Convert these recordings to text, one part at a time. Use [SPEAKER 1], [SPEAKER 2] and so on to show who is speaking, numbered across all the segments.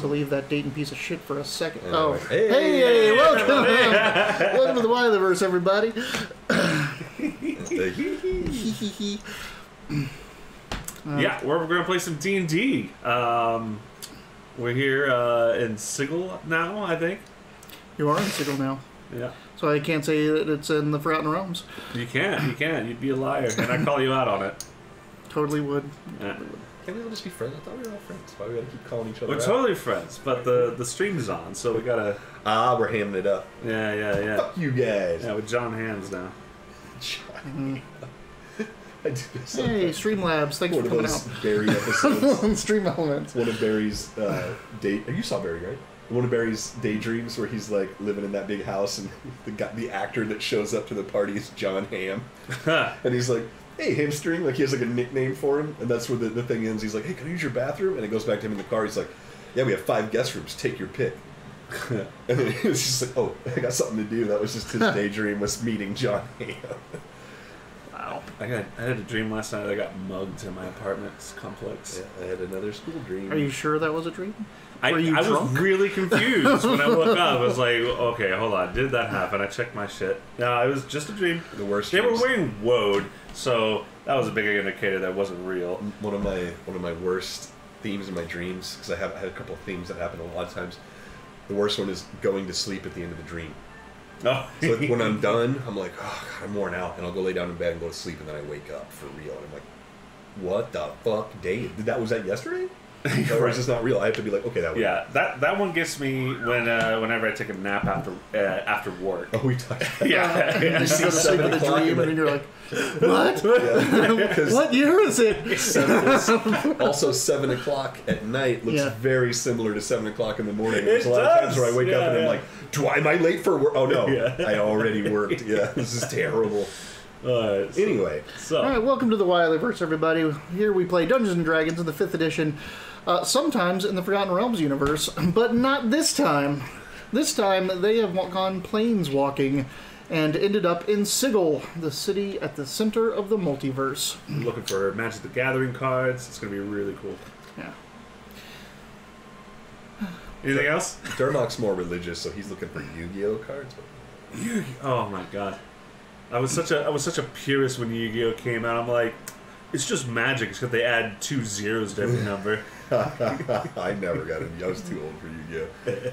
[SPEAKER 1] believe that Dayton piece of shit for a second.
[SPEAKER 2] Oh,
[SPEAKER 1] hey, welcome! Welcome to the Wileyverse, everybody.
[SPEAKER 3] Yeah, we're going to play some D&D. We're here in Sigil now, I think.
[SPEAKER 1] You are in Sigil now.
[SPEAKER 3] Yeah.
[SPEAKER 1] So I can't say that it's in the Forgotten Realms.
[SPEAKER 3] You can't. You'd be a liar, and I'd call you out on it.
[SPEAKER 1] Totally would.
[SPEAKER 3] Yeah.
[SPEAKER 2] Can't we all just be friends? I thought we were all friends. Why we gotta keep calling each other
[SPEAKER 3] We're
[SPEAKER 2] out?
[SPEAKER 3] totally friends, but the stream is on, so we gotta...
[SPEAKER 2] We're hamming it up.
[SPEAKER 3] Yeah.
[SPEAKER 2] Fuck you guys.
[SPEAKER 3] Yeah, with John Hands now.
[SPEAKER 2] I do this.
[SPEAKER 1] Hey, Streamlabs, thanks for coming out.
[SPEAKER 2] Barry episodes.
[SPEAKER 1] Stream Elements.
[SPEAKER 2] One of Barry's you saw Barry, right? One of Barry's daydreams where he's like living in that big house and the actor that shows up to the party is John Hamm. And he's like, hey, Hamstring, like he has like a nickname for him, and that's where the thing ends. He's like, hey, can I use your bathroom? And it goes back to him in the car. He's like, yeah, we have 5 guest rooms. Take your pick. And then he was just like, oh, I got something to do. That was just his daydream, was meeting John Hamm.
[SPEAKER 1] Wow.
[SPEAKER 3] I had a dream last night that I got mugged in my apartment complex.
[SPEAKER 2] Yeah, I had another school dream.
[SPEAKER 1] Are you sure that was a dream?
[SPEAKER 3] I was really confused when I woke up. I was like, okay, hold on. Did that happen? I checked my shit. No, it was just a dream.
[SPEAKER 2] The worst.
[SPEAKER 3] They were wearing woad, so that was a big indicator that it wasn't real.
[SPEAKER 2] One of my worst themes in my dreams, because I had a couple of themes that happen a lot of times. The worst one is going to sleep at the end of the dream.
[SPEAKER 3] Oh.
[SPEAKER 2] So when I'm done, I'm like, oh, God, I'm worn out, and I'll go lay down in bed and go to sleep, and then I wake up for real, and I'm like, what the fuck, Dave? Was that yesterday? Or is this not real? I have to be like, okay, that was...
[SPEAKER 3] Yeah, that one gets me whenever I take a nap after work.
[SPEAKER 2] Oh, we talked about
[SPEAKER 3] Yeah.
[SPEAKER 1] And then you go to sleep in a dream, and then you're like, what?
[SPEAKER 2] Yeah.
[SPEAKER 1] What year is it?
[SPEAKER 2] Also, 7 o'clock at night looks very similar to 7 o'clock in the morning. There's a lot of times where I wake up and I'm like, am I late for work? Oh, no. I already worked. Yeah, this is terrible. Anyway.
[SPEAKER 1] All right, welcome to the Wileyverse, everybody. Here we play Dungeons & Dragons in the 5th edition, sometimes in the Forgotten Realms universe, but not this time. This time, they have gone planeswalking and ended up in Sigil, the city at the center of the multiverse.
[SPEAKER 3] I'm looking for Magic the Gathering cards. It's going to be really cool.
[SPEAKER 1] Yeah.
[SPEAKER 3] Anything else?
[SPEAKER 2] Dermoc's more religious, so he's looking for Yu-Gi-Oh cards.
[SPEAKER 3] Oh my god. I was such a purist when Yu-Gi-Oh came out. I'm like, it's just Magic, except they add 2 zeros to every number.
[SPEAKER 2] I never got it. I was too old for Yu-Gi-Oh.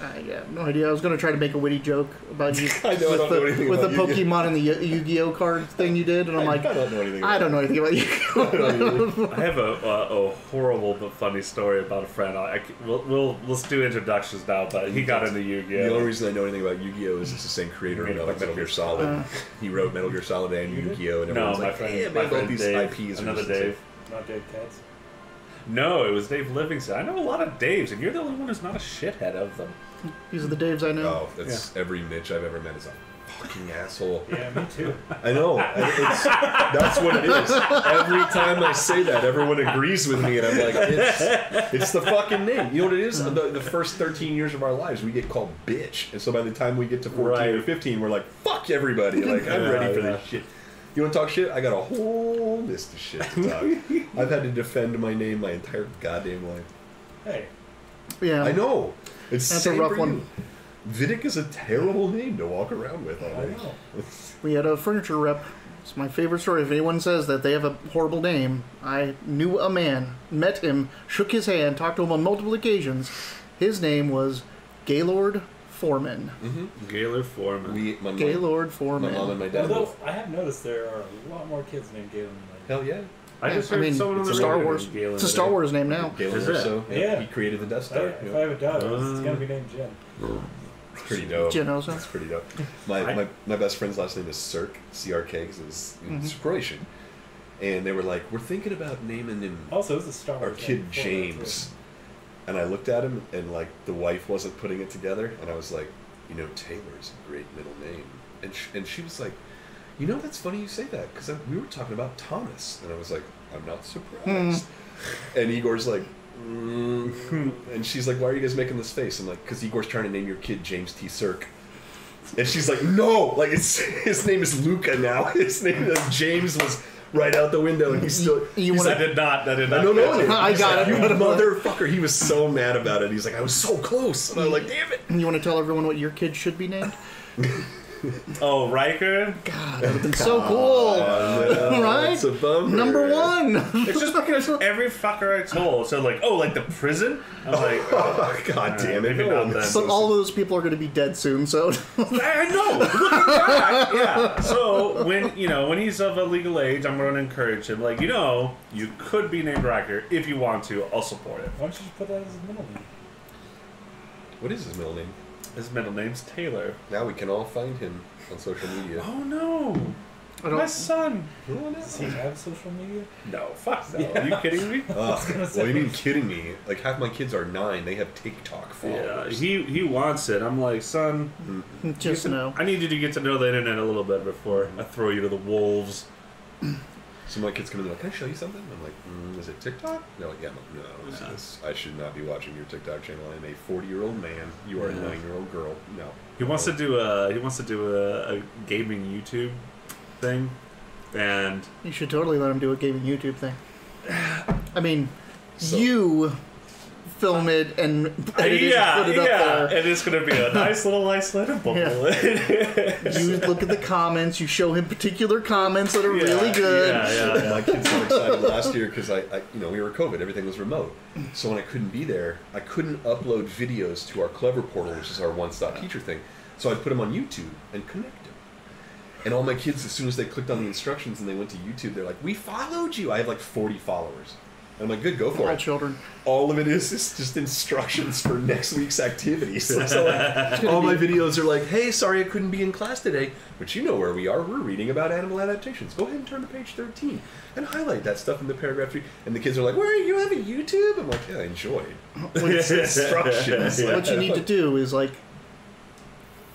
[SPEAKER 1] I have no idea. I was going to try to make a witty joke about you
[SPEAKER 2] I don't know anything
[SPEAKER 1] with the
[SPEAKER 2] about Yu-Gi-Oh.
[SPEAKER 1] Pokemon and the Yu-Gi-Oh card thing you did, and I'm like,
[SPEAKER 2] I don't know anything.
[SPEAKER 1] I don't know anything about Yu-Gi-Oh.
[SPEAKER 3] I have a horrible but funny story about a friend. Let's do introductions now, but he got into Yu-Gi-Oh.
[SPEAKER 2] The only reason I know anything about Yu-Gi-Oh is it's the same creator of Metal Gear Solid. He wrote Metal Gear Solid and Yu-Gi-Oh, and everyone's
[SPEAKER 3] my
[SPEAKER 2] like,
[SPEAKER 3] friend,
[SPEAKER 2] yeah, man, all these
[SPEAKER 3] Dave,
[SPEAKER 2] IPs are
[SPEAKER 3] another
[SPEAKER 2] just the same.
[SPEAKER 3] Dave.
[SPEAKER 4] Not Dave Katz.
[SPEAKER 3] No, it was Dave Livingston. I know a lot of Daves, and you're the only one who's not a shithead of them.
[SPEAKER 1] These are the Daves I know.
[SPEAKER 2] Oh, that's every Mitch I've ever met is a fucking asshole.
[SPEAKER 4] Yeah, me too.
[SPEAKER 2] I know. That's what it is. Every time I say that, everyone agrees with me, and I'm like, it's the fucking name. You know what it is? The first 13 years of our lives, we get called bitch. And so by the time we get to 14 or 15, we're like, fuck everybody. Like, I'm ready for this shit. You want to talk shit? I got a whole list of shit to talk. I've had to defend my name my entire goddamn life.
[SPEAKER 4] Hey.
[SPEAKER 1] Yeah.
[SPEAKER 2] I know.
[SPEAKER 1] That's a rough one.
[SPEAKER 2] Vidic is a terrible name to walk around with.
[SPEAKER 4] I know.
[SPEAKER 1] We had a furniture rep. It's my favorite story. If anyone says that they have a horrible name, I knew a man, met him, shook his hand, talked to him on multiple occasions. His name was Gaylord Foreman.
[SPEAKER 2] Mm-hmm.
[SPEAKER 3] Gaylord Foreman.
[SPEAKER 1] Gaylord Foreman.
[SPEAKER 2] My mom and my dad.
[SPEAKER 4] Although I have noticed there are a lot more kids named Galen than
[SPEAKER 2] Hell yeah.
[SPEAKER 3] I just heard someone on
[SPEAKER 1] it's
[SPEAKER 3] the
[SPEAKER 1] a Star
[SPEAKER 3] radio
[SPEAKER 1] Wars.
[SPEAKER 3] named Galen
[SPEAKER 1] It's a Star
[SPEAKER 3] today.
[SPEAKER 1] Wars name now.
[SPEAKER 2] Galen
[SPEAKER 3] Is it?
[SPEAKER 2] Russo.
[SPEAKER 4] Yeah.
[SPEAKER 2] He created the Death Star.
[SPEAKER 4] If I have a daughter, it's going to be named Jen.
[SPEAKER 2] It's pretty dope.
[SPEAKER 1] Genoza.
[SPEAKER 2] It's pretty dope. My best friend's last name is Cirque, C-R-K, because it's Croatian. And they were like, we're thinking about naming him
[SPEAKER 4] Also, it's a Star Wars
[SPEAKER 2] our kid
[SPEAKER 4] name.
[SPEAKER 2] James. And I looked at him, and like the wife wasn't putting it together, and I was like, you know, Taylor's a great middle name. And she was like, you know, that's funny you say that, because we were talking about Thomas. And I was like, I'm not surprised. And Igor's like, and she's like, why are you guys making this face? I'm like, because Igor's trying to name your kid James T. Cirque. And she's like, no, like his name is Luca now. His name James was right out the window, and he's still.
[SPEAKER 3] I did not.
[SPEAKER 2] No.
[SPEAKER 1] I got it.
[SPEAKER 2] You motherfucker! He was so mad about it. He's like, I was so close, and I was like, damn it.
[SPEAKER 1] You want to tell everyone what your kid should be named?
[SPEAKER 3] Oh, Riker?
[SPEAKER 1] God, that would have been so cool. Right?
[SPEAKER 2] It's a bummer.
[SPEAKER 1] Number one.
[SPEAKER 3] It's just because every fucker I told said, like, oh, like the prison? I'm like,
[SPEAKER 2] Oh, God damn it.
[SPEAKER 3] maybe not then.
[SPEAKER 1] But all of those people are going to be dead soon, so...
[SPEAKER 3] I know. Looking back, yeah. So when he's of a legal age, I'm going to encourage him. Like, you could be named Riker if you want to. I'll support it.
[SPEAKER 4] Why don't you just put that as his middle name?
[SPEAKER 2] What is his middle name?
[SPEAKER 3] His middle name's Taylor.
[SPEAKER 2] Now we can all find him on social media.
[SPEAKER 3] Oh no, my son.
[SPEAKER 4] Does he have social media?
[SPEAKER 3] No, fuck no. Are you kidding me?
[SPEAKER 2] What do you mean kidding me? Like, half my kids are 9. They have TikTok
[SPEAKER 3] Yeah,
[SPEAKER 2] followers.
[SPEAKER 3] he wants it. I'm like, son,
[SPEAKER 1] Just know.
[SPEAKER 3] I need you to get to know the internet a little bit before I throw you to the wolves.
[SPEAKER 2] So my kids come in and they're like, can I show you something? I'm like, is it TikTok? They're like, yeah. I'm like, no, this. I should not be watching your TikTok channel. I'm a 40-year-old man. You are a 9-year-old girl. No.
[SPEAKER 3] He wants to do a gaming YouTube thing, and
[SPEAKER 1] You should totally let him do a gaming YouTube thing. I mean,
[SPEAKER 2] So-
[SPEAKER 1] you film it and edit it and put it up there.
[SPEAKER 3] and it's gonna be a nice little isolated
[SPEAKER 1] You look at the comments, you show him particular comments that are really good.
[SPEAKER 3] Yeah.
[SPEAKER 2] My kids were excited last year because we were COVID. Everything was remote. So when I couldn't be there, I couldn't upload videos to our Clever portal, which is our one-stop teacher thing. So I'd put them on YouTube and connect them. And all my kids, as soon as they clicked on the instructions and they went to YouTube, they're like, "We followed you." I have like 40 followers. I'm like, good, go for
[SPEAKER 1] All
[SPEAKER 2] it.
[SPEAKER 1] children.
[SPEAKER 2] All of it is just instructions for next week's activities. So all my videos are like, hey, sorry I couldn't be in class today, but you know where we are. We're reading about animal adaptations. Go ahead and turn to page 13 and highlight that stuff in the paragraph 3. And the kids are like, where you have a YouTube? I'm like, yeah, enjoy. It's instructions.
[SPEAKER 1] What you need to do is, like,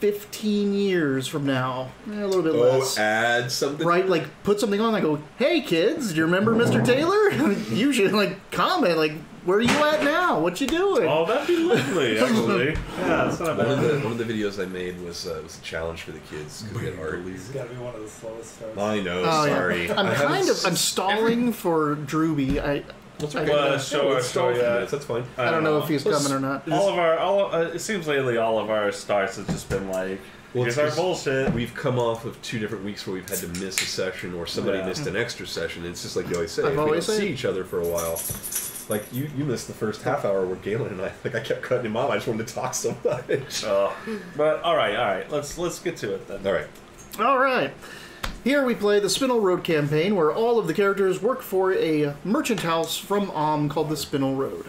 [SPEAKER 1] 15 years from now, a little bit less.
[SPEAKER 2] Add something.
[SPEAKER 1] Right, like, put something on and go, hey, kids, do you remember Mr. Taylor? You should, like, comment, like, where are you at now? What you doing?
[SPEAKER 3] Oh, that'd be lovely, actually. Yeah, that's not bad.
[SPEAKER 2] One of the videos I made was a challenge for the kids. Because we had art.
[SPEAKER 4] It's got to be one of the slowest starts.
[SPEAKER 2] I know,
[SPEAKER 1] Oh, yeah.
[SPEAKER 2] sorry.
[SPEAKER 1] I'm stalling for Drewby.
[SPEAKER 2] That's
[SPEAKER 1] I-
[SPEAKER 2] okay. That's fine.
[SPEAKER 1] I don't know if he's coming or not.
[SPEAKER 3] It seems lately all of our starts have just been like,
[SPEAKER 2] Well,
[SPEAKER 3] here's
[SPEAKER 2] it's
[SPEAKER 3] our
[SPEAKER 2] 'cause
[SPEAKER 3] bullshit.
[SPEAKER 2] We've come off of 2 different weeks where we've had to miss a session or somebody missed an extra session. It's just like you always say, if we don't see each other for a while. Like, you missed the first half hour where Galen and I kept cutting him off. I just wanted to talk so much.
[SPEAKER 3] But all right, let's get to it then.
[SPEAKER 1] All right. Here we play the Spinel Road campaign, where all of the characters work for a merchant house from called the Spinel Road.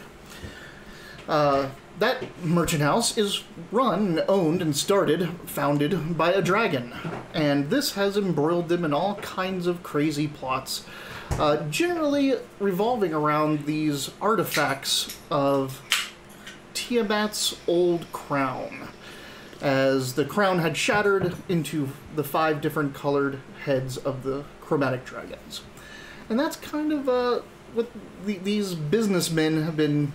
[SPEAKER 1] That merchant house is run, owned, and founded by a dragon. And this has embroiled them in all kinds of crazy plots, generally revolving around these artifacts of Tiamat's old crown, as the crown had shattered into the 5 different colored heads of the chromatic dragons. And that's kind of what these businessmen have been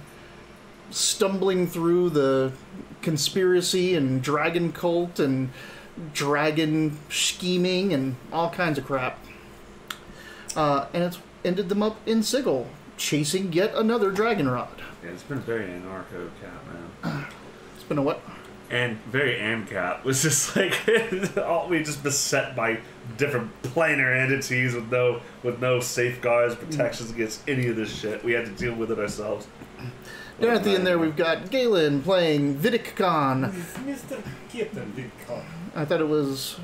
[SPEAKER 1] stumbling through, the conspiracy and dragon cult and dragon scheming and all kinds of crap. And it's ended them up in Sigil, chasing yet another dragon rod.
[SPEAKER 3] Yeah, it's been very anarcho cat, man.
[SPEAKER 1] It's been a what?
[SPEAKER 3] And very AMCAP was just like we just beset by different planar entities with no safeguards, protections against any of this shit. We had to deal with it ourselves.
[SPEAKER 1] Down at the end there, we've got Galen playing Vidic Khan.
[SPEAKER 4] Mr. Captain Vidic Khan.
[SPEAKER 1] I thought it was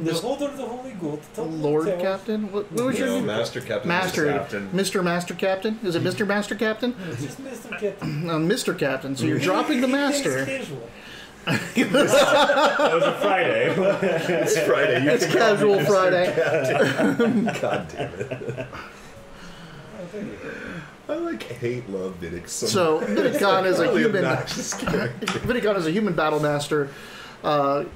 [SPEAKER 4] The holder of the Holy Goat.
[SPEAKER 1] Lord Captain. What was your name?
[SPEAKER 2] Master Captain.
[SPEAKER 1] Master
[SPEAKER 3] Captain.
[SPEAKER 1] Mr. Master Captain. Is it Mr. Master Captain?
[SPEAKER 4] It's just Mr. Captain.
[SPEAKER 1] Mr. Captain. So you're dropping the Master.
[SPEAKER 4] It's casual.
[SPEAKER 3] That was a Friday.
[SPEAKER 2] It's Friday.
[SPEAKER 1] It's casual Friday.
[SPEAKER 2] God damn it.
[SPEAKER 4] Oh, thank you.
[SPEAKER 2] I hate love Vidic
[SPEAKER 1] So Vidic Khan is a
[SPEAKER 2] Really
[SPEAKER 1] human.
[SPEAKER 2] obnoxious character.
[SPEAKER 1] Vidic Khan is a human battle master.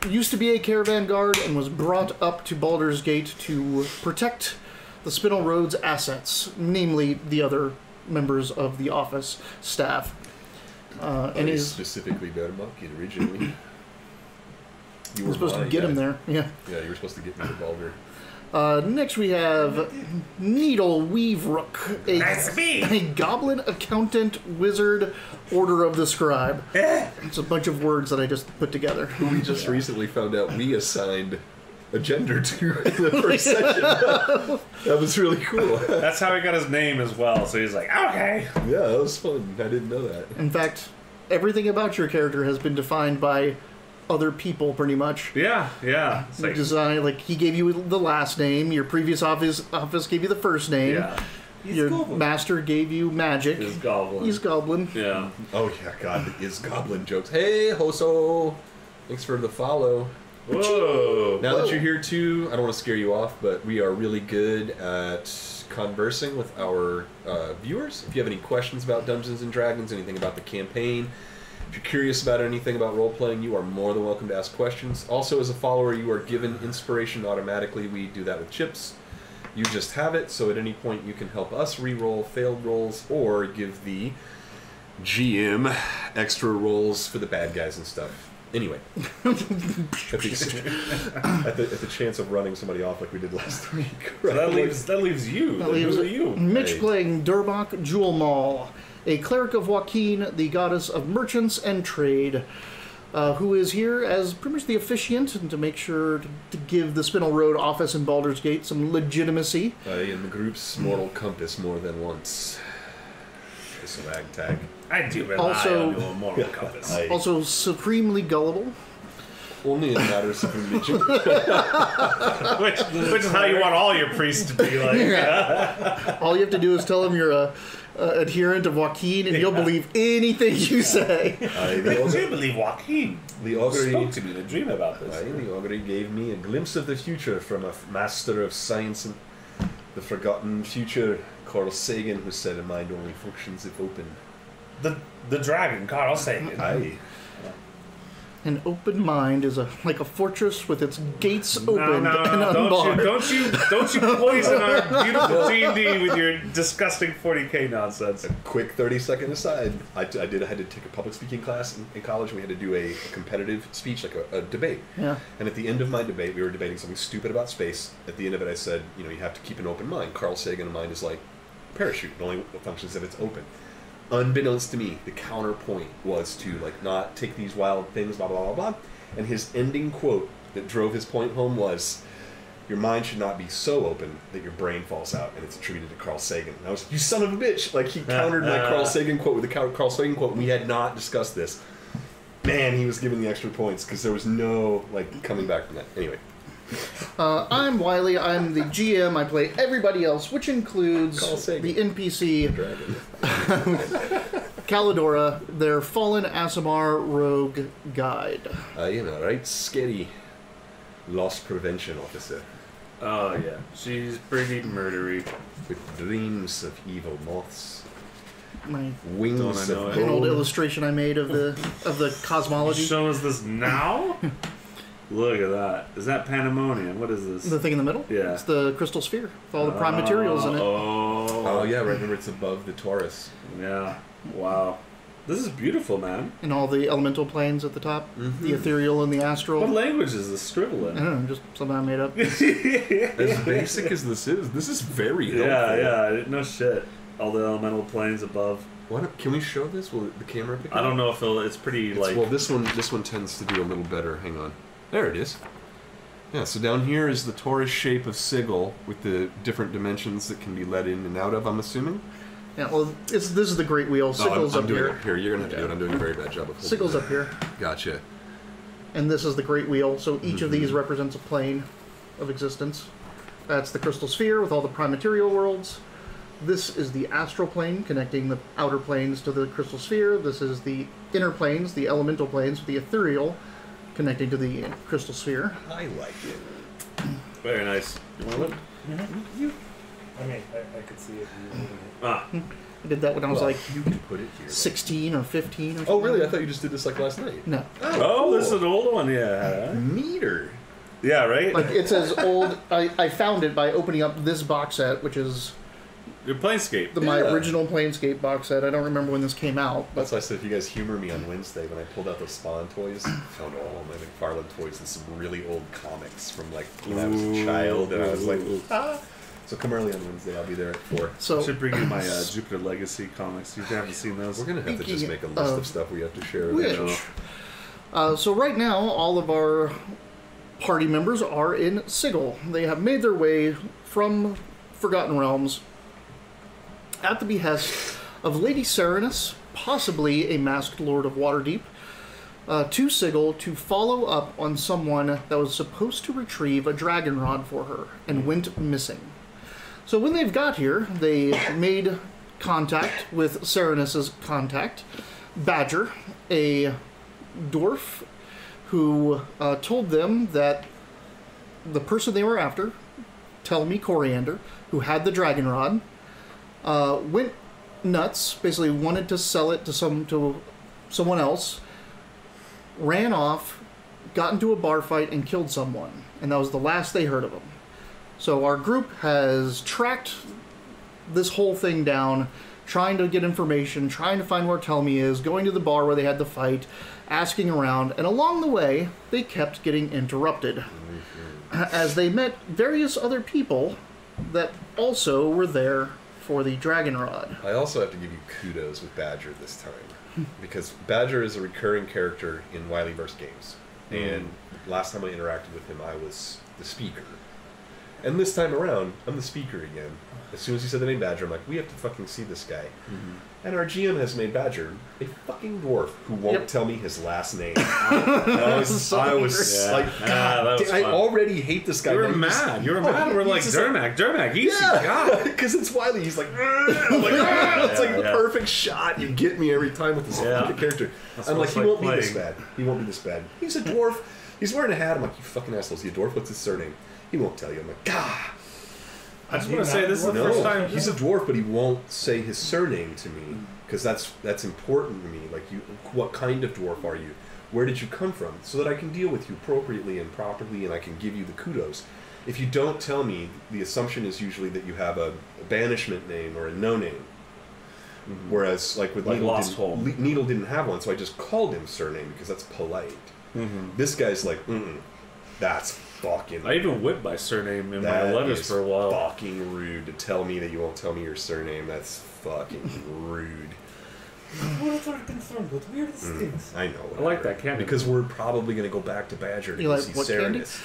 [SPEAKER 1] Used to be a caravan guard and was brought up to Baldur's Gate to protect the Spinel Road's assets, namely the other members of the office staff. And he's
[SPEAKER 2] specifically Bermukian originally. You
[SPEAKER 1] supposed to get him there. Yeah.
[SPEAKER 2] Yeah, you were supposed to get me to Baldur.
[SPEAKER 1] Next we have Needle Weaverook,
[SPEAKER 3] That's me.
[SPEAKER 1] a goblin accountant wizard order of the scribe. It's a bunch of words that I just put together.
[SPEAKER 2] We just recently found out we assigned a gender to in the first session. That was really cool.
[SPEAKER 3] That's how he got his name as well. So he's like, okay.
[SPEAKER 2] Yeah, that was fun. I didn't know that.
[SPEAKER 1] In fact, everything about your character has been defined by other people, pretty much.
[SPEAKER 3] Yeah. It's like,
[SPEAKER 1] Design, like he gave you the last name. Your previous office gave you the first name.
[SPEAKER 3] yeah.
[SPEAKER 1] Your master gave you magic.
[SPEAKER 3] He's goblin.
[SPEAKER 1] He's goblin.
[SPEAKER 3] Yeah.
[SPEAKER 2] Oh yeah, God, the is goblin jokes. Hey, Hoso, thanks for the follow.
[SPEAKER 3] Whoa.
[SPEAKER 2] Now that you're here too, I don't want to scare you off, but we are really good at conversing with our viewers. If you have any questions about Dungeons and Dragons, anything about the campaign, if you're curious about anything about role-playing, you are more than welcome to ask questions. Also, as a follower, you are given inspiration automatically. We do that with chips. You just have it, so at any point you can help us re-roll failed rolls or give the GM extra rolls for the bad guys and stuff. Anyway, at the chance of running somebody off like we did last week.
[SPEAKER 3] So that leaves you.
[SPEAKER 1] That leaves
[SPEAKER 3] Who are you?
[SPEAKER 1] Mitch
[SPEAKER 2] Hey.
[SPEAKER 1] playing Durbach Jewel Mall, a cleric of Joaquin, the goddess of merchants and trade, who is here as pretty much the officiant and to make sure to give the Spinel Road office in Baldur's Gate some legitimacy.
[SPEAKER 2] In the group's mortal compass more than once. It's a rag tag.
[SPEAKER 3] I do rely
[SPEAKER 1] Also-
[SPEAKER 3] on your moral compass.
[SPEAKER 1] Also supremely gullible.
[SPEAKER 2] Only in matters of religion.
[SPEAKER 3] which is how you want all your priests to be like.
[SPEAKER 1] All you have to do is tell him you're a adherent of Joaquin, and you'll believe anything you say.
[SPEAKER 3] I do believe Joaquin
[SPEAKER 2] The
[SPEAKER 3] spoke
[SPEAKER 2] augury,
[SPEAKER 3] to me in a dream about this.
[SPEAKER 2] the augury gave me a glimpse of the future from a master of science and the forgotten future, Carl Sagan, who said a mind only functions if open.
[SPEAKER 3] The dragon, Carl Sagan.
[SPEAKER 2] Aye.
[SPEAKER 1] An open mind is like a fortress with its gates opened
[SPEAKER 3] No,
[SPEAKER 1] and
[SPEAKER 3] don't
[SPEAKER 1] unbarred.
[SPEAKER 3] you poison our beautiful D&D with your disgusting 40k nonsense.
[SPEAKER 2] Quick 30-second aside. I had to take a public speaking class in college. We had to do a competitive speech, like a debate.
[SPEAKER 1] Yeah.
[SPEAKER 2] And at the end of my debate, we were debating something stupid about space. At the end of it, I said, you have to keep an open mind. Carl Sagan's mind is like a parachute. It only functions if it's open. Unbeknownst to me, the counterpoint was to not take these wild things, blah, blah, blah, blah. And his ending quote that drove his point home was, your mind should not be so open that your brain falls out, and it's attributed to Carl Sagan. And I was like, you son of a bitch! Like, he countered my Carl Sagan quote with a Carl Sagan quote, and we had not discussed this. Man, he was giving the extra points, because there was no, coming back from that. Anyway.
[SPEAKER 1] I'm Wiley. I'm the GM. I play everybody else, which includes
[SPEAKER 2] Carl Sagan.
[SPEAKER 1] the NPC
[SPEAKER 2] Dragon.
[SPEAKER 1] Calidora, their fallen Asimar rogue guide.
[SPEAKER 2] Right scary loss prevention officer
[SPEAKER 3] Oh, yeah. She's pretty murdery.
[SPEAKER 2] with dreams of evil moths,
[SPEAKER 1] My
[SPEAKER 2] wings
[SPEAKER 3] Don't I
[SPEAKER 2] of
[SPEAKER 3] know it?
[SPEAKER 1] an old
[SPEAKER 2] gold.
[SPEAKER 1] illustration I made of the cosmology.
[SPEAKER 3] Show us this now? Look at that. Is that Pandemonium? What is this?
[SPEAKER 1] The thing in the middle?
[SPEAKER 3] Yeah.
[SPEAKER 1] It's the crystal sphere with all the prime materials in it.
[SPEAKER 2] Oh yeah, right. Remember, it's above the Taurus.
[SPEAKER 3] Yeah. Wow. This is beautiful, man.
[SPEAKER 1] And all the elemental planes at the top. The ethereal and the astral.
[SPEAKER 3] What language is this scribble
[SPEAKER 1] I
[SPEAKER 3] in?
[SPEAKER 1] don't know, just something I made up.
[SPEAKER 2] As basic as this is very helpful.
[SPEAKER 3] Yeah. No shit. All the elemental planes above.
[SPEAKER 2] Can we show this? Will the camera pick it
[SPEAKER 3] I don't
[SPEAKER 2] up?
[SPEAKER 3] know if it's pretty,
[SPEAKER 2] Well, this one tends to do a little better. Hang on. There it is. Yeah, so down here is the torus shape of Sigil with the different dimensions that can be let in and out of, I'm assuming.
[SPEAKER 1] Yeah, well, this is the Great Wheel. Sickle's
[SPEAKER 2] I'm
[SPEAKER 1] up
[SPEAKER 2] doing
[SPEAKER 1] here.
[SPEAKER 2] it. Here, you're going to have to do it. I'm doing a very bad job of holding
[SPEAKER 1] Sickle's
[SPEAKER 2] it.
[SPEAKER 1] up here.
[SPEAKER 2] Gotcha.
[SPEAKER 1] And this is the Great Wheel, so each of these represents a plane of existence. That's the crystal sphere with all the prime material worlds. This is the astral plane, connecting the outer planes to the crystal sphere. This is the inner planes, the elemental planes, with the ethereal, connecting to the crystal sphere.
[SPEAKER 2] I like it.
[SPEAKER 3] Very nice. You want to look?
[SPEAKER 4] I mean, I could see it.
[SPEAKER 3] Ah.
[SPEAKER 1] I did that when I was
[SPEAKER 2] Well,
[SPEAKER 1] like
[SPEAKER 2] you can put it here.
[SPEAKER 1] 16 or 15 or something.
[SPEAKER 2] Oh, really? I thought you just did this last night.
[SPEAKER 1] No.
[SPEAKER 3] Oh, this is an old one, yeah.
[SPEAKER 2] Meter.
[SPEAKER 3] Yeah, right?
[SPEAKER 1] Like, it's as old... I found it by opening up this box set, which is
[SPEAKER 3] Your Planescape.
[SPEAKER 1] My original Planescape box set. I don't remember when this came out. But
[SPEAKER 2] That's why I said if you guys humor me on Wednesday when I pulled out those Spawn toys, found all my McFarlane toys and some really old comics from like when I was a child, and I was like, ah. So come early on Wednesday. I'll be there at 4.
[SPEAKER 1] So
[SPEAKER 3] I should bring you my Jupiter Legacy comics. You haven't seen those.
[SPEAKER 2] We're gonna have to just make a list of stuff we have to share.
[SPEAKER 1] So right now, all of our party members are in Sigil. They have made their way from Forgotten Realms at the behest of Lady Serenus, possibly a masked Lord of Waterdeep, to Sigil to follow up on someone that was supposed to retrieve a dragon rod for her and went missing. So when they've got here, they made contact with Serenus's contact, Badger, a dwarf who told them that the person they were after, Tell Me Coriander, who had the dragon rod, went nuts, basically wanted to sell it to someone else, ran off, got into a bar fight, and killed someone. And that was the last they heard of him. So our group has tracked this whole thing down, trying to get information, trying to find where Tell Me is, going to the bar where they had the fight, asking around, and along the way, they kept getting interrupted as they met various other people that also were there for the dragon rod.
[SPEAKER 2] I also have to give you kudos with Badger this time, because Badger is a recurring character in Wileyverse games, and last time I interacted with him, I was the speaker. And this time around, I'm the speaker again. As soon as he said the name Badger, I'm like, we have to fucking see this guy. And our GM has made Badger a fucking dwarf who won't tell me his last name. I was like, God, I already hate this guy.
[SPEAKER 3] You were mad. You were mad. We're like, Dermak, easy, God.
[SPEAKER 2] Because it's Wiley. He's like, I'm like, it's like the perfect shot. You get me every time with this character. I'm like, he won't be this bad. He won't be this bad. He's a dwarf. He's wearing a hat. I'm like, you fucking assholes. Is he a dwarf? What's his surname? He won't tell you. I'm like, God.
[SPEAKER 3] I just want to say this is the first time
[SPEAKER 2] he's a dwarf, but he won't say his surname to me because that's important to me. Like, what kind of dwarf are you? Where did you come from? So that I can deal with you appropriately and properly, and I can give you the kudos. If you don't tell me, the assumption is usually that you have a banishment name or a no name. Whereas, like with Needle didn't have one, so I just called him surname because that's polite. This guy's like, that's fucking.
[SPEAKER 3] I even went by surname in my letters for a while.
[SPEAKER 2] Fucking rude to tell me that you won't tell me your surname. That's fucking rude.
[SPEAKER 4] What are concerned with weirdest things?
[SPEAKER 2] I know.
[SPEAKER 3] I like that canon
[SPEAKER 2] because we're probably going to go back to Badger to see Serenus.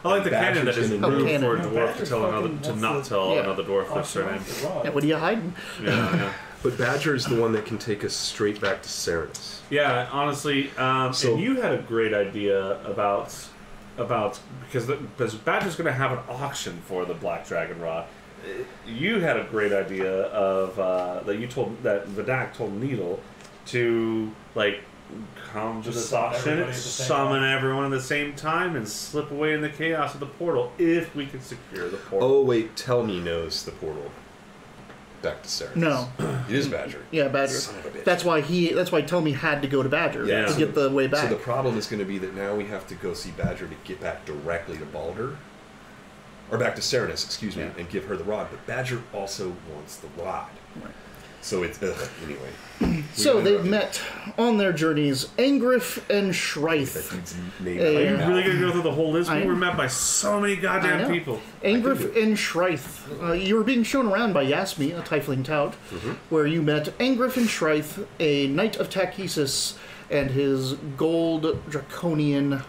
[SPEAKER 3] I like the canon that is rude for a dwarf to not tell
[SPEAKER 1] Yeah.
[SPEAKER 3] another dwarf their surname.
[SPEAKER 1] Yeah, what are you hiding?
[SPEAKER 3] Yeah.
[SPEAKER 2] But Badger is the one that can take us straight back to Serenus.
[SPEAKER 3] Yeah, honestly,
[SPEAKER 2] So-
[SPEAKER 3] and you had a great idea about because Badger's going to have an auction for the Black Dragon Rod. You had a great idea of that Vidak told Needle to like come to this auction, summon everyone at the same time, and slip away in the chaos of the portal if we can secure the portal.
[SPEAKER 2] Oh wait, Tell Me knows the portal back to Serenus.
[SPEAKER 1] No,
[SPEAKER 2] it is Badger.
[SPEAKER 1] Yeah, Badger.
[SPEAKER 2] Son of a bitch.
[SPEAKER 1] That's why Tell Me had to go to Badger to get the way back.
[SPEAKER 2] So the problem is going to be that now we have to go see Badger to get back directly to Baldur. Or back to Serenus, excuse me, and give her the rod. But Badger also wants the rod.
[SPEAKER 1] Right.
[SPEAKER 2] So it's... anyway.
[SPEAKER 1] So they've met on their journeys Angriff and Shryth.
[SPEAKER 2] That dude's name.
[SPEAKER 3] Are you really going to go through the whole list? We were met by so many goddamn people.
[SPEAKER 1] Angriff and Shryth. You were being shown around by Yasmi, a tiefling tout, where you met Angriff and Shryth, a knight of Tachesis, and his gold draconian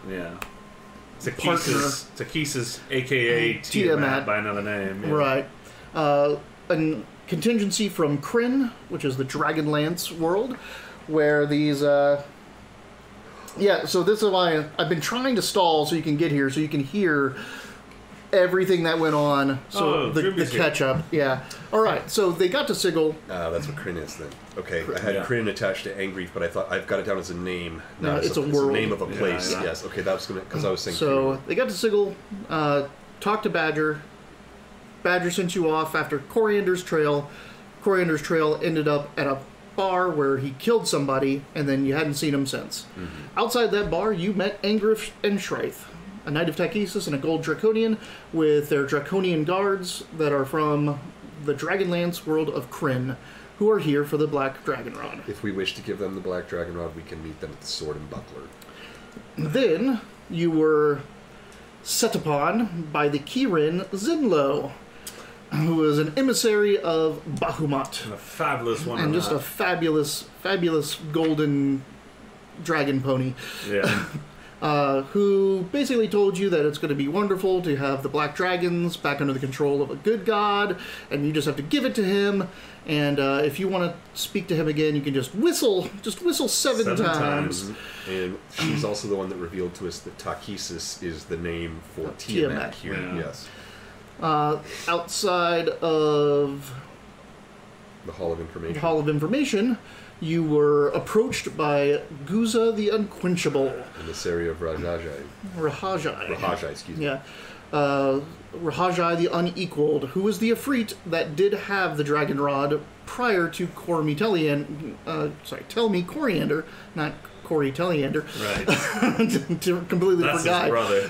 [SPEAKER 3] Tachesis, a.k.a. Tiamat by another name. Yeah.
[SPEAKER 1] Right. A contingency from Kryn, which is the Dragonlance world, where these... so this is why I've been trying to stall so you can get here, so you can hear everything that went on. So the catch-up. Yeah. All right, so they got to Sigil.
[SPEAKER 2] That's what Kryn is then. Okay, I had Kryn attached to Angrief, but I thought I've got it down as a name.
[SPEAKER 1] No, it's a world.
[SPEAKER 2] It's a name of a place.
[SPEAKER 3] Yeah.
[SPEAKER 2] Yes. Okay, that was gonna because I was saying.
[SPEAKER 1] So they got to Sigil, talked to Badger. Badger sent you off after Coriander's Trail. Coriander's Trail ended up at a bar where he killed somebody, and then you hadn't seen him since. Outside that bar, you met Angriff and Shryth, a knight of Tachesis and a gold draconian with their draconian guards that are from the Dragonlance world of Kryn, who are here for the Black Dragon Rod.
[SPEAKER 2] If we wish to give them the Black Dragon Rod, we can meet them at the Sword and Buckler.
[SPEAKER 1] Then you were set upon by the Kirin Zinlo, who is an emissary of Bahamut.
[SPEAKER 3] And a fabulous one.
[SPEAKER 1] And just a fabulous golden dragon pony.
[SPEAKER 3] Yeah.
[SPEAKER 1] Who basically told you that it's going to be wonderful to have the black dragons back under the control of a good god, and you just have to give it to him. And if you want to speak to him again, you can just whistle seven times.
[SPEAKER 2] And she's also the one that revealed to us that Takesis is the name for Tiamat here.
[SPEAKER 3] Yeah.
[SPEAKER 2] Yes.
[SPEAKER 1] Outside of
[SPEAKER 2] The Hall of Information.
[SPEAKER 1] the Hall of Information, you were approached by Guza the Unquenchable.
[SPEAKER 2] In this area of Rahajai.
[SPEAKER 1] Rahajai.
[SPEAKER 2] Excuse me.
[SPEAKER 1] Yeah. Rahajai the Unequaled, who was the Ifrit that did have the Dragon Rod prior to Tell Me Coriander, not Corey Telliander.
[SPEAKER 3] Right.
[SPEAKER 1] Completely
[SPEAKER 3] That's
[SPEAKER 1] forgot.
[SPEAKER 3] his brother.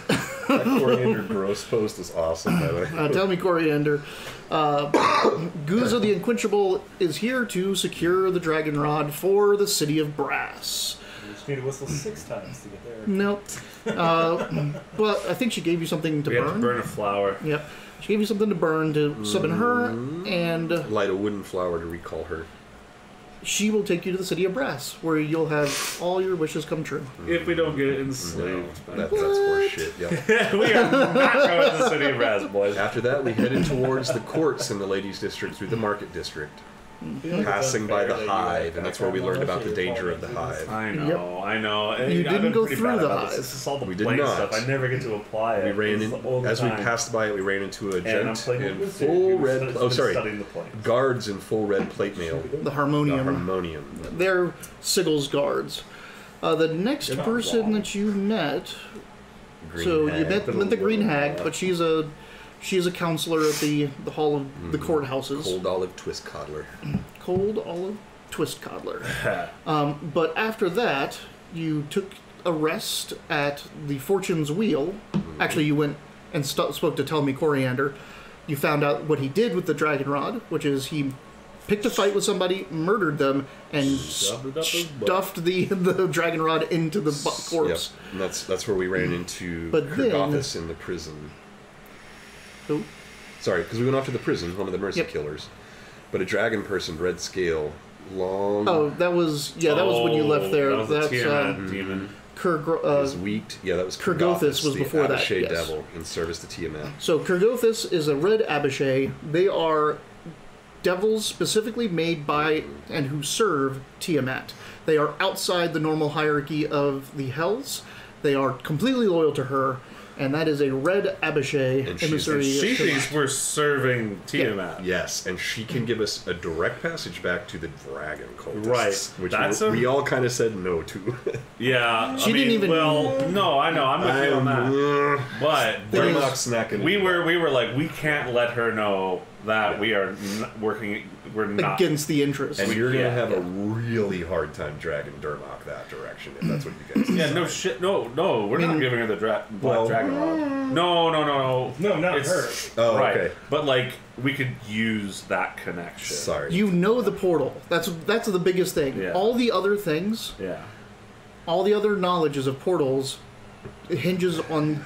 [SPEAKER 2] That Coriander Gross post is awesome, by the way.
[SPEAKER 1] Tell Me Coriander. Guza the Unquenchable is here to secure the Dragon Rod for the City of Brass.
[SPEAKER 4] You just need to whistle 6 times to get there.
[SPEAKER 1] Nope. But I think she gave you something to
[SPEAKER 3] We have
[SPEAKER 1] burn.
[SPEAKER 3] to burn a flower.
[SPEAKER 1] Yep. She gave you something to burn to summon her, and
[SPEAKER 2] Light a wooden flower to recall her.
[SPEAKER 1] she will take you to the City of Brass, where you'll have all your wishes come true.
[SPEAKER 3] If we don't get enslaved.
[SPEAKER 2] That's horse shit, yeah.
[SPEAKER 3] We are not going to the City of Brass, boys.
[SPEAKER 2] After that, we headed towards the courts in the Ladies' District through the Market District, passing by the Hive, and that's where we learned about the danger of the Hive.
[SPEAKER 3] I know. And
[SPEAKER 1] You
[SPEAKER 3] I've
[SPEAKER 1] didn't
[SPEAKER 3] been
[SPEAKER 1] go
[SPEAKER 3] pretty
[SPEAKER 1] through
[SPEAKER 3] bad
[SPEAKER 1] the
[SPEAKER 3] about
[SPEAKER 1] Hive.
[SPEAKER 3] This is all the
[SPEAKER 2] We did
[SPEAKER 3] plain
[SPEAKER 2] not.
[SPEAKER 3] stuff. I never get to apply it.
[SPEAKER 2] We ran
[SPEAKER 3] It's
[SPEAKER 2] in,
[SPEAKER 3] all the
[SPEAKER 2] as we
[SPEAKER 3] time.
[SPEAKER 2] passed by it, we ran into a
[SPEAKER 3] And I'm
[SPEAKER 2] gent
[SPEAKER 3] playing
[SPEAKER 2] in
[SPEAKER 3] with
[SPEAKER 2] full red,
[SPEAKER 3] studying the planes.
[SPEAKER 2] guards in full red plate mail.
[SPEAKER 1] The Harmonium.
[SPEAKER 2] The Harmonium.
[SPEAKER 1] They're Sigel's guards. The next person that you met,
[SPEAKER 2] Green
[SPEAKER 1] so you
[SPEAKER 2] hag.
[SPEAKER 1] met the Green Hag, but she's a counselor at the Hall of the Courthouses.
[SPEAKER 2] Cold Olive Twist Coddler.
[SPEAKER 1] Cold Olive Twist Coddler. But after that, you took a rest at the Fortune's Wheel. Actually, you went and spoke to Tell Me Coriander. You found out what he did with the Dragon Rod, which is he picked a fight with somebody, murdered them, and
[SPEAKER 3] Shoved it up his butt.
[SPEAKER 1] stuffed the Dragon Rod into the corpse.
[SPEAKER 2] Yep. And that's where we ran into
[SPEAKER 1] But then-
[SPEAKER 2] Kergothis in the prison.
[SPEAKER 1] Who?
[SPEAKER 2] Sorry, because we went off to the prison, one of the Mercy
[SPEAKER 1] Yep.
[SPEAKER 2] Killers. But a dragon person, red scale, long,
[SPEAKER 1] Oh, that was when you left there.
[SPEAKER 3] That was the
[SPEAKER 1] That's
[SPEAKER 3] Tiamat demon.
[SPEAKER 2] was weak. Yeah, that was
[SPEAKER 1] Kergothis was
[SPEAKER 2] the
[SPEAKER 1] before that,
[SPEAKER 2] Abishai
[SPEAKER 1] yes.
[SPEAKER 2] devil in service to Tiamat.
[SPEAKER 1] So Kergothis is a red Abishai. They are devils specifically made by and who serve Tiamat. They are outside the normal hierarchy of the Hells. They are completely loyal to her, and that is a red Abishai
[SPEAKER 2] And she's-
[SPEAKER 1] emissary.
[SPEAKER 3] She
[SPEAKER 1] of
[SPEAKER 3] thinks we're serving Tiamat.
[SPEAKER 2] Yes, and she can give us a direct passage back to the dragon cultists.
[SPEAKER 3] Right.
[SPEAKER 2] Which
[SPEAKER 3] That's
[SPEAKER 2] we all kind of said no to.
[SPEAKER 3] Yeah.
[SPEAKER 1] She
[SPEAKER 3] I
[SPEAKER 1] didn't
[SPEAKER 3] mean,
[SPEAKER 1] even-
[SPEAKER 3] Well, no, I know. I'm with you on that. But
[SPEAKER 1] There is-
[SPEAKER 2] Durmock's not going to
[SPEAKER 3] we were like, we can't let her know that we are working. We're not.
[SPEAKER 1] against the interest.
[SPEAKER 2] And you're going to
[SPEAKER 3] Yeah,
[SPEAKER 2] have
[SPEAKER 3] yeah.
[SPEAKER 2] a really hard time dragging Durmock that direction, if that's what you guys
[SPEAKER 3] Yeah,
[SPEAKER 2] decide.
[SPEAKER 3] no shit. No, we're not giving her the Black
[SPEAKER 2] Well-
[SPEAKER 3] Dragon Rod. No.
[SPEAKER 4] No, not
[SPEAKER 3] It's-
[SPEAKER 4] her.
[SPEAKER 2] Oh,
[SPEAKER 3] right.
[SPEAKER 2] okay.
[SPEAKER 3] But like, we could use that connection.
[SPEAKER 2] Sorry.
[SPEAKER 1] You know the portal. That's the biggest thing.
[SPEAKER 3] Yeah.
[SPEAKER 1] All the other things,
[SPEAKER 3] Yeah.
[SPEAKER 1] all the other knowledges of portals, it hinges on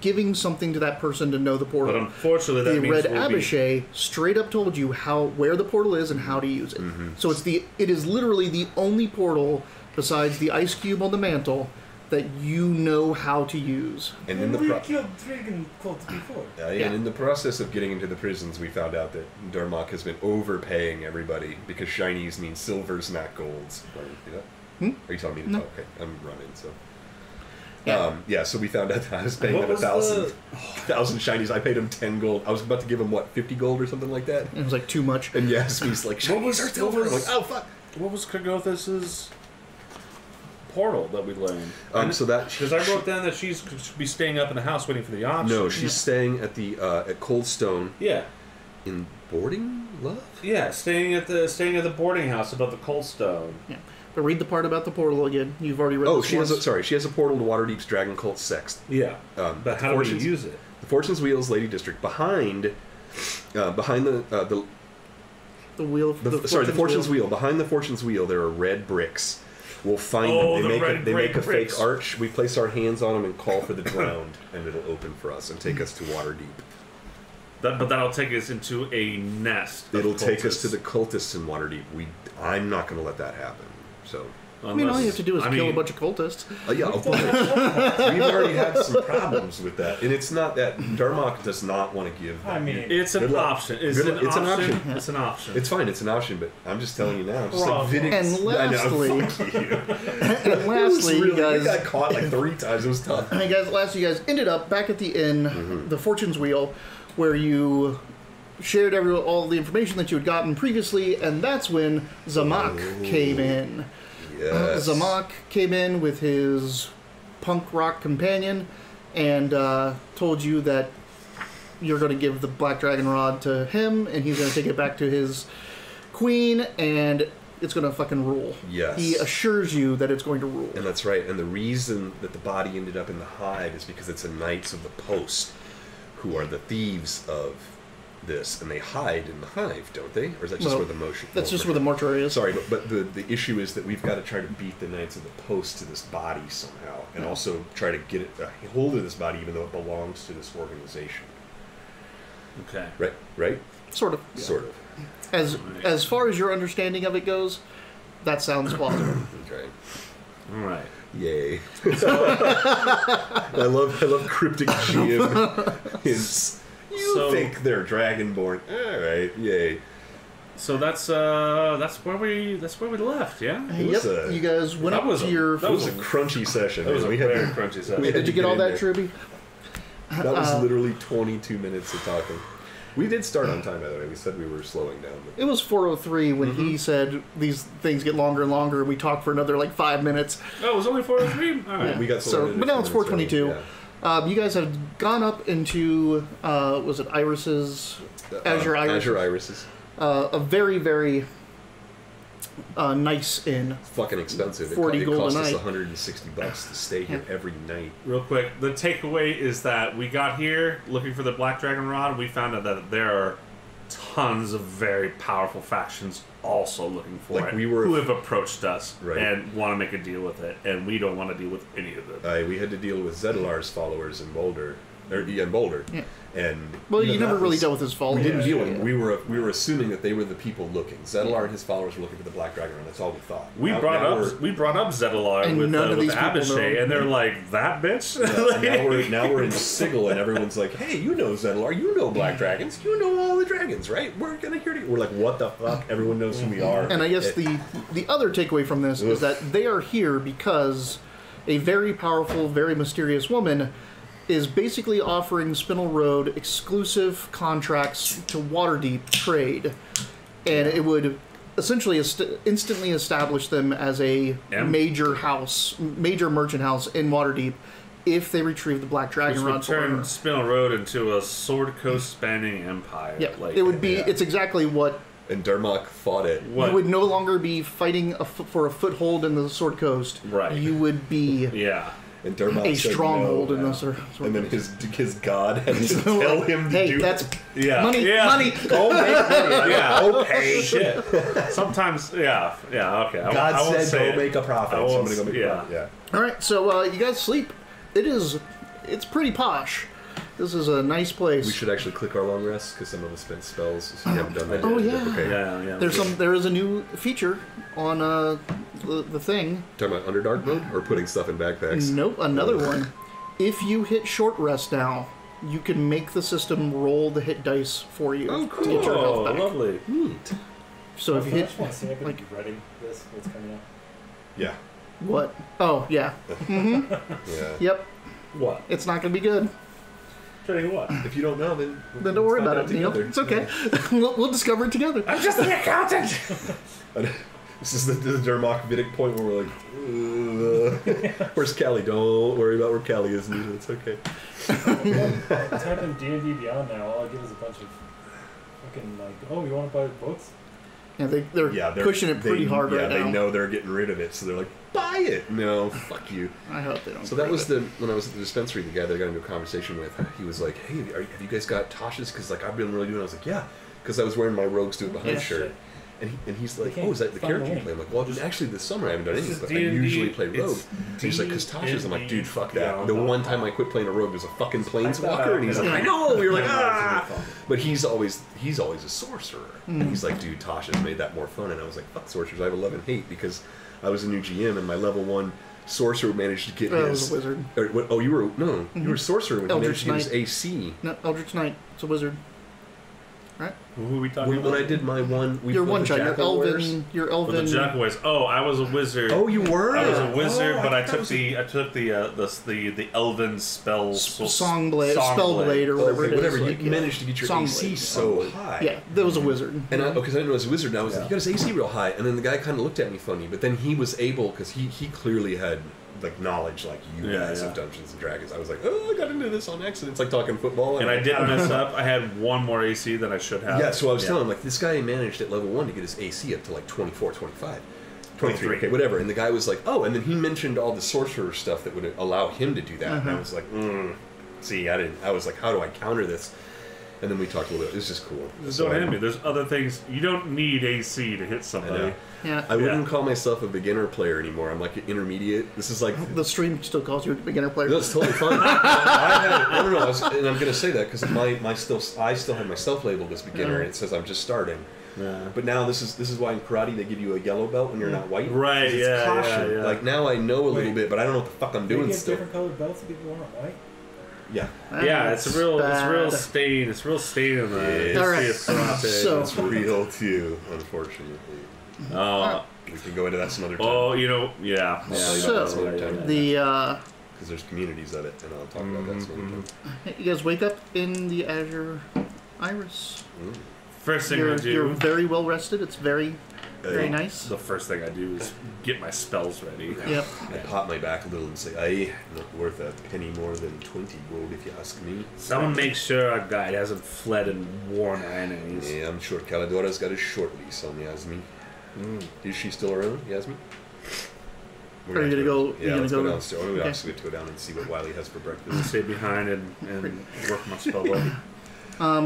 [SPEAKER 1] giving something to that person to know the portal.
[SPEAKER 3] But unfortunately, that
[SPEAKER 1] The
[SPEAKER 3] means
[SPEAKER 1] red
[SPEAKER 3] we'll be-
[SPEAKER 1] Abishai straight up told you where the portal is and how to use it. So it is literally the only portal besides the ice cube on the mantle that you know how to use.
[SPEAKER 2] and in the
[SPEAKER 4] We killed dragon cults before.
[SPEAKER 2] and in the process of getting into the prisons, we found out that Durmock has been overpaying everybody because shinies mean silvers, not golds. Are you telling me to?
[SPEAKER 1] No.
[SPEAKER 2] Oh, okay, I'm running. So.
[SPEAKER 1] Yeah.
[SPEAKER 2] So we found out that I was paying
[SPEAKER 4] What
[SPEAKER 2] him
[SPEAKER 4] was
[SPEAKER 2] 1,000 shinies. I paid him 10 gold. I was about to give him, 50 gold or something like that?
[SPEAKER 1] It was like too much.
[SPEAKER 2] And yes, he's like, shinies are silver. I'm like, oh, fuck.
[SPEAKER 3] What was Kergothis's portal that we learned?
[SPEAKER 2] So that...
[SPEAKER 3] Because I wrote down that she should be staying up in the house waiting for the option.
[SPEAKER 2] No, she's staying at the at Coldstone
[SPEAKER 3] Yeah.
[SPEAKER 2] in boarding love.
[SPEAKER 3] Yeah, staying at the boarding house above the Coldstone.
[SPEAKER 1] Yeah. But read the part about the portal again. You've already read
[SPEAKER 2] Oh,
[SPEAKER 1] this
[SPEAKER 2] she
[SPEAKER 1] once.
[SPEAKER 2] has a portal to Waterdeep's Dragon Cult Sext.
[SPEAKER 3] Yeah.
[SPEAKER 2] But
[SPEAKER 3] But how do we use it?
[SPEAKER 2] The Fortune's Wheels Lady District behind Behind the
[SPEAKER 1] wheel.
[SPEAKER 2] the fortune's wheel. Behind the fortune's wheel, there are red bricks. We'll find them. They make a fake arch. We place our hands on them and call for the drowned, and it'll open for us and take us to Waterdeep.
[SPEAKER 3] But that'll take us into a nest.
[SPEAKER 2] It'll take us to the cultists in Waterdeep. I'm not going to let that happen. So.
[SPEAKER 1] I mean, all you have to do is kill a bunch of cultists.
[SPEAKER 2] Yeah, we've already had some problems with that, and it's not that Darmok does not want to give.
[SPEAKER 4] I mean,
[SPEAKER 3] it's an option. It's an option.
[SPEAKER 2] Yeah.
[SPEAKER 3] It's an option.
[SPEAKER 2] It's fine. It's an option, but I'm just telling you now. Just
[SPEAKER 1] and lastly,
[SPEAKER 2] you
[SPEAKER 1] guys,
[SPEAKER 2] we got caught like 3 times. It was tough.
[SPEAKER 1] And you guys ended up back at the inn, the Fortune's Wheel, where you shared all the information that you had gotten previously, and that's when Zamak came in.
[SPEAKER 2] Yes.
[SPEAKER 1] Zamak came in with his punk rock companion and told you that you're going to give the Black Dragon Rod to him, and he's going to take it back to his queen, and it's going to fucking rule.
[SPEAKER 2] Yes.
[SPEAKER 1] He assures you that it's going to rule.
[SPEAKER 2] And that's right. And the reason that the body ended up in the hive is because it's the Knights of the Post, who are the thieves of this, and they hide in the hive, don't they? Or is that just where the motion?
[SPEAKER 1] That's just where the mortuary is.
[SPEAKER 2] Sorry, but the issue is that we've got to try to beat the Knights of the Post to this body somehow, and also try to get a hold of this body, even though it belongs to this organization.
[SPEAKER 3] Okay.
[SPEAKER 2] Right.
[SPEAKER 1] Sort of.
[SPEAKER 2] Yeah. Sort of.
[SPEAKER 1] As far as your understanding of it goes, that sounds plausible.
[SPEAKER 2] Okay.
[SPEAKER 3] All right.
[SPEAKER 2] Yay. I love cryptic GM hints. You think they're dragonborn? All right, yay.
[SPEAKER 3] So that's where we left, yeah.
[SPEAKER 1] Yep. You guys went up to your.
[SPEAKER 2] That was a crunchy session.
[SPEAKER 3] That was a very crunchy session.
[SPEAKER 1] Did you get all that, Truby?
[SPEAKER 2] That was literally 22 minutes of talking. We did start on time, by the way. We said we were slowing down. But...
[SPEAKER 1] It was 4:03 when he said these things get longer and longer, and we talked for another 5 minutes.
[SPEAKER 3] Oh, it was only 4:03. All right.
[SPEAKER 1] Yeah.
[SPEAKER 2] We got
[SPEAKER 1] but now it's 4:22.
[SPEAKER 2] Yeah.
[SPEAKER 1] You guys have gone up into was it Iris's Azure Iris?
[SPEAKER 2] Azure Irises.
[SPEAKER 1] A very very nice inn.
[SPEAKER 2] Fucking expensive.
[SPEAKER 1] 40
[SPEAKER 2] it
[SPEAKER 1] gold
[SPEAKER 2] cost
[SPEAKER 1] a
[SPEAKER 2] us
[SPEAKER 1] night.
[SPEAKER 2] $160 to stay here every night.
[SPEAKER 3] Real quick, the takeaway is that we got here looking for the Black Dragon Rod. We found out that there are tons of very powerful factions also looking for it, who have approached us and want to make a deal with it, and we don't want to deal with any of them.
[SPEAKER 2] We had to deal with Zedalar's followers in Boulder. Yeah. And
[SPEAKER 1] you never really dealt with his followers.
[SPEAKER 2] We didn't deal with them. We were assuming that they were the people looking. Zedalar and his followers were looking for the Black Dragon, and that's all we thought.
[SPEAKER 3] We brought up Zedalar with Abishai, and they're like, that bitch.
[SPEAKER 2] Now we're in Sigil, and everyone's like, hey, you know Zedalar, you know Black Dragons, you know all the dragons, right? We're gonna hear you. We're like, what the fuck? Everyone knows who we are.
[SPEAKER 1] And I guess the other takeaway from this is that they are here because a very powerful, very mysterious woman is basically offering Spinel Road exclusive contracts to Waterdeep trade, and it would essentially instantly establish them as a major merchant house in Waterdeep if they retrieve the Black Dragon Rod.
[SPEAKER 3] Turn Spinel Road into a Sword Coast spanning empire.
[SPEAKER 1] Yeah, it would be. It's exactly what.
[SPEAKER 2] And Darmok fought it.
[SPEAKER 1] You would no longer be fighting for a foothold in the Sword Coast.
[SPEAKER 3] Right.
[SPEAKER 1] You would be.
[SPEAKER 3] Yeah.
[SPEAKER 2] And Darmok
[SPEAKER 1] a stronghold in this.
[SPEAKER 2] And then his god had to tell him to do
[SPEAKER 1] that's
[SPEAKER 2] it.
[SPEAKER 1] Money.
[SPEAKER 2] Go make money.
[SPEAKER 3] Yeah. Okay. Shit. Sometimes. Yeah. Okay.
[SPEAKER 2] God
[SPEAKER 3] I
[SPEAKER 2] said
[SPEAKER 3] say
[SPEAKER 2] go make a profit. So I'm gonna go make a profit. Yeah.
[SPEAKER 1] All right. So you guys sleep. It's pretty posh. This is a nice place.
[SPEAKER 2] We should actually click our long rest because some of us spent spells. If you haven't done that.
[SPEAKER 1] Oh
[SPEAKER 2] yet.
[SPEAKER 1] yeah.
[SPEAKER 2] Okay.
[SPEAKER 3] Yeah.
[SPEAKER 1] There is a new feature on the thing.
[SPEAKER 2] Talking about Underdark mode or putting stuff in backpacks?
[SPEAKER 1] Nope, another one. If you hit short rest now, you can make the system roll the hit dice for you
[SPEAKER 2] Oh, cool.
[SPEAKER 1] to get your health back.
[SPEAKER 3] Lovely.
[SPEAKER 2] Neat.
[SPEAKER 1] So if you
[SPEAKER 4] I
[SPEAKER 1] hit
[SPEAKER 4] just want to see if I can be reading this, what's coming out.
[SPEAKER 2] Yeah.
[SPEAKER 1] what? Oh yeah. Mm-hmm.
[SPEAKER 2] Yeah.
[SPEAKER 1] Yep.
[SPEAKER 3] What?
[SPEAKER 1] It's not going to be good.
[SPEAKER 3] Tell you what.
[SPEAKER 2] If you don't know, then
[SPEAKER 1] Don't worry about it, Neil. It's okay. We'll discover it together.
[SPEAKER 3] I'm just an accountant.
[SPEAKER 2] This is the Darmok Vidic point where we're like, where's Callie? Don't worry about where Callie is, Nita. It's okay.
[SPEAKER 4] Type in D&D Beyond now. All I get is a bunch of fucking oh, you want to buy books?
[SPEAKER 1] Yeah, they're pushing it pretty hard right now.
[SPEAKER 2] Yeah, they know they're getting rid of it, so they're like, buy it. No, fuck you.
[SPEAKER 1] I hope they don't.
[SPEAKER 2] So that was when I was at the dispensary, the guy that I got into a conversation with, he was like, hey, have you guys got Tasha's? Because like I've been really doing it. I was like, yeah, because I was wearing my Rogues Do It Behind shirt. And he's like, oh, is that the character you play? I'm like, well, actually this summer I haven't done anything, but I usually play Rogue. And he's like, because Tasha's. I'm like, dude, fuck that. The one time I quit playing a Rogue, there's a fucking Planeswalker, and he's like, I know. We were like, ah. But he's always a sorcerer. And he's like, dude, Tasha's made that more fun. And I was like, fuck sorcerers. I have a love and hate because I was a new GM, and my level 1 sorcerer managed to get his.
[SPEAKER 1] I was a wizard.
[SPEAKER 2] You were you were a sorcerer when he managed to get his AC.
[SPEAKER 1] No, Eldritch Knight. It's a wizard. Right?
[SPEAKER 3] Who are we talking about?
[SPEAKER 2] When I did my one,
[SPEAKER 1] you're one shot. You're elven. You're elven.
[SPEAKER 3] With the Jackalwares. Oh, I was a wizard.
[SPEAKER 2] Oh, you were.
[SPEAKER 3] I was a wizard, but I took the elven spell
[SPEAKER 1] Songblade, Spellblade, or whatever it is.
[SPEAKER 2] Whatever.
[SPEAKER 1] Like,
[SPEAKER 2] you managed to get your AC so high.
[SPEAKER 1] Yeah, that was a wizard.
[SPEAKER 2] And because I didn't know it was a wizard, and I was like, you got his AC real high, and then the guy kind of looked at me funny, but then he was able because he clearly had like knowledge like you guys of Dungeons and Dragons. I was like, oh, I got into this on accident. It's like talking football.
[SPEAKER 3] And I didn't mess up. I had one more AC than I should have.
[SPEAKER 2] Yeah, so I was telling him, like, this guy managed at level 1 to get his AC up to like 24, 25. 23, okay, whatever. And the guy was like, oh, and then he mentioned all the sorcerer stuff that would allow him to do that. And I was like, see, I was like, how do I counter this? And then we talked a little bit. It was just cool.
[SPEAKER 3] Don't hit me. There's other things. You don't need AC to hit somebody.
[SPEAKER 1] Yeah.
[SPEAKER 2] I wouldn't call myself a beginner player anymore. I'm like an intermediate. This is like
[SPEAKER 1] the stream still calls you a beginner player.
[SPEAKER 2] No, it's totally fine. I don't know. And I'm going to say that because I still have myself labeled as beginner, and it says I'm just starting. Yeah. But now this is why in karate they give you a yellow belt when you're not white.
[SPEAKER 3] Right.
[SPEAKER 2] It's caution. Yeah. Like now I know a little bit, but I don't know what the fuck I'm doing still.
[SPEAKER 4] Different colored belts if people aren't white.
[SPEAKER 2] Yeah.
[SPEAKER 3] It's real stain. It's real stain in the
[SPEAKER 1] So
[SPEAKER 2] it's real too, unfortunately. We can go into that some other time.
[SPEAKER 3] Oh,
[SPEAKER 2] I'll tell you about that some other time. Because there's communities of it, and I'll talk about that some other time.
[SPEAKER 1] You guys wake up in the Azure Iris.
[SPEAKER 3] First thing I do.
[SPEAKER 1] You're very well rested. It's very nice.
[SPEAKER 3] The first thing I do is get my spells ready.
[SPEAKER 1] Yep.
[SPEAKER 2] I pop my back a little and say, aye, not worth a penny more than 20 gold if you ask me.
[SPEAKER 3] Someone make sure our guide hasn't fled and warned our enemies.
[SPEAKER 2] Yeah, I'm sure Caladora's got a short lease on Yasmin. Is she still around, Yasmin?
[SPEAKER 1] Are you gonna go?
[SPEAKER 2] Yeah, let's go downstairs. We actually go down and see what Wiley has for breakfast.
[SPEAKER 3] I'll stay behind and work my spell book.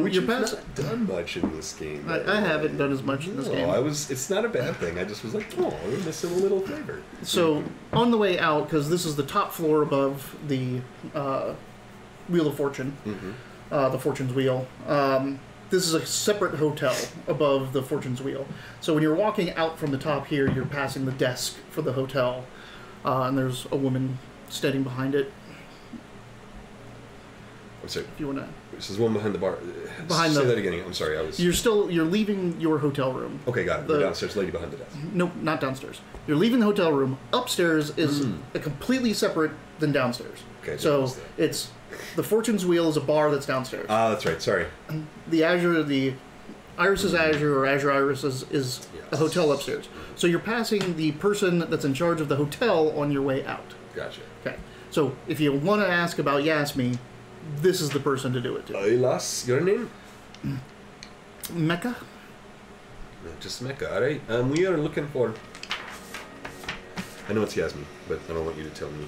[SPEAKER 2] Which you've not done much in this game.
[SPEAKER 1] I haven't done as much in this game.
[SPEAKER 2] It's not a bad thing. I just was like, oh, we're missing a little flavor.
[SPEAKER 1] So on the way out, because this is the top floor above the Wheel of Fortune, the Fortune's Wheel. This is a separate hotel above the Fortune's Wheel. So when you're walking out from the top here, you're passing the desk for the hotel, and there's a woman standing behind it.
[SPEAKER 2] I'm sorry.
[SPEAKER 1] If you want to.
[SPEAKER 2] There's one behind the bar. Say that again. I'm sorry.
[SPEAKER 1] You're leaving your hotel room.
[SPEAKER 2] Okay, got it. The downstairs lady behind the desk.
[SPEAKER 1] Nope, not downstairs. You're leaving the hotel room. Upstairs is a completely separate than downstairs. Okay. So it's the Fortune's Wheel is a bar that's downstairs.
[SPEAKER 2] Ah, that's right. Sorry.
[SPEAKER 1] The Iris's Azure or Azure Iris is a hotel upstairs. So you're passing the person that's in charge of the hotel on your way out.
[SPEAKER 2] Gotcha.
[SPEAKER 1] Okay. So if you want to ask about Yasmi, this is the person to do it to.
[SPEAKER 2] Lass, your name?
[SPEAKER 1] Mecca?
[SPEAKER 2] No, just Mecca, alright. We are looking for... I know it's Yasmin, but I don't want you to tell me.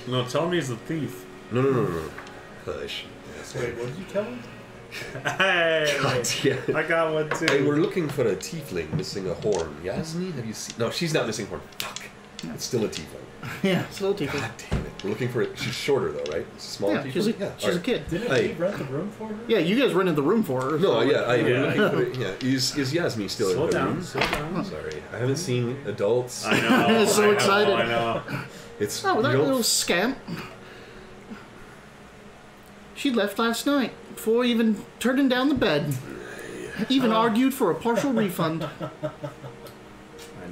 [SPEAKER 3] No, tell me he's a thief.
[SPEAKER 2] No. Hush.
[SPEAKER 4] Wait, what did you tell him?
[SPEAKER 3] Hey!
[SPEAKER 2] God, yeah.
[SPEAKER 3] I got one too.
[SPEAKER 2] Hey, we're looking for a tiefling missing a horn. Yasmin, have you seen... No, she's not missing a horn. Fuck. It's still a tiefling.
[SPEAKER 1] Yeah, still a tiefling.
[SPEAKER 2] God damn it. We're looking for it. She's shorter though, right? It's a small tiefling?
[SPEAKER 1] She's a kid.
[SPEAKER 4] Didn't he rent the room for her?
[SPEAKER 1] Yeah, you guys rented the room for her.
[SPEAKER 2] No, Is Yasmin still in the room?
[SPEAKER 3] Slow down.
[SPEAKER 2] Sorry. I haven't seen adults.
[SPEAKER 3] I know.
[SPEAKER 1] So excited.
[SPEAKER 3] I know.
[SPEAKER 2] It's
[SPEAKER 1] that little scamp. She left last night before even turning down the bed. Even argued for a partial refund.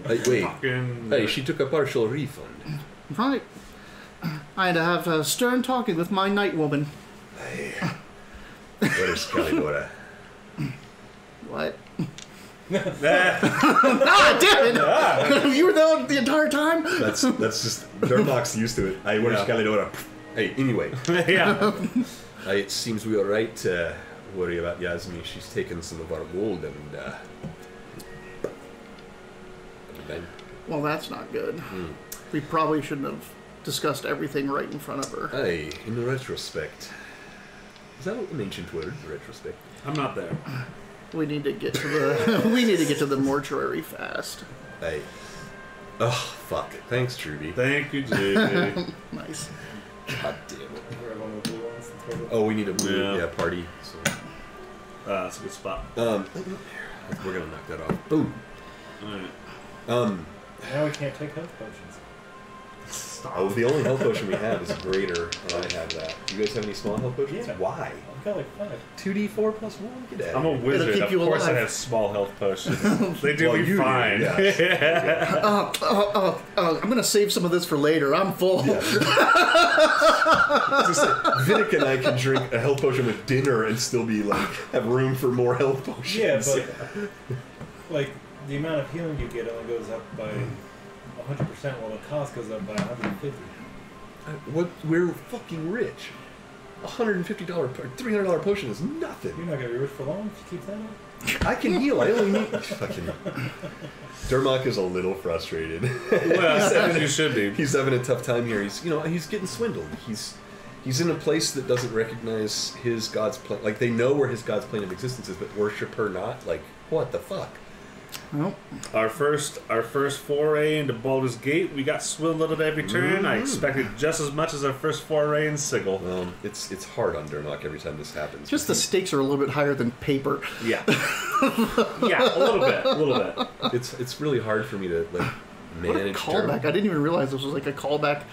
[SPEAKER 2] Wait. Hey, she took a partial refund.
[SPEAKER 1] Right. I had to have a stern talking with my night woman.
[SPEAKER 2] Hey. Where's Calidora?
[SPEAKER 1] What? Damn it! You were there the entire time?
[SPEAKER 2] That's just... Durlock's used to it. Hey, where's Calidora? Hey, anyway.
[SPEAKER 3] Yeah.
[SPEAKER 2] It seems we are right. worry about Yasmi. She's taken some of our gold and then...
[SPEAKER 1] Well, that's not good. We probably shouldn't have discussed everything right in front of her.
[SPEAKER 2] Aye, in retrospect. Is that an ancient word, retrospect?
[SPEAKER 3] I'm not there.
[SPEAKER 1] We need to get to the we need to get to the mortuary fast.
[SPEAKER 2] Aye. Oh, fuck. Thanks, Trudy.
[SPEAKER 3] Thank you, JJ.
[SPEAKER 1] Nice.
[SPEAKER 2] God damn it.
[SPEAKER 4] We're one of the blue ones.
[SPEAKER 2] Oh, we need a blue party. So.
[SPEAKER 3] That's a good spot.
[SPEAKER 2] We're gonna knock that off. Boom.
[SPEAKER 3] Alright.
[SPEAKER 4] Now we can't take health potions.
[SPEAKER 3] Stop.
[SPEAKER 2] Oh, the only health potion we have is greater, and I have that. Do you guys have any small health potions?
[SPEAKER 4] Yeah.
[SPEAKER 2] Why?
[SPEAKER 4] I've got like 5.
[SPEAKER 2] 2d4 plus 1? Get out
[SPEAKER 3] I'm a
[SPEAKER 2] of here.
[SPEAKER 3] wizard.
[SPEAKER 1] keep
[SPEAKER 3] Of
[SPEAKER 1] you
[SPEAKER 3] course, I
[SPEAKER 1] alive.
[SPEAKER 3] have small health potions. They do
[SPEAKER 2] Well,
[SPEAKER 3] me
[SPEAKER 2] you do,
[SPEAKER 3] fine.
[SPEAKER 2] yes.
[SPEAKER 1] I'm gonna save some of this for later. I'm full.
[SPEAKER 2] Yeah. Vidic and I can drink a health potion with dinner and still be like have room for more health potions.
[SPEAKER 4] Yeah, but like the amount of healing you get only goes up by 100%, while the cost goes up by 150.
[SPEAKER 2] What? We're fucking rich. $150, $300 potion is nothing.
[SPEAKER 4] You're not gonna be rich for long if you keep that up.
[SPEAKER 2] I can heal. I only need fucking. Dermok is a little frustrated.
[SPEAKER 3] Well, as you should be.
[SPEAKER 2] He's having a tough time here. He's getting swindled. He's in a place that doesn't recognize his god's plane. Like they know where his god's plane of existence is, but worship her not. Like what the fuck?
[SPEAKER 1] Nope.
[SPEAKER 3] Our first foray into Baldur's Gate, we got swindled at every turn. I expected just as much as our first foray in Sigil.
[SPEAKER 2] It's hard on Dermok every time this happens.
[SPEAKER 1] Just the stakes are a little bit higher than paper.
[SPEAKER 3] Yeah. Yeah, a little bit.
[SPEAKER 2] It's really hard for me to like
[SPEAKER 1] What a
[SPEAKER 2] manage.
[SPEAKER 1] callback! I didn't even realize this was like a callback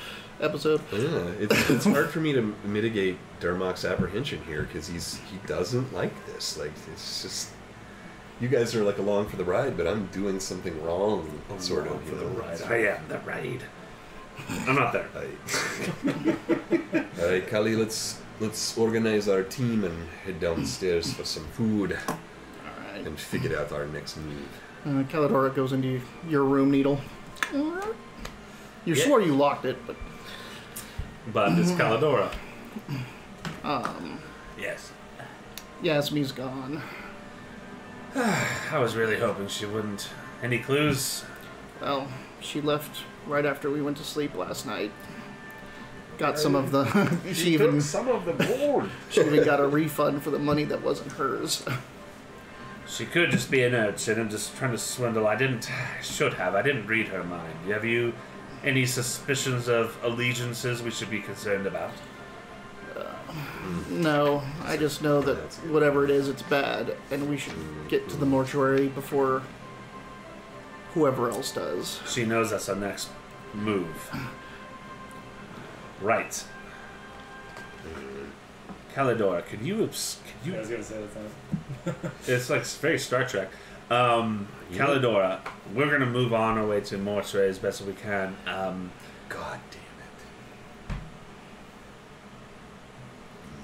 [SPEAKER 1] episode.
[SPEAKER 2] Yeah, it's hard for me to mitigate Dermok's apprehension here because he doesn't like this. Like it's just you guys are like along for the ride, but I'm doing something wrong, sort of.
[SPEAKER 3] For the ride. I am the ride. I'm not there.
[SPEAKER 2] All right, Kali, let's organize our team and head downstairs for some food
[SPEAKER 1] Alright.
[SPEAKER 2] and figure out our next move.
[SPEAKER 1] Calidora goes into your room, Needle. You swore you locked it, but
[SPEAKER 3] But it's Calidora. Yes.
[SPEAKER 1] Yasmi's gone.
[SPEAKER 3] I was really hoping she wouldn't. Any clues?
[SPEAKER 1] Well, she left right after we went to sleep last night. Got some of the. she even
[SPEAKER 3] some of the gold.
[SPEAKER 1] she even got a refund for the money that wasn't hers.
[SPEAKER 3] She could just be an urchin and just trying to swindle. I didn't read her mind. Have you any suspicions of allegiances we should be concerned about?
[SPEAKER 1] No, I just know that whatever it is, it's bad, and we should get to the mortuary before whoever else does.
[SPEAKER 3] She knows that's our next move. Right. Calidora, could you?
[SPEAKER 4] I was gonna say that.
[SPEAKER 3] It's like very Star Trek. Calidora, we're gonna move on our way to mortuary as best as we can.
[SPEAKER 2] God damn it.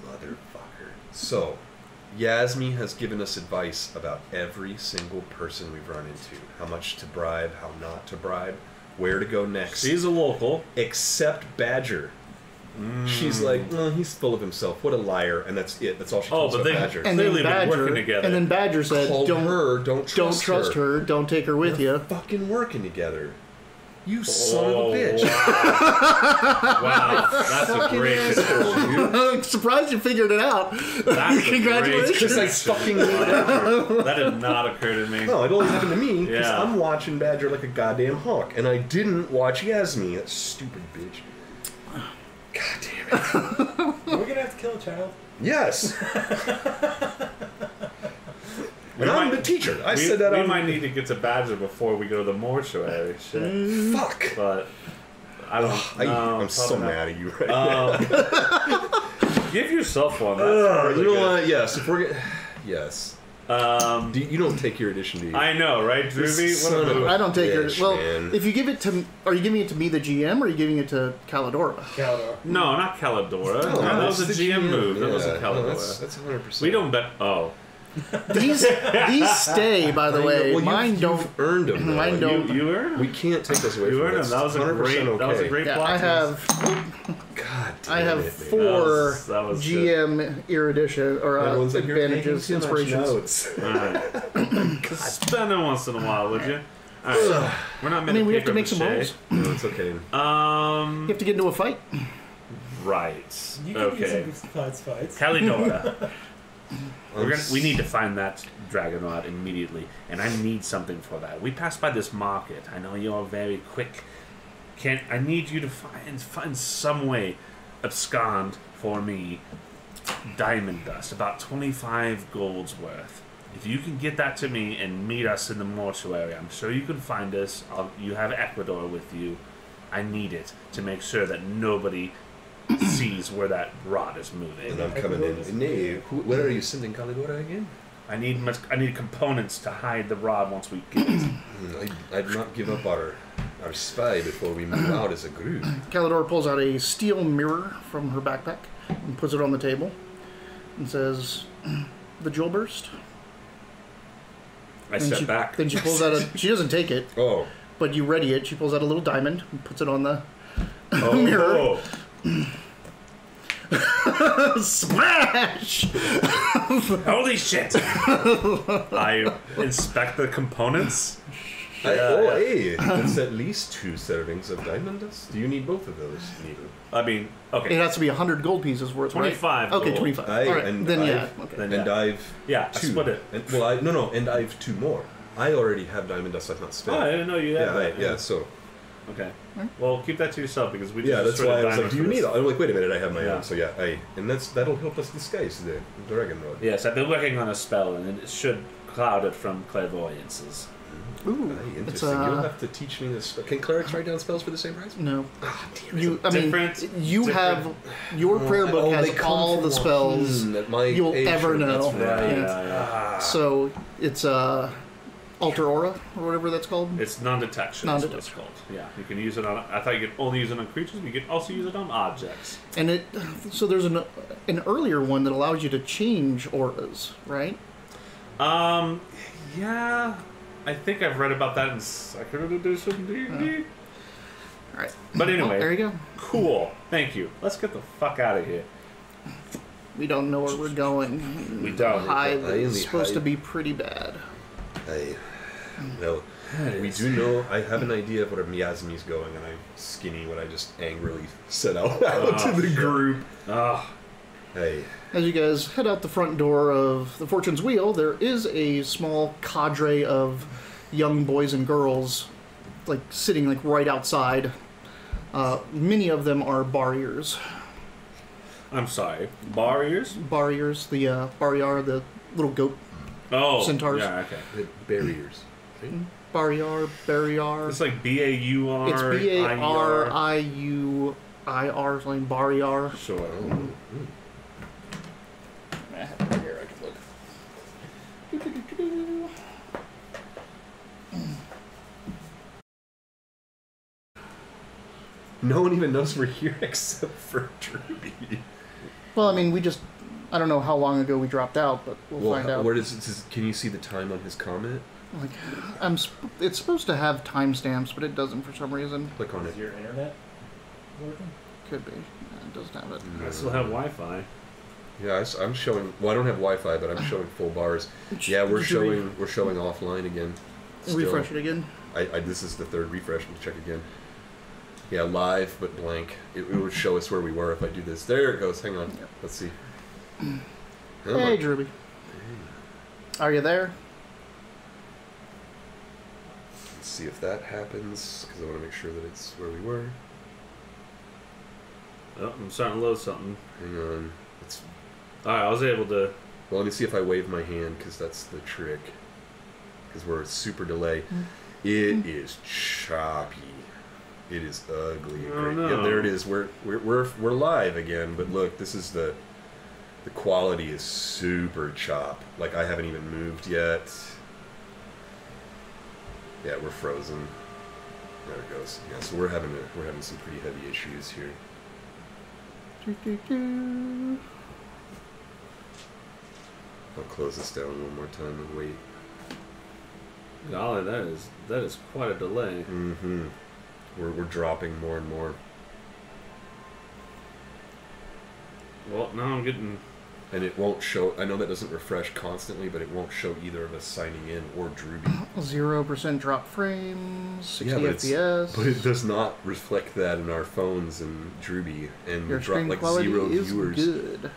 [SPEAKER 2] Motherfucker. So, Yasmi has given us advice about every single person we've run into. How much to bribe, how not to bribe, where to go next.
[SPEAKER 3] She's a local.
[SPEAKER 2] Except Badger. She's like, well, he's full of himself. What a liar. And that's it. That's all she tells about Badger.
[SPEAKER 1] And
[SPEAKER 3] Clearly
[SPEAKER 1] then
[SPEAKER 3] been working together.
[SPEAKER 1] And then Badger said,
[SPEAKER 2] Called
[SPEAKER 1] "Don't
[SPEAKER 2] don't trust
[SPEAKER 1] her. Don't take her with
[SPEAKER 2] They're
[SPEAKER 1] you."
[SPEAKER 2] fucking working together. You son of a bitch.
[SPEAKER 3] Wow, that's a great connection.
[SPEAKER 1] I'm surprised you figured it out.
[SPEAKER 3] That's
[SPEAKER 1] Congratulations.
[SPEAKER 2] Because I fucking knew it.
[SPEAKER 3] That did not occur to me.
[SPEAKER 2] No, it only happened to me because
[SPEAKER 3] Yeah.
[SPEAKER 2] I'm watching Badger like a goddamn hawk, and I didn't watch Yasmi, that stupid bitch. God damn it.
[SPEAKER 4] Are we gonna have to kill a child?
[SPEAKER 2] Yes. And I'm the teacher. I said that.
[SPEAKER 3] We might need to get to Badger before we go to the mortuary. Shit.
[SPEAKER 2] Fuck.
[SPEAKER 3] But I don't.
[SPEAKER 2] I'm so mad at you right now.
[SPEAKER 3] Give yourself one. That's really
[SPEAKER 2] You know
[SPEAKER 3] good.
[SPEAKER 2] what? Yes. If we're yes. You don't take your addition, do you?
[SPEAKER 3] I know, right, Droovy?
[SPEAKER 2] Son of a
[SPEAKER 1] I don't take
[SPEAKER 2] bitch,
[SPEAKER 1] her. Well,
[SPEAKER 2] man.
[SPEAKER 1] if you give it to, are you giving it to me, the GM, or are you giving it to Calidora?
[SPEAKER 4] Calidor.
[SPEAKER 3] No, not Calidora.
[SPEAKER 2] No,
[SPEAKER 3] that was a
[SPEAKER 2] that's
[SPEAKER 3] GM move. That
[SPEAKER 2] Yeah,
[SPEAKER 3] wasn't
[SPEAKER 2] no,
[SPEAKER 3] Calidora.
[SPEAKER 2] that's 100%.
[SPEAKER 3] We don't bet. Oh,
[SPEAKER 1] These stay, by the way.
[SPEAKER 2] Well,
[SPEAKER 1] Mine don't.
[SPEAKER 2] You've earned them. though.
[SPEAKER 1] Mine don't.
[SPEAKER 3] you earned
[SPEAKER 2] We
[SPEAKER 3] them.
[SPEAKER 2] can't take those away
[SPEAKER 3] You
[SPEAKER 2] from
[SPEAKER 3] earned them.
[SPEAKER 2] us.
[SPEAKER 3] That was a
[SPEAKER 2] 100%
[SPEAKER 3] great.
[SPEAKER 2] okay.
[SPEAKER 3] That was a great
[SPEAKER 1] Yeah,
[SPEAKER 3] plot
[SPEAKER 1] I
[SPEAKER 3] twist.
[SPEAKER 1] have.
[SPEAKER 2] God God damn
[SPEAKER 1] I have
[SPEAKER 2] it, man.
[SPEAKER 1] 4
[SPEAKER 3] That was
[SPEAKER 1] GM erudition or
[SPEAKER 2] Everyone's like, "You're
[SPEAKER 1] advantages,
[SPEAKER 2] taking too much
[SPEAKER 1] inspirations.
[SPEAKER 2] notes."
[SPEAKER 3] Alright. Spend it once in a while, would you? Alright. We're not meant
[SPEAKER 1] we have to
[SPEAKER 3] paper
[SPEAKER 1] make some
[SPEAKER 3] mache.
[SPEAKER 1] rolls.
[SPEAKER 2] No, it's okay.
[SPEAKER 1] You have to get into a fight.
[SPEAKER 3] Right.
[SPEAKER 4] You can
[SPEAKER 3] Okay.
[SPEAKER 4] use some fights.
[SPEAKER 3] Calidora. We need to find that dragon rod immediately, and I need something for that. We passed by this market. I know you're very quick. I need you to find some way, abscond for me, diamond dust, about 25 gold's worth. If you can get that to me and meet us in the mortuary, I'm sure you can find us. You have Ecuador with you. I need it to make sure that nobody sees where that rod is moving.
[SPEAKER 2] And I'm coming in. Nay, where are you sending Calidora again?
[SPEAKER 3] I need components to hide the rod once we get it.
[SPEAKER 2] I'd not give up our spy before we move out as a group.
[SPEAKER 1] Calidor pulls out a steel mirror from her backpack and puts it on the table and says, "The jewel burst."
[SPEAKER 3] I step back.
[SPEAKER 1] Then she pulls out she doesn't take it,
[SPEAKER 2] Oh.
[SPEAKER 1] but you ready it. She pulls out a little diamond and puts it on the mirror. Smash!
[SPEAKER 3] Holy shit! I inspect the components.
[SPEAKER 2] Hey, that's at least 2 servings of diamond dust. Do you need both of those, Needle?
[SPEAKER 3] I mean,
[SPEAKER 1] It
[SPEAKER 3] okay.
[SPEAKER 1] has to be 100 gold pieces worth,
[SPEAKER 3] 25
[SPEAKER 1] right? Okay,
[SPEAKER 3] gold.
[SPEAKER 1] 25.
[SPEAKER 2] Aye,
[SPEAKER 1] All right,
[SPEAKER 2] and
[SPEAKER 1] then yeah.
[SPEAKER 2] I've-
[SPEAKER 1] Okay.
[SPEAKER 3] Then-
[SPEAKER 2] And
[SPEAKER 3] Yeah.
[SPEAKER 2] I've
[SPEAKER 3] Yeah, I
[SPEAKER 2] 2.
[SPEAKER 3] split it.
[SPEAKER 2] And, and I've 2 more. I already have diamond dust I've not
[SPEAKER 3] Oh,
[SPEAKER 2] spent.
[SPEAKER 3] I didn't know you had that.
[SPEAKER 2] Yeah, so...
[SPEAKER 3] Okay. Well, keep that to yourself because we just
[SPEAKER 2] Yeah, that's
[SPEAKER 3] destroyed
[SPEAKER 2] why I was like,
[SPEAKER 3] diamonds
[SPEAKER 2] do you
[SPEAKER 3] for
[SPEAKER 2] need
[SPEAKER 3] this.
[SPEAKER 2] it? I'm like, wait a minute, I have my
[SPEAKER 3] Yeah.
[SPEAKER 2] own. So yeah, and that'll help us disguise the dragon rod.
[SPEAKER 3] Yes, I've been working on a spell and it should cloud it from clairvoyances.
[SPEAKER 1] Ooh,
[SPEAKER 2] Aye,
[SPEAKER 1] it's
[SPEAKER 2] interesting. You'll have to teach me this. Can clerics write down spells for the same price?
[SPEAKER 1] no.
[SPEAKER 2] Ah, damn it.
[SPEAKER 1] You have your prayer book
[SPEAKER 2] they
[SPEAKER 1] has
[SPEAKER 2] come
[SPEAKER 1] all
[SPEAKER 2] from
[SPEAKER 1] the spells
[SPEAKER 2] at my
[SPEAKER 1] you'll
[SPEAKER 2] age,
[SPEAKER 1] ever know.
[SPEAKER 2] That's right.
[SPEAKER 1] Yeah. So it's Alter Aura or whatever that's called.
[SPEAKER 3] It's non-detection. Is what it's
[SPEAKER 1] Non-detection.
[SPEAKER 3] called. Yeah, you can use it on. I thought you could only use it on creatures. But you can also use it on objects.
[SPEAKER 1] And there's an earlier one that allows you to change auras, right?
[SPEAKER 3] Yeah, I think I've read about that in Second Edition D&D.
[SPEAKER 1] All right.
[SPEAKER 3] But anyway,
[SPEAKER 1] Well, there you go.
[SPEAKER 3] cool. Thank you. Let's get the fuck out of here.
[SPEAKER 1] We don't know where we're going.
[SPEAKER 3] We don't.
[SPEAKER 1] Hive
[SPEAKER 2] I
[SPEAKER 1] is
[SPEAKER 2] only
[SPEAKER 1] supposed to
[SPEAKER 2] hide.
[SPEAKER 1] be pretty bad.
[SPEAKER 2] Well, we do know. I have an idea of where Miasmi's going, and I'm skinny when I just angrily set out to the group.
[SPEAKER 3] Oh,
[SPEAKER 2] Hey,
[SPEAKER 1] As you guys head out the front door of the Fortune's Wheel, there is a small cadre of young boys and girls, like sitting like right outside. Many of them are barriers.
[SPEAKER 3] I'm sorry. Barriers?
[SPEAKER 1] Barriers, the Barriar, the little goat.
[SPEAKER 3] Oh,
[SPEAKER 1] Centaurs.
[SPEAKER 3] Yeah, okay.
[SPEAKER 2] the barriers. See?
[SPEAKER 1] Barriar, Barriar.
[SPEAKER 3] It's like B-A-U-R.
[SPEAKER 1] It's B-A-R-I-U-I-R, something Barriar.
[SPEAKER 3] Sure.
[SPEAKER 2] Oh.
[SPEAKER 1] I have it right here, I can look.
[SPEAKER 2] No one even knows we're here except for Druby.
[SPEAKER 1] Well, I mean, I don't know how long ago we dropped out, but we'll find out.
[SPEAKER 2] Where does it? Can you see the time on his comment?
[SPEAKER 1] Like, it's supposed to have timestamps, but it doesn't for some reason.
[SPEAKER 2] Click on it.
[SPEAKER 4] Is your internet working?
[SPEAKER 1] Could be. It doesn't have it.
[SPEAKER 3] I still have Wi-Fi.
[SPEAKER 2] Yeah, I'm showing. Well, I don't have Wi-Fi, but I'm showing full bars. Yeah, we're showing offline again. Still.
[SPEAKER 1] Refresh it again.
[SPEAKER 2] This is the 3rd refresh. We'll check again. Yeah, live but blank. It would show us where we were if I do this. There it goes. Hang on.
[SPEAKER 1] Yep.
[SPEAKER 2] Let's see.
[SPEAKER 1] Hey, Druby. Are you there?
[SPEAKER 2] Let's see if that happens because I want to make sure that it's where we were.
[SPEAKER 3] Oh, I'm starting to load something.
[SPEAKER 2] Hang on. It's
[SPEAKER 3] All right, I was able to.
[SPEAKER 2] well. Let me see if I wave my hand because that's the trick. Because we're super delay. It is choppy. It is ugly.
[SPEAKER 3] Oh,
[SPEAKER 2] Great.
[SPEAKER 3] no.
[SPEAKER 2] Yeah, there it is. We're live again. But look, this is the quality is super chop. Like I haven't even moved yet. Yeah, we're frozen. There it goes. Yeah, so we're having some pretty heavy issues here. I'll close this down one more time and wait.
[SPEAKER 3] Golly, that is quite a delay.
[SPEAKER 2] Mm-hmm. We're dropping more and more.
[SPEAKER 3] Well, now I'm getting...
[SPEAKER 2] And it won't show... I know that doesn't refresh constantly, but it won't show either of us signing in or Drewby.
[SPEAKER 1] 0% drop frames, 60
[SPEAKER 2] but
[SPEAKER 1] FPS.
[SPEAKER 2] But it does not reflect that in our phones and Drewby. And
[SPEAKER 1] Your
[SPEAKER 2] we drop
[SPEAKER 1] stream
[SPEAKER 2] like
[SPEAKER 1] quality
[SPEAKER 2] 0
[SPEAKER 1] is
[SPEAKER 2] viewers.
[SPEAKER 1] good.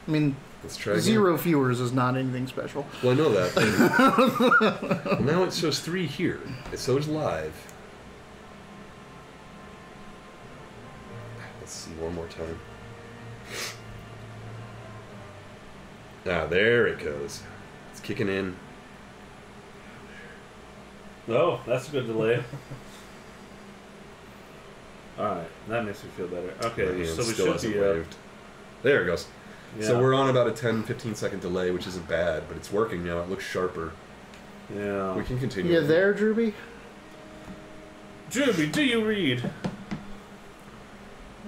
[SPEAKER 1] I mean,
[SPEAKER 2] Let's try again.
[SPEAKER 1] 0 viewers is not anything special.
[SPEAKER 2] Well, I know that. Well, now it shows 3 here. It shows live. Let's see one more time. Ah, there it goes. It's kicking in.
[SPEAKER 3] Oh, that's a good delay. Alright, that makes me feel better. Okay,
[SPEAKER 2] My hand
[SPEAKER 3] so we
[SPEAKER 2] still
[SPEAKER 3] should
[SPEAKER 2] hasn't
[SPEAKER 3] be...
[SPEAKER 2] waved. There it goes.
[SPEAKER 3] Yeah.
[SPEAKER 2] So we're on about a 10-15 second delay, which isn't bad, but it's working now. It looks sharper.
[SPEAKER 3] Yeah.
[SPEAKER 2] We can continue.
[SPEAKER 1] You there, Drewby?
[SPEAKER 3] Drewby, do you read?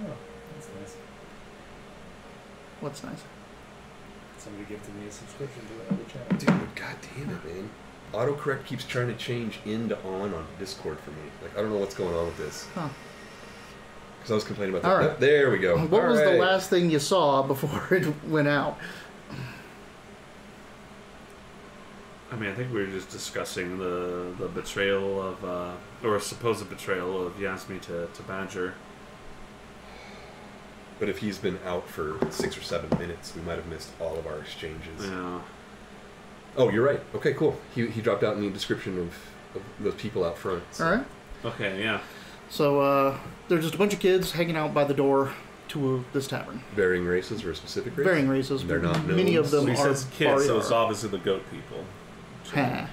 [SPEAKER 4] Oh, that's nice.
[SPEAKER 1] What's nice?
[SPEAKER 4] Somebody gifted me a subscription to another channel.
[SPEAKER 2] Dude, god damn it, man. Autocorrect keeps trying to change in to on Discord for me. Like, I don't know what's going on with this.
[SPEAKER 1] Huh.
[SPEAKER 2] Because I was complaining about that.
[SPEAKER 1] All right.
[SPEAKER 2] There we go.
[SPEAKER 1] What
[SPEAKER 2] All
[SPEAKER 1] was
[SPEAKER 2] right.
[SPEAKER 1] the last thing you saw before it went out?
[SPEAKER 3] I mean, I think we were just discussing the betrayal of, or supposed betrayal of Yasmi to Badger.
[SPEAKER 2] But if he's been out for 6 or 7 minutes, we might have missed all of our exchanges.
[SPEAKER 3] Yeah.
[SPEAKER 2] Oh, you're right. Okay, cool. He dropped out in the description of those people out front. So.
[SPEAKER 1] All right.
[SPEAKER 3] Okay, yeah.
[SPEAKER 1] So there's just a bunch of kids hanging out by the door to this tavern.
[SPEAKER 2] Varying races or a specific race?
[SPEAKER 1] Varying races.
[SPEAKER 2] They're not
[SPEAKER 1] Many
[SPEAKER 2] gnomes.
[SPEAKER 1] of them
[SPEAKER 3] So he
[SPEAKER 1] are
[SPEAKER 3] says kids, so it's
[SPEAKER 1] Barriar.
[SPEAKER 3] obviously the goat people.
[SPEAKER 1] Huh.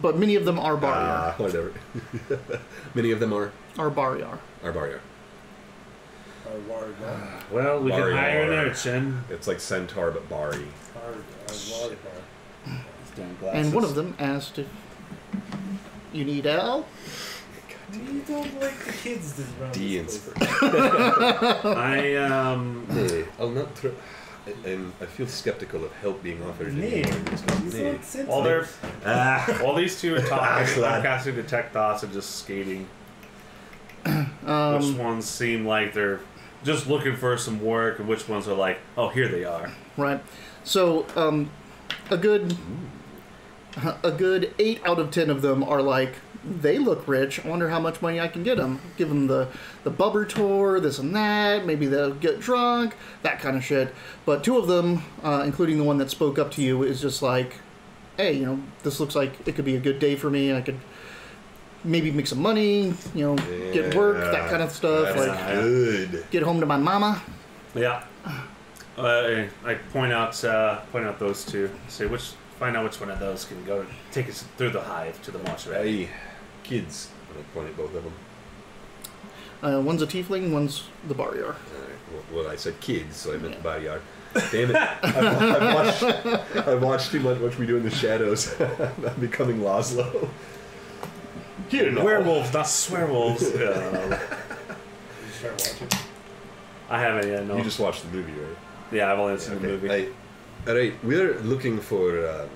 [SPEAKER 1] But many of them are Barriar.
[SPEAKER 2] Whatever. Many of them are
[SPEAKER 1] Barriar.
[SPEAKER 2] Barriar.
[SPEAKER 3] Well, we can
[SPEAKER 2] Barriar.
[SPEAKER 3] hire an urchin.
[SPEAKER 2] It's like Centaur, but Bari.
[SPEAKER 1] And one of them asked if you need L.
[SPEAKER 4] You don't like the kids this round.
[SPEAKER 2] D
[SPEAKER 4] this
[SPEAKER 2] and
[SPEAKER 4] place.
[SPEAKER 2] Nay, I'll not try. And I feel skeptical of help being offered
[SPEAKER 4] Nay.
[SPEAKER 2] anymore.
[SPEAKER 4] He's
[SPEAKER 2] Nay.
[SPEAKER 4] not sensitive.
[SPEAKER 3] While they're while these two are talking,
[SPEAKER 2] glad.
[SPEAKER 3] I'm casting detect thoughts and just skating. Which ones seem like they're just looking for some work, and which ones are like, oh, here they are.
[SPEAKER 1] Right. So a good 8 out of 10 of them are like, they look rich. I wonder how much money I can get them. Give them the bubber tour, this and that. Maybe they'll get drunk, that kind of shit. But 2 of them, including the one that spoke up to you, is just like, hey, you know, this looks like it could be a good day for me. I could maybe make some money, you know, get work, that kind of stuff.
[SPEAKER 2] That's
[SPEAKER 1] Like,
[SPEAKER 2] good.
[SPEAKER 1] get home to my mama.
[SPEAKER 3] Yeah. I point out those two. Find out which one of those can go take us through the hive to the mortuary.
[SPEAKER 2] Hey, kids. And I point at both of them.
[SPEAKER 1] One's a tiefling, one's the Barriar.
[SPEAKER 2] Well, I said kids, so I meant the Barriar. Damn it. I've watched too much What We Do in the Shadows. I'm becoming Laszlo.
[SPEAKER 3] Werewolves, not swearwolves.
[SPEAKER 4] Did you start watching?
[SPEAKER 3] I haven't yet. No.
[SPEAKER 2] You just watched the movie, right?
[SPEAKER 3] Yeah, I've only seen the movie.
[SPEAKER 2] Alright, we're looking for...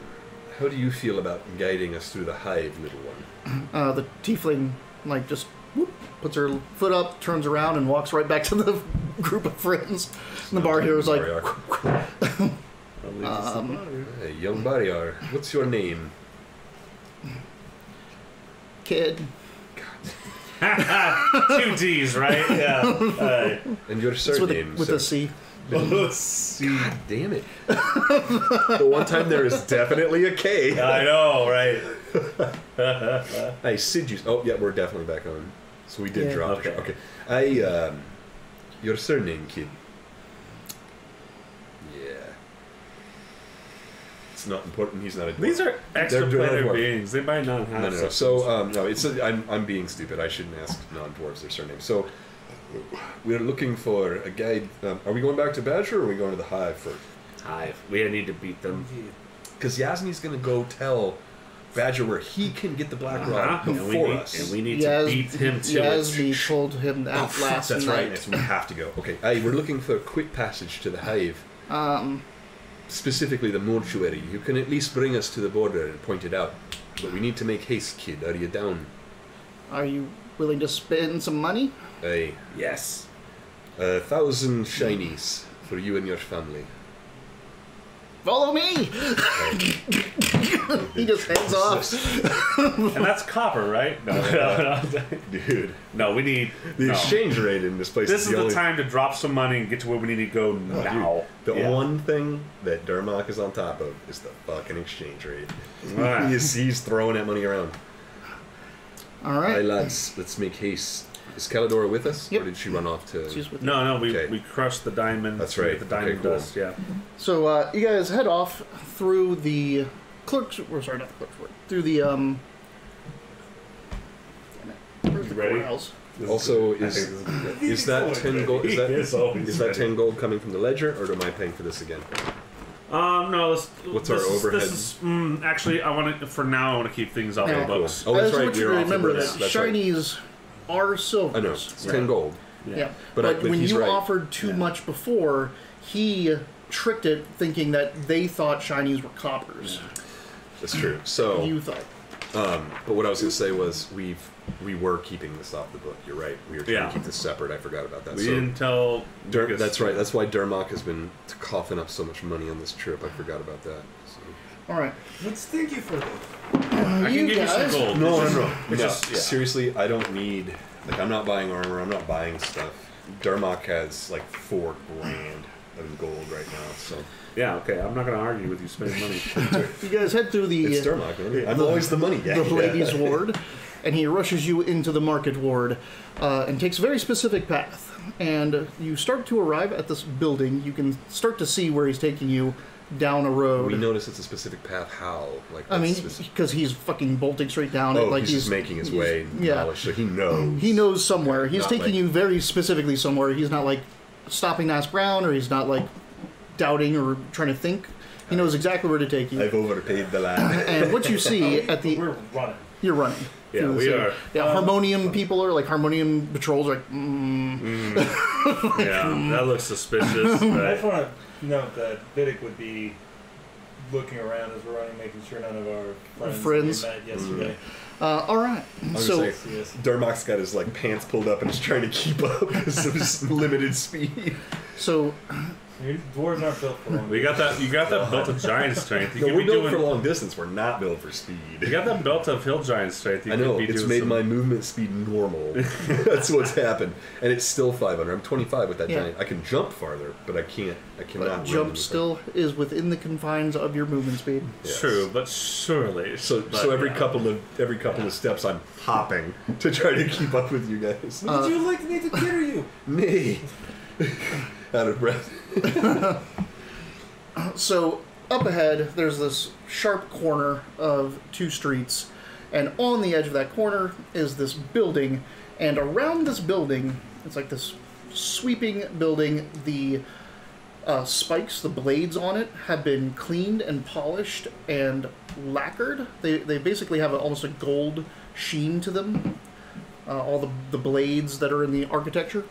[SPEAKER 2] how do you feel about guiding us through the hive, little one?
[SPEAKER 1] The tiefling, like, just whoop, puts her foot up, turns around, and walks right back to the group of friends. And the bar hero's like,
[SPEAKER 2] Hey, young Barriar, what's your name?
[SPEAKER 1] kid.
[SPEAKER 3] 2 D's, right? Yeah.
[SPEAKER 2] And your
[SPEAKER 1] It's
[SPEAKER 2] surname,
[SPEAKER 1] with a C.
[SPEAKER 3] C.
[SPEAKER 2] God damn it. The one time there is definitely a K.
[SPEAKER 3] I know, right?
[SPEAKER 2] Hey, Sidus. Oh, yeah, we're definitely back on. So we did
[SPEAKER 1] Yeah.
[SPEAKER 2] drop.
[SPEAKER 3] Okay.
[SPEAKER 2] Okay. Your surname, kid. Yeah. It's not important. He's not a dwarf.
[SPEAKER 3] These are extra
[SPEAKER 2] They're
[SPEAKER 3] planar
[SPEAKER 2] dwarf.
[SPEAKER 3] beings. They might not have.
[SPEAKER 2] No.
[SPEAKER 3] substance.
[SPEAKER 2] So, no, I'm being stupid. I shouldn't ask non-dwarves their surname. So, we're looking for a guide. Are we going back to Badger or are we going to the Hive first?
[SPEAKER 3] Hive. We need to beat them.
[SPEAKER 2] Because Yasmi's going to go tell Badger where he can get the Black Rod before us.
[SPEAKER 3] And we need to beat him to
[SPEAKER 1] Yasmi
[SPEAKER 3] it.
[SPEAKER 1] told him that last
[SPEAKER 2] That's
[SPEAKER 1] night.
[SPEAKER 2] right. Yes, we have to go. Okay, we're looking for a quick passage to the Hive. Specifically the mortuary. You can at least bring us to the border and point it out. But we need to make haste, kid. Are you down?
[SPEAKER 1] Are you willing to spend some money?
[SPEAKER 2] Aye.
[SPEAKER 3] Yes.
[SPEAKER 2] 1,000 shinies for you and your family.
[SPEAKER 1] Follow me! He just hangs off.
[SPEAKER 3] And that's copper, right? No.
[SPEAKER 2] Dude.
[SPEAKER 3] No, we need...
[SPEAKER 2] The exchange rate in this place
[SPEAKER 3] This is the
[SPEAKER 2] only
[SPEAKER 3] time to drop some money and get to where we need to go now.
[SPEAKER 2] Dude, the one thing that Dermok is on top of is the fucking exchange rate.
[SPEAKER 3] Right.
[SPEAKER 2] He's throwing that money around.
[SPEAKER 1] All right.
[SPEAKER 2] Hey lads, let's make haste. Is Calidora with us?
[SPEAKER 1] Yep.
[SPEAKER 2] Or did she run off to...
[SPEAKER 1] She's with
[SPEAKER 3] No,
[SPEAKER 2] Okay.
[SPEAKER 3] we crushed the diamond.
[SPEAKER 2] That's right.
[SPEAKER 3] The diamond
[SPEAKER 2] Okay, cool.
[SPEAKER 3] dust, yeah.
[SPEAKER 1] So you guys head off through the clerk's... Or sorry, not the clerk's ward. Through the... Damn it. Where's the
[SPEAKER 3] Ready?
[SPEAKER 1] courthouse?
[SPEAKER 2] Also, is that 10 gold? Is that 10 gold coming from the ledger, or am I paying for this again?
[SPEAKER 3] No.
[SPEAKER 2] What's our overhead?
[SPEAKER 3] Actually, I want to. For now, I want to keep things off
[SPEAKER 1] Yeah.
[SPEAKER 3] the books.
[SPEAKER 2] Oh, that's
[SPEAKER 1] I just
[SPEAKER 2] right.
[SPEAKER 1] want you
[SPEAKER 2] We're
[SPEAKER 1] to
[SPEAKER 2] off the
[SPEAKER 1] remember
[SPEAKER 2] books.
[SPEAKER 1] that
[SPEAKER 2] That's right.
[SPEAKER 1] shinies are silvers.
[SPEAKER 2] I know. It's 10 gold.
[SPEAKER 1] Yeah.
[SPEAKER 2] But
[SPEAKER 1] when
[SPEAKER 2] he's
[SPEAKER 1] you
[SPEAKER 2] right.
[SPEAKER 1] offered too much before, he tricked it thinking that they thought shinies were coppers.
[SPEAKER 2] That's true. So,
[SPEAKER 1] You thought.
[SPEAKER 2] but what I was going to say was we were keeping this off the book. You're right. We were trying to keep this separate. I forgot about that.
[SPEAKER 3] We didn't tell. Lucas.
[SPEAKER 2] That's right. That's why Dermok has been coughing up so much money on this trip. I forgot about that. So.
[SPEAKER 1] All right.
[SPEAKER 4] Let's thank you for this.
[SPEAKER 3] I can
[SPEAKER 1] You
[SPEAKER 3] give you some
[SPEAKER 1] guys-
[SPEAKER 3] gold.
[SPEAKER 2] No.
[SPEAKER 3] It's just, yeah.
[SPEAKER 2] Seriously, I don't need. Like, I'm not buying armor. I'm not buying stuff. Dermok has like $4 grand of gold right now. So
[SPEAKER 3] Yeah, okay. I'm not going to argue with you spending money.
[SPEAKER 1] You guys head through the
[SPEAKER 2] it's Dermok, man. I'm always the money guy.
[SPEAKER 1] the ladies' ward, and he rushes you into the market ward, and takes a very specific path. And you start to arrive at this building. You can start to see where he's taking you down a road.
[SPEAKER 2] We notice it's a specific path. How? Like,
[SPEAKER 1] I mean,
[SPEAKER 2] specific...
[SPEAKER 1] because he's fucking bolting straight down it.
[SPEAKER 2] Oh,
[SPEAKER 1] Like
[SPEAKER 2] he's just making his way.
[SPEAKER 1] Yeah.
[SPEAKER 2] Knowledge, so he knows.
[SPEAKER 1] He knows somewhere. He's
[SPEAKER 2] Not
[SPEAKER 1] taking
[SPEAKER 2] like-
[SPEAKER 1] you very specifically somewhere. He's not like stopping to ask around, or he's not like doubting or trying to think. He knows exactly where to take you.
[SPEAKER 2] I've overpaid the lad.
[SPEAKER 1] And what you see at the
[SPEAKER 4] We're running.
[SPEAKER 1] you're running.
[SPEAKER 3] Yeah,
[SPEAKER 1] through the
[SPEAKER 3] we
[SPEAKER 1] city.
[SPEAKER 3] are.
[SPEAKER 1] Yeah, harmonium people are like harmonium patrols are like.
[SPEAKER 3] Yeah, that looks suspicious.
[SPEAKER 4] I
[SPEAKER 3] But
[SPEAKER 4] just want to note that Vidic would be looking around as we're running, making sure none of our friends we met yesterday.
[SPEAKER 1] All right. So
[SPEAKER 2] Say, Dermok's got his like pants pulled up and is trying to keep up because of his limited speed.
[SPEAKER 1] so
[SPEAKER 4] Dwarves aren't built for long.
[SPEAKER 3] you got that belt of giant strength. You
[SPEAKER 2] No,
[SPEAKER 3] could
[SPEAKER 2] we're
[SPEAKER 3] be
[SPEAKER 2] built
[SPEAKER 3] doing.
[SPEAKER 2] for long distance. We're not built for speed.
[SPEAKER 3] You got that belt of hill giant strength. You
[SPEAKER 2] I know,
[SPEAKER 3] could be
[SPEAKER 2] it's
[SPEAKER 3] doing
[SPEAKER 2] made
[SPEAKER 3] some-
[SPEAKER 2] my movement speed normal. That's what's happened. And it's still 500. I'm 25 with that
[SPEAKER 1] Yeah.
[SPEAKER 2] giant. I can jump farther, but I cannot run
[SPEAKER 1] jump
[SPEAKER 2] anything.
[SPEAKER 1] still is within the confines of your movement speed.
[SPEAKER 2] Yes.
[SPEAKER 3] True, but surely.
[SPEAKER 2] So
[SPEAKER 3] But,
[SPEAKER 2] every
[SPEAKER 3] yeah.
[SPEAKER 2] couple of steps I'm hopping to try to keep up with you guys.
[SPEAKER 4] Would you like me to carry you?
[SPEAKER 2] Me. Out of breath.
[SPEAKER 1] So up ahead, there's this sharp corner of two streets, and on the edge of that corner is this building, and around this building, it's like this sweeping building. The spikes, the blades on it, have been cleaned and polished and lacquered. They basically have almost a gold sheen to them. All the blades that are in the architecture,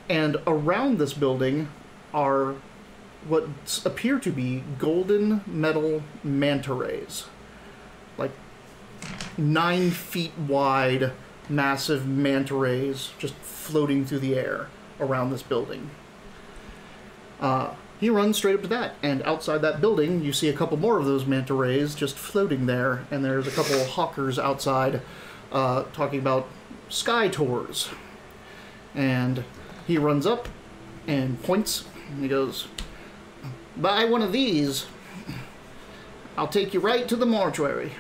[SPEAKER 1] and around this building are what appear to be golden metal manta rays, like 9 feet wide, massive manta rays just floating through the air around this building. He runs straight up to that, and outside that building, you see a couple more of those manta rays just floating there, and there's a couple of hawkers outside talking about sky tours. And he runs up and points, and he goes, "Buy one of these. I'll take you right to the mortuary."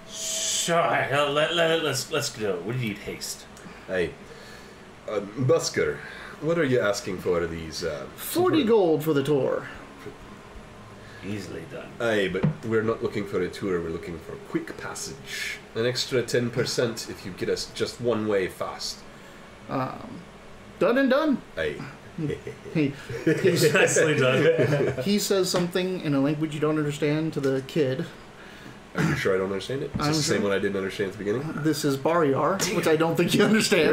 [SPEAKER 3] Sure, let's go. We need haste.
[SPEAKER 2] Hey, Busker, what are you asking for these?
[SPEAKER 1] 40 gold for the tour.
[SPEAKER 3] Easily done.
[SPEAKER 2] Aye, but we're not looking for a tour, we're looking for quick passage. An extra 10% if you get us just one way fast.
[SPEAKER 1] Done and done.
[SPEAKER 2] Aye.
[SPEAKER 1] He
[SPEAKER 3] Nicely done.
[SPEAKER 1] he says something in a language you don't understand to the kid.
[SPEAKER 2] Are you sure I don't understand it? Is
[SPEAKER 1] I'm
[SPEAKER 2] this the same
[SPEAKER 1] sure.
[SPEAKER 2] one I didn't understand at the beginning?
[SPEAKER 1] This is Baryar, which I don't think you understand.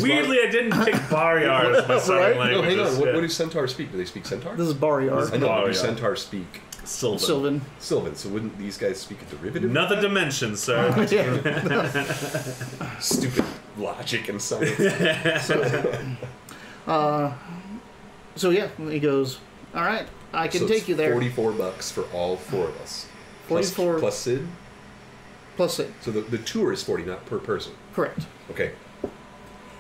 [SPEAKER 3] Weirdly, I didn't pick Baryar as my
[SPEAKER 1] Right?
[SPEAKER 3] sign
[SPEAKER 1] No,
[SPEAKER 2] No, hang
[SPEAKER 3] language.
[SPEAKER 2] on. What do centaurs speak? Do they speak centaur?
[SPEAKER 1] This is Baryar.
[SPEAKER 2] I know, what do
[SPEAKER 3] Baryar.
[SPEAKER 2] centaurs speak?
[SPEAKER 3] Sylvan.
[SPEAKER 1] Sylvan.
[SPEAKER 2] Sylvan, so wouldn't these guys speak a derivative?
[SPEAKER 3] Another dimension, sir.
[SPEAKER 1] Yeah.
[SPEAKER 2] Stupid logic and science.
[SPEAKER 1] So yeah, he goes, all right, I can take you there.
[SPEAKER 2] $44 for all 4 of us.
[SPEAKER 1] 44
[SPEAKER 2] plus Sid?
[SPEAKER 1] Plus Sid.
[SPEAKER 2] So the tour is 40, not per person.
[SPEAKER 1] Correct.
[SPEAKER 2] Okay.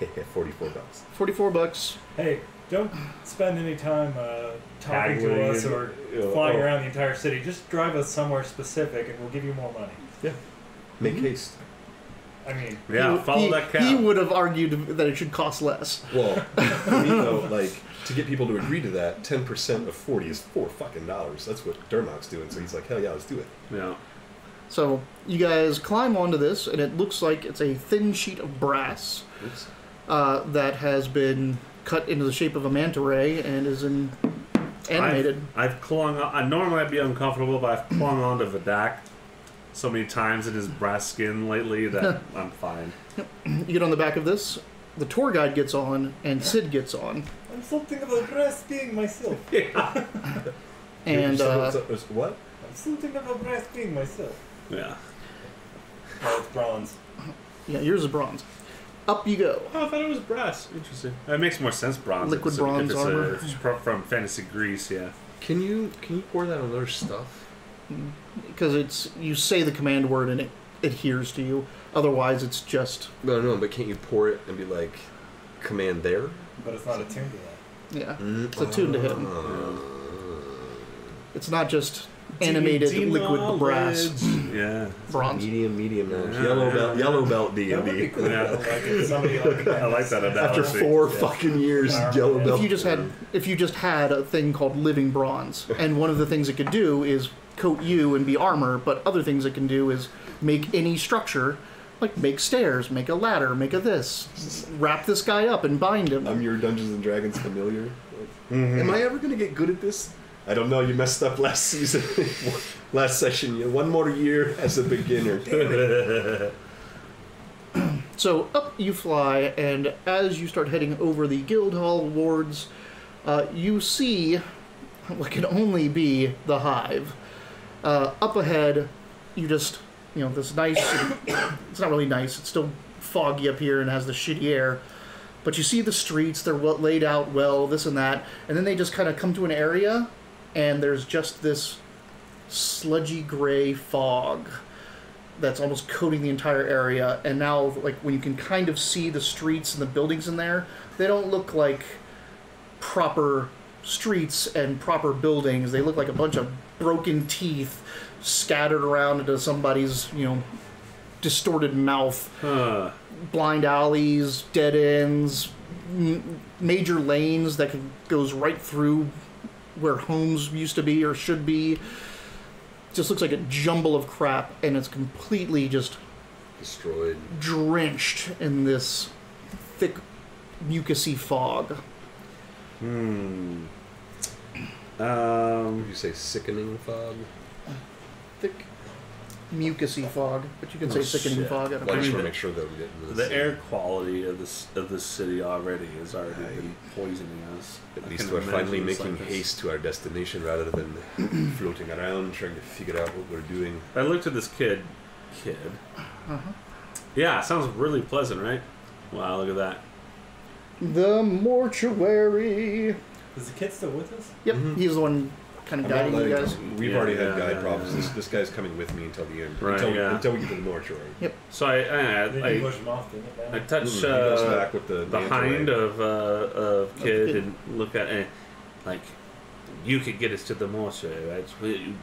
[SPEAKER 2] $44.
[SPEAKER 1] $44.
[SPEAKER 4] Hey, don't spend any time talking to
[SPEAKER 3] Haggling
[SPEAKER 4] us
[SPEAKER 3] and-
[SPEAKER 4] or flying around the entire city. Just drive us somewhere specific and we'll give you more money.
[SPEAKER 2] Yeah. Make haste.
[SPEAKER 4] I mean,
[SPEAKER 3] Yeah, follow that cow.
[SPEAKER 1] He would have argued that it should cost less.
[SPEAKER 2] Well, for me though, like, to get people to agree to that, 10% of 40 is $4 fucking dollars. That's what Dermot's doing. So he's like, hell yeah, let's do it.
[SPEAKER 3] Yeah.
[SPEAKER 1] So you guys climb onto this, and it looks like it's a thin sheet of brass
[SPEAKER 2] Oops.
[SPEAKER 1] that has been cut into the shape of a manta ray and is animated.
[SPEAKER 3] I've clung on. Normally I'd be uncomfortable, but I've clung on to Vidak so many times in his brass skin lately that I'm fine.
[SPEAKER 1] You get on the back of this, the tour guide gets on, and Sid gets on.
[SPEAKER 4] I'm something of a brass being myself.
[SPEAKER 1] And
[SPEAKER 2] what?
[SPEAKER 4] I'm something of a brass being myself.
[SPEAKER 3] Yeah.
[SPEAKER 4] Oh, it's bronze.
[SPEAKER 1] yeah, yours is bronze. Up you go.
[SPEAKER 3] Oh, I thought it was brass. Interesting. It makes more sense, bronze.
[SPEAKER 1] Liquid
[SPEAKER 3] if
[SPEAKER 1] bronze
[SPEAKER 3] it's
[SPEAKER 1] armor.
[SPEAKER 3] if it's from Fantasy Greece, yeah.
[SPEAKER 2] Can you pour that on other stuff?
[SPEAKER 1] Because you say the command word and it adheres to you. Otherwise, it's just
[SPEAKER 2] No, but can't you pour it and be like, command there?
[SPEAKER 4] But it's not attuned to that.
[SPEAKER 1] yeah. It's attuned to him. It's not just animated
[SPEAKER 3] D&D
[SPEAKER 1] liquid brass.
[SPEAKER 3] knowledge. Yeah.
[SPEAKER 1] Bronze.
[SPEAKER 2] Medium knowledge.
[SPEAKER 3] Yeah.
[SPEAKER 2] Yellow belt
[SPEAKER 4] That would be
[SPEAKER 2] D&D.
[SPEAKER 4] cool.
[SPEAKER 3] Yeah.
[SPEAKER 4] Like if somebody
[SPEAKER 3] I like that analogy.
[SPEAKER 2] After 4 fucking years, yellow belt.
[SPEAKER 1] If you just had a thing called living bronze, and one of the things it could do is coat you and be armor, but other things it can do is make any structure, like make stairs, make a ladder, make a this, wrap this guy up and bind him.
[SPEAKER 2] I'm your Dungeons and Dragons familiar. Am I ever going to get good at this? I don't know. You messed up last season, last session. One more year as a beginner. Damn it.
[SPEAKER 1] So up you fly, and as you start heading over the Guildhall wards, you see what can only be the Hive. Up ahead, you just, this nice, it's not really nice, it's still foggy up here and has the shitty air, but you see the streets, they're laid out well, this and that, and then they just kind of come to an area, and there's just this sludgy gray fog that's almost coating the entire area, and now, like, when you can kind of see the streets and the buildings in there, they don't look like proper streets and proper buildings. They look like a bunch of broken teeth scattered around into somebody's, distorted mouth. Blind alleys, dead ends, major lanes that goes right through where homes used to be or should be. Just looks like a jumble of crap, and it's completely just
[SPEAKER 2] Destroyed.
[SPEAKER 1] drenched in this thick, mucusy fog.
[SPEAKER 2] Would you say sickening fog?
[SPEAKER 1] Thick, mucusy fog, but you can say sickening
[SPEAKER 3] shit.
[SPEAKER 1] fog. I don't
[SPEAKER 2] Well, I
[SPEAKER 1] know.
[SPEAKER 2] just want to make sure that we're getting
[SPEAKER 3] The air quality of this city already has already been poisoning us.
[SPEAKER 2] At
[SPEAKER 3] I
[SPEAKER 2] least
[SPEAKER 3] can
[SPEAKER 2] we're
[SPEAKER 3] imagine
[SPEAKER 2] finally
[SPEAKER 3] it's
[SPEAKER 2] making
[SPEAKER 3] like this.
[SPEAKER 2] haste to our destination rather than floating around trying to figure out what we're doing.
[SPEAKER 3] I looked at this kid. Yeah, sounds really pleasant, right? Wow, look at that.
[SPEAKER 1] The mortuary.
[SPEAKER 4] Is the kid still with us?
[SPEAKER 1] Yep, he's the one kind of
[SPEAKER 2] I'm not
[SPEAKER 1] guiding you
[SPEAKER 2] letting
[SPEAKER 1] guys.
[SPEAKER 2] We've
[SPEAKER 3] Yeah,
[SPEAKER 2] already had
[SPEAKER 3] yeah,
[SPEAKER 2] guide
[SPEAKER 3] yeah,
[SPEAKER 2] problems.
[SPEAKER 3] yeah.
[SPEAKER 2] This guy's coming with me until the end.
[SPEAKER 3] Right,
[SPEAKER 2] until we get to the mortuary.
[SPEAKER 3] So
[SPEAKER 4] They didn't
[SPEAKER 3] I
[SPEAKER 4] push him off, didn't it?
[SPEAKER 3] I touch
[SPEAKER 2] He goes back with the
[SPEAKER 3] the
[SPEAKER 2] manta
[SPEAKER 3] hind
[SPEAKER 2] ray.
[SPEAKER 3] of kid
[SPEAKER 1] kid.
[SPEAKER 3] and look at it like, you could get us to the mortuary, right?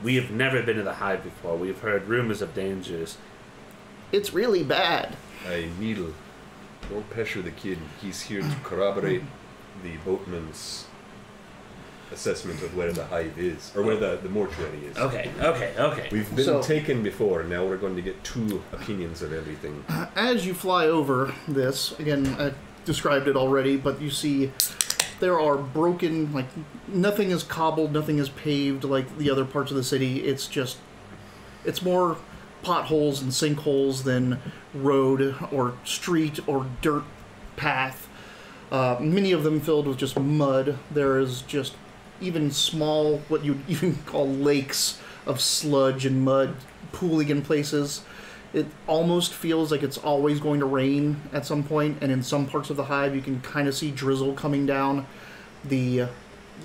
[SPEAKER 3] We have never been to the hive before. We've heard rumors of dangers.
[SPEAKER 1] It's really bad.
[SPEAKER 2] Hey, Needle, don't pressure the kid. He's here to corroborate the boatman's assessment of where the hive is, or where the mortuary is.
[SPEAKER 3] Okay.
[SPEAKER 2] We've been
[SPEAKER 1] So-
[SPEAKER 2] taken before, now we're going to get 2 opinions of everything.
[SPEAKER 1] As you fly over this, again, I described it already, but you see there are broken, like, nothing is cobbled, nothing is paved like the other parts of the city. It's more potholes and sinkholes than road or street or dirt path. Many of them filled with just mud. There is just even small, what you'd even call lakes of sludge and mud pooling in places. It almost feels like it's always going to rain at some point, and in some parts of the hive you can kind of see drizzle coming down. The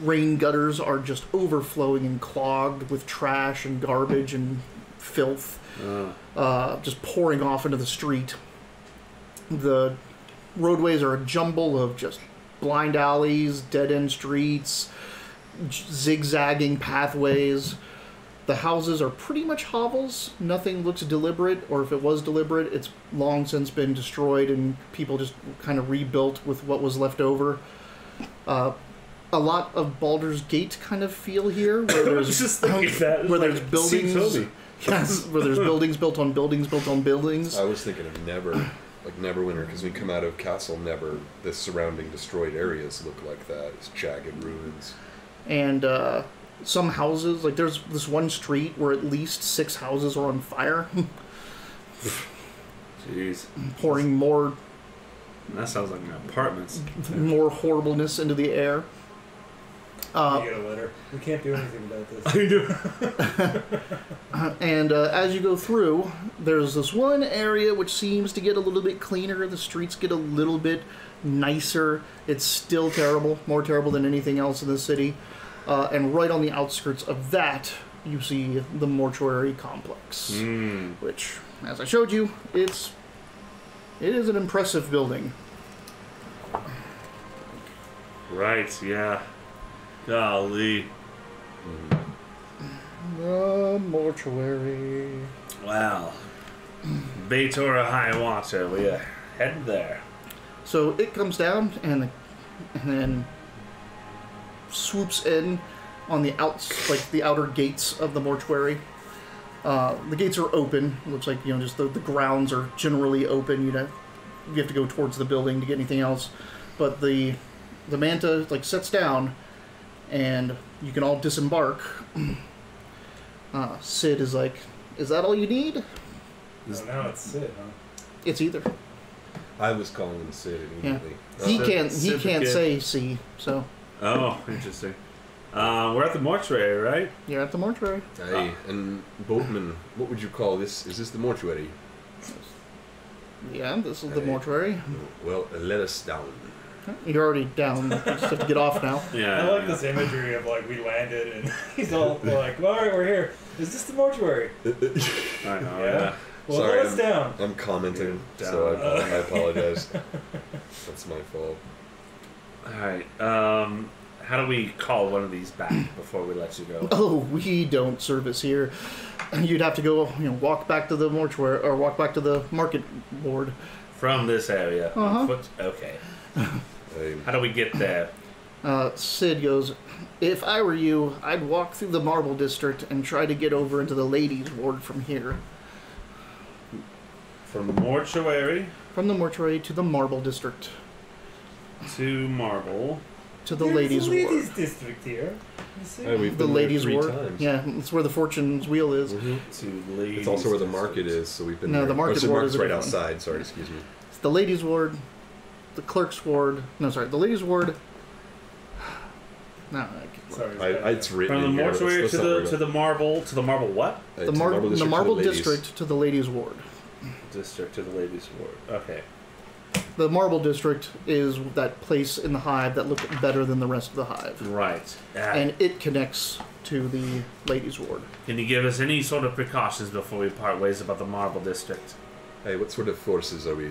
[SPEAKER 1] rain gutters are just overflowing and clogged with trash and garbage and filth, just pouring off into the street. The roadways are a jumble of just blind alleys, dead-end streets, zigzagging pathways. The houses are pretty much hovels. Nothing looks deliberate, or if it was deliberate, it's long since been destroyed and people just kind of rebuilt with what was left over. A lot of Baldur's Gate kind of feel here, where there's
[SPEAKER 3] just thinking that.
[SPEAKER 1] where there's buildings. Yes, where there's buildings built on buildings built on buildings.
[SPEAKER 2] I was thinking of Neverwinter, because we come out of Castle Never, the surrounding destroyed areas look like that. It's jagged ruins.
[SPEAKER 1] And some houses, like there's this one street where at least 6 houses are on fire.
[SPEAKER 3] Jeez.
[SPEAKER 1] Pouring more...
[SPEAKER 3] That sounds like apartments.
[SPEAKER 1] More horribleness into the air.
[SPEAKER 4] You get a letter. We can't do anything about this.
[SPEAKER 1] And as you go through, there's this one area which seems to get a little bit cleaner. The streets get a little bit nicer. It's still terrible, more terrible than anything else in the city. And right on the outskirts of that, you see the mortuary complex, which, as I showed you, it is an impressive building.
[SPEAKER 3] Right, yeah. Golly.
[SPEAKER 1] The mortuary.
[SPEAKER 3] Wow. Bait or a high water, we are heading there.
[SPEAKER 1] So it comes down and then swoops in on the the outer gates of the mortuary. The gates are open. It looks like, just the grounds are generally open. You have to go towards the building to get anything else. But the manta sets down, and you can all disembark. Sid is like, "Is that all you need?"
[SPEAKER 4] So now it's Sid, huh?
[SPEAKER 1] It's either.
[SPEAKER 2] I was calling him Sid immediately.
[SPEAKER 1] Yeah. He
[SPEAKER 3] Sid
[SPEAKER 1] can't
[SPEAKER 3] the kid.
[SPEAKER 1] say C, so
[SPEAKER 3] Oh, interesting. We're at the mortuary, right?
[SPEAKER 1] you're at the mortuary.
[SPEAKER 2] Hey, and Boatman, what would you call this? Is this the mortuary?
[SPEAKER 1] Yeah, this is the
[SPEAKER 2] Hey.
[SPEAKER 1] mortuary.
[SPEAKER 2] Well, let us down.
[SPEAKER 1] You're already down. You just have to get off now.
[SPEAKER 3] Yeah.
[SPEAKER 4] I like this imagery of we landed and he's all like, well, all right, we're here. Is this the mortuary?
[SPEAKER 3] I know,
[SPEAKER 4] Yeah.
[SPEAKER 3] yeah.
[SPEAKER 4] Well,
[SPEAKER 2] Sorry,
[SPEAKER 4] let us down.
[SPEAKER 2] I'm commenting,
[SPEAKER 3] Down.
[SPEAKER 2] so I apologize. That's my fault.
[SPEAKER 3] Alright, how do we call one of these back before we let you go?
[SPEAKER 1] Oh, we don't service here. You'd have to go, walk back to the mortuary or walk back to the market ward.
[SPEAKER 3] From this area.
[SPEAKER 1] Uh-huh.
[SPEAKER 3] Okay.
[SPEAKER 2] Hey,
[SPEAKER 3] How do we get there?
[SPEAKER 1] Sid goes, "If I were you, I'd walk through the Marble District and try to get over into the ladies' ward from here.
[SPEAKER 3] From the mortuary
[SPEAKER 1] From the mortuary to the Marble District
[SPEAKER 3] to Marble.
[SPEAKER 1] to the
[SPEAKER 4] There's
[SPEAKER 1] ladies'
[SPEAKER 4] a ladies'
[SPEAKER 1] ward.
[SPEAKER 4] district here. You see?
[SPEAKER 2] hey, we've
[SPEAKER 1] The
[SPEAKER 2] been there
[SPEAKER 1] ladies'
[SPEAKER 2] 3
[SPEAKER 1] ward.
[SPEAKER 2] times.
[SPEAKER 1] Yeah, it's where the Fortune's wheel is.
[SPEAKER 2] Mhm.
[SPEAKER 3] To ladies.
[SPEAKER 2] It's also where the market is, so we've been
[SPEAKER 1] No,
[SPEAKER 2] there.
[SPEAKER 1] the market
[SPEAKER 2] so
[SPEAKER 1] ward
[SPEAKER 2] market's
[SPEAKER 1] is a
[SPEAKER 2] right
[SPEAKER 1] different one.
[SPEAKER 2] outside. Sorry, excuse me.
[SPEAKER 1] It's the ladies' ward, the clerk's ward. No, sorry, the ladies' ward. No,
[SPEAKER 4] Sorry.
[SPEAKER 2] It's written
[SPEAKER 3] From the
[SPEAKER 2] in here.
[SPEAKER 3] mortuary
[SPEAKER 2] Let's
[SPEAKER 3] to
[SPEAKER 2] not worry
[SPEAKER 3] the marble what?
[SPEAKER 2] about it.
[SPEAKER 1] the
[SPEAKER 2] To
[SPEAKER 1] Marble
[SPEAKER 2] to ladies.
[SPEAKER 1] District to the ladies' ward.
[SPEAKER 3] District to the ladies ward. Okay.
[SPEAKER 1] The Marble District is that place in the hive that looked better than the rest of the hive.
[SPEAKER 3] Right.
[SPEAKER 1] And it connects to the ladies' ward.
[SPEAKER 3] Can you give us any sort of precautions before we part ways about the Marble District?
[SPEAKER 2] Hey, what sort of forces are we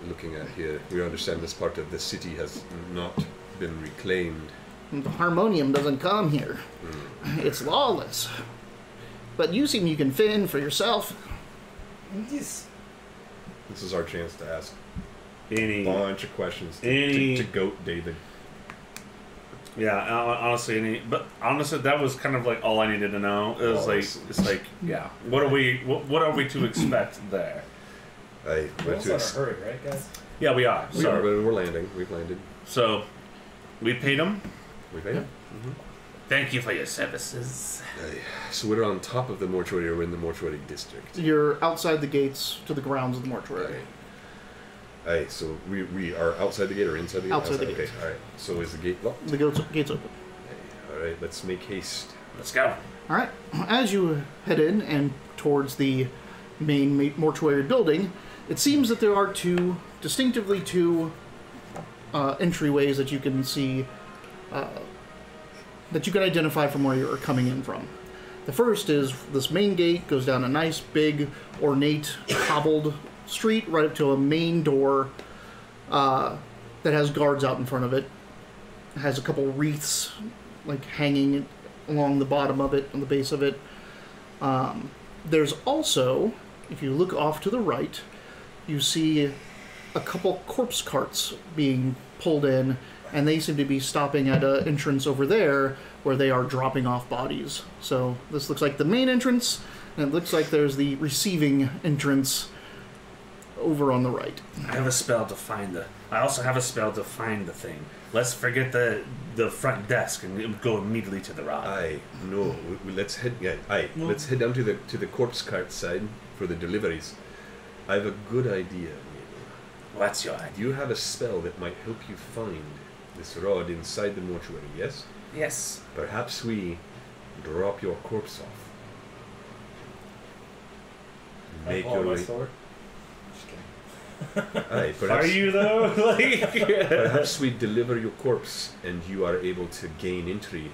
[SPEAKER 2] looking at here? We understand this part of the city has not been reclaimed.
[SPEAKER 1] The Harmonium doesn't come here. It's lawless. But you seem you can fend for yourself.
[SPEAKER 4] Yes.
[SPEAKER 2] This is our chance to ask
[SPEAKER 3] Any?
[SPEAKER 2] a bunch of questions
[SPEAKER 3] Any-
[SPEAKER 2] to Goat David.
[SPEAKER 3] Yeah, honestly, that was kind of like all I needed to know. It was yeah. What are we to expect there?
[SPEAKER 2] Hey,
[SPEAKER 4] We're also in a hurry, right, guys?
[SPEAKER 3] Yeah, we are.
[SPEAKER 2] we are, but we're landing. We've landed.
[SPEAKER 3] So, we paid them.
[SPEAKER 2] We've made it.
[SPEAKER 3] Thank you for your services.
[SPEAKER 2] Hey, so we're on top of the mortuary, or we're in the mortuary district.
[SPEAKER 1] You're outside the gates to the grounds of the mortuary.
[SPEAKER 2] Hey, so we are outside the gate or inside the gate?
[SPEAKER 1] Outside the
[SPEAKER 2] Okay,
[SPEAKER 1] gate.
[SPEAKER 2] all right. So is the gate locked?
[SPEAKER 1] The gates open.
[SPEAKER 2] Hey, all right, let's make haste.
[SPEAKER 3] Let's go.
[SPEAKER 1] All right. As you head in and towards the main mortuary building, it seems that there are distinctively two entryways that you can see, that you can identify from where you're coming in from. The first is this main gate goes down a nice, big, ornate, cobbled street right up to a main door that has guards out in front of it. It has a couple wreaths like hanging along the bottom of it, on the base of it. There's also, if you look off to the right, you see a couple corpse carts being pulled in, and they seem to be stopping at an entrance over there where they are dropping off bodies. So this looks like the main entrance, and it looks like there's the receiving entrance over on the right.
[SPEAKER 3] I have a spell to find I also have a spell to find the thing. Let's forget the front desk and go immediately to the rod.
[SPEAKER 2] Aye, no. Let's head. Yeah, aye. No. Let's head down to the corpse cart side for the deliveries. I have a good idea.
[SPEAKER 3] What's your idea?
[SPEAKER 2] You have a spell that might help you find this rod inside the mortuary. Yes.
[SPEAKER 3] Yes.
[SPEAKER 2] Perhaps we drop your corpse off. Make your way.
[SPEAKER 4] Sword.
[SPEAKER 2] Aye,
[SPEAKER 3] Are you though?
[SPEAKER 2] Perhaps we deliver your corpse and you are able to gain entry,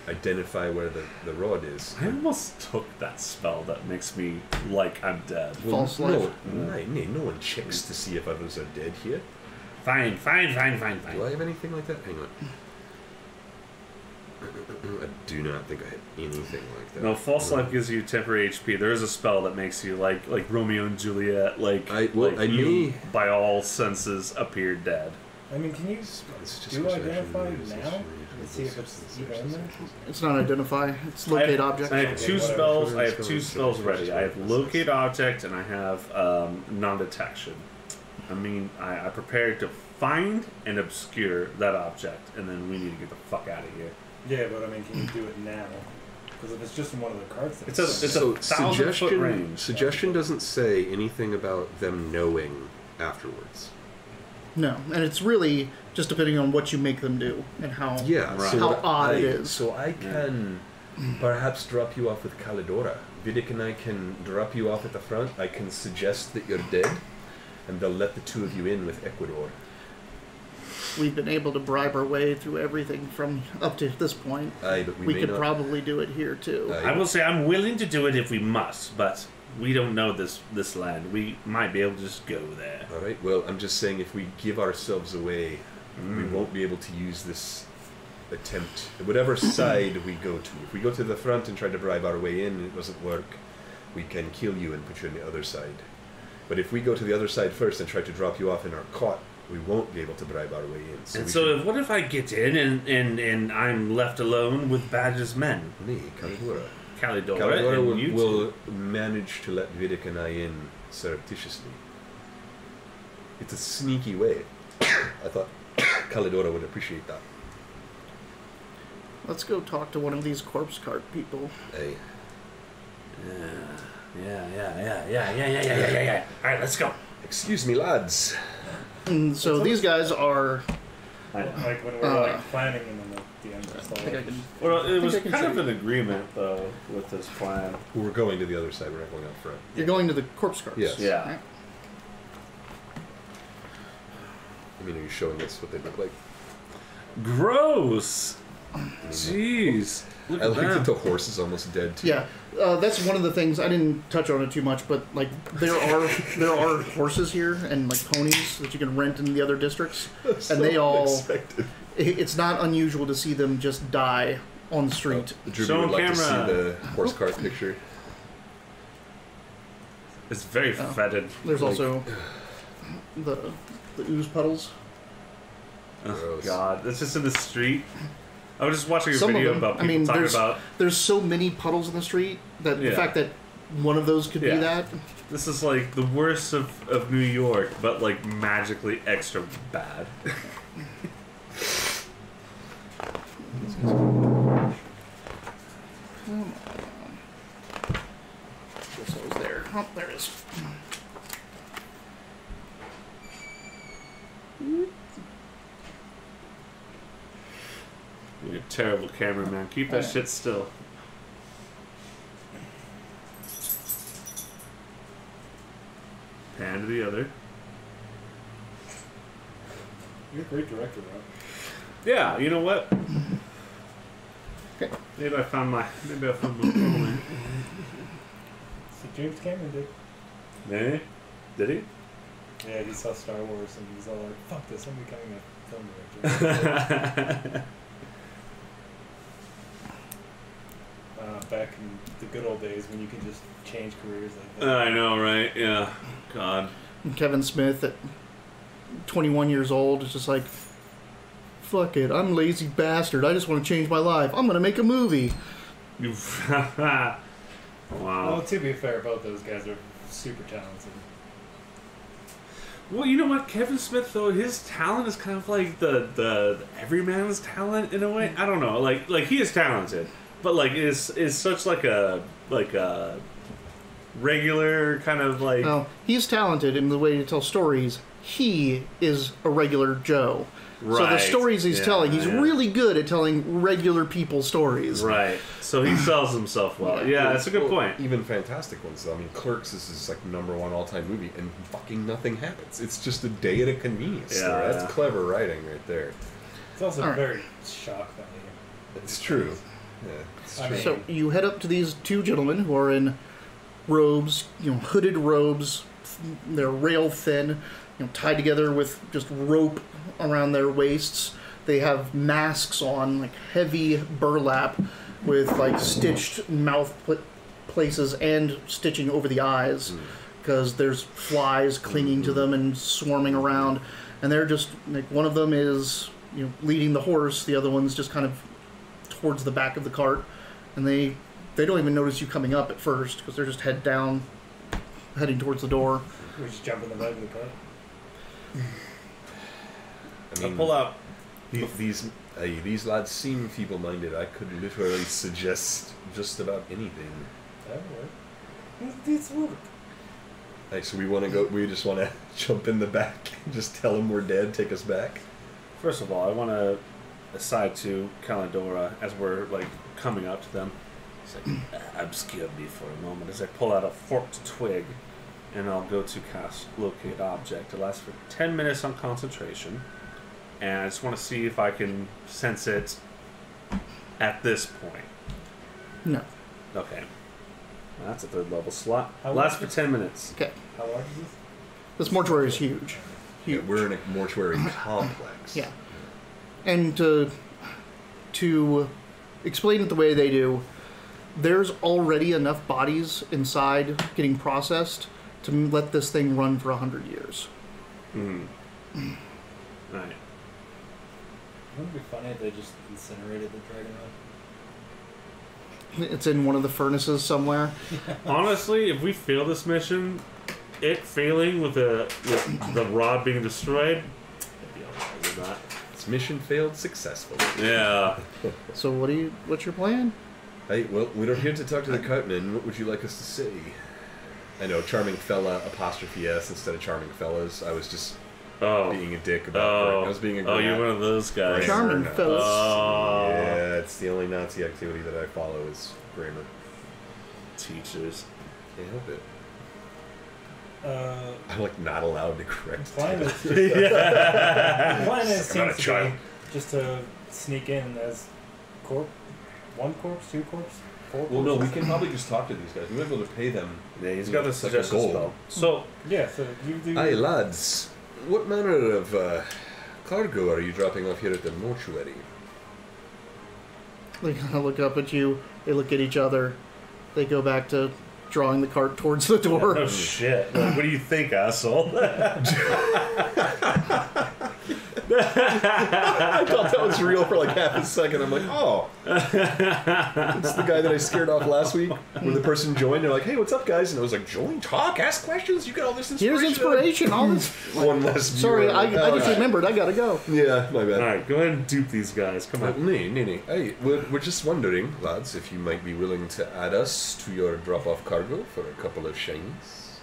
[SPEAKER 2] identify where the rod is.
[SPEAKER 3] I almost took that spell that makes me like I'm dead.
[SPEAKER 1] False life.
[SPEAKER 2] No one checks to see if others are dead here.
[SPEAKER 3] Fine.
[SPEAKER 2] Do I have anything like that? Hang on. I do not think I had anything like that.
[SPEAKER 3] No, false life gives you temporary HP. There is a spell that makes you like Romeo and Juliet, you by all senses appear dead.
[SPEAKER 4] I mean, can you do identify now? Let's see if it's even in there.
[SPEAKER 1] It's not identify. It's locate object.
[SPEAKER 3] I have two spells. I have two spells ready. I have locate object and I have non-detection. I mean, I prepared to find and obscure that object, and then we need to get the fuck out of here.
[SPEAKER 4] Yeah, but I mean, can you do it now? Because if it's just in one of the cards,
[SPEAKER 3] it's a 1,000-foot range.
[SPEAKER 2] Suggestion doesn't say anything about them knowing afterwards.
[SPEAKER 1] No, and it's really just depending on what you make them do and how odd it is.
[SPEAKER 2] So I can perhaps drop you off with Calidora. Vidic and I can drop you off at the front. I can suggest that you're dead, and they'll let the two of you in with Ecuador.
[SPEAKER 1] We've been able to bribe our way through everything from up to this point.
[SPEAKER 2] Aye, but
[SPEAKER 1] we could probably do it here too.
[SPEAKER 2] Aye.
[SPEAKER 3] I will say I'm willing to do it if we must, but we don't know this land. We might be able to just go there.
[SPEAKER 2] All right. Well, I'm just saying if we give ourselves away, we won't be able to use this attempt. Whatever side we go to. If we go to the front and try to bribe our way in and it doesn't work, we can kill you and put you on the other side. But if we go to the other side first and try to drop you off in our cot, we won't be able to bribe our way in.
[SPEAKER 3] So, what if I get in and I'm left alone with Badger's men?
[SPEAKER 2] Me, Calidora.
[SPEAKER 3] Calidora
[SPEAKER 2] will manage to let Vidic and I in surreptitiously. It's a sneaky way. I thought Calidora would appreciate that.
[SPEAKER 1] Let's go talk to one of these corpse cart people.
[SPEAKER 2] Hey.
[SPEAKER 3] Yeah. All right, let's go.
[SPEAKER 2] Excuse me, lads.
[SPEAKER 1] And so these guys are...
[SPEAKER 4] Like when we're planning and then at the end it's like...
[SPEAKER 3] Well, it was kind of an agreement, though, with this plan.
[SPEAKER 2] We're going to the other side. We're not going out front.
[SPEAKER 1] You're going to the corpse carts?
[SPEAKER 2] Yes.
[SPEAKER 3] Yeah.
[SPEAKER 1] Right.
[SPEAKER 2] I mean, are you showing us what they look like?
[SPEAKER 3] Gross! Jeez.
[SPEAKER 2] I like that the horse is almost dead, too.
[SPEAKER 1] Yeah. That's one of the things, I didn't touch on it too much, but like there are horses here and like ponies that you can rent in the other districts.
[SPEAKER 2] That's
[SPEAKER 1] and
[SPEAKER 2] so
[SPEAKER 1] they all
[SPEAKER 2] unexpected.
[SPEAKER 1] It's not unusual to see them just die on the street.
[SPEAKER 2] Drew would like to see the horse cart picture.
[SPEAKER 3] It's very fetid.
[SPEAKER 1] There's also the ooze puddles.
[SPEAKER 3] Oh God, it's just in the street. I was just watching a
[SPEAKER 1] Some
[SPEAKER 3] video
[SPEAKER 1] of them,
[SPEAKER 3] about people talking about...
[SPEAKER 1] There's so many puddles in the street that the fact that one of those could be that.
[SPEAKER 3] This is like the worst of New York, but like magically extra bad.
[SPEAKER 1] Come on. Guess I was there. Oh, there it is.
[SPEAKER 3] You're a terrible cameraman. Keep that shit still.
[SPEAKER 4] You're a great director, Rob.
[SPEAKER 3] Yeah, you know what?
[SPEAKER 1] Okay.
[SPEAKER 3] Maybe I found my calling.
[SPEAKER 4] So James Cameron did.
[SPEAKER 3] Maybe? Did he?
[SPEAKER 4] Yeah, he saw Star Wars and he's all like, fuck this, I'm becoming a film director. Back in the good old days when you can just change careers like that.
[SPEAKER 3] I know, right? Yeah. God.
[SPEAKER 1] And Kevin Smith at 21 years old is just like, fuck it, I'm a lazy bastard. I just want to change my life. I'm going to make a movie.
[SPEAKER 3] Wow.
[SPEAKER 4] Well, to be fair, both those guys are super talented.
[SPEAKER 3] Well, you know what? Kevin Smith, though, his talent is kind of like the everyman's talent in a way. I don't know. Like he is talented, but like is such like a regular kind of like.
[SPEAKER 1] Well, he's talented in the way to tell stories. He is a regular Joe.
[SPEAKER 3] Right.
[SPEAKER 1] So the stories he's telling, he's really good at telling regular people stories.
[SPEAKER 3] Right. So he sells himself well. Yeah, that's a good point.
[SPEAKER 2] Even fantastic ones. I mean, Clerks is his like #1 all-time movie, and fucking nothing happens. It's just a day at a convenience store. That's clever writing right there.
[SPEAKER 4] It's also very shock value.
[SPEAKER 2] It's true. Yeah, it's true.
[SPEAKER 1] So you head up to these two gentlemen who are in robes, hooded robes. They're rail thin, tied together with just rope around their waists. They have masks on, like heavy burlap with like stitched mouth places and stitching over the eyes because there's flies clinging to them and swarming around. And they're just like, one of them is leading the horse, the other one's just kind of towards the back of the cart, and they don't even notice you coming up at first because they're just head down, heading towards the door.
[SPEAKER 4] We just jump in the bed of the cart.
[SPEAKER 2] I mean,
[SPEAKER 3] I'll pull out.
[SPEAKER 2] These lads seem feeble-minded. I could literally suggest just about anything.
[SPEAKER 4] That would work. This work.
[SPEAKER 2] Like, so we want to go. We just want to jump in the back and just tell them we're dead. Take us back.
[SPEAKER 3] First of all, I want to aside to Calendora as we're like coming up to them. It's like obscure me for a moment as I pull out a forked twig, and I'll go to cast locate object. It lasts for 10 minutes on concentration, and I just want to see if I can sense it at this point.
[SPEAKER 1] No.
[SPEAKER 3] Okay. That's a 3rd level slot.
[SPEAKER 4] How
[SPEAKER 3] Lasts
[SPEAKER 4] large
[SPEAKER 3] for 10 minutes.
[SPEAKER 1] Okay.
[SPEAKER 4] How large is this?
[SPEAKER 1] This mortuary is huge.
[SPEAKER 2] Yeah, we're in a mortuary complex.
[SPEAKER 1] Yeah. And to explain it the way they do, there's already enough bodies inside getting processed to let this thing run for 100 years.
[SPEAKER 3] Right.
[SPEAKER 4] Wouldn't it be funny if they just incinerated the dragon?
[SPEAKER 1] It's in one of the furnaces somewhere.
[SPEAKER 3] Honestly, if we fail this mission, it failing with the rod being destroyed, I'd be alright with that.
[SPEAKER 2] This mission failed successfully.
[SPEAKER 3] Yeah.
[SPEAKER 1] So what's your plan?
[SPEAKER 2] Hey, well, we're here to talk to the cartman. What would you like us to say? I know, charming fella, apostrophe S instead of charming fellas. I was just being a dick about I was being a
[SPEAKER 3] Oh, you're one of those guys.
[SPEAKER 1] Charming fellas.
[SPEAKER 3] Oh.
[SPEAKER 2] Yeah, it's the only Nazi activity that I follow is grammar.
[SPEAKER 3] Teachers.
[SPEAKER 2] Can't help it.
[SPEAKER 4] I'm
[SPEAKER 2] I'm like not allowed to correct.
[SPEAKER 4] plan is just,
[SPEAKER 3] Yeah.
[SPEAKER 4] plan is
[SPEAKER 2] I'm not a
[SPEAKER 4] seems to
[SPEAKER 2] child.
[SPEAKER 4] be just to sneak in as one corpse, two corpse, four corpses.
[SPEAKER 2] Well, no, we can probably just talk to these guys. We might be able to pay them.
[SPEAKER 3] Yeah, he's got a
[SPEAKER 2] like
[SPEAKER 3] suggestion
[SPEAKER 2] gold.
[SPEAKER 3] spell. So,
[SPEAKER 4] Yeah, so you do.
[SPEAKER 2] Aye, lads. What manner of cargo are you dropping off here at the mortuary?
[SPEAKER 1] They kind of look up at you. They look at each other. They go back to drawing the cart towards the door.
[SPEAKER 3] oh shit. Like, what do you think, asshole?
[SPEAKER 2] I thought that was real for like half a second. I'm like, oh. It's the guy that I scared off last week when the person joined. They're like, hey, what's up, guys? And I was like, join, talk, ask questions. You got all this inspiration.
[SPEAKER 1] Here's inspiration. All this.
[SPEAKER 2] One less viewer.
[SPEAKER 1] Sorry, I just remembered. I gotta go.
[SPEAKER 2] Yeah, my bad.
[SPEAKER 3] Alright, go ahead and dupe these guys. Come on.
[SPEAKER 2] Nee. Hey, we're just wondering, lads, if you might be willing to add us to your drop-off cargo for a couple of shinies.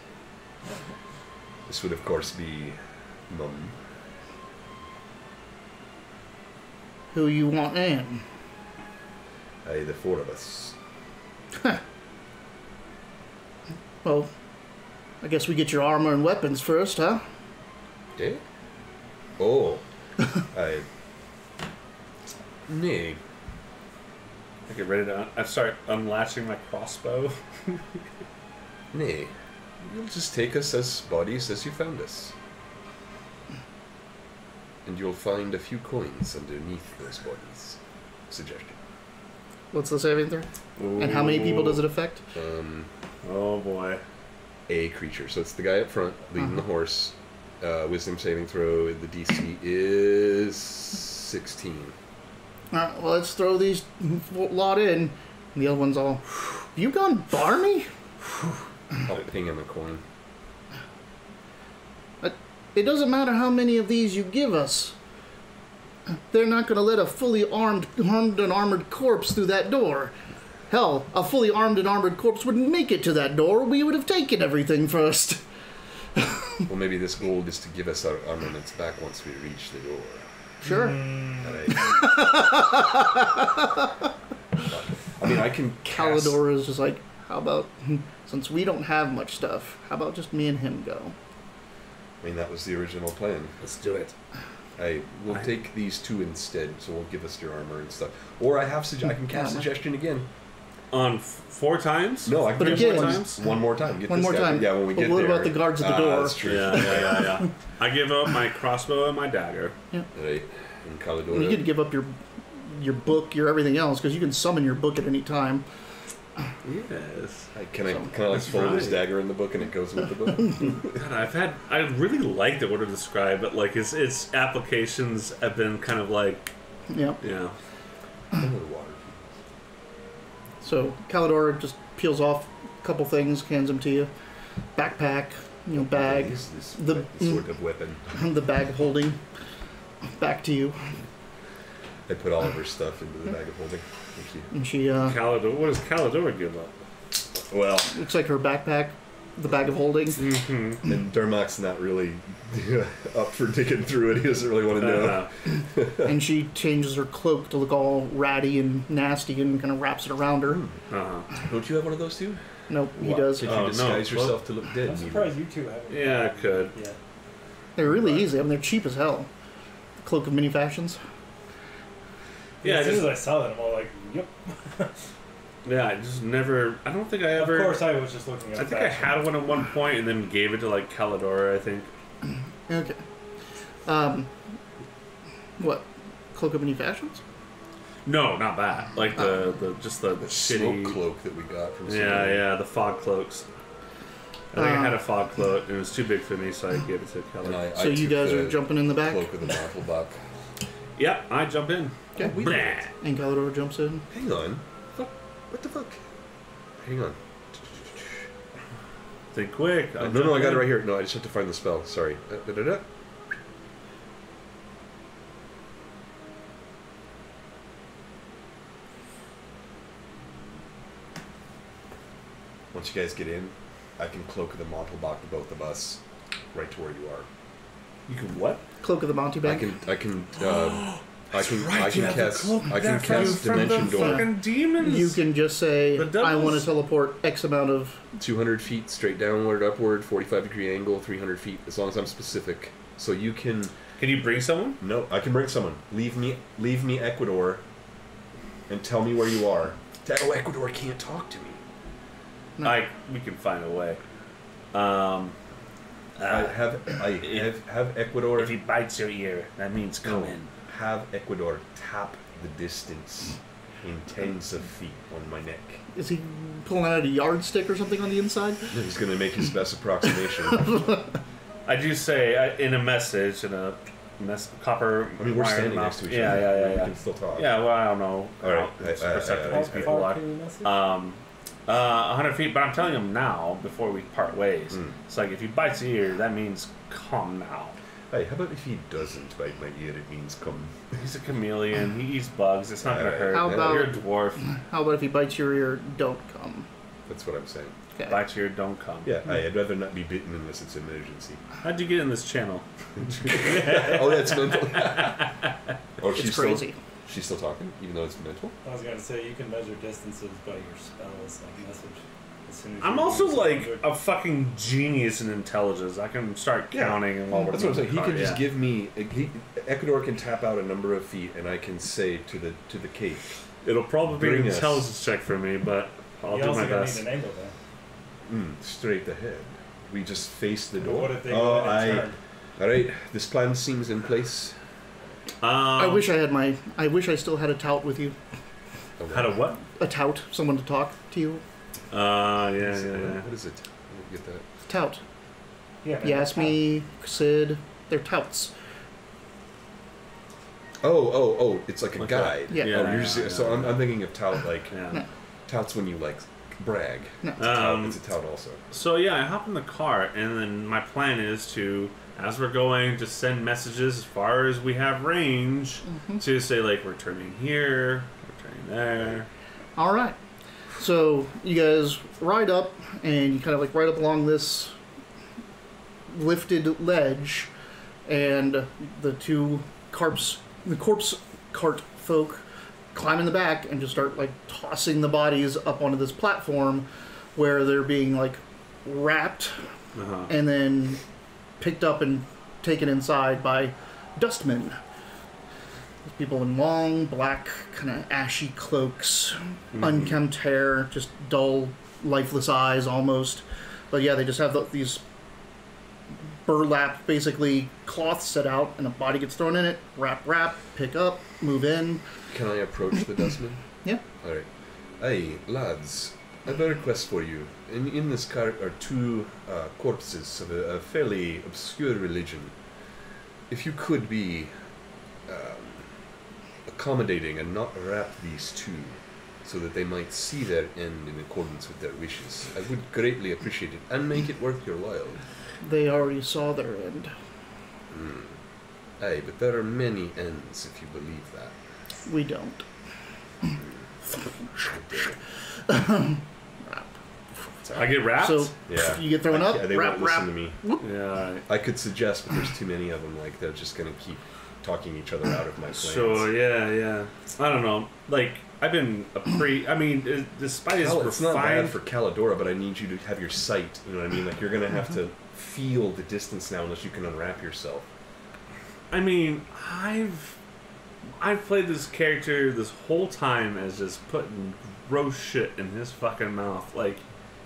[SPEAKER 2] This would, of course, be Mum.
[SPEAKER 1] Who you want in?
[SPEAKER 2] Aye, the 4 of us.
[SPEAKER 1] Well, I guess we get your armor and weapons first, huh?
[SPEAKER 2] Eh? Oh,
[SPEAKER 5] Nay.
[SPEAKER 3] I get ready to. I start unlatching my crossbow.
[SPEAKER 5] Nay. You'll just take us as bodies as you found us. And you'll find a few coins underneath those bodies. Suggestion.
[SPEAKER 1] What's the saving throw? And how many people does it affect?
[SPEAKER 3] Oh boy.
[SPEAKER 5] A creature. So it's the guy up front leading the horse. Wisdom saving throw. The DC is 16.
[SPEAKER 1] Well, let's throw these lot in. And the other one's all, you gone barmy?
[SPEAKER 5] I'll ping him a coin.
[SPEAKER 1] It doesn't matter how many of these you give us. They're not going to let a fully armed and armored corpse through that door. Hell, a fully armed and armored corpse wouldn't make it to that door. We would have taken everything first.
[SPEAKER 5] Well, maybe this gold is to give us our armaments back once we reach the door.
[SPEAKER 1] Sure.
[SPEAKER 5] I mean, I can cast...
[SPEAKER 1] Calidor is just like, how about, since we don't have much stuff, how about just me and him go?
[SPEAKER 5] I mean, that was the original plan.
[SPEAKER 3] Let's do it.
[SPEAKER 5] We'll take these two instead, so we'll give us your armor and stuff. Or I can cast suggestion again.
[SPEAKER 3] On 4 times?
[SPEAKER 5] No, I can
[SPEAKER 1] But
[SPEAKER 5] cast
[SPEAKER 1] again,
[SPEAKER 5] one times. One more time. Get
[SPEAKER 1] One
[SPEAKER 5] this
[SPEAKER 1] more
[SPEAKER 5] guy.
[SPEAKER 1] time.
[SPEAKER 5] Yeah, when we
[SPEAKER 1] But
[SPEAKER 5] get
[SPEAKER 1] what
[SPEAKER 5] there.
[SPEAKER 1] about the guards at the door?
[SPEAKER 5] That's true.
[SPEAKER 3] Yeah. I give up my crossbow and my dagger.
[SPEAKER 5] Right. And Calidor.
[SPEAKER 1] And you could give up your book, your everything else, because you can summon your book at any time.
[SPEAKER 3] Yes.
[SPEAKER 5] Can I like fold his dagger in the book and it goes with the book?
[SPEAKER 3] God, I really like the order to describe it. Like its applications have been kind of like,
[SPEAKER 1] Yep.
[SPEAKER 3] yeah.
[SPEAKER 5] Water.
[SPEAKER 1] So Calidor just peels off a couple things, hands them to you. Backpack, bag,
[SPEAKER 5] This
[SPEAKER 1] the-
[SPEAKER 5] sort of weapon.
[SPEAKER 1] the bag of holding. Back to you.
[SPEAKER 5] I put all of her stuff into the bag of holding. Thank you.
[SPEAKER 1] And she,
[SPEAKER 3] Calidor. What does Calidor give up?
[SPEAKER 5] Well,
[SPEAKER 1] looks like her backpack, the bag of holding.
[SPEAKER 5] and Dermoc's not really up for digging through it. He doesn't really want to know.
[SPEAKER 1] And she changes her cloak to look all ratty and nasty and kind of wraps it around her.
[SPEAKER 5] Don't you have one of those too?
[SPEAKER 1] Nope, he
[SPEAKER 5] What?
[SPEAKER 1] does.
[SPEAKER 5] Could you
[SPEAKER 3] Oh, no.
[SPEAKER 5] disguise yourself to look dead?
[SPEAKER 4] I'm surprised you two haven't.
[SPEAKER 3] Yeah, I could.
[SPEAKER 4] Yeah.
[SPEAKER 1] They're really easy. I mean, they're cheap as hell. Cloak of many fashions.
[SPEAKER 3] Yeah,
[SPEAKER 4] As soon as I saw that, I'm all like, yep.
[SPEAKER 3] Yeah, I just never. I don't think I ever.
[SPEAKER 4] Of course, I was just looking at
[SPEAKER 3] I think I had one at one point and then gave it to like Calidor, I think.
[SPEAKER 1] Okay. What? Cloak of many fashions?
[SPEAKER 3] No, not that. Like the shitty
[SPEAKER 5] smoke cloak that we got from
[SPEAKER 3] Yeah, the fog cloaks. I think I had a fog cloak and it was too big for me, so I gave it to
[SPEAKER 5] And
[SPEAKER 3] Calidor.
[SPEAKER 1] So you guys are jumping in the back?
[SPEAKER 5] Cloak of the Martelbach.
[SPEAKER 3] Yep, I jump in.
[SPEAKER 1] Okay.
[SPEAKER 5] we
[SPEAKER 3] Blah.
[SPEAKER 1] And Calidor jumps in.
[SPEAKER 5] Hang on. What the fuck? Hang on.
[SPEAKER 3] Think quick.
[SPEAKER 5] No, I got it right here. No, I just have to find the spell. Sorry. Once you guys get in, I can cloak the Montalbach to both of us, right to where you are.
[SPEAKER 3] You can what?
[SPEAKER 1] Cloak of the Monty Bag.
[SPEAKER 5] I can cast Dimension Door.
[SPEAKER 3] Fucking demons.
[SPEAKER 1] You can just say,
[SPEAKER 3] The devils.
[SPEAKER 1] I want to teleport X amount of...
[SPEAKER 5] 200 feet straight downward, upward, 45-degree angle, 300 feet, as long as I'm specific. So you can...
[SPEAKER 3] Can you bring someone?
[SPEAKER 5] No, I can bring someone. Leave me Ecuador, and tell me where you are. Ecuador can't talk to me.
[SPEAKER 1] No.
[SPEAKER 3] We can find a way.
[SPEAKER 5] Have Ecuador.
[SPEAKER 3] If he bites your ear, that means come
[SPEAKER 5] No.
[SPEAKER 3] in.
[SPEAKER 5] Have Ecuador tap the distance in tens of feet on my neck.
[SPEAKER 1] Is he pulling out a yardstick or something on the inside?
[SPEAKER 5] He's going to make his best approximation.
[SPEAKER 3] I do say in a message in a copper.
[SPEAKER 5] I mean, we're
[SPEAKER 3] wire
[SPEAKER 5] standing
[SPEAKER 3] mouth.
[SPEAKER 5] next to each other.
[SPEAKER 3] Yeah.
[SPEAKER 5] We can still talk.
[SPEAKER 3] Yeah, well, I don't know.
[SPEAKER 5] All right.
[SPEAKER 3] How perceptive
[SPEAKER 5] I-
[SPEAKER 3] these people are.
[SPEAKER 4] Can you message?
[SPEAKER 3] 100 feet, but I'm telling him now before we part ways. It's like if he bites your ear, that means come now.
[SPEAKER 5] Hey, how about if he doesn't bite my ear, it means come.
[SPEAKER 3] He's a chameleon. He eats bugs. It's not gonna hurt.
[SPEAKER 1] How about-
[SPEAKER 3] You're a dwarf.
[SPEAKER 1] How about if he bites your ear, don't come?
[SPEAKER 5] That's what I'm saying.
[SPEAKER 1] Okay.
[SPEAKER 3] Bites your ear, don't come.
[SPEAKER 5] Yeah, I'd rather not be bitten unless it's an emergency.
[SPEAKER 3] How'd you get in this channel?
[SPEAKER 5] Oh, that's mental. Oh,
[SPEAKER 1] It's crazy.
[SPEAKER 5] She's still talking, even though it's mental?
[SPEAKER 4] I was going to say, you can measure distances by your spells, like message.
[SPEAKER 3] I'm also like a fucking genius in intelligence. I can start counting and while we're
[SPEAKER 5] That's what I'm saying. He can just
[SPEAKER 3] yeah.
[SPEAKER 5] give me. Ecuador can tap out a number of feet, and I can say to the cave.
[SPEAKER 3] It'll probably be an
[SPEAKER 5] Bring us.
[SPEAKER 3] intelligence check for me, but I'll
[SPEAKER 4] You
[SPEAKER 3] do
[SPEAKER 4] also
[SPEAKER 3] my
[SPEAKER 4] gonna
[SPEAKER 3] best.
[SPEAKER 4] need an angle there.
[SPEAKER 5] Straight ahead. We just face the
[SPEAKER 4] What
[SPEAKER 5] door.
[SPEAKER 4] if they go in and turn?
[SPEAKER 5] All right, this plan seems in place.
[SPEAKER 1] I wish I still had a tout with you.
[SPEAKER 3] Had a what?
[SPEAKER 1] A tout, someone to talk to you.
[SPEAKER 3] Yeah.
[SPEAKER 5] What is it? I don't get that.
[SPEAKER 1] Tout.
[SPEAKER 4] Yeah,
[SPEAKER 1] Yasmi, Sid, they're touts.
[SPEAKER 5] Oh! It's like a
[SPEAKER 3] Like
[SPEAKER 5] guide.
[SPEAKER 1] Yeah.
[SPEAKER 5] Oh, you're just,
[SPEAKER 3] Yeah.
[SPEAKER 5] so I'm thinking of tout like
[SPEAKER 3] Yeah.
[SPEAKER 5] touts when you like brag.
[SPEAKER 1] No.
[SPEAKER 5] It's a tout also.
[SPEAKER 3] So yeah, I hop in the car, and then my plan is to, as we're going, just send messages as far as we have range to say like we're turning here, we're turning there.
[SPEAKER 1] All right. So you guys ride up, and you kind of like ride up along this lifted ledge, and the corpse cart folk climb in the back and just start like tossing the bodies up onto this platform where they're being like wrapped and then picked up and taken inside by dustmen. People in long, black, kind of ashy cloaks, unkempt hair, just dull, lifeless eyes almost. But yeah, they just have these burlap, basically, cloth set out, and a body gets thrown in it, wrap, pick up, move in.
[SPEAKER 5] Can I approach the dustman?
[SPEAKER 1] Yeah.
[SPEAKER 5] All right. Hey, lads, I have a request for you. In this cart are two corpses of a fairly obscure religion. If you could be accommodating and not wrap these two so that they might see their end in accordance with their wishes, I would greatly appreciate it and make it worth your while.
[SPEAKER 1] They already saw their end.
[SPEAKER 5] Aye, but there are many ends if you believe that.
[SPEAKER 1] We don't.
[SPEAKER 3] I get wrapped.
[SPEAKER 1] So
[SPEAKER 5] Yeah.
[SPEAKER 1] you get thrown up,
[SPEAKER 5] Yeah, they
[SPEAKER 1] wrap,
[SPEAKER 5] won't listen to me.
[SPEAKER 3] Yeah.
[SPEAKER 5] I could suggest, but there's too many of them. Like they're just gonna keep talking each other out of my plans.
[SPEAKER 3] So yeah. I don't know. Like I've been I mean, despite his
[SPEAKER 5] It's not bad
[SPEAKER 3] refined.
[SPEAKER 5] for Calidora, but I need you to have your sight. You know what I mean? Like you're gonna have to feel the distance now, unless you can unwrap yourself.
[SPEAKER 3] I mean, I've played this character this whole time as just putting gross shit in his fucking mouth. Like,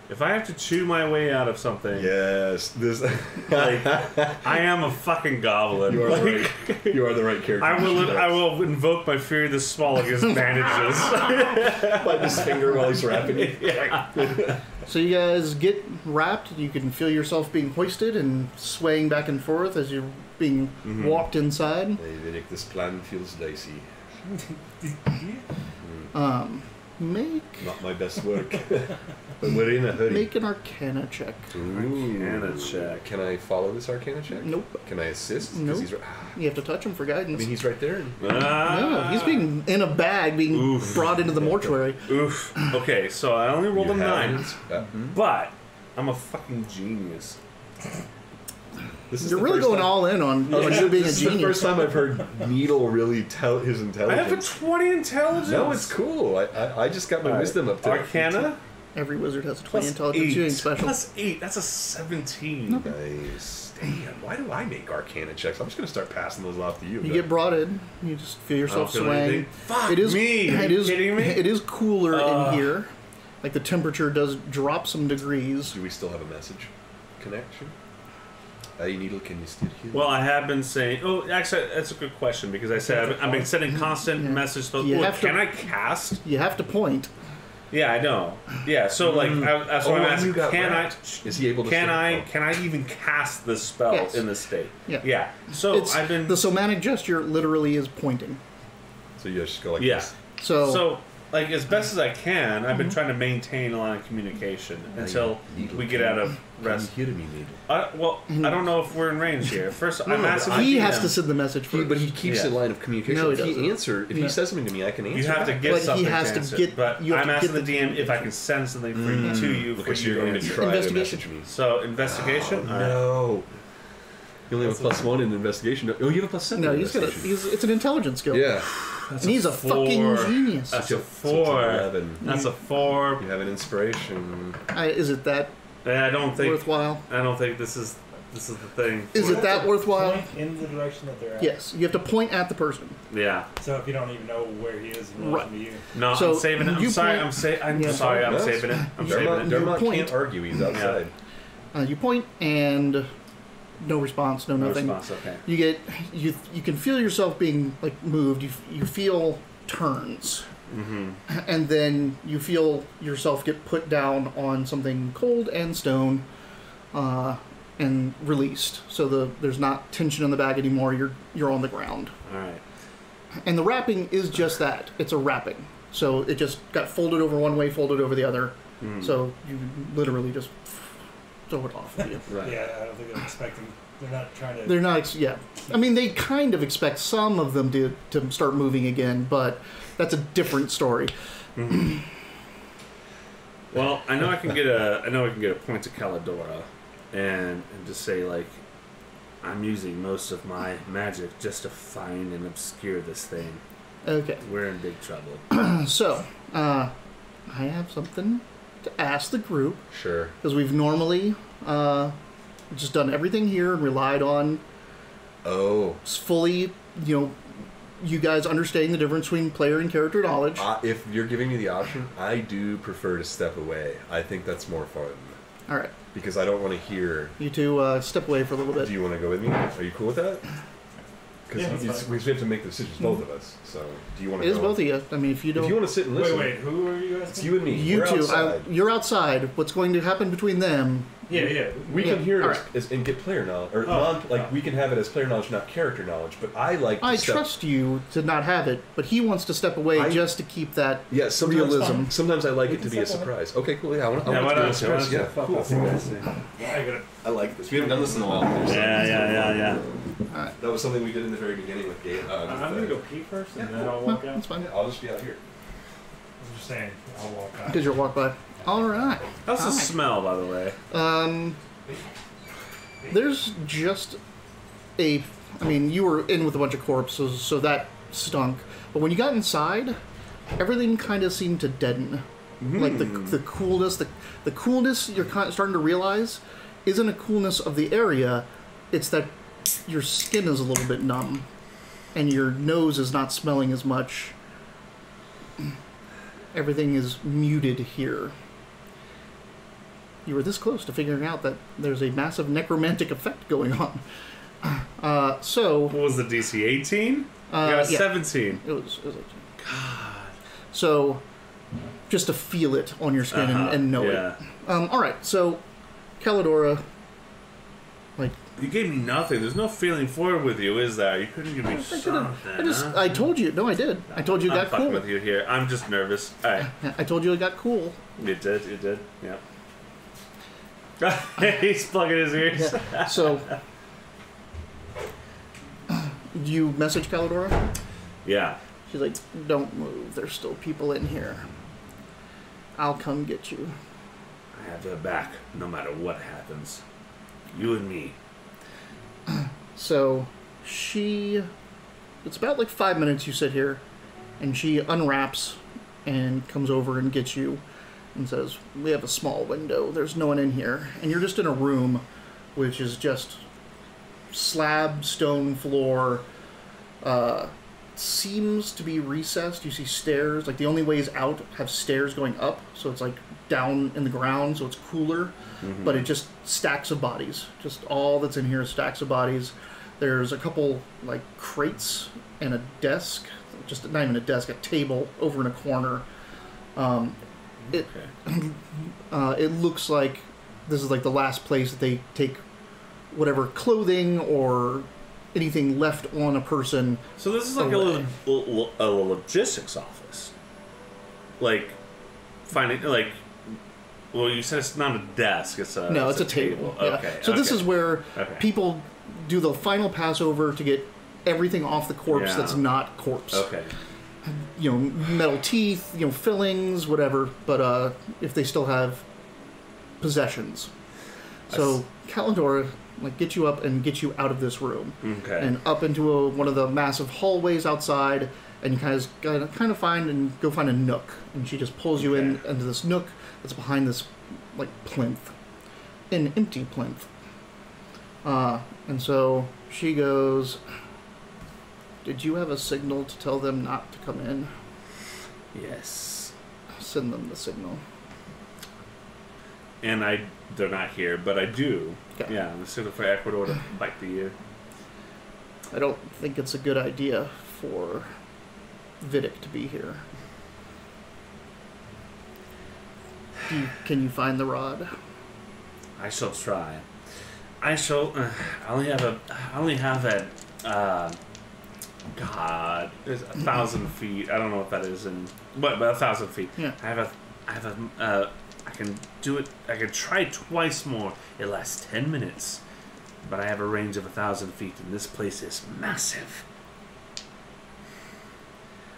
[SPEAKER 3] if I have to chew my way out of something,
[SPEAKER 5] Yes, this.
[SPEAKER 3] like, I am a fucking goblin.
[SPEAKER 5] You are
[SPEAKER 3] Like,
[SPEAKER 5] the right. You are the right character.
[SPEAKER 3] I will invoke my fury this small against bandages.
[SPEAKER 5] bite his finger while he's wrapping you.
[SPEAKER 1] So you guys get wrapped. You can feel yourself being hoisted and swaying back and forth as you're being walked inside.
[SPEAKER 5] Hey, Vidic, this plan feels dicey.
[SPEAKER 1] Make
[SPEAKER 5] Not my best work. But we're in a hurry.
[SPEAKER 1] make an Arcana check.
[SPEAKER 3] Arcana check.
[SPEAKER 5] Can I follow this Arcana check?
[SPEAKER 1] Nope.
[SPEAKER 5] Can I assist? 'Cause
[SPEAKER 1] Nope.
[SPEAKER 5] he's
[SPEAKER 1] You have to touch him for
[SPEAKER 5] I
[SPEAKER 1] guidance.
[SPEAKER 5] mean, he's right there.
[SPEAKER 1] No, he's being in a bag, being
[SPEAKER 3] Oof.
[SPEAKER 1] brought into the mortuary.
[SPEAKER 3] Oof. Okay, so I only rolled a 9, but I'm a fucking genius.
[SPEAKER 5] This is
[SPEAKER 1] You're
[SPEAKER 5] the
[SPEAKER 1] really
[SPEAKER 5] first
[SPEAKER 1] going
[SPEAKER 5] time-
[SPEAKER 1] all in on you being a
[SPEAKER 5] This is the first
[SPEAKER 1] genius.
[SPEAKER 5] time I've heard Needle really tell his
[SPEAKER 3] I
[SPEAKER 5] intelligence.
[SPEAKER 3] have a 20 intelligence.
[SPEAKER 5] No, it's cool. I just got my
[SPEAKER 3] All right.
[SPEAKER 5] wisdom up to
[SPEAKER 3] Arcana
[SPEAKER 1] Every wizard has a 20
[SPEAKER 3] plus
[SPEAKER 1] intelligence.
[SPEAKER 3] 8.
[SPEAKER 1] You ain't special.
[SPEAKER 3] Plus 8. That's a 17.
[SPEAKER 5] Nice. Damn, why do I make Arcana checks? I'm just going to start passing those off to you.
[SPEAKER 1] You
[SPEAKER 5] but-
[SPEAKER 1] get brought in. You just feel yourself
[SPEAKER 3] feel
[SPEAKER 1] swaying.
[SPEAKER 3] anything. Fuck
[SPEAKER 1] It is
[SPEAKER 3] me. Are
[SPEAKER 1] It
[SPEAKER 3] you
[SPEAKER 1] is.
[SPEAKER 3] kidding me?
[SPEAKER 1] It is cooler in here. Like the temperature does drop some degrees.
[SPEAKER 5] Do we still have a message connection? Hey, Needle, can you still hear?
[SPEAKER 3] Well, I have been saying. Oh, actually, that's a good question because I said I've been sending constant messages. To,
[SPEAKER 1] You
[SPEAKER 3] look,
[SPEAKER 1] have to-
[SPEAKER 3] can I cast?
[SPEAKER 1] You have to point.
[SPEAKER 3] Yeah, I know. Yeah, so like that's what I'm
[SPEAKER 5] Oh,
[SPEAKER 3] asking.
[SPEAKER 5] you got
[SPEAKER 3] Can
[SPEAKER 5] wrapped. Is he able to?
[SPEAKER 3] Can
[SPEAKER 5] still-
[SPEAKER 3] I?
[SPEAKER 5] oh.
[SPEAKER 3] Can I even cast this spell
[SPEAKER 1] Yes.
[SPEAKER 3] in this state?
[SPEAKER 1] Yeah.
[SPEAKER 3] Yeah. So
[SPEAKER 1] It's
[SPEAKER 3] I've been.
[SPEAKER 1] the somatic gesture literally is pointing.
[SPEAKER 5] So you just go like
[SPEAKER 3] Yeah.
[SPEAKER 5] this.
[SPEAKER 3] So, like, as best as I can, I've been trying to maintain a line of communication until
[SPEAKER 5] Needle,
[SPEAKER 3] we get
[SPEAKER 5] can
[SPEAKER 3] out
[SPEAKER 5] you-
[SPEAKER 3] of rest.
[SPEAKER 5] Can you hear me, Needle?
[SPEAKER 3] I don't know if we're in range here. First, I'm
[SPEAKER 5] no,
[SPEAKER 3] asking.
[SPEAKER 1] He
[SPEAKER 3] the
[SPEAKER 1] has
[SPEAKER 3] DM.
[SPEAKER 1] to send the message first.
[SPEAKER 5] But he keeps
[SPEAKER 3] Yeah.
[SPEAKER 5] a line of communication.
[SPEAKER 1] No, he
[SPEAKER 5] if
[SPEAKER 1] doesn't.
[SPEAKER 5] if he says something to me, I can answer.
[SPEAKER 3] You have to
[SPEAKER 5] back.
[SPEAKER 3] get
[SPEAKER 1] But he
[SPEAKER 3] something
[SPEAKER 1] has
[SPEAKER 3] to
[SPEAKER 1] to
[SPEAKER 3] answer.
[SPEAKER 1] get-
[SPEAKER 3] But
[SPEAKER 1] you have
[SPEAKER 3] I'm
[SPEAKER 1] to
[SPEAKER 3] asking
[SPEAKER 1] get
[SPEAKER 3] the DM if I can send something to you for
[SPEAKER 5] Okay, so
[SPEAKER 3] you
[SPEAKER 5] you're going to
[SPEAKER 3] answer.
[SPEAKER 5] try to
[SPEAKER 1] Investigation.
[SPEAKER 5] message me.
[SPEAKER 3] So investigation. All right.
[SPEAKER 5] No. You only have a +1 in investigation. Oh, you have a +7
[SPEAKER 1] No,
[SPEAKER 5] in
[SPEAKER 1] he's got
[SPEAKER 5] investigation.
[SPEAKER 1] it's an intelligence skill.
[SPEAKER 5] Yeah.
[SPEAKER 1] And he's a fucking genius.
[SPEAKER 3] That's a
[SPEAKER 5] So it's
[SPEAKER 3] 4.
[SPEAKER 5] 11.
[SPEAKER 3] That's a 4.
[SPEAKER 5] You have an inspiration.
[SPEAKER 1] Is it that
[SPEAKER 3] I don't think.
[SPEAKER 1] worthwhile?
[SPEAKER 3] I don't think this is the thing.
[SPEAKER 1] Is it that worthwhile?
[SPEAKER 4] Point in the direction that they're at.
[SPEAKER 1] Yes. You have to point at the person.
[SPEAKER 3] Yeah.
[SPEAKER 4] So if you don't even know where he is in relation to you.
[SPEAKER 3] No,
[SPEAKER 1] So
[SPEAKER 3] I'm saving it. I'm
[SPEAKER 1] you
[SPEAKER 3] sorry.
[SPEAKER 1] point-
[SPEAKER 3] I'm sorry. I'm
[SPEAKER 1] Yeah.
[SPEAKER 3] sorry. I'm
[SPEAKER 5] No,
[SPEAKER 3] saving it. I'm saving
[SPEAKER 5] Dermot,
[SPEAKER 3] it.
[SPEAKER 5] Dermot
[SPEAKER 1] point.
[SPEAKER 5] can't argue. He's outside.
[SPEAKER 1] You point and no response, no
[SPEAKER 3] No
[SPEAKER 1] nothing.
[SPEAKER 3] response. Okay.
[SPEAKER 1] You get you can feel yourself being like moved. You feel turns, and then you feel yourself get put down on something cold and stone, and released. So there's not tension in the bag anymore. You're on the ground,
[SPEAKER 3] All right.
[SPEAKER 1] and the wrapping is just that. It's a wrapping. So it just got folded over one way, folded over the other. So you literally just throw it off of you.
[SPEAKER 3] Right.
[SPEAKER 4] Yeah, I don't think they're expecting. They're not trying to.
[SPEAKER 1] They're not, yeah. I mean, they kind of expect some of them to start moving again, but that's a different story.
[SPEAKER 3] Well, I know I can get a point to Caladora, and just say like, I'm using most of my magic just to find and obscure this thing.
[SPEAKER 1] Okay.
[SPEAKER 3] We're in big trouble.
[SPEAKER 1] So, I have something to ask the group,
[SPEAKER 5] Sure.
[SPEAKER 1] because we've normally just done everything here and relied on
[SPEAKER 5] Oh.
[SPEAKER 1] fully, you guys understanding the difference between player and character knowledge.
[SPEAKER 5] If you're giving me the option, I do prefer to step away. I think that's more fun.
[SPEAKER 1] All right.
[SPEAKER 5] Because I don't want to hear...
[SPEAKER 1] You two step away for a little bit.
[SPEAKER 5] Do you want to go with me? Are you cool with that?
[SPEAKER 4] Yeah,
[SPEAKER 5] Because
[SPEAKER 4] that's fine.
[SPEAKER 5] we have to make the decisions, both of us. So, do you want
[SPEAKER 1] It
[SPEAKER 5] to
[SPEAKER 1] is
[SPEAKER 5] go?
[SPEAKER 1] both of you. I mean, if you don't...
[SPEAKER 5] If you want to sit and listen...
[SPEAKER 4] Wait, who are you asking?
[SPEAKER 5] It's you and me.
[SPEAKER 1] You
[SPEAKER 5] We're
[SPEAKER 1] two,
[SPEAKER 5] outside.
[SPEAKER 1] you're outside. What's going to happen between them?
[SPEAKER 4] Yeah.
[SPEAKER 5] We
[SPEAKER 1] Yeah,
[SPEAKER 5] can hear it
[SPEAKER 1] alright.
[SPEAKER 5] and get player knowledge, or
[SPEAKER 4] Oh,
[SPEAKER 5] we can have it as player knowledge, not character knowledge. But I like. To
[SPEAKER 1] I
[SPEAKER 5] step-
[SPEAKER 1] trust you to not have it, but he wants to step away just to keep that
[SPEAKER 5] Yeah, sometimes,
[SPEAKER 1] realism.
[SPEAKER 5] Sometimes I like
[SPEAKER 4] We
[SPEAKER 5] it to
[SPEAKER 4] can
[SPEAKER 5] be a
[SPEAKER 4] step away.
[SPEAKER 5] surprise. Okay, cool. Yeah, I want to
[SPEAKER 3] Yeah, why
[SPEAKER 5] do
[SPEAKER 3] not?
[SPEAKER 5] a surprise. Yeah,
[SPEAKER 3] Fuck
[SPEAKER 5] cool.
[SPEAKER 3] off, you guys.
[SPEAKER 4] I got it.
[SPEAKER 5] I like this. We haven't done this in a while.
[SPEAKER 3] Yeah.
[SPEAKER 5] That was something we did in the very beginning with Gabe.
[SPEAKER 4] I'm gonna go pee first, and then I'll
[SPEAKER 1] No,
[SPEAKER 4] walk out.
[SPEAKER 1] that's fine.
[SPEAKER 5] I'll just be out here.
[SPEAKER 4] I'm just saying, I'll walk out.
[SPEAKER 1] Because you'll walk by. All right.
[SPEAKER 3] How's the
[SPEAKER 1] Hi.
[SPEAKER 3] smell, by the way?
[SPEAKER 1] There's just I mean, you were in with a bunch of corpses, so that stunk. But when you got inside, everything kind of seemed to deaden. Like the coolness, the coolness you're starting to realize isn't a coolness of the area. It's that your skin is a little bit numb, and your nose is not smelling as much. Everything is muted here. You were this close to figuring out that there's a massive necromantic effect going on. So
[SPEAKER 3] What was the DC? 18? I got a
[SPEAKER 1] yeah.
[SPEAKER 3] 17.
[SPEAKER 1] it was God. So just to feel it on your skin and know
[SPEAKER 3] yeah.
[SPEAKER 1] it. All right. So Caladora, like
[SPEAKER 3] You gave me nothing. There's no feeling forward with you, is there? You couldn't give me something.
[SPEAKER 1] I told you. No, I did. I told you it
[SPEAKER 3] I'm
[SPEAKER 1] got
[SPEAKER 3] fucking
[SPEAKER 1] cool.
[SPEAKER 3] with you here. I'm just nervous. All right.
[SPEAKER 1] I told you it got cool.
[SPEAKER 3] You did. Yeah. He's plugging his ears.
[SPEAKER 1] Yeah. So you message Caladora?
[SPEAKER 3] Yeah.
[SPEAKER 1] She's like, "Don't move. There's still people in here. I'll come get you."
[SPEAKER 3] I have their back no matter what happens. You and me.
[SPEAKER 1] So it's about like 5 minutes you sit here, and she unwraps and comes over and gets you and says, "We have a small window. There's no one in here." And you're just in a room which is just slab stone floor, seems to be recessed. You see stairs, like the only ways out have stairs going up, so it's like down in the ground, so it's cooler. But it just stacks of bodies. Just all that's in here is stacks of bodies. There's a couple like crates and a desk, just not even a desk, a table over in a corner. It looks like this is like the last place that they take whatever clothing or anything left on a person.
[SPEAKER 3] So this is like a logistics office. Like finding like. Well, you said it's not a desk. It's a
[SPEAKER 1] table. Yeah.
[SPEAKER 3] Okay.
[SPEAKER 1] So this is where
[SPEAKER 3] Okay.
[SPEAKER 1] people do the final passover to get everything off the corpse
[SPEAKER 3] Yeah.
[SPEAKER 1] that's not corpse.
[SPEAKER 3] Okay.
[SPEAKER 1] Metal teeth, fillings, whatever. But if they still have possessions. So Caladora like get you up and get you out of this room,
[SPEAKER 3] Okay.
[SPEAKER 1] and up into one of the massive hallways outside, and you kind of find a nook, and she just pulls you into this nook that's behind this like plinth, an empty plinth, and so she goes, "Did you have a signal to tell them not to come in?"
[SPEAKER 3] Yes.
[SPEAKER 1] Send them the signal.
[SPEAKER 3] And they're not here, but I do.
[SPEAKER 1] Okay.
[SPEAKER 3] Yeah, the signal for Ecuador to bite the ear.
[SPEAKER 1] I don't think it's a good idea for Vidic to be here. Can you find the rod?
[SPEAKER 3] I shall try. I shall. I only have a. God, there's 1,000 feet. I don't know what that is in, but 1,000 feet.
[SPEAKER 1] Yeah.
[SPEAKER 3] I can do it. I can try twice more. It lasts 10 minutes, but I have a range of 1,000 feet, and this place is massive.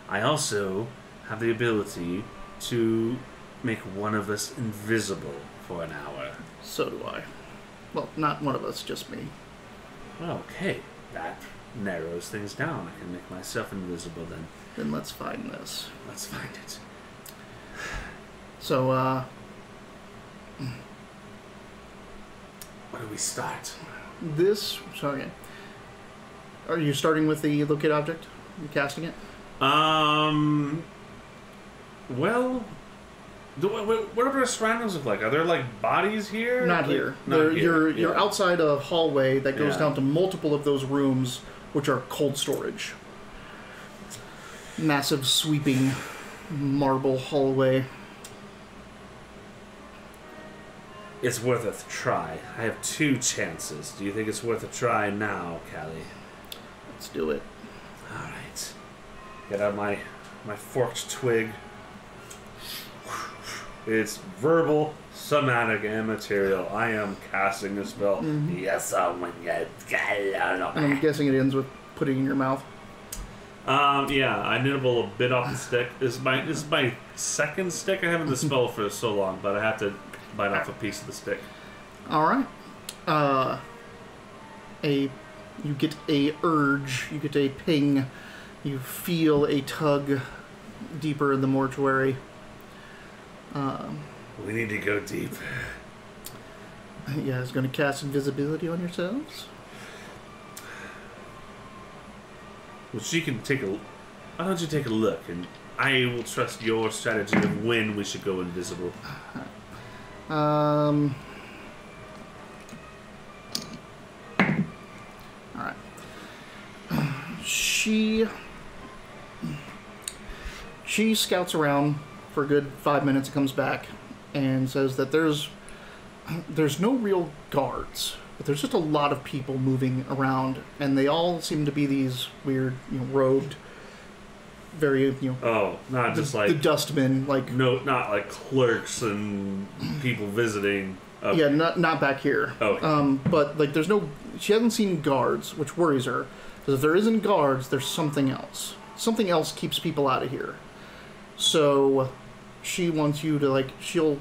[SPEAKER 3] I also have the ability to make one of us invisible for an hour.
[SPEAKER 1] So do I. Well, not one of us, just me.
[SPEAKER 3] Okay, that narrows things down. I can make myself invisible then.
[SPEAKER 1] Then let's find this.
[SPEAKER 3] Let's find it.
[SPEAKER 1] So,
[SPEAKER 3] Where do we start?
[SPEAKER 1] Sorry. Are you starting with the locate object? You casting it?
[SPEAKER 3] Well, what are the surroundings look like? Are there like bodies here?
[SPEAKER 1] Not
[SPEAKER 3] Like,
[SPEAKER 1] here.
[SPEAKER 3] Not here.
[SPEAKER 1] You're outside a hallway that goes
[SPEAKER 3] Yeah.
[SPEAKER 1] down to multiple of those rooms, which are cold storage. Massive, sweeping marble hallway.
[SPEAKER 3] It's worth a try. I have 2 chances. Do you think it's worth a try now, Callie?
[SPEAKER 1] Let's do it.
[SPEAKER 3] All right. Get out my forked twig. It's verbal, somatic, and material. I am casting a spell. Yes, when you
[SPEAKER 1] And I'm guessing it ends with putting it in your mouth.
[SPEAKER 3] Yeah, I nibble a bit off the stick. This is my second stick. I haven't the spell for so long, but I have to bite off a piece of the stick.
[SPEAKER 1] All right. You get a urge. You get a ping. You feel a tug deeper in the mortuary.
[SPEAKER 3] We need to go deep.
[SPEAKER 1] You guys going to cast invisibility on yourselves?
[SPEAKER 3] Well, she can take a. Why don't you take a look, and I will trust your strategy of when we should go invisible.
[SPEAKER 1] All right. She scouts around for a good 5 minutes and comes back and says that there's no real guards, but there's just a lot of people moving around, and they all seem to be these weird, robed, very,
[SPEAKER 3] Oh, not just like
[SPEAKER 1] the dustmen, like
[SPEAKER 3] no, not like clerks and people visiting.
[SPEAKER 1] yeah, not back here.
[SPEAKER 3] Okay.
[SPEAKER 1] But like, she hasn't seen guards, which worries her. Because if there isn't guards, there's something else. Something else keeps people out of here. So she wants you to she'll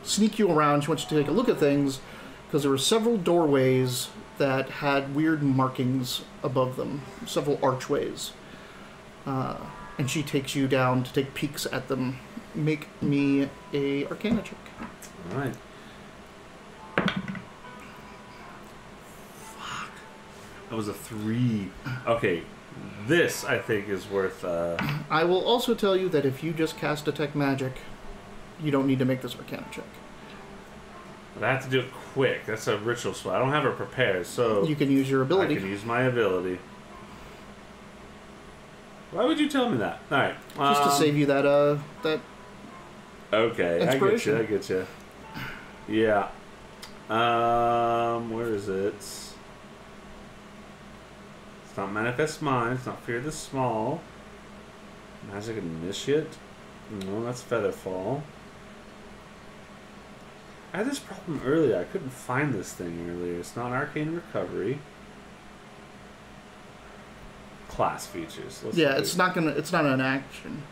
[SPEAKER 1] sneak you around. She wants you to take a look at things, because there were several doorways that had weird markings above them, several archways. And she takes you down to take peeks at them. Make me a Arcana check.
[SPEAKER 3] All right. Fuck. That was a 3. Okay. This, I think, is worth...
[SPEAKER 1] I will also tell you that if you just cast Detect Magic, you don't need to make this Arcana check.
[SPEAKER 3] I have to do it quick. That's a ritual spell. I don't have it prepared, so...
[SPEAKER 1] You can use your ability.
[SPEAKER 3] I can use my ability. Why would you tell me that? All right.
[SPEAKER 1] Just to save you that
[SPEAKER 3] Okay,
[SPEAKER 1] inspiration.
[SPEAKER 3] I get you. Yeah. Where is it? It's not Manifest Mind. It's not Fear the Small. Magic Initiate. No, that's Featherfall. I had this problem earlier. I couldn't find this thing earlier. It's not Arcane Recovery. Class features.
[SPEAKER 1] Yeah, it's not an action.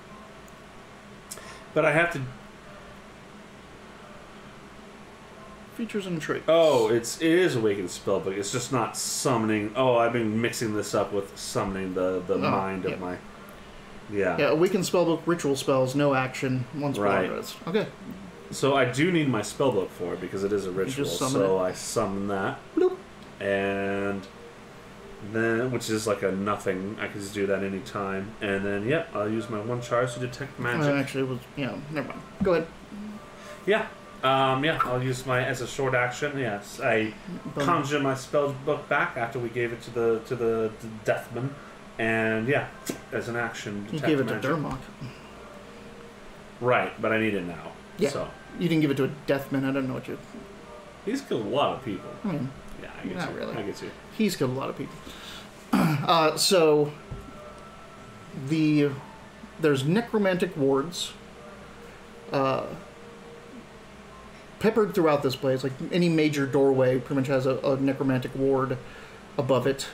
[SPEAKER 3] But I have to.
[SPEAKER 1] Features and traits.
[SPEAKER 3] Oh, it is Awakened Spellbook. It's just not summoning. Oh, I've been mixing this up with summoning the mind of my... Yeah.
[SPEAKER 1] Yeah, Awakened Spellbook, ritual spells, no action, once per
[SPEAKER 3] Right.
[SPEAKER 1] address. Okay.
[SPEAKER 3] So I do need my spellbook for it because it is a ritual.
[SPEAKER 1] just summon
[SPEAKER 3] So
[SPEAKER 1] it.
[SPEAKER 3] I summon that.
[SPEAKER 1] Bloop.
[SPEAKER 3] And then, which is like a nothing. I can just do that anytime. And then, yeah, I'll use my one charge to detect magic.
[SPEAKER 1] Actually, it was, never mind. Go ahead.
[SPEAKER 3] Yeah. I'll use my, as a short action, yes. I conjure my spell book back after we gave it to the Deathman. And yeah, as an action,
[SPEAKER 1] You
[SPEAKER 3] detect
[SPEAKER 1] gave it
[SPEAKER 3] magic.
[SPEAKER 1] to Durmok.
[SPEAKER 3] Right, but I need it now.
[SPEAKER 1] Yeah.
[SPEAKER 3] So
[SPEAKER 1] You didn't give it to a Deathman. I don't know what you...
[SPEAKER 3] he's killed a lot of people.
[SPEAKER 1] I mean,
[SPEAKER 3] Yeah, I get
[SPEAKER 1] Not
[SPEAKER 3] you.
[SPEAKER 1] really.
[SPEAKER 3] I get you.
[SPEAKER 1] he's killed a lot of people. So, there's necromantic wards peppered throughout this place. Like any major doorway pretty much has a necromantic ward above it.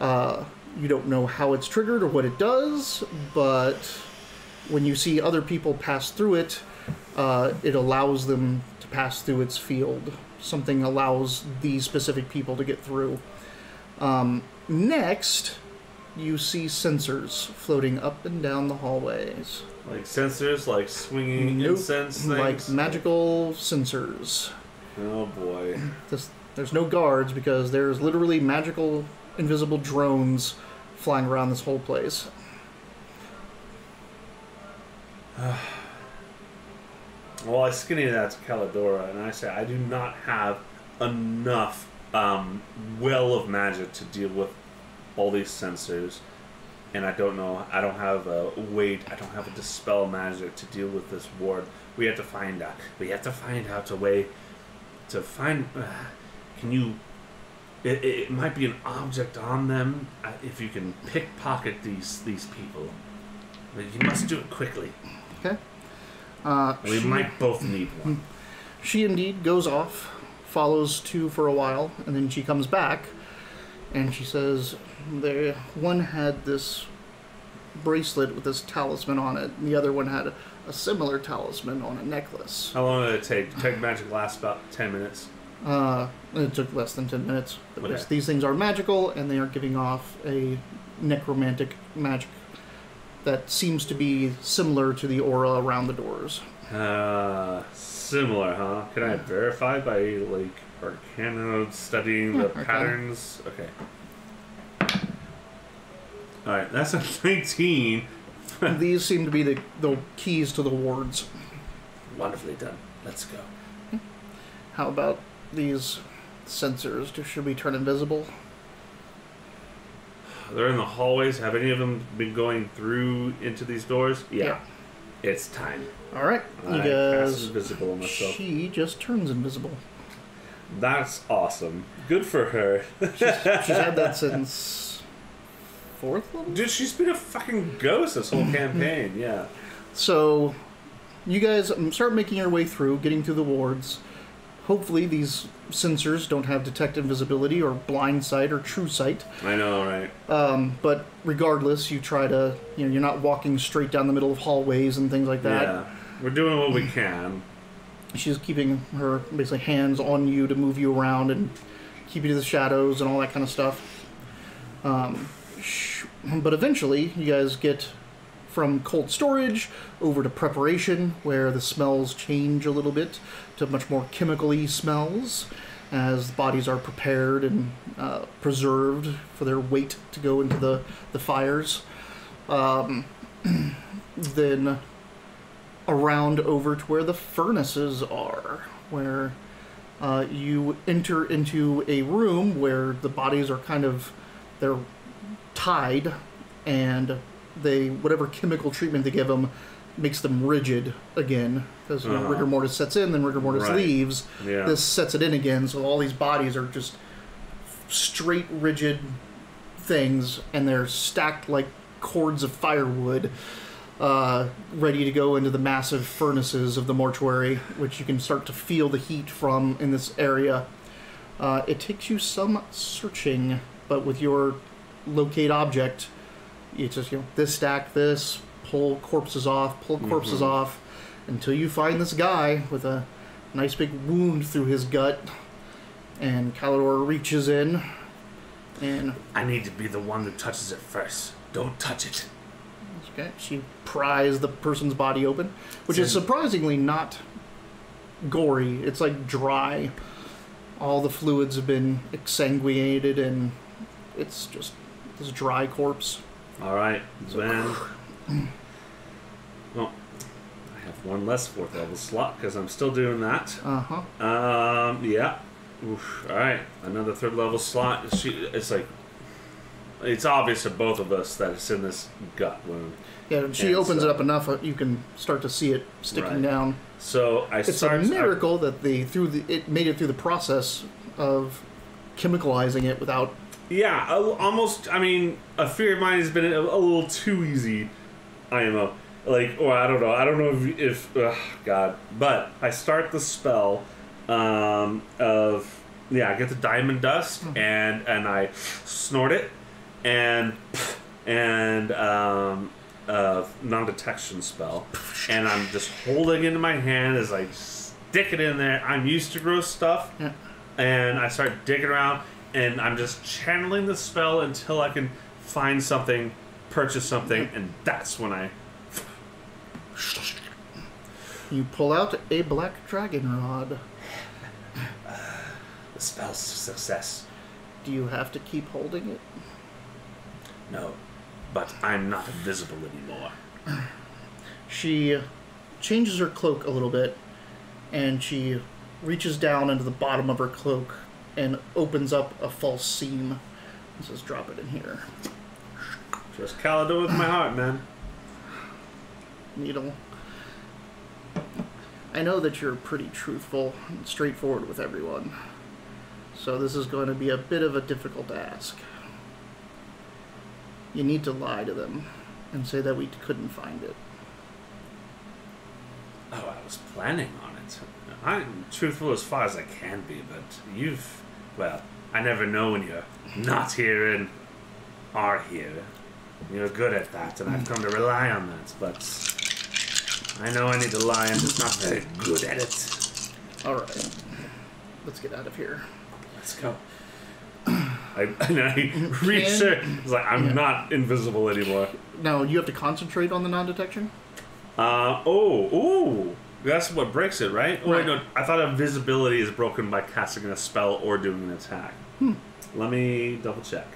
[SPEAKER 1] You don't know how it's triggered or what it does, but when you see other people pass through it, it allows them to pass through its field. Something allows these specific people to get through. Next, you see sensors floating up and down the hallways.
[SPEAKER 3] Like sensors, like swinging
[SPEAKER 1] Nope.
[SPEAKER 3] incense things?
[SPEAKER 1] Like magical sensors.
[SPEAKER 3] Oh boy.
[SPEAKER 1] There's no guards because there's literally magical invisible drones flying around this whole place.
[SPEAKER 3] Well, I skinny that to Caladora, and I say I do not have enough well of magic to deal with all these sensors, and I don't have a dispel magic to deal with this ward. We have to find out a way to find. Can you? It might be an object on them if you can pickpocket these people, but you must do it quickly.
[SPEAKER 1] Okay.
[SPEAKER 3] We might both need one.
[SPEAKER 1] She indeed goes off, follows two for a while, and then she comes back, and she says, one had this bracelet with this talisman on it, and the other one had a similar talisman on a necklace.
[SPEAKER 3] How long did it take? Detect magic lasts about 10 minutes.
[SPEAKER 1] It took less than 10 minutes.
[SPEAKER 3] Okay.
[SPEAKER 1] These things are magical, and they are giving off a necromantic magic that seems to be similar to the aura around the doors.
[SPEAKER 3] Similar, huh? Can I verify by, like, Arcana studying the
[SPEAKER 1] Arcana.
[SPEAKER 3] patterns? Okay. Alright, that's a 19.
[SPEAKER 1] These seem to be the keys to the wards.
[SPEAKER 3] Wonderfully done. Let's go.
[SPEAKER 1] How about these sensors? Should we turn invisible?
[SPEAKER 3] They're in the hallways. Have any of them been going through into these doors? Yeah. It's time.
[SPEAKER 1] All right. You
[SPEAKER 3] I
[SPEAKER 1] guys.
[SPEAKER 3] cast invisible on myself.
[SPEAKER 1] She just turns invisible.
[SPEAKER 3] That's awesome. Good for her.
[SPEAKER 1] She's had that since 4th level?
[SPEAKER 3] Dude, she's been a fucking ghost this whole campaign. Yeah.
[SPEAKER 1] So, you guys start making your way through, getting through the wards. Hopefully these sensors don't have detect invisibility or blind sight or true sight.
[SPEAKER 3] I know, right?
[SPEAKER 1] But regardless, you try to, you're not walking straight down the middle of hallways and things like that.
[SPEAKER 3] Yeah. We're doing what we can.
[SPEAKER 1] She's keeping her basically hands on you to move you around and keep you to the shadows and all that kind of stuff. But eventually, you guys get from cold storage over to preparation, where the smells change a little bit to much more chemical-y smells as the bodies are prepared and preserved for their weight to go into the fires. Then around over to where the furnaces are, where you enter into a room where the bodies are they're tied, and whatever chemical treatment they give them makes them rigid again, because rigor mortis sets in, then rigor mortis leaves.
[SPEAKER 3] Yeah.
[SPEAKER 1] This sets it in again, so all these bodies are just straight rigid things, and they're stacked like cords of firewood, ready to go into the massive furnaces of the mortuary, which you can start to feel the heat from in this area. It takes you some searching, but with your locate object, you just, this stack, this, pull corpses off, until you find this guy with a nice big wound through his gut. And Calidor reaches in and...
[SPEAKER 3] I need to be the one that touches it first. Don't touch it.
[SPEAKER 1] Okay, she pries the person's body open, which is surprisingly not gory. It's like dry. All the fluids have been exsanguinated, and it's just this dry corpse.
[SPEAKER 3] All right, then. Well, I have one less 4th level slot because I'm still doing that. Yeah. Oof. All right, another 3rd level slot. It's like it's obvious to both of us that it's in this gut wound.
[SPEAKER 1] Yeah, she opens it up enough you can start to see it sticking down.
[SPEAKER 3] So
[SPEAKER 1] it's a miracle that it made it through the process of chemicalizing it without.
[SPEAKER 3] Yeah, almost. I mean, a fear of mine has been a little too easy. IMO, or I don't know. I don't know if God. But I start the spell I get the diamond dust and I snort it and non-detection spell, and I'm just holding it in my hand as I stick it in there. I'm used to gross stuff, and I start digging around, and I'm just channeling the spell until I can find something, purchase something, and that's when I...
[SPEAKER 1] You pull out a black dragon rod.
[SPEAKER 3] The spell's a success.
[SPEAKER 1] Do you have to keep holding it?
[SPEAKER 3] No. But I'm not invisible anymore.
[SPEAKER 1] She changes her cloak a little bit, and she reaches down into the bottom of her cloak and opens up a false seam. And says, drop it in here.
[SPEAKER 3] Just Calidor with my heart, man.
[SPEAKER 1] Needle. I know that you're pretty truthful and straightforward with everyone, so this is going to be a bit of a difficult ask. You need to lie to them and say that we couldn't find it.
[SPEAKER 3] Oh, I was planning on it. I'm truthful as far as I can be, but I never know when you're not here and are here. You're good at that, and I've come to rely on that, but I know I need to lie, I'm just not very good at it.
[SPEAKER 1] Alright. Let's get out of here.
[SPEAKER 3] Let's go. I reached her. It's like, I'm not invisible anymore.
[SPEAKER 1] Now, you have to concentrate on the non-detection?
[SPEAKER 3] That's what breaks it, right? Oh,
[SPEAKER 1] right.
[SPEAKER 3] No, I thought invisibility is broken by casting a spell or doing an attack. Let me double check.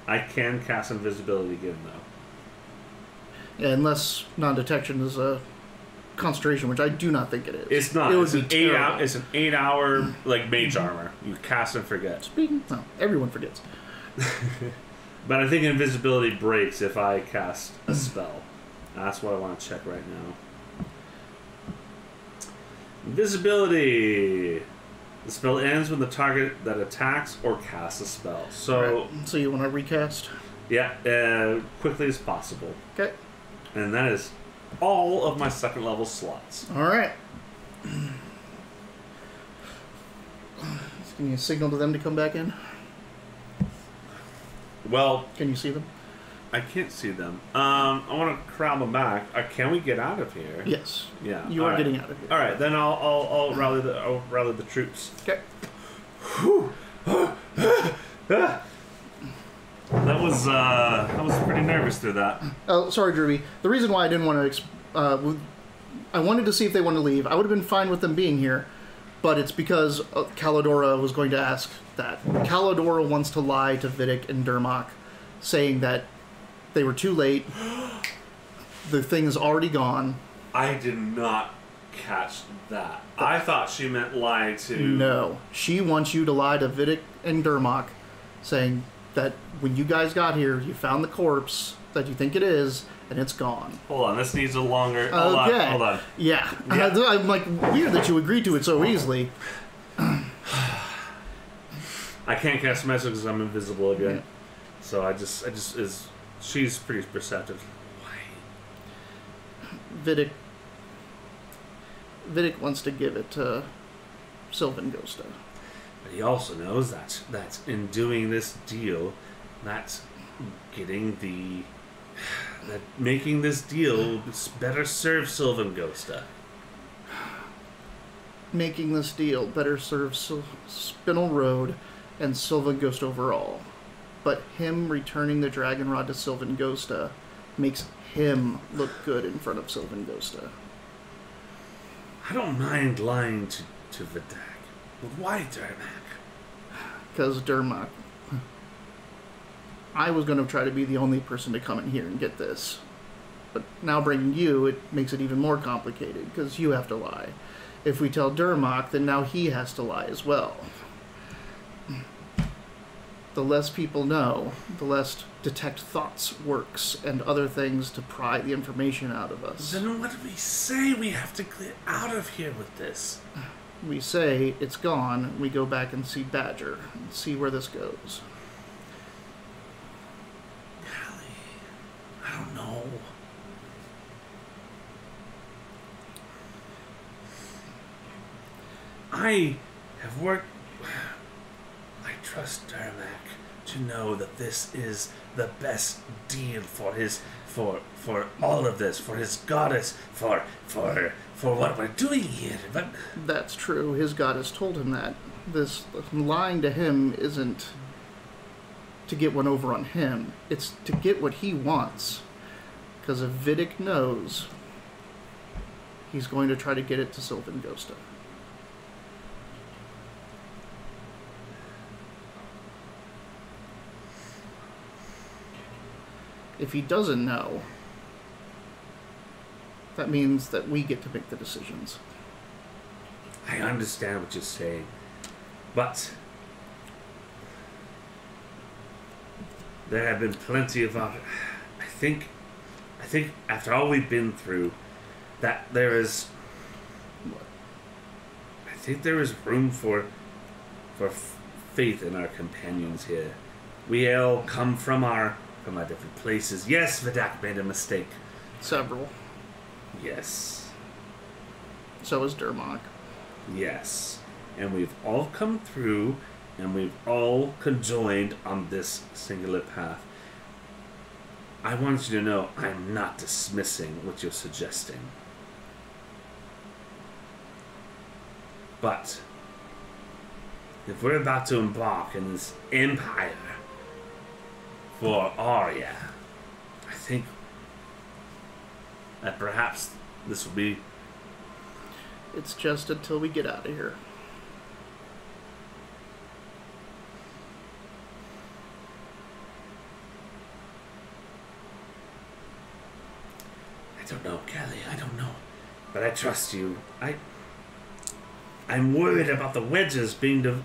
[SPEAKER 3] I can cast invisibility again, though.
[SPEAKER 1] Yeah, unless non-detection is a concentration, which I do not think it is.
[SPEAKER 3] It's not.
[SPEAKER 1] It's an
[SPEAKER 3] 8-hour like mage armor. You cast and forget.
[SPEAKER 1] No, everyone forgets.
[SPEAKER 3] But I think invisibility breaks if I cast a spell. That's what I want to check right now. Invisibility. The spell ends when the target that attacks or casts a spell. So,
[SPEAKER 1] so you want to recast?
[SPEAKER 3] Yeah, quickly as possible.
[SPEAKER 1] Okay.
[SPEAKER 3] And that is all of my 2nd level slots.
[SPEAKER 1] All right. Can you signal to them to come back in?
[SPEAKER 3] Well,
[SPEAKER 1] can you see them?
[SPEAKER 3] I can't see them. I want to crowd them back. Can we get out of here?
[SPEAKER 1] Yes.
[SPEAKER 3] Yeah.
[SPEAKER 1] You are getting out of here.
[SPEAKER 3] All right, then I'll rally the troops.
[SPEAKER 1] Okay.
[SPEAKER 3] That was pretty nervous through that.
[SPEAKER 1] Oh, sorry, Druby. The reason why I didn't want to, I wanted to see if they wanted to leave. I would have been fine with them being here, but it's because Calidora was going to ask that. Calidora wants to lie to Vidic and Dermok, saying that they were too late. The thing is already gone.
[SPEAKER 3] I did not catch that. I thought she meant lie to...
[SPEAKER 1] No. She wants you to lie to Vidic and Dermok, saying that when you guys got here, you found the corpse that you think it is, and it's gone.
[SPEAKER 3] Hold on, this needs a longer...
[SPEAKER 1] Hold
[SPEAKER 3] on.
[SPEAKER 1] Yeah. I'm like, weird that you agreed to it so easily.
[SPEAKER 3] I can't cast message because I'm invisible again. Yeah. So I just she's pretty perceptive. Why?
[SPEAKER 1] Vidic wants to give it to Sylvan Ghosta.
[SPEAKER 3] But he also knows that in doing this deal, making this deal better serve Sylvan Ghosta.
[SPEAKER 1] making this deal better serves Spinel Road and Sylvan Ghost overall. But him returning the Dragon Rod to Sylvan Ghosta makes him look good in front of Sylvan Ghosta.
[SPEAKER 3] I don't mind lying to Vidak. But why Dermak?
[SPEAKER 1] Because Dermak... I was going to try to be the only person to come in here and get this. But now bringing you, it makes it even more complicated, because you have to lie. If we tell Dermak, then now he has to lie as well. The less people know, the less detect thoughts works and other things to pry the information out of us.
[SPEAKER 3] Then what do we say? We have to get out of here with this.
[SPEAKER 1] We say it's gone, we go back and see Badger, and see where this goes.
[SPEAKER 3] Callie, I don't know. I have worked... I trust Dermak to know that this is the best deal for his... For all of this, for his goddess, for what we're doing here, but...
[SPEAKER 1] That's true. His goddess told him that. This lying to him isn't to get one over on him. It's to get what he wants. Because if Vidic knows, he's going to try to get it to Sylvan Ghosta. If he doesn't know, that means that we get to make the decisions.
[SPEAKER 3] I understand what you're saying, but there have been plenty of other... I think after all we've been through, that there is... I think there is room for faith in our companions here. We all come from our different places. Yes, Vidak made a mistake.
[SPEAKER 1] Several.
[SPEAKER 3] Yes.
[SPEAKER 1] So is Dermak.
[SPEAKER 3] Yes. And we've all come through, and we've all conjoined on this singular path. I want you to know I'm not dismissing what you're suggesting. But if we're about to embark in this empire for Arya, I think that perhaps this will be...
[SPEAKER 1] It's just until we get out of here.
[SPEAKER 3] I don't know, Kelly, I don't know. But I trust you. I'm worried about the wedges being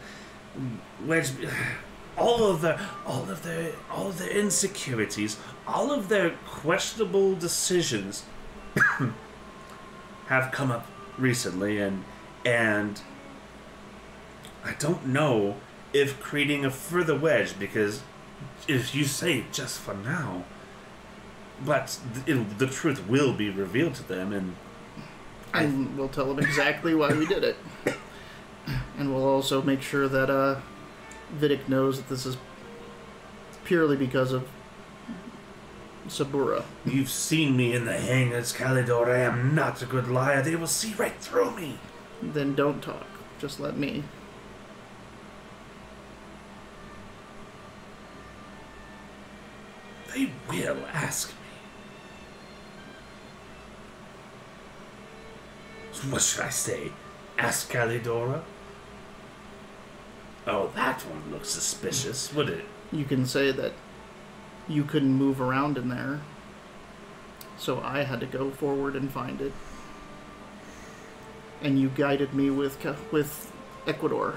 [SPEAKER 3] all of their insecurities, all of their questionable decisions have come up recently, and I don't know if creating a further wedge, because if you say just for now, but the truth will be revealed to them,
[SPEAKER 1] and we'll tell them exactly why we did it. And we'll also make sure that Vidic knows that this is purely because of Sabura.
[SPEAKER 3] You've seen me in the hangars, Calidor. I am not a good liar. They will see right through me.
[SPEAKER 1] Then don't talk. Just let me.
[SPEAKER 3] They will ask me. What should I say? Ask Calidora? Oh, that one looks suspicious, would it?
[SPEAKER 1] You can say that you couldn't move around in there, so I had to go forward and find it. And you guided me with Ecuador.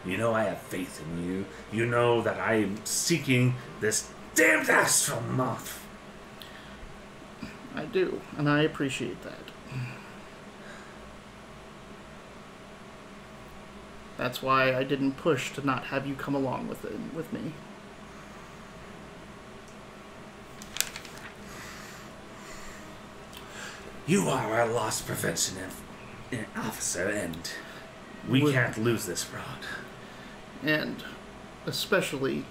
[SPEAKER 3] You know I have faith in you. You know that I am seeking this damned astral moth.
[SPEAKER 1] I do, and I appreciate that. That's why I didn't push to not have you come along with me.
[SPEAKER 3] You are our loss prevention officer, and we can't lose this rod.
[SPEAKER 1] And especially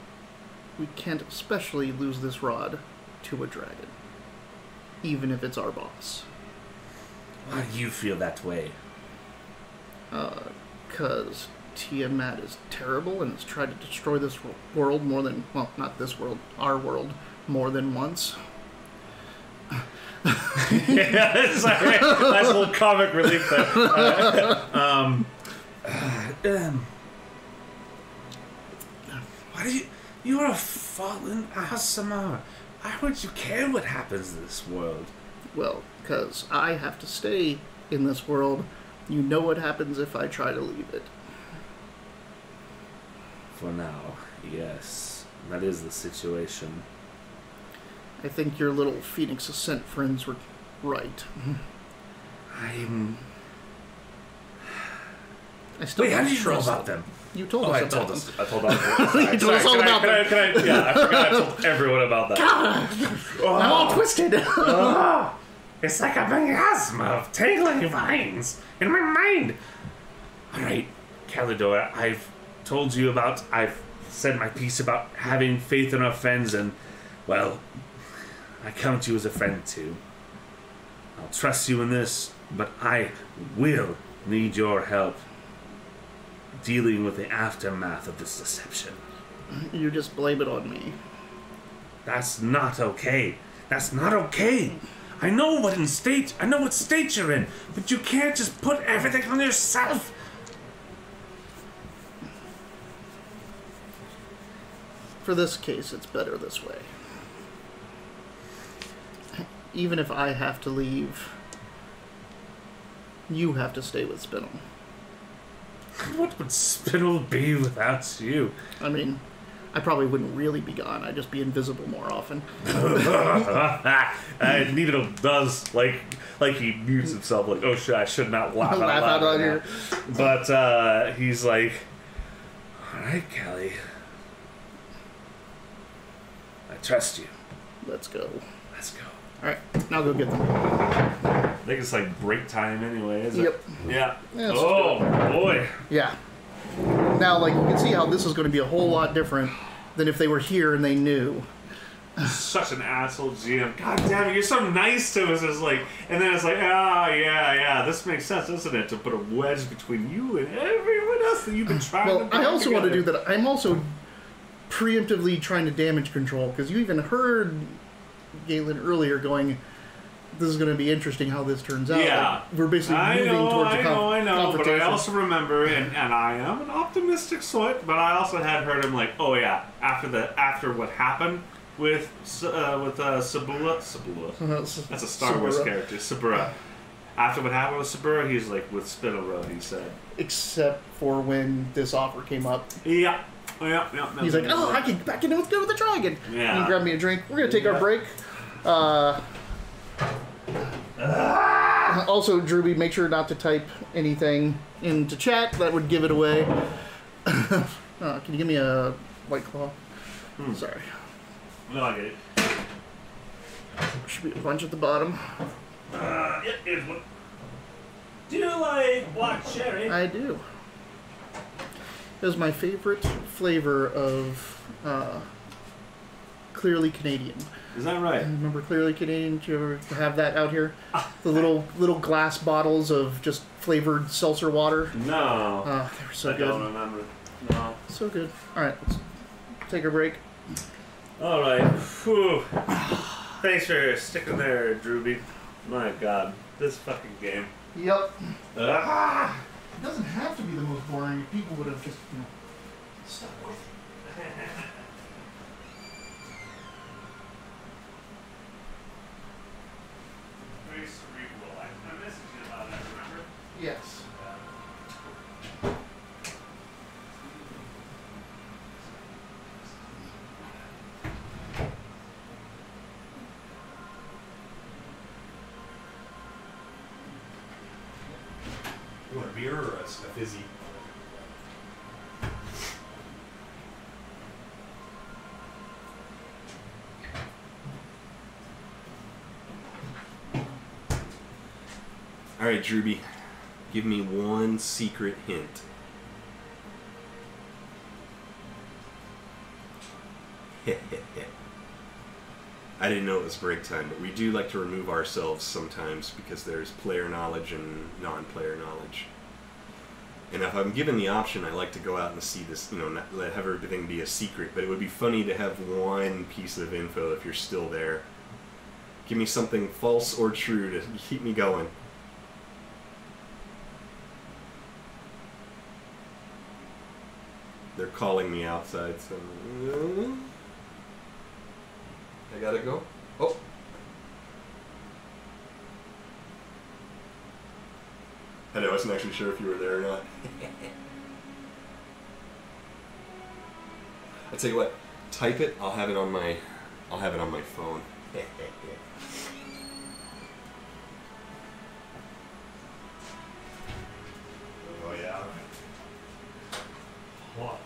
[SPEAKER 1] we can't especially lose this rod to a dragon, even if it's our boss.
[SPEAKER 3] Why do you feel that way?
[SPEAKER 1] 'Cause Tiamat is terrible and has tried to destroy this world more than, well, not this world, our world, more than once.
[SPEAKER 3] Yeah, it's like, nice little comic relief there. Why do you're a fallen Asimar. Why would you care what happens in this world?
[SPEAKER 1] Well, because I have to stay in this world. You know what happens if I try to leave it.
[SPEAKER 3] For now, yes. That is the situation.
[SPEAKER 1] I think your little Phoenix Ascent friends were right. I still
[SPEAKER 3] Wait, how
[SPEAKER 1] don't
[SPEAKER 3] did you know
[SPEAKER 1] trust
[SPEAKER 3] about them?
[SPEAKER 1] You told us
[SPEAKER 3] I
[SPEAKER 1] about
[SPEAKER 3] told
[SPEAKER 1] them.
[SPEAKER 3] us. I told us.
[SPEAKER 1] You told us all about them.
[SPEAKER 3] Yeah, I forgot I told everyone about that.
[SPEAKER 1] I'm all twisted.
[SPEAKER 3] It's like a miasma of tangling vines in my mind. Alright, Calidor, I've told you about, I've said my piece about having faith in our friends, and, well, I count you as a friend too. I'll trust you in this, but I will need your help dealing with the aftermath of this deception.
[SPEAKER 1] You just blame it on me.
[SPEAKER 3] That's not okay. That's not okay. I know what state you're in, but you can't just put everything on yourself.
[SPEAKER 1] For this case, it's better this way. Even if I have to leave, you have to stay with Spinel.
[SPEAKER 3] What would Spinel be without you?
[SPEAKER 1] I mean, I probably wouldn't really be gone. I'd just be invisible more often.
[SPEAKER 3] Needle does, like he mutes himself, like, oh shit, I should not laugh out loud right
[SPEAKER 1] here.
[SPEAKER 3] now. But he's like, alright, Callie. I trust you.
[SPEAKER 1] Let's go.
[SPEAKER 3] Let's go.
[SPEAKER 1] Alright, now go get them.
[SPEAKER 3] I think it's like break time anyway, is it?
[SPEAKER 1] Yep.
[SPEAKER 3] Yeah.
[SPEAKER 1] Yeah, let's
[SPEAKER 3] Oh, boy.
[SPEAKER 1] Yeah. Now, like, you can see how this is going to be a whole lot different than if they were here and they knew.
[SPEAKER 3] Such an asshole GM. God damn it, you're so nice to us. It's like, and then it's like, yeah, this makes sense, doesn't it? To put a wedge between you and everyone else that you've been trying to put
[SPEAKER 1] I also
[SPEAKER 3] together.
[SPEAKER 1] want to do that. I'm also preemptively trying to damage control, because you even heard Galen earlier going, this is going to be interesting how this turns out.
[SPEAKER 3] Yeah.
[SPEAKER 1] Like, we're basically moving towards a
[SPEAKER 3] I know, but
[SPEAKER 1] confrontation.
[SPEAKER 3] I also remember, and I am an optimistic sort, but I also had heard him like, oh yeah, after what happened with Sabula, that's a Star Wars
[SPEAKER 1] Sabura.
[SPEAKER 3] character, Sabura. After what happened with Sabura, he's like with Spinel Road, he said.
[SPEAKER 1] Except for when this offer came up.
[SPEAKER 3] Yeah.
[SPEAKER 1] He's like, oh, I can do it with the dragon.
[SPEAKER 3] Yeah.
[SPEAKER 1] And he grabbed me a drink. We're going to take our break. Also, Drewby, make sure not to type anything into chat. That would give it away. Can you give me a White Claw? Sorry.
[SPEAKER 3] No, I get it.
[SPEAKER 1] Should be a bunch at the bottom.
[SPEAKER 3] Yep, here's one. Do you like black cherry?
[SPEAKER 1] I do. It was my favorite flavor of Clearly Canadian.
[SPEAKER 3] Is that right?
[SPEAKER 1] Remember Clearly Canadian? Did you ever have that out here? The little glass bottles of just flavored seltzer water.
[SPEAKER 3] No.
[SPEAKER 1] They were so
[SPEAKER 3] I
[SPEAKER 1] good.
[SPEAKER 3] don't remember. No.
[SPEAKER 1] So good. Alright, let's take a break.
[SPEAKER 3] Alright. Whew. Thanks for sticking there, Drewby. My god. This fucking game.
[SPEAKER 1] Yep.
[SPEAKER 3] Ah!
[SPEAKER 1] It doesn't have to be the most boring. People would have just, stuck with it.
[SPEAKER 3] Very cerebral. I messaged you about that, remember?
[SPEAKER 1] Yes.
[SPEAKER 2] You want a beer or a fizzy? All right, Drewby, give me one secret hint.
[SPEAKER 5] I didn't know it was break time, but we do like to remove ourselves sometimes because there's player knowledge and non-player knowledge. And if I'm given the option, I like to go out and see this, you know, not have everything be a secret, but it would be funny to have one piece of info if you're still there. Give me something false or true to keep me going. They're calling me outside, so... I gotta go. Oh! I wasn't actually sure if you were there or not. I tell you what, type it. I'll have it on my phone.
[SPEAKER 3] Oh yeah. What?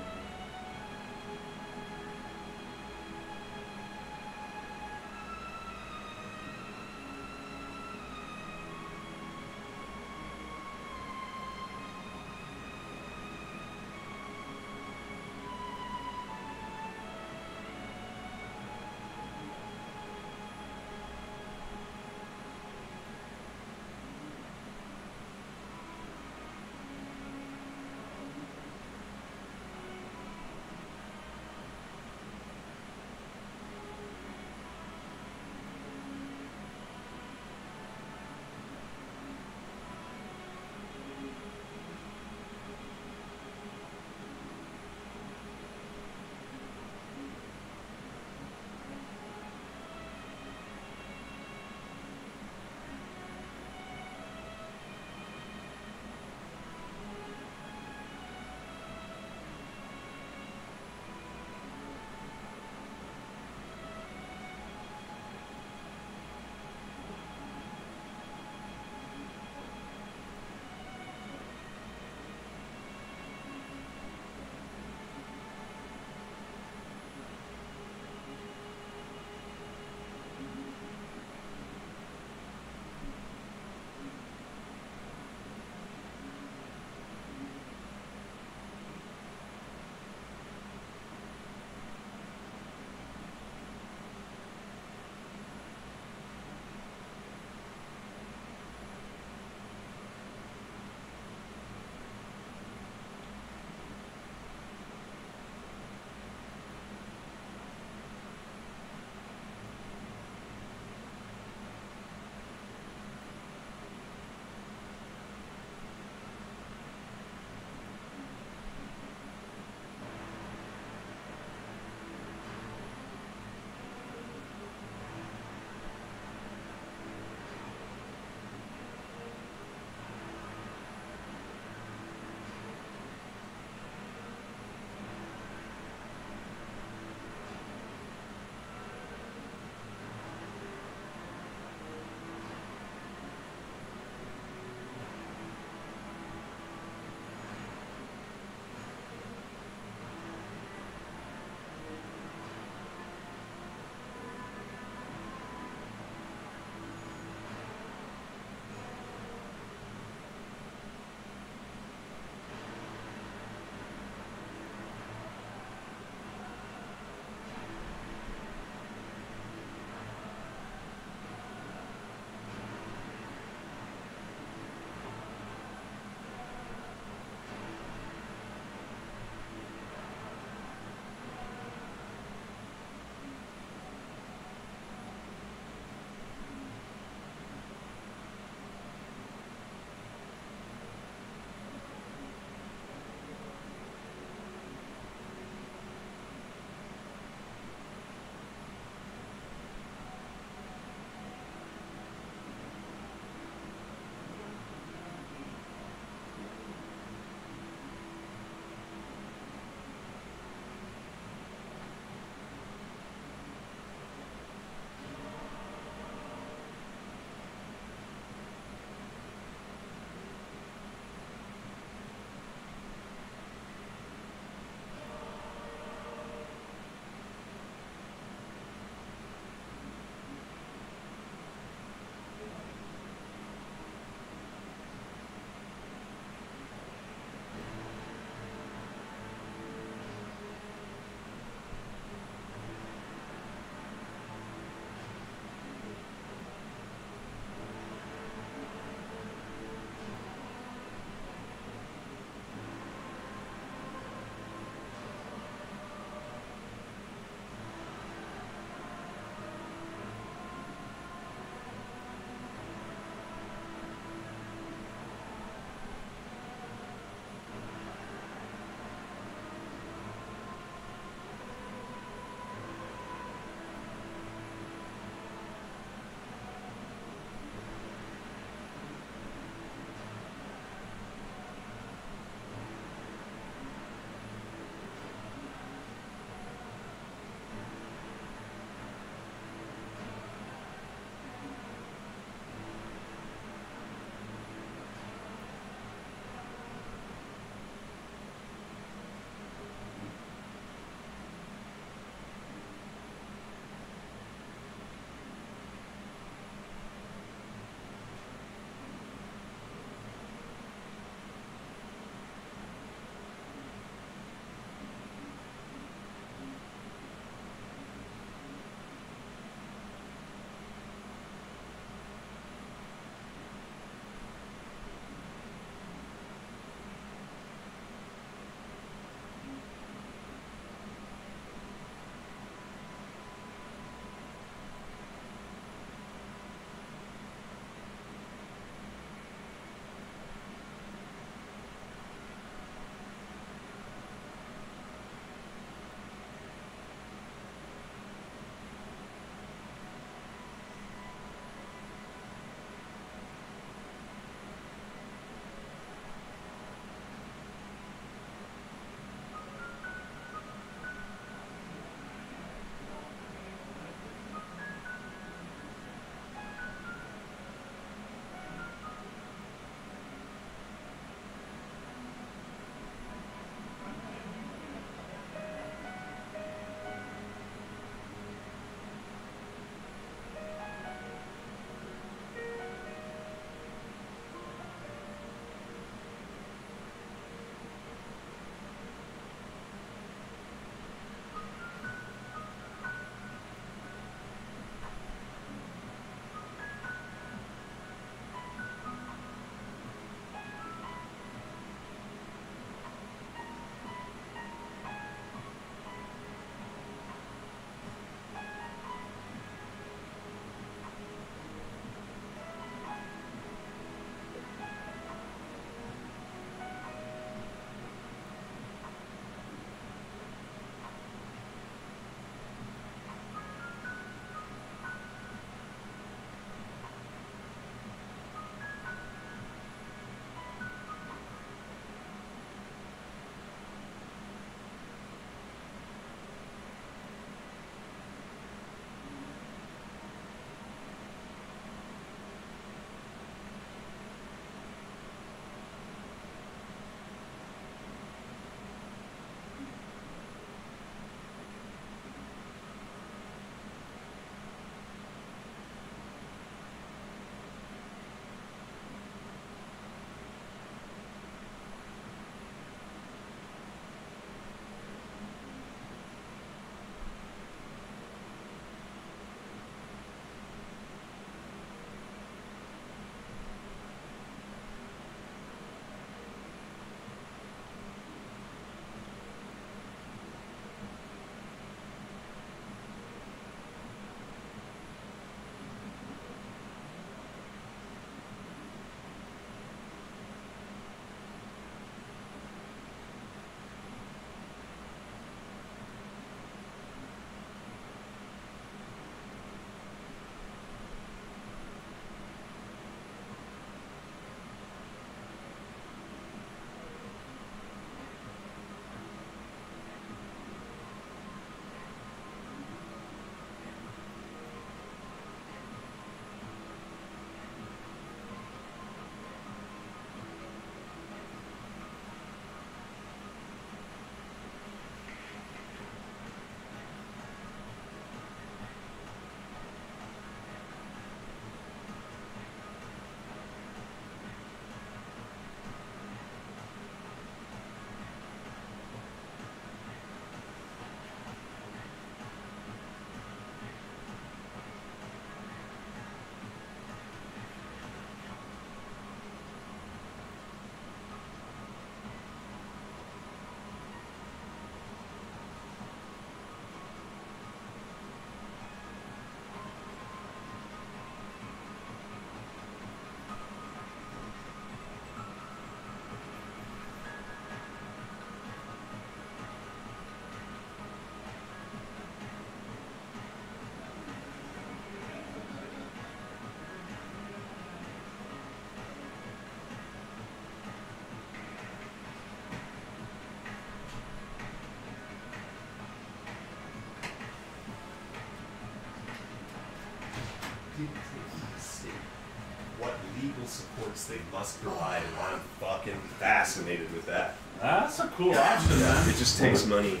[SPEAKER 5] what legal supports they must provide, and I'm fucking fascinated with that.
[SPEAKER 3] That's a cool option, man.
[SPEAKER 5] It just takes money.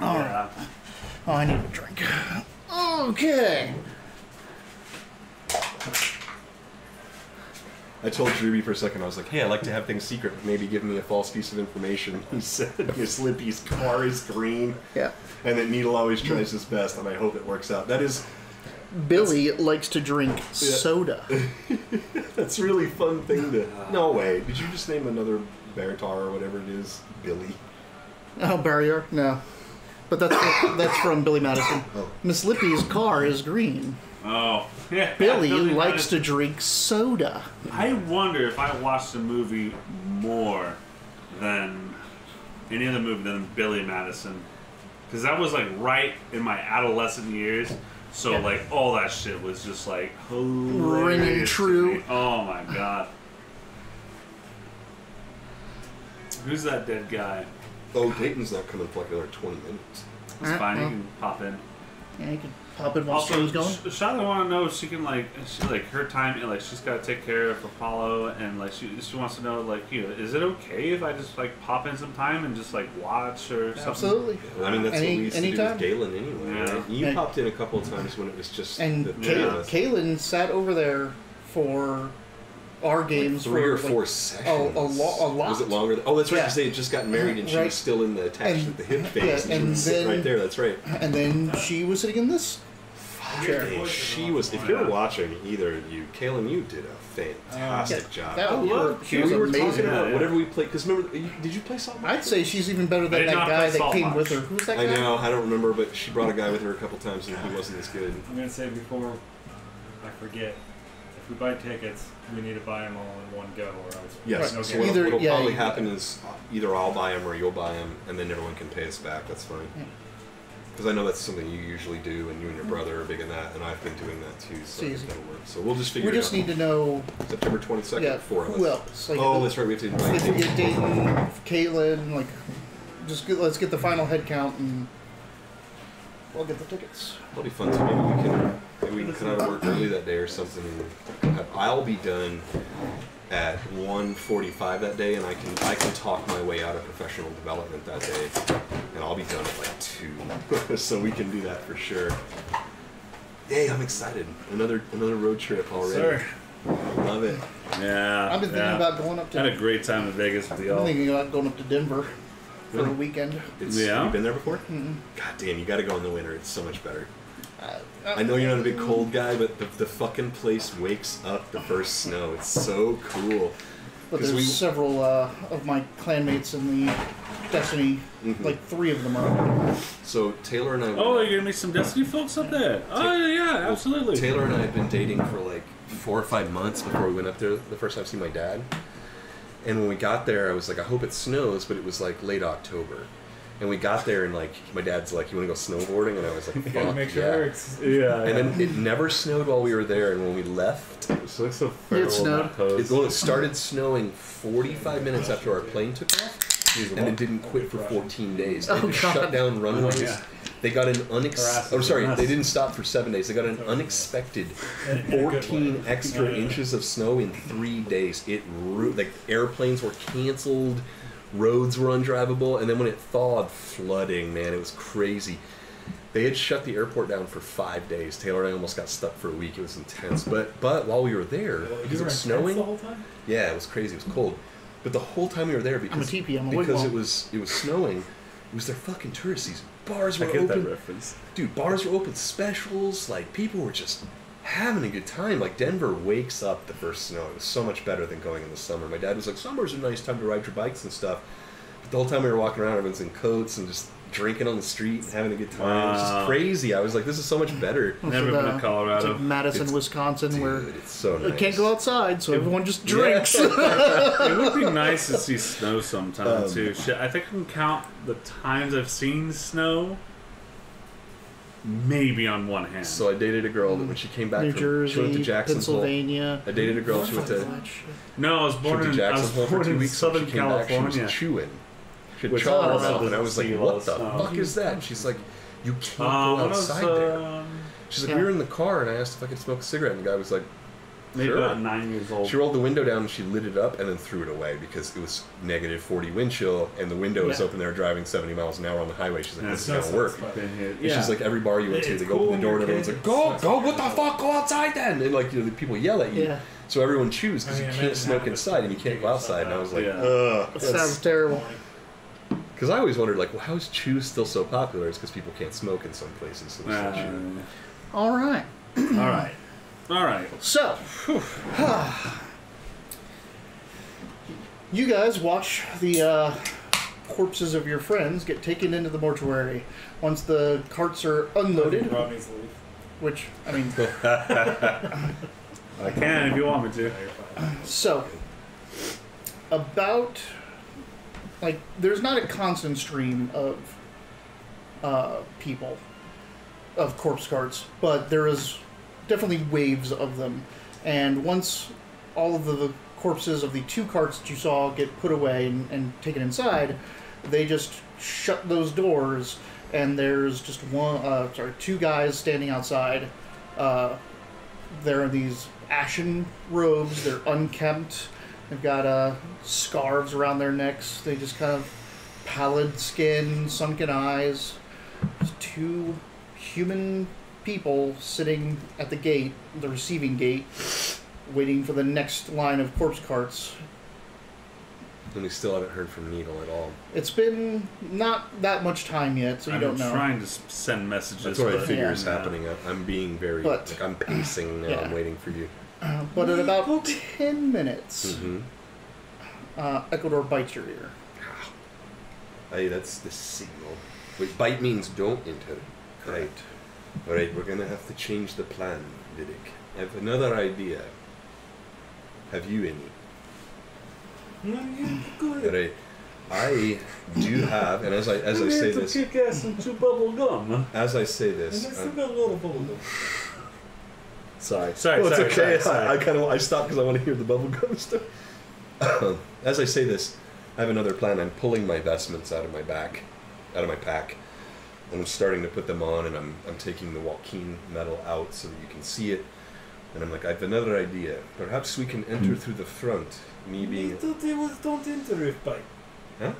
[SPEAKER 1] All right. Oh, I need a drink. Okay.
[SPEAKER 5] I told Drewby for a second, I was like, hey, I like to have things secret, but maybe give me a false piece of information. He said Miss Lippy's car is green.
[SPEAKER 1] Yeah.
[SPEAKER 5] And that Needle always tries his best, and I hope it works out. That is...
[SPEAKER 1] Billy likes to drink soda.
[SPEAKER 5] That's a really fun thing to... No way. Did you just name another Baratar or whatever it is? Billy?
[SPEAKER 1] Oh, Barrier? No. But that's from Billy Madison.
[SPEAKER 5] Oh.
[SPEAKER 1] Miss Lippy's car is green.
[SPEAKER 3] Oh, yeah.
[SPEAKER 1] Billy
[SPEAKER 3] Billy
[SPEAKER 1] likes
[SPEAKER 3] Madison.
[SPEAKER 1] to drink soda.
[SPEAKER 3] I wonder if I watched the movie more than any other movie than Billy Madison, because that was like right in my adolescent years. So
[SPEAKER 1] Yeah.
[SPEAKER 3] like all that shit was just like
[SPEAKER 1] Ringing
[SPEAKER 3] hilarious to
[SPEAKER 1] true.
[SPEAKER 3] me. Oh my god. Who's that dead guy?
[SPEAKER 5] Oh, Dayton's not coming for like another 20 minutes.
[SPEAKER 3] It's fine. You can pop in.
[SPEAKER 1] Yeah, you can pop in while
[SPEAKER 3] Also,
[SPEAKER 1] stream's going.
[SPEAKER 3] Charlotte want to know if she can her time, like she's got to take care of Apollo, and like she wants to know like is it okay if I just like pop in some time and just like watch or something?
[SPEAKER 1] Absolutely.
[SPEAKER 5] I mean, that's what we used to do
[SPEAKER 1] anytime.
[SPEAKER 5] with Galen anyway.
[SPEAKER 3] Yeah.
[SPEAKER 5] Right? You
[SPEAKER 1] And-
[SPEAKER 5] popped in a couple of times when it was just
[SPEAKER 1] And
[SPEAKER 5] the three of us.
[SPEAKER 1] Kaylin sat over there for our games.
[SPEAKER 5] 3 or
[SPEAKER 1] for,
[SPEAKER 5] 4
[SPEAKER 1] like,
[SPEAKER 5] sessions.
[SPEAKER 1] a lot.
[SPEAKER 5] Was it longer? Oh, that's right,
[SPEAKER 1] Yeah.
[SPEAKER 5] because they had just gotten married and she
[SPEAKER 1] Right.
[SPEAKER 5] was still in the attached
[SPEAKER 1] And-
[SPEAKER 5] at the hip phase.
[SPEAKER 1] yeah,
[SPEAKER 5] and she
[SPEAKER 1] and
[SPEAKER 5] was sitting
[SPEAKER 1] then-
[SPEAKER 5] right there, that's right.
[SPEAKER 1] And then she was sitting in this chair.
[SPEAKER 5] And she was, if you're watching either of you, Kaylin, you did a fantastic job.
[SPEAKER 1] That was,
[SPEAKER 3] look,
[SPEAKER 1] she was
[SPEAKER 5] we were
[SPEAKER 1] amazing.
[SPEAKER 5] talking about
[SPEAKER 3] Yeah.
[SPEAKER 5] whatever we played, because remember, did you play Salt March?
[SPEAKER 1] I'd say she's even better
[SPEAKER 3] I
[SPEAKER 1] than
[SPEAKER 3] did
[SPEAKER 1] that
[SPEAKER 3] not
[SPEAKER 1] guy
[SPEAKER 3] play
[SPEAKER 1] that
[SPEAKER 3] Salt
[SPEAKER 1] came with
[SPEAKER 3] March.
[SPEAKER 1] her. Who's that guy?
[SPEAKER 5] I know, I don't remember, but she brought a guy with her a couple times and he wasn't as good.
[SPEAKER 4] I'm gonna say before I forget, if we buy tickets, we need to buy them all in one go, or else
[SPEAKER 5] Yes,
[SPEAKER 1] Right.
[SPEAKER 5] so
[SPEAKER 4] no
[SPEAKER 1] Either-
[SPEAKER 5] what'll
[SPEAKER 1] yeah,
[SPEAKER 5] probably
[SPEAKER 1] you-
[SPEAKER 5] happen is either I'll buy them or you'll buy them, and then everyone can pay us back. That's fine.
[SPEAKER 1] Yeah.
[SPEAKER 5] Because I know that's something you usually do, and you and your brother are big in that, and I've been doing that too, so
[SPEAKER 1] It's easy.
[SPEAKER 5] that'll work. So we'll just figure
[SPEAKER 1] We
[SPEAKER 5] it
[SPEAKER 1] just
[SPEAKER 5] out.
[SPEAKER 1] need to know,
[SPEAKER 5] September 22nd,
[SPEAKER 1] yeah,
[SPEAKER 5] 4 of
[SPEAKER 1] who
[SPEAKER 5] us.
[SPEAKER 1] else. Like,
[SPEAKER 5] Oh, that's right, we have to invite
[SPEAKER 1] if we
[SPEAKER 5] Dayton.
[SPEAKER 1] get Dayton, Caitlin, like, let's get the final head count and we'll get the tickets.
[SPEAKER 5] That'll be fun too. Maybe we can come out of work early that day or something. I'll be done at 1:45 that day, and I can talk my way out of professional development that day, and I'll be done at like 2, so we can do that for sure. Yay! I'm excited. Another road trip already.
[SPEAKER 3] Sir.
[SPEAKER 5] Love it.
[SPEAKER 3] Yeah.
[SPEAKER 1] I've been thinking about going up to.
[SPEAKER 3] Had a great time in Vegas with
[SPEAKER 1] I'm
[SPEAKER 3] y'all.
[SPEAKER 1] thinking about going up to Denver for
[SPEAKER 5] Really?
[SPEAKER 1] a weekend.
[SPEAKER 3] Yeah?
[SPEAKER 5] You been there before?
[SPEAKER 1] Mm-mm.
[SPEAKER 5] God damn, you got to go in the winter. It's so much better.
[SPEAKER 1] Uh,
[SPEAKER 5] I know you're not a big cold guy, but the fucking place wakes up the first snow. It's so cool.
[SPEAKER 1] But
[SPEAKER 5] 'Cause
[SPEAKER 1] there's several of my clanmates in the Destiny,
[SPEAKER 5] Mhm.
[SPEAKER 1] like 3 of them are.
[SPEAKER 5] So Taylor and I.
[SPEAKER 3] Oh, you're gonna meet some Destiny folks up there. Oh yeah, absolutely.
[SPEAKER 5] Taylor and I had been dating for like 4 or 5 months before we went up there the first time to see my dad. And when we got there, I was like, I hope it snows, but it was like late October. And we got there, and like my dad's like, "You want to go snowboarding?" And I was like,
[SPEAKER 4] you gotta
[SPEAKER 5] "Fuck
[SPEAKER 4] make sure
[SPEAKER 5] yeah!"
[SPEAKER 4] it's
[SPEAKER 3] Yeah.
[SPEAKER 5] And then it never snowed while we were there, and when we left,
[SPEAKER 3] She looks so
[SPEAKER 1] It
[SPEAKER 3] fertile in
[SPEAKER 1] snowed.
[SPEAKER 3] that pose.
[SPEAKER 5] it started snowing 45 minutes after our plane took off, and it didn't quit for 14 days. They
[SPEAKER 1] Oh,
[SPEAKER 5] just
[SPEAKER 1] God.
[SPEAKER 5] shut down runways.
[SPEAKER 3] Yeah.
[SPEAKER 5] They got an
[SPEAKER 3] Harassing
[SPEAKER 5] Oh, sorry,
[SPEAKER 3] us.
[SPEAKER 5] they didn't stop for 7 days. They got an unexpected 14 extra inches of snow in 3 days. It like airplanes were canceled, roads were undrivable, and then when it thawed, flooding. Man, it was crazy. They had shut the airport down for 5 days. Taylor and I almost got stuck for a week. It was intense. But while we were there, because it was snowing,
[SPEAKER 4] the whole time?
[SPEAKER 5] yeah, it was crazy. It was cold. But the whole time we were there, because
[SPEAKER 1] teepee, I'm a
[SPEAKER 5] because
[SPEAKER 1] wigwam.
[SPEAKER 5] it was snowing, it was their fucking tourist season. Bars
[SPEAKER 3] I
[SPEAKER 5] were
[SPEAKER 3] get that
[SPEAKER 5] open.
[SPEAKER 3] reference.
[SPEAKER 5] Dude, bars were open, specials, like, people were just having a good time. Like, Denver wakes up the first snow. It was so much better than going in the summer. My dad was like, summer's a nice time to ride your bikes and stuff. But the whole time we were walking around, everyone's in coats and just drinking on the street and having a good time. It was just
[SPEAKER 3] Wow.
[SPEAKER 5] crazy. I was like, this is so much better.
[SPEAKER 3] Never
[SPEAKER 1] It's
[SPEAKER 3] been
[SPEAKER 1] like,
[SPEAKER 3] to Colorado.
[SPEAKER 1] It's like Madison,
[SPEAKER 5] It's-
[SPEAKER 1] Wisconsin, where
[SPEAKER 5] Dude, it's so
[SPEAKER 1] they
[SPEAKER 5] nice.
[SPEAKER 1] can't go outside, so everyone just drinks.
[SPEAKER 3] It would be nice to see snow sometime too. Shit, I think I can count the times I've seen snow maybe on one hand.
[SPEAKER 5] So I dated a girl that when she came back
[SPEAKER 1] New
[SPEAKER 5] from, she went to
[SPEAKER 1] Jersey,
[SPEAKER 5] Jacksonville.
[SPEAKER 1] Pennsylvania.
[SPEAKER 5] I dated a girl, she went to
[SPEAKER 3] No, I was
[SPEAKER 5] She
[SPEAKER 3] born
[SPEAKER 5] went
[SPEAKER 3] in
[SPEAKER 5] to
[SPEAKER 3] I was
[SPEAKER 5] Jacksonville for
[SPEAKER 3] born
[SPEAKER 5] 2
[SPEAKER 3] in
[SPEAKER 5] weeks.
[SPEAKER 3] Southern
[SPEAKER 5] She came back, she
[SPEAKER 3] California.
[SPEAKER 5] was chewing. She had
[SPEAKER 3] Which
[SPEAKER 5] chow in her
[SPEAKER 3] also
[SPEAKER 5] mouth, and I was like,
[SPEAKER 3] doesn't
[SPEAKER 5] what
[SPEAKER 3] see
[SPEAKER 5] the
[SPEAKER 3] a lot of
[SPEAKER 5] fuck is that? And she's like, you can't
[SPEAKER 3] When
[SPEAKER 5] go
[SPEAKER 3] I was,
[SPEAKER 5] outside there.
[SPEAKER 2] She's like, we were in the car, and I asked if I could smoke a cigarette, and the guy was like,
[SPEAKER 3] Maybe
[SPEAKER 2] sure.
[SPEAKER 3] about 9 years old.
[SPEAKER 2] She rolled the window down and she lit it up and then threw it away because it was negative 40 wind chill and the window was open. They were driving 70 miles an hour on the highway. She's like, this is going to work. And she's like, every bar you went to, they open the door and everyone's like, go, what the fuck, go outside then. And like, the people yell at you. Yeah. So everyone chews because you can't smoke inside and you can't go outside. And I was like,
[SPEAKER 1] that sounds terrible.
[SPEAKER 2] Because I always wondered, like, well, how is chew still so popular? It's because people can't smoke in some places. So
[SPEAKER 1] all right.
[SPEAKER 3] All right.
[SPEAKER 1] So, you guys watch the corpses of your friends get taken into the mortuary. Once the carts are unloaded, which, I mean...
[SPEAKER 3] I can if you want me to.
[SPEAKER 1] So, about... Like, there's not a constant stream of people, of corpse carts, but there is... definitely waves of them, and once all of the corpses of the 2 carts that you saw get put away and taken inside, they just shut those doors, and there's just 2 guys standing outside. They're in these ashen robes, they're unkempt, they've got scarves around their necks, they just kind of pallid skin, sunken eyes, just 2 human people sitting at the gate, the receiving gate, waiting for the next line of corpse carts.
[SPEAKER 2] And we still haven't heard from Needle at all.
[SPEAKER 1] It's been not that much time yet, so you don't know.
[SPEAKER 3] I'm trying to send messages.
[SPEAKER 2] That's what I figure is happening. I'm being very... like, I'm pacing now. I'm waiting for you.
[SPEAKER 1] But in about 10 minutes, Ecuador bites your ear.
[SPEAKER 2] Hey, that's the signal. Wait, bite means don't enter. Right. Alright, we're gonna have to change the plan, Vidic. I have another idea. Have you any?
[SPEAKER 4] No, you go ahead.
[SPEAKER 2] Alright. I do have, and as I say this...
[SPEAKER 3] kick ass and chew bubble gum.
[SPEAKER 2] As I say this...
[SPEAKER 4] I still got a lot of bubble gum.
[SPEAKER 2] Sorry.
[SPEAKER 3] Sorry,
[SPEAKER 2] it's okay.
[SPEAKER 3] sorry.
[SPEAKER 2] I stopped because I want to hear the bubblegum stuff. As I say this, I have another plan. I'm pulling my vestments out of my pack. And I'm starting to put them on, and I'm taking the Joaquin medal out so that you can see it. And I'm like, I have another idea. Perhaps we can enter through the front. Me being...
[SPEAKER 4] I thought it was don't enter if bite.
[SPEAKER 2] Huh?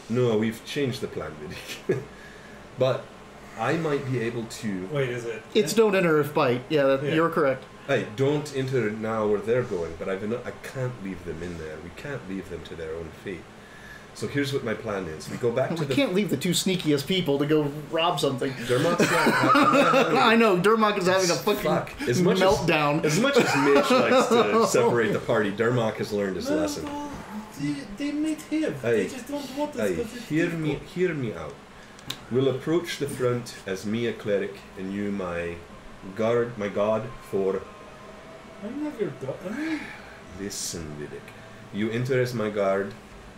[SPEAKER 2] No, we've changed the plan, Vidic. But I might be able to...
[SPEAKER 4] Wait, is it?
[SPEAKER 1] It's don't enter if bite. Yeah, you're correct.
[SPEAKER 2] Hey, don't enter now where they're going, but I can't leave them in there. We can't leave them to their own fate. So here's what my plan is. We go back to
[SPEAKER 1] we can't leave the 2 sneakiest people to go rob something.
[SPEAKER 2] Dermot's
[SPEAKER 1] I know, Dermot is having a fucking meltdown.
[SPEAKER 2] As much as Mitch likes to separate the party, Dermot has learned his lesson.
[SPEAKER 4] No, they might have. They just don't want us.
[SPEAKER 2] Hear me out. We'll approach the front as me a cleric and you my god for...
[SPEAKER 4] I'm not your god.
[SPEAKER 2] Listen, Vidic. You enter as my guard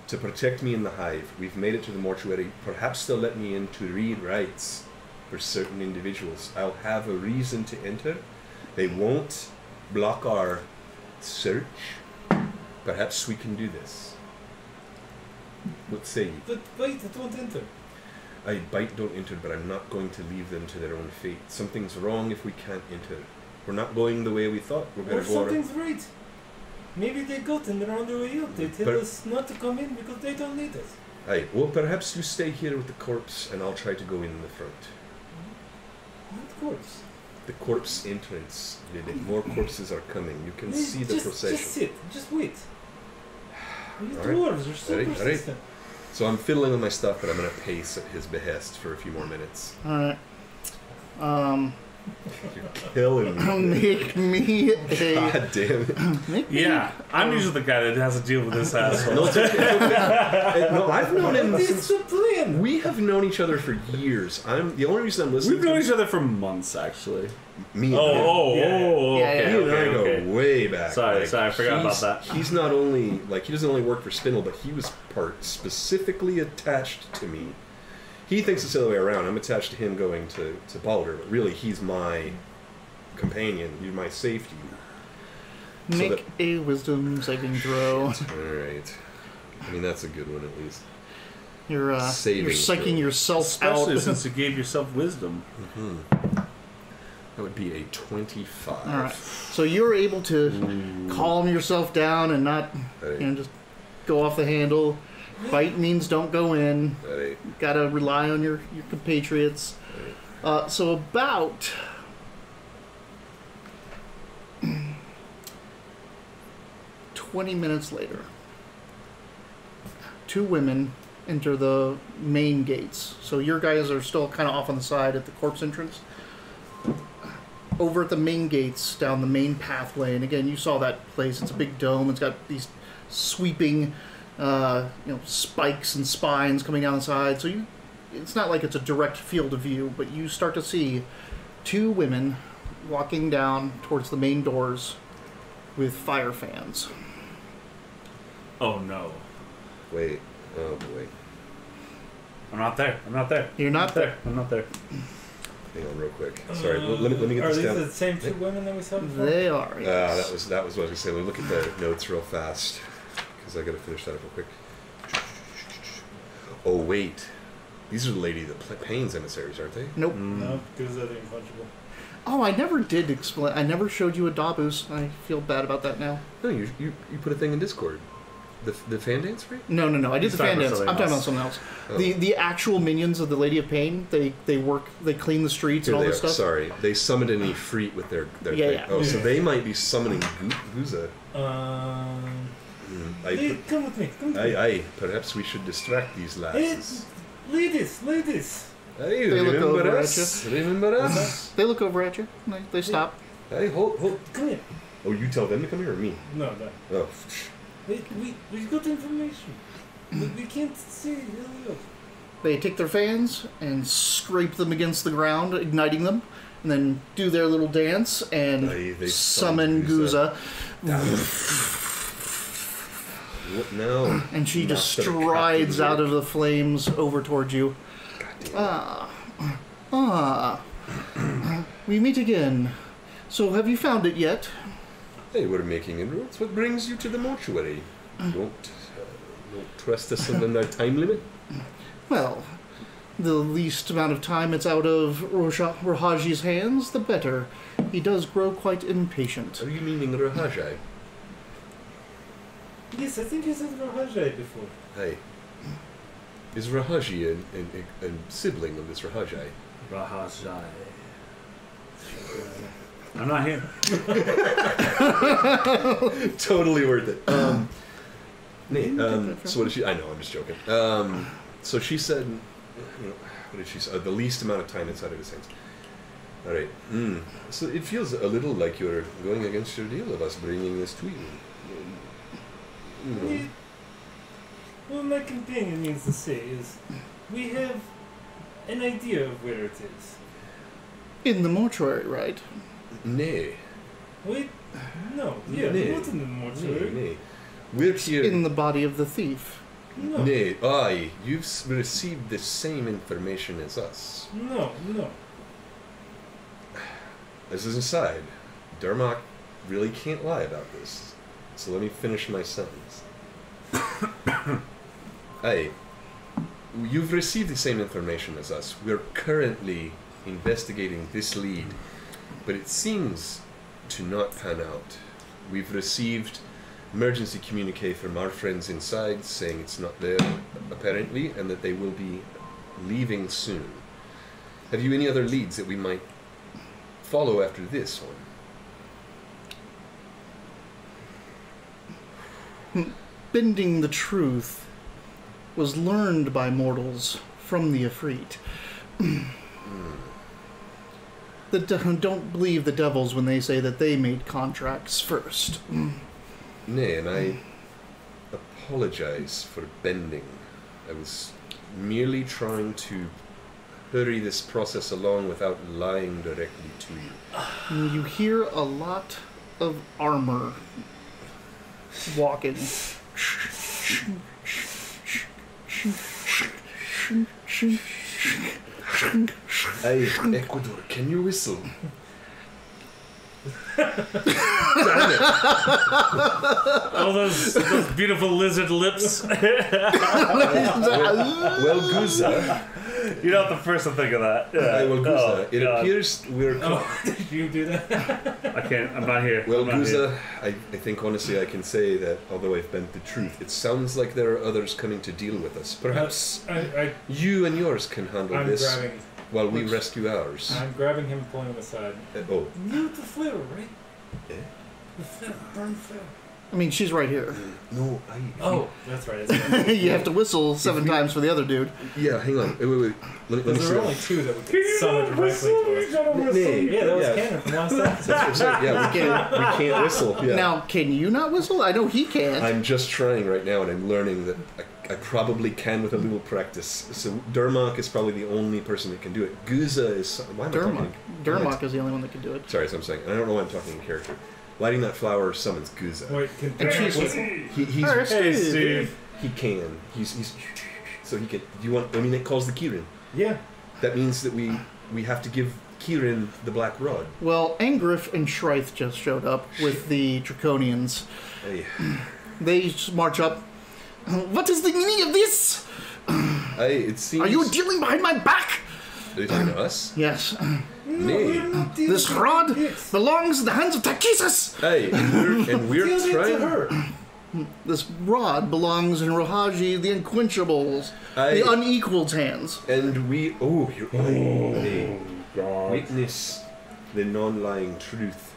[SPEAKER 2] to protect me in the hive. We've made it to the mortuary. Perhaps they'll let me in to read rites for certain individuals. I'll have a reason to enter. They won't block our search. Perhaps we can do this. What say you?
[SPEAKER 4] But wait, don't enter.
[SPEAKER 2] I bite don't enter, but I'm not going to leave them to their own fate. Something's wrong if we can't enter. We're not going the way we thought. We're going
[SPEAKER 4] or
[SPEAKER 2] to go...
[SPEAKER 4] something's right. Maybe they got and they're on their way out. They tell us not to come in because they don't need us.
[SPEAKER 2] Aye, well, perhaps you stay here with the corpse and I'll try to go in the front.
[SPEAKER 4] What corpse?
[SPEAKER 2] The corpse entrance, Vidic. More corpses are coming. You can see the procession.
[SPEAKER 4] Just sit. Just wait. These
[SPEAKER 2] All
[SPEAKER 4] dwarves are so persistent.
[SPEAKER 2] So I'm fiddling with my stuff, but I'm going to pace at his behest for a few more minutes.
[SPEAKER 1] Alright.
[SPEAKER 2] You're killing me.
[SPEAKER 1] Make me a...
[SPEAKER 2] God damn it.
[SPEAKER 3] Yeah, I'm usually the guy that has to deal with this asshole.
[SPEAKER 2] No, it's okay. No, I've known him since...
[SPEAKER 4] Discipline!
[SPEAKER 2] We have known each other for years. The only reason I'm listening
[SPEAKER 3] We've known each other for months, actually.
[SPEAKER 2] Me and him.
[SPEAKER 3] Okay,
[SPEAKER 2] He and I go
[SPEAKER 3] okay.
[SPEAKER 2] way back.
[SPEAKER 3] Sorry, I forgot about that.
[SPEAKER 2] He's not only, he doesn't only work for Spinel, but he was specifically attached to me. He thinks it's the other way around. I'm attached to him going to Baldur, but really he's my companion. You're my safety.
[SPEAKER 1] Make a wisdom saving throw.
[SPEAKER 2] Alright. I mean, that's a good one, at least.
[SPEAKER 1] You're psyching yourself
[SPEAKER 3] Especially
[SPEAKER 1] out.
[SPEAKER 3] since you gave yourself wisdom.
[SPEAKER 2] Mm-hmm.
[SPEAKER 5] That would be a 25.
[SPEAKER 1] All right. So you're able to calm yourself down and not, just go off the handle. Bite means don't go in.
[SPEAKER 5] Right.
[SPEAKER 1] Gotta rely on your compatriots. So about 20 minutes later, 2 women enter the main gates. So your guys are still kind of off on the side at the corpse entrance. Over at the main gates, down the main pathway, and again, you saw that place. It's a big dome. It's got these sweeping, spikes and spines coming down the side. So it's not like it's a direct field of view, but you start to see 2 women walking down towards the main doors with fire fans.
[SPEAKER 3] Oh no!
[SPEAKER 5] Wait. Oh boy.
[SPEAKER 3] I'm not there.
[SPEAKER 1] You're not there.
[SPEAKER 3] I'm not there.
[SPEAKER 5] Hang on, real quick. Sorry, let me get
[SPEAKER 4] Are
[SPEAKER 5] this
[SPEAKER 4] these
[SPEAKER 5] down.
[SPEAKER 4] the same 2 women that we saw before?
[SPEAKER 1] They are. Yes.
[SPEAKER 5] That was what I was going to say. Let me look at the notes real fast because I got to finish that up real quick. Oh wait, these are the lady that Payne's emissaries, aren't they?
[SPEAKER 1] Nope.
[SPEAKER 4] No, because they're inpunchable.
[SPEAKER 1] Oh, I never did explain. I never showed you a Dabus. I feel bad about that now.
[SPEAKER 5] No, you put a thing in Discord. The fan dance, right?
[SPEAKER 1] No. I did the fan dance. I'm talking about
[SPEAKER 3] else.
[SPEAKER 1] something else.
[SPEAKER 5] Oh.
[SPEAKER 1] The actual minions of the Lady of Pain. They work. They clean the streets
[SPEAKER 5] Here
[SPEAKER 1] and all
[SPEAKER 5] they
[SPEAKER 1] this
[SPEAKER 5] are.
[SPEAKER 1] stuff.
[SPEAKER 5] Sorry, they summoned an Ifrit with their
[SPEAKER 1] Yeah,
[SPEAKER 5] thing.
[SPEAKER 1] yeah.
[SPEAKER 5] Oh, so they might be summoning Guza.
[SPEAKER 4] Come with me. Come with me.
[SPEAKER 5] Aye. Perhaps we should distract these lasses.
[SPEAKER 4] Ladies.
[SPEAKER 5] Aye,
[SPEAKER 1] They look
[SPEAKER 5] remember
[SPEAKER 1] over at
[SPEAKER 5] us? Remember us?
[SPEAKER 1] They look over at you. They stop.
[SPEAKER 5] Hey, hold.
[SPEAKER 4] Come here.
[SPEAKER 5] Oh, you tell them to come here or me?
[SPEAKER 4] No.
[SPEAKER 5] Oh,
[SPEAKER 4] We got information. We can't see.
[SPEAKER 1] They take their fans and scrape them against the ground, igniting them, and then do their little dance and
[SPEAKER 5] They
[SPEAKER 1] summon
[SPEAKER 5] Guza.
[SPEAKER 1] Guza.
[SPEAKER 5] what now?
[SPEAKER 1] And she just
[SPEAKER 5] Master of
[SPEAKER 1] strides
[SPEAKER 5] Captain
[SPEAKER 1] out of the flames over towards you. We meet again. So have you found it yet?
[SPEAKER 5] Hey, we're making inroads. What brings you to the mortuary? Don't trust us on our time limit?
[SPEAKER 1] Well, the least amount of time it's out of Rahaji's hands, the better. He does grow quite impatient.
[SPEAKER 5] Are you meaning Rahajai?
[SPEAKER 4] Yes, I think you said Rahajai before.
[SPEAKER 5] Hey. Is Rahaji a sibling of this Rahajai?
[SPEAKER 3] Rahajai. I'm not here.
[SPEAKER 5] Totally worth it. So what did she... I know, I'm just joking. So she said... what did she say? The least amount of time inside of his hands. Alright. So it feels a little like you're going against your deal of us bringing this to you.
[SPEAKER 4] What my companion means to say is, we have an idea of where it is.
[SPEAKER 1] In the mortuary, right?
[SPEAKER 5] Nay.
[SPEAKER 4] Wait, no, yeah,
[SPEAKER 5] Nay.
[SPEAKER 4] not in the mortuary.
[SPEAKER 5] Nay. We're here...
[SPEAKER 1] In the body of the thief.
[SPEAKER 4] No,
[SPEAKER 5] Nay, aye, you've received the same information as us.
[SPEAKER 4] no.
[SPEAKER 5] As an aside, Dermot really can't lie about this. So let me finish my sentence. Aye, you've received the same information as us. We're currently investigating this lead, but it seems to not pan out. We've received emergency communique from our friends inside saying it's not there, apparently, and that they will be leaving soon. Have you any other leads that we might follow after this one?
[SPEAKER 1] Bending the truth was learned by mortals from the Ifrit. Don't believe the devils when they say that they made contracts first.
[SPEAKER 5] Nay, and I apologize for bending. I was merely trying to hurry this process along without lying directly to you.
[SPEAKER 1] You hear a lot of armor walking.
[SPEAKER 5] Hey, Ecuador, can you whistle?
[SPEAKER 3] Damn it! Oh, those beautiful lizard lips.
[SPEAKER 5] Well, Guza,
[SPEAKER 3] You're not the first to think of that. Yeah.
[SPEAKER 2] I will Guza. It
[SPEAKER 3] God.
[SPEAKER 2] appears we're.
[SPEAKER 4] Oh, did you do that?
[SPEAKER 3] I can't. I'm not here.
[SPEAKER 2] Well,
[SPEAKER 3] I'm not here.
[SPEAKER 2] Guza, I think honestly I can say that although I've bent the truth, it sounds like there are others coming to deal with us. Perhaps you and yours can handle
[SPEAKER 4] I'm
[SPEAKER 2] this
[SPEAKER 4] grabbing.
[SPEAKER 2] while we rescue ours.
[SPEAKER 4] I'm grabbing him, pulling him aside.
[SPEAKER 2] Oh,
[SPEAKER 4] Mute the flare, right?
[SPEAKER 2] eh?
[SPEAKER 4] The flare, burn flare.
[SPEAKER 1] I mean, she's right here.
[SPEAKER 2] No, I.
[SPEAKER 4] Oh, that's right. That's right.
[SPEAKER 1] You have to whistle 7 times for the other dude.
[SPEAKER 2] Yeah, hang on. Wait. Let me
[SPEAKER 4] There
[SPEAKER 2] see.
[SPEAKER 4] were only 2 that we could summon directly to us.
[SPEAKER 2] Nay,
[SPEAKER 4] Yeah, that was canon from last episode.
[SPEAKER 2] That's what I'm saying. Yeah, we can't whistle. Yeah.
[SPEAKER 1] Now, can you not whistle? I know he can.
[SPEAKER 2] I'm just trying right now, and I'm learning that I probably can with a little practice. So Dermok is probably the only person that can do it. Guza is. Why am I talking?
[SPEAKER 1] Dermok is the only one that can do it.
[SPEAKER 2] Sorry, that's what I'm saying. And I don't know why I'm talking in character. Lighting that flower summons Guza.
[SPEAKER 4] Wait, can
[SPEAKER 1] And she's-
[SPEAKER 4] whistle?
[SPEAKER 2] He's
[SPEAKER 1] Hey,
[SPEAKER 3] Hey,
[SPEAKER 1] Steve.
[SPEAKER 3] Steve.
[SPEAKER 2] he can. He's so he can. Do you want? I mean, it calls the Kirin.
[SPEAKER 4] Yeah.
[SPEAKER 2] That means that we have to give Kirin the black rod.
[SPEAKER 1] Well, Angriff and Shrith just showed up with the Draconians.
[SPEAKER 2] Hey,
[SPEAKER 1] They just march up. What is the meaning of this?
[SPEAKER 2] it seems.
[SPEAKER 1] Are you dealing behind my back?
[SPEAKER 2] Are you talking to us?
[SPEAKER 1] Yes.
[SPEAKER 2] Nay.
[SPEAKER 1] This rod belongs in the hands of Takisis.
[SPEAKER 2] Hey, and we're
[SPEAKER 4] Deal it to
[SPEAKER 2] trying.
[SPEAKER 4] her.
[SPEAKER 1] This rod belongs in Rohaji, the Unquenchables,
[SPEAKER 2] Aye.
[SPEAKER 1] the Unequaled hands.
[SPEAKER 2] And we. Oh, you're. Hey.
[SPEAKER 3] God.
[SPEAKER 2] Witness the non-lying truth.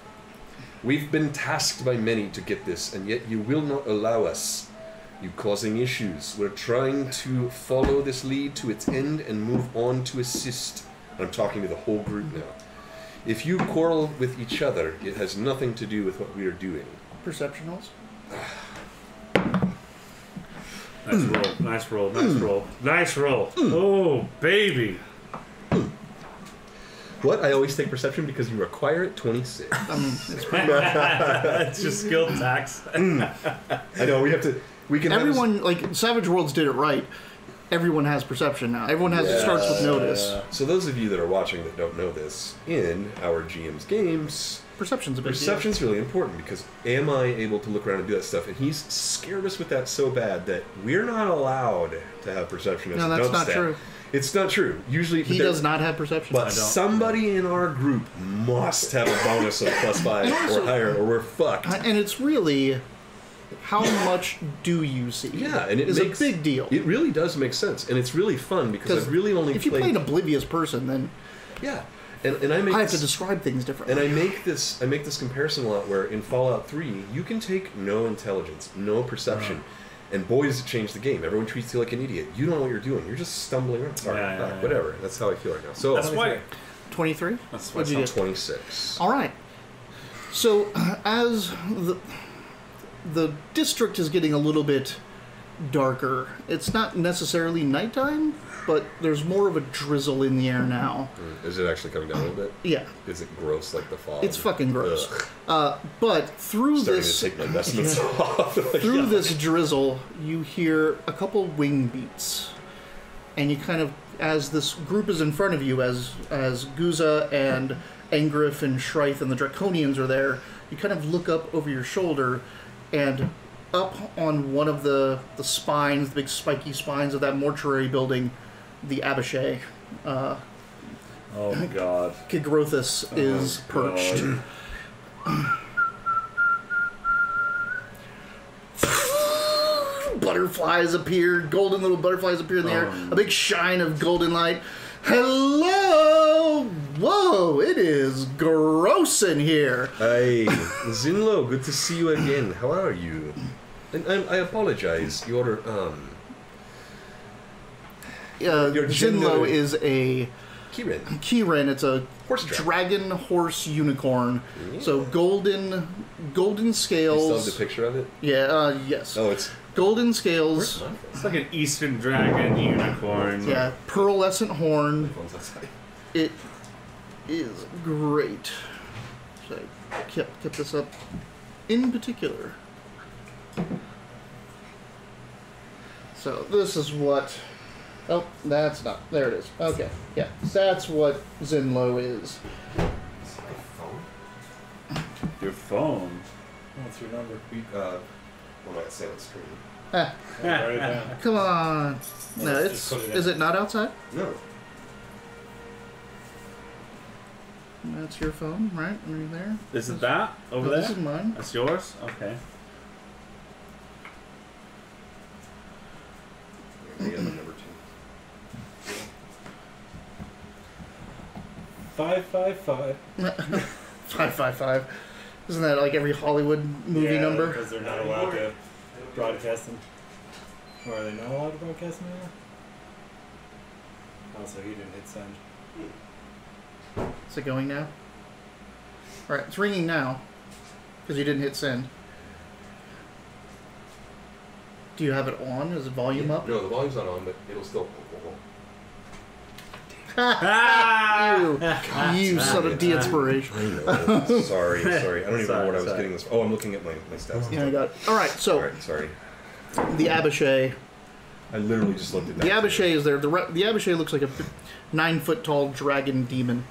[SPEAKER 2] We've been tasked by many to get this, and yet you will not allow us. You causing issues. We're trying to follow this lead to its end and move on to assist. I'm talking to the whole group now. If you quarrel with each other, it has nothing to do with what we are doing.
[SPEAKER 1] Perceptionals.
[SPEAKER 3] Nice roll. Nice roll. Nice roll. Nice roll. Oh, baby.
[SPEAKER 2] What? I always take perception because you require it 26.
[SPEAKER 3] It's just skill tax.
[SPEAKER 2] I know, we have to... We can
[SPEAKER 1] Everyone, like, Savage Worlds did it right. Everyone has perception now. Everyone has starts with notice.
[SPEAKER 2] So those of you that are watching that don't know this, in our GM's games,
[SPEAKER 1] Perception's a big
[SPEAKER 2] perception's really important because am I able to look around and do that stuff? And he's scared us with that so bad that we're not allowed to have perception as
[SPEAKER 1] No,
[SPEAKER 2] a
[SPEAKER 1] that's
[SPEAKER 2] dump
[SPEAKER 1] not
[SPEAKER 2] stat.
[SPEAKER 1] true.
[SPEAKER 2] It's not true. Usually
[SPEAKER 1] deal. He does not have perception.
[SPEAKER 2] But somebody in our group must have a bonus of +5 or higher, or we're fucked.
[SPEAKER 1] And it's really, how much do you see?
[SPEAKER 2] Yeah, and it
[SPEAKER 1] is
[SPEAKER 2] makes
[SPEAKER 1] a big deal.
[SPEAKER 2] It really does make sense, and it's really fun because I've really only
[SPEAKER 1] if you play an oblivious person, then
[SPEAKER 2] yeah, and I make
[SPEAKER 1] I have to
[SPEAKER 2] this,
[SPEAKER 1] describe things differently.
[SPEAKER 2] and I make this comparison a lot where in Fallout 3 you can take no intelligence, no perception. And boy, does it change the game. Everyone treats you like an idiot. You don't know what you're doing. You're just stumbling around. Sorry, whatever. That's how I feel right now. So
[SPEAKER 3] That's why.
[SPEAKER 1] 23?
[SPEAKER 3] That's
[SPEAKER 1] What'd you get?
[SPEAKER 2] 26.
[SPEAKER 1] All right. So as the district is getting a little bit darker, it's not necessarily nighttime, but there's more of a drizzle in the air now.
[SPEAKER 2] Is it actually coming down a little bit?
[SPEAKER 1] Yeah,
[SPEAKER 2] Is it gross like the fog?
[SPEAKER 1] it's fucking gross.
[SPEAKER 2] Ugh.
[SPEAKER 1] But through
[SPEAKER 2] Starting
[SPEAKER 1] this
[SPEAKER 2] to take my vestments off.
[SPEAKER 1] through this drizzle, you hear a couple wing beats, and you kind of, as this group is in front of you, as Guza and Angriff and Shrith and the Draconians are there, you kind of look up over your shoulder, and up on one of the spines, the big spiky spines of that mortuary building, the Abishai,
[SPEAKER 3] Oh God.
[SPEAKER 1] Kigrothus is perched. Butterflies appear, golden little butterflies appear in the air, a big shine of golden light. Hello! Whoa, it is gross in here.
[SPEAKER 2] Hey, Zinlo, good to see you again. How are you? And I apologize. Your
[SPEAKER 1] Jinlo is a
[SPEAKER 2] Kirin.
[SPEAKER 1] Kirin. It's a
[SPEAKER 2] Horse dragon.
[SPEAKER 1] dragon horse unicorn.
[SPEAKER 2] Yeah.
[SPEAKER 1] So golden
[SPEAKER 2] You
[SPEAKER 1] scales.
[SPEAKER 2] still have the picture of it?
[SPEAKER 1] Yeah, yes.
[SPEAKER 2] Oh, it's
[SPEAKER 1] Golden scales.
[SPEAKER 3] It's like an Eastern dragon unicorn.
[SPEAKER 1] Yeah, pearlescent horn.
[SPEAKER 2] phone's outside.
[SPEAKER 1] It is great. So I kept this up in particular. So this is what... Oh, that's not... There it is. Okay, yeah. That's what Zinlo is.
[SPEAKER 3] Your phone.
[SPEAKER 4] What's your number?
[SPEAKER 2] Well, I say on screen.
[SPEAKER 1] Ah,
[SPEAKER 4] Write it down.
[SPEAKER 1] come on. No,
[SPEAKER 4] Let's
[SPEAKER 1] it's...
[SPEAKER 4] just put it in.
[SPEAKER 1] Is it not outside?
[SPEAKER 2] No.
[SPEAKER 1] That's your phone, right? Right there.
[SPEAKER 3] Is it that over
[SPEAKER 1] No,
[SPEAKER 3] there?
[SPEAKER 1] this is mine.
[SPEAKER 3] That's yours? Okay.
[SPEAKER 5] I got my number 2.
[SPEAKER 4] 555.
[SPEAKER 1] 555. Isn't that like every Hollywood movie number?
[SPEAKER 4] Because they're not allowed to broadcast them. Or are they not allowed to broadcast them anymore? Also, he didn't hit send.
[SPEAKER 1] Is it going now? Alright, it's ringing now. Because you didn't hit send. Do you have it on? Is the volume up?
[SPEAKER 5] No, the volume's not on, but it'll still.
[SPEAKER 1] You son of de-inspiration.
[SPEAKER 5] I know. Sorry. I don't even know what I was getting this. Oh, I'm looking at my stats.
[SPEAKER 1] Yeah, I got it. Alright, so
[SPEAKER 5] Alright, sorry.
[SPEAKER 1] the Abishai.
[SPEAKER 5] I literally just looked at that.
[SPEAKER 1] The Abishai is there. The Abishai looks like a 9-foot tall dragon demon.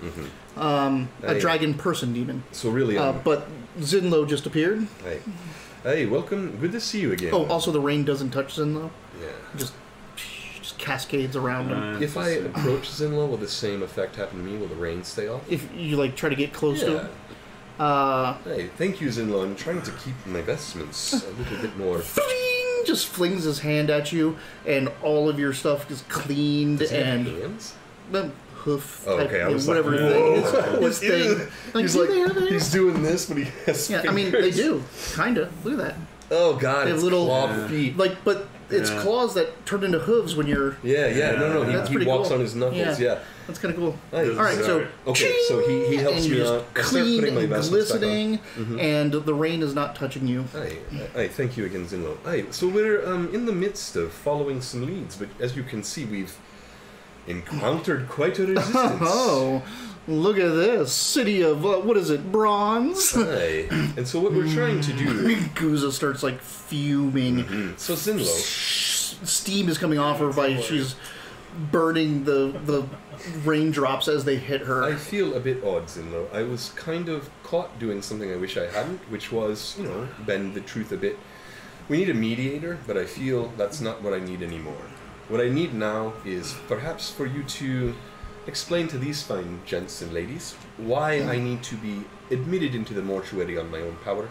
[SPEAKER 1] A dragon person demon.
[SPEAKER 5] So really,
[SPEAKER 1] But Zinlo just appeared.
[SPEAKER 5] Hey, welcome. Good to see you again.
[SPEAKER 1] Oh, also the rain doesn't touch Zinlo.
[SPEAKER 5] Yeah.
[SPEAKER 1] Just cascades around him.
[SPEAKER 5] If I approach Zinlo, will the same effect happen to me? Will the rain stay off?
[SPEAKER 1] If you like try to get close to him.
[SPEAKER 5] Hey, thank you, Zinlo. I'm trying to keep my vestments a little bit more.
[SPEAKER 1] Fling, just flings his hand at you, and all of your stuff is cleaned
[SPEAKER 5] Does he have
[SPEAKER 1] and
[SPEAKER 5] hands?
[SPEAKER 1] hoof
[SPEAKER 5] Oh,
[SPEAKER 1] type
[SPEAKER 5] okay, I
[SPEAKER 1] thing,
[SPEAKER 5] was
[SPEAKER 1] whatever
[SPEAKER 5] like,
[SPEAKER 1] thing. His thing.
[SPEAKER 5] He's
[SPEAKER 1] do
[SPEAKER 5] like,
[SPEAKER 1] they have hands?
[SPEAKER 5] he's doing this, but he has
[SPEAKER 1] Yeah, I mean they
[SPEAKER 5] fingers.
[SPEAKER 1] do, kinda. Look at that.
[SPEAKER 5] Oh god,
[SPEAKER 1] They have
[SPEAKER 5] it's
[SPEAKER 1] little
[SPEAKER 5] clawed feet.
[SPEAKER 1] like, but it's
[SPEAKER 3] Yeah.
[SPEAKER 1] claws that turn into hooves when you're.
[SPEAKER 5] Yeah, no,
[SPEAKER 1] That's
[SPEAKER 5] he
[SPEAKER 1] pretty
[SPEAKER 5] walks
[SPEAKER 1] cool.
[SPEAKER 5] on his knuckles, yeah.
[SPEAKER 1] That's kind of cool.
[SPEAKER 5] Nice.
[SPEAKER 1] All right, so
[SPEAKER 5] Okay, so he helps
[SPEAKER 1] and
[SPEAKER 5] me
[SPEAKER 1] you're
[SPEAKER 5] out.
[SPEAKER 1] just
[SPEAKER 5] I start
[SPEAKER 1] clean
[SPEAKER 5] putting my
[SPEAKER 1] and
[SPEAKER 5] vestments back on.
[SPEAKER 1] glistening, and the rain is not touching you.
[SPEAKER 5] Aye, thank you again, Zinlo. Aye, so we're in the midst of following some leads, but as you can see, we've encountered quite a resistance.
[SPEAKER 1] Oh, look at this city of what is it, bronze?
[SPEAKER 5] Aye, and so what we're trying to do.
[SPEAKER 1] Guza starts like fuming.
[SPEAKER 5] So Zinlo,
[SPEAKER 1] Steam is coming off her by she's burning the raindrops as they hit her.
[SPEAKER 5] I feel a bit odd, Zinlo. I was kind of caught doing something I wish I hadn't, which was, bend the truth a bit. We need a mediator, but I feel that's not what I need anymore. What I need now is perhaps for you to explain to these fine gents and ladies why I need to be admitted into the mortuary on my own power.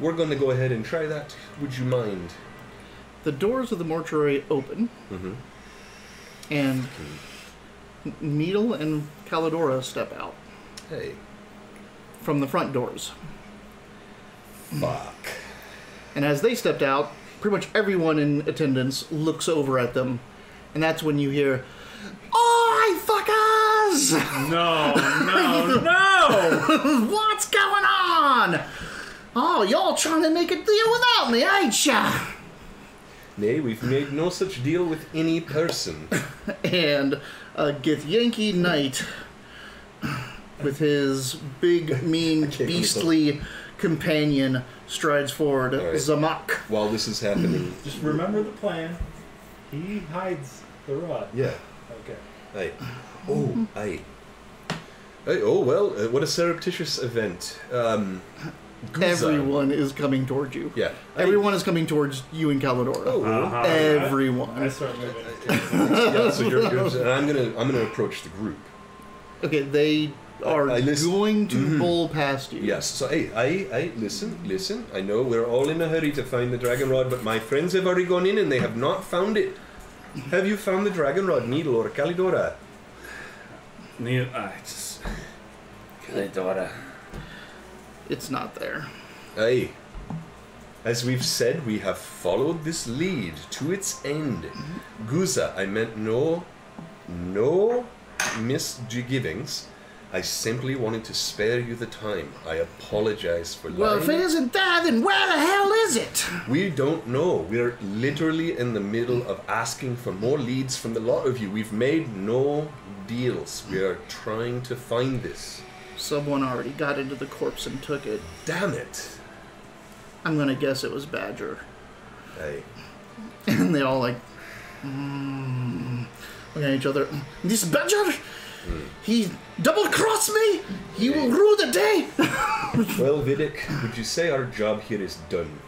[SPEAKER 5] We're going to go ahead and try that. Would you mind?
[SPEAKER 1] The doors of the mortuary open, and Needle and Calidora step out
[SPEAKER 5] Hey.
[SPEAKER 1] from the front doors.
[SPEAKER 5] Fuck.
[SPEAKER 1] And as they stepped out, pretty much everyone in attendance looks over at them, and that's when you hear, "Oi, fuckers!
[SPEAKER 3] No!
[SPEAKER 1] What's going on? Oh, y'all trying to make a deal without me, ain't ya?"
[SPEAKER 5] Nay, we've made no such deal with any person.
[SPEAKER 1] And Githyanki Knight, with his big, mean, beastly companion, strides forward.
[SPEAKER 5] All right.
[SPEAKER 1] Zamak.
[SPEAKER 5] While this is happening...
[SPEAKER 4] Just remember the plan. He hides the rod.
[SPEAKER 5] Yeah.
[SPEAKER 4] Okay.
[SPEAKER 5] Aye. Oh, aye. Aye, oh, well, what a surreptitious event. Guza.
[SPEAKER 1] Everyone is coming towards you.
[SPEAKER 5] Yeah.
[SPEAKER 1] Everyone is coming towards you and Calidora.
[SPEAKER 5] Oh,
[SPEAKER 4] I
[SPEAKER 1] Everyone.
[SPEAKER 4] start moving.
[SPEAKER 5] yeah, so you're and I'm gonna approach the group.
[SPEAKER 1] Okay, they are
[SPEAKER 5] I listen.
[SPEAKER 1] going to bowl past you.
[SPEAKER 5] Yes, so I listen. I know we're all in a hurry to find the dragon rod, but my friends have already gone in and they have not found it. Have you found the dragon rod, Needle or Calidora?
[SPEAKER 3] Calidora.
[SPEAKER 1] It's not there.
[SPEAKER 5] Aye. As we've said, we have followed this lead to its end. Guza, I meant no misgivings. I simply wanted to spare you the time. I apologize for lying.
[SPEAKER 1] Well, if it isn't there, then where the hell is it?
[SPEAKER 5] We don't know. We're literally in the middle of asking for more leads from the lot of you. We've made no deals. We are trying to find this.
[SPEAKER 1] Someone already got into the corpse and took it.
[SPEAKER 5] Damn it.
[SPEAKER 1] I'm gonna guess it was Badger.
[SPEAKER 5] Hey.
[SPEAKER 1] And they all like, look at each other. This Badger, he double-crossed me. He will rue the day.
[SPEAKER 5] Well, Vidic, would you say our job here is done?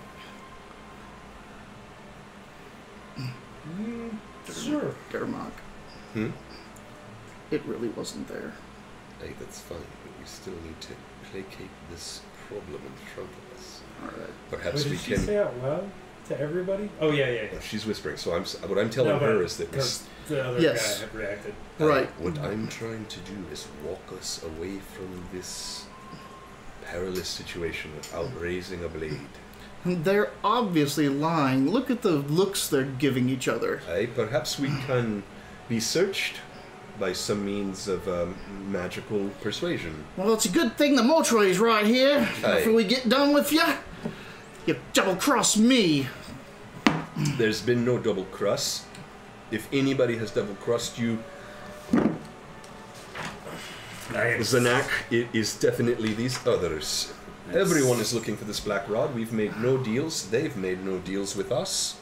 [SPEAKER 4] Sure.
[SPEAKER 1] Dermok. It really wasn't there.
[SPEAKER 5] Hey, that's fine. we still need to placate this problem in front of us.
[SPEAKER 1] All right.
[SPEAKER 5] Perhaps
[SPEAKER 4] Wait,
[SPEAKER 5] we
[SPEAKER 4] did she
[SPEAKER 5] can.
[SPEAKER 4] say out loud to everybody? Oh yeah.
[SPEAKER 5] She's whispering, so what I'm telling her is that
[SPEAKER 4] because the other
[SPEAKER 1] Yes.
[SPEAKER 4] guy had reacted.
[SPEAKER 1] Right.
[SPEAKER 5] What I'm trying to do is walk us away from this perilous situation without raising a blade.
[SPEAKER 1] They're obviously lying. Look at the looks they're giving each other.
[SPEAKER 5] Perhaps we can be searched by some means of magical persuasion.
[SPEAKER 1] Well, it's a good thing the mortuary's right here.
[SPEAKER 5] Aye.
[SPEAKER 1] Before we get done with you, you double-crossed me.
[SPEAKER 5] There's been no double cross. If anybody has double crossed you, Zanak, it is definitely these others. Everyone is looking for this black rod. We've made no deals. They've made no deals with us.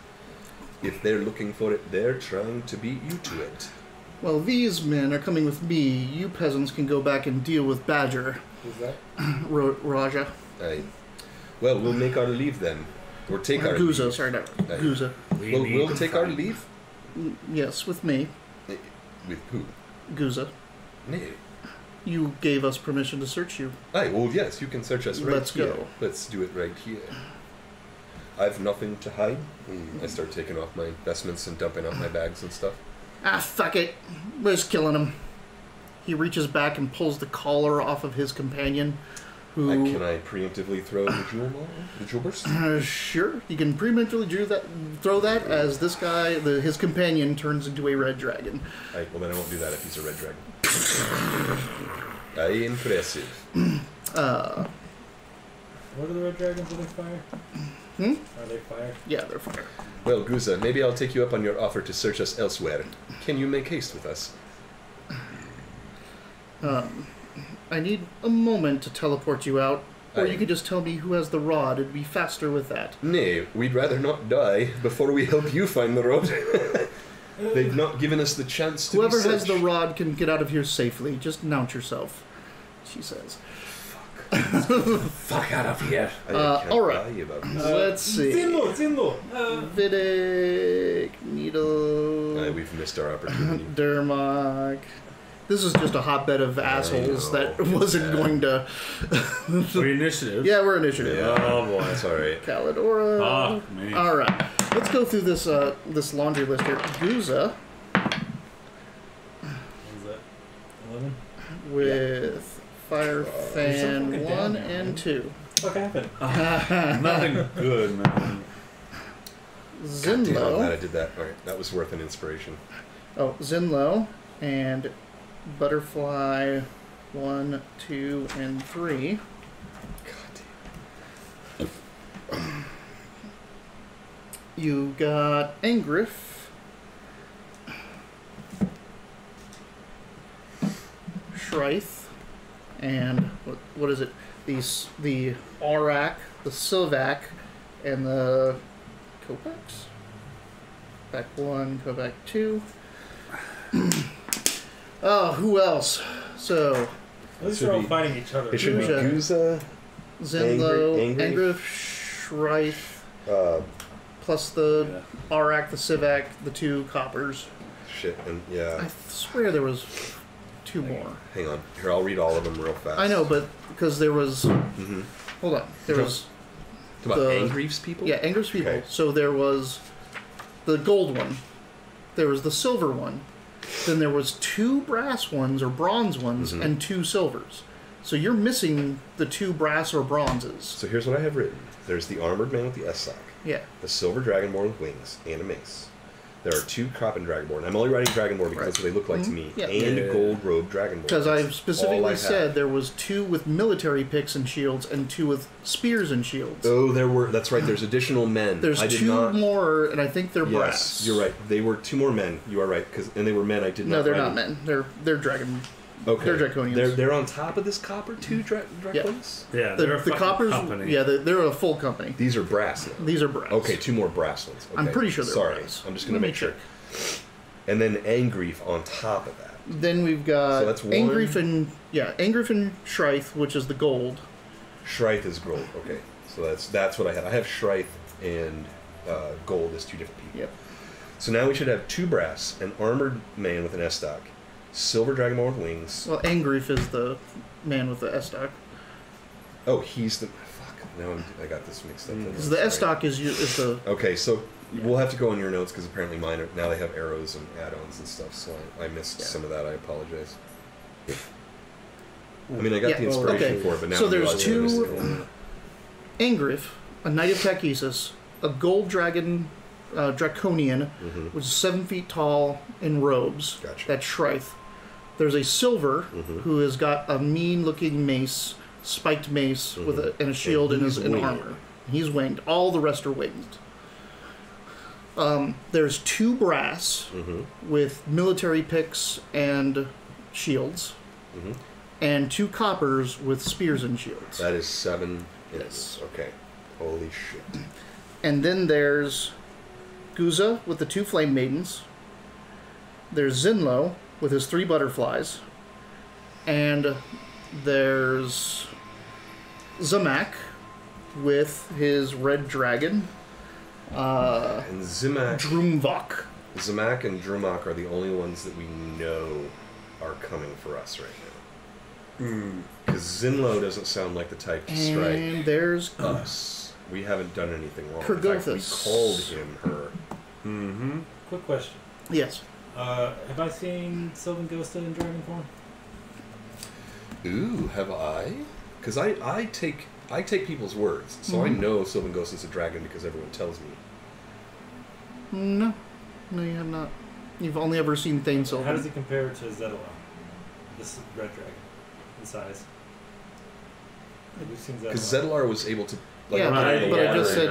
[SPEAKER 5] If they're looking for it, they're trying to beat you to it.
[SPEAKER 1] Well, these men are coming with me. You peasants can go back and deal with Badger.
[SPEAKER 4] Who's that?
[SPEAKER 1] Raja.
[SPEAKER 5] Aye. Well, we'll make our leave then. Or take our
[SPEAKER 1] Guza,
[SPEAKER 5] leave.
[SPEAKER 1] sorry, not
[SPEAKER 5] Aye.
[SPEAKER 1] Guza.
[SPEAKER 5] We'll take our leave?
[SPEAKER 1] Yes, with me.
[SPEAKER 5] With who?
[SPEAKER 1] Guza.
[SPEAKER 5] Nay.
[SPEAKER 1] You gave us permission to search you.
[SPEAKER 5] Aye, well, yes, you can search us right
[SPEAKER 1] Let's
[SPEAKER 5] here.
[SPEAKER 1] go.
[SPEAKER 5] Let's do it right here. I've nothing to hide. I start taking off my investments and dumping out my bags and stuff.
[SPEAKER 1] Ah, fuck it. We're just killing him. He reaches back and pulls the collar off of his companion, who...
[SPEAKER 5] Can I preemptively throw the jewel ball? The jewel burst?
[SPEAKER 1] Sure. You can preemptively throw that as this guy, his companion, turns into a red dragon.
[SPEAKER 5] Aye, well then I won't do that if he's a red dragon. Aye, impressive.
[SPEAKER 4] What are the red dragons? Are they fire? Are they fire?
[SPEAKER 1] Yeah, they're fire.
[SPEAKER 5] Well, Guza, maybe I'll take you up on your offer to search us elsewhere. Can you make haste with us?
[SPEAKER 1] I need a moment to teleport you out, or
[SPEAKER 5] Aye.
[SPEAKER 1] you could just tell me who has the rod. It'd be faster with that.
[SPEAKER 5] Nay, we'd rather not die before we help you find the road. They've not given us the chance to
[SPEAKER 1] Whoever
[SPEAKER 5] be
[SPEAKER 1] has the
[SPEAKER 5] searched.
[SPEAKER 1] rod can get out of here safely. Just announce yourself, she says.
[SPEAKER 3] Fuck out of here.
[SPEAKER 5] I can't
[SPEAKER 1] all right.
[SPEAKER 5] lie about this.
[SPEAKER 1] Let's see.
[SPEAKER 4] Zinlo!
[SPEAKER 1] Vidic, Needle,
[SPEAKER 5] Aye, we've missed our opportunity.
[SPEAKER 1] Dermok. This is just a hotbed of assholes
[SPEAKER 5] know.
[SPEAKER 1] that wasn't going to...
[SPEAKER 3] We initiative.
[SPEAKER 1] Yeah, we're initiative.
[SPEAKER 5] Yeah.
[SPEAKER 3] Oh boy.
[SPEAKER 5] That's alright.
[SPEAKER 1] Calidora.
[SPEAKER 3] Fuck me.
[SPEAKER 1] All right, let's go through this this laundry list here. Guza
[SPEAKER 4] What is that? 11?
[SPEAKER 1] with Fire Fan
[SPEAKER 4] fucking
[SPEAKER 1] 1
[SPEAKER 4] down now,
[SPEAKER 1] and
[SPEAKER 4] man.
[SPEAKER 1] 2.
[SPEAKER 4] What happened?
[SPEAKER 3] Nothing good, man.
[SPEAKER 5] Damn, I'm glad
[SPEAKER 1] Zinlo.
[SPEAKER 5] I did that. Alright, that was worth an inspiration.
[SPEAKER 1] Oh, Zinlo and Butterfly 1, 2, and 3.
[SPEAKER 5] God
[SPEAKER 1] You got Angriff, Shrith, and what is it? The Aurak, the Sylvac, and the Kopax. Back 1, Kopax 2. Oh, who else? So
[SPEAKER 4] At least
[SPEAKER 5] should
[SPEAKER 4] they're all
[SPEAKER 5] be-
[SPEAKER 4] fighting each other.
[SPEAKER 5] It should be
[SPEAKER 1] Guza.
[SPEAKER 5] Guza,
[SPEAKER 1] Zinlo,
[SPEAKER 5] Angry-
[SPEAKER 1] Angriff, Shrith,
[SPEAKER 5] uh,
[SPEAKER 1] plus the Aurak, the Sylvac, the 2 coppers.
[SPEAKER 5] shit, and yeah.
[SPEAKER 1] I swear there was 2 more.
[SPEAKER 5] Hang on. Here, I'll read all of them real fast.
[SPEAKER 1] I know, but because there was.
[SPEAKER 5] Mm-hmm.
[SPEAKER 1] Hold on. There was.
[SPEAKER 5] About
[SPEAKER 1] The-
[SPEAKER 5] Angrief's people?
[SPEAKER 1] Yeah, Angriff's people.
[SPEAKER 5] Okay.
[SPEAKER 1] So there was the gold one. There was the silver one. Then there was 2 brass ones or bronze ones
[SPEAKER 5] Mhm.
[SPEAKER 1] and 2 silvers. So you're missing the 2 brass or bronzes.
[SPEAKER 5] So here's what I have written. There's the armored man with the S-Sock,
[SPEAKER 1] Yeah.
[SPEAKER 5] the silver dragonborn with wings, and a mace. There are 2 Kroppen dragonborn. I'm only writing dragonborn because
[SPEAKER 1] Right.
[SPEAKER 5] that's what they look like to me.
[SPEAKER 1] Yeah.
[SPEAKER 5] And
[SPEAKER 3] Yeah.
[SPEAKER 5] gold robe dragonborn.
[SPEAKER 1] Because I
[SPEAKER 5] That's all
[SPEAKER 1] specifically
[SPEAKER 5] I have.
[SPEAKER 1] said there was 2 with military picks and shields and 2 with spears and shields.
[SPEAKER 5] Oh, there were. That's right. There's additional men.
[SPEAKER 1] There's
[SPEAKER 5] I did
[SPEAKER 1] 2
[SPEAKER 5] not,
[SPEAKER 1] more, and I think they're
[SPEAKER 5] Yes,
[SPEAKER 1] brass.
[SPEAKER 5] you're right. They were 2 more men. You are right. And they were men. I did not.
[SPEAKER 1] No, they're
[SPEAKER 5] write
[SPEAKER 1] not
[SPEAKER 5] it.
[SPEAKER 1] men. They're dragon.
[SPEAKER 5] Okay.
[SPEAKER 1] They're draconians.
[SPEAKER 5] They're on top of this copper 2 dragons.
[SPEAKER 3] Yeah,
[SPEAKER 1] The,
[SPEAKER 3] they're a
[SPEAKER 1] the
[SPEAKER 3] fucking
[SPEAKER 1] coppers.
[SPEAKER 3] company.
[SPEAKER 1] Yeah, they're a full company.
[SPEAKER 5] These are brass now.
[SPEAKER 1] These are brass.
[SPEAKER 5] Okay, 2 more brass ones. Okay.
[SPEAKER 1] I'm pretty sure they're
[SPEAKER 5] Sorry.
[SPEAKER 1] brass.
[SPEAKER 5] I'm just gonna
[SPEAKER 1] Let me
[SPEAKER 5] make sure.
[SPEAKER 1] check.
[SPEAKER 5] And then Angrief on top of that.
[SPEAKER 1] Then we've got
[SPEAKER 5] So that's one.
[SPEAKER 1] Angriff and Shrith, which is the gold.
[SPEAKER 5] Shrith is gold. Okay, so that's what I had. I have Shrith and gold as 2 different people.
[SPEAKER 1] Yep.
[SPEAKER 5] So now we should have 2 brass, an armored man with an S-Stock,
[SPEAKER 2] Silver Dragonborn with wings.
[SPEAKER 1] Well, Angrief is the man with the S-Stock.
[SPEAKER 2] Oh, he's the... Fuck, now I got this mixed up.
[SPEAKER 1] Because the S-Stock is the...
[SPEAKER 2] Okay, so we'll have to go on your notes, because apparently mine are... Now they have arrows and add-ons and stuff, so I missed some of that. I apologize. I mean, I got the inspiration for it, but now
[SPEAKER 1] so
[SPEAKER 2] I'm
[SPEAKER 1] there's
[SPEAKER 2] realizing
[SPEAKER 1] two... Angrief, a Knight of Tachesis, a gold dragon... Draconian, which is 7 feet tall in robes.
[SPEAKER 2] Gotcha.
[SPEAKER 1] That's Shrike. There's a silver who has got a mean-looking mace, spiked mace with and a shield and in armor. He's winged. All the rest are winged. There's 2 brass with military picks and shields, and 2 coppers with spears and shields.
[SPEAKER 2] That is 7. Yes. Okay. Holy shit.
[SPEAKER 1] And then there's Guza with the 2 flame maidens. There's Zinlo with his 3 butterflies. And there's Zamak with his red dragon.
[SPEAKER 2] And Zamak and Drumok are the only ones that we know are coming for us right now. Because Zinlo doesn't sound like the type to strike
[SPEAKER 1] And there's
[SPEAKER 2] us. We haven't done anything wrong. In fact, we
[SPEAKER 1] Kurgothus.
[SPEAKER 2] called him her.
[SPEAKER 4] Quick question.
[SPEAKER 1] Yes.
[SPEAKER 4] Have I seen Sylvan Ghost in dragon form?
[SPEAKER 2] Ooh, have I? Because I take people's words, so I know Sylvan Ghost is a dragon because everyone tells me.
[SPEAKER 1] No. No, you have not. You've only ever seen Thane Sylvan.
[SPEAKER 4] How does he compare to Zedalon? This red dragon in size. We've seen Zedalon.
[SPEAKER 2] Because Zedalar was able to. Like,
[SPEAKER 1] Yeah, but I just said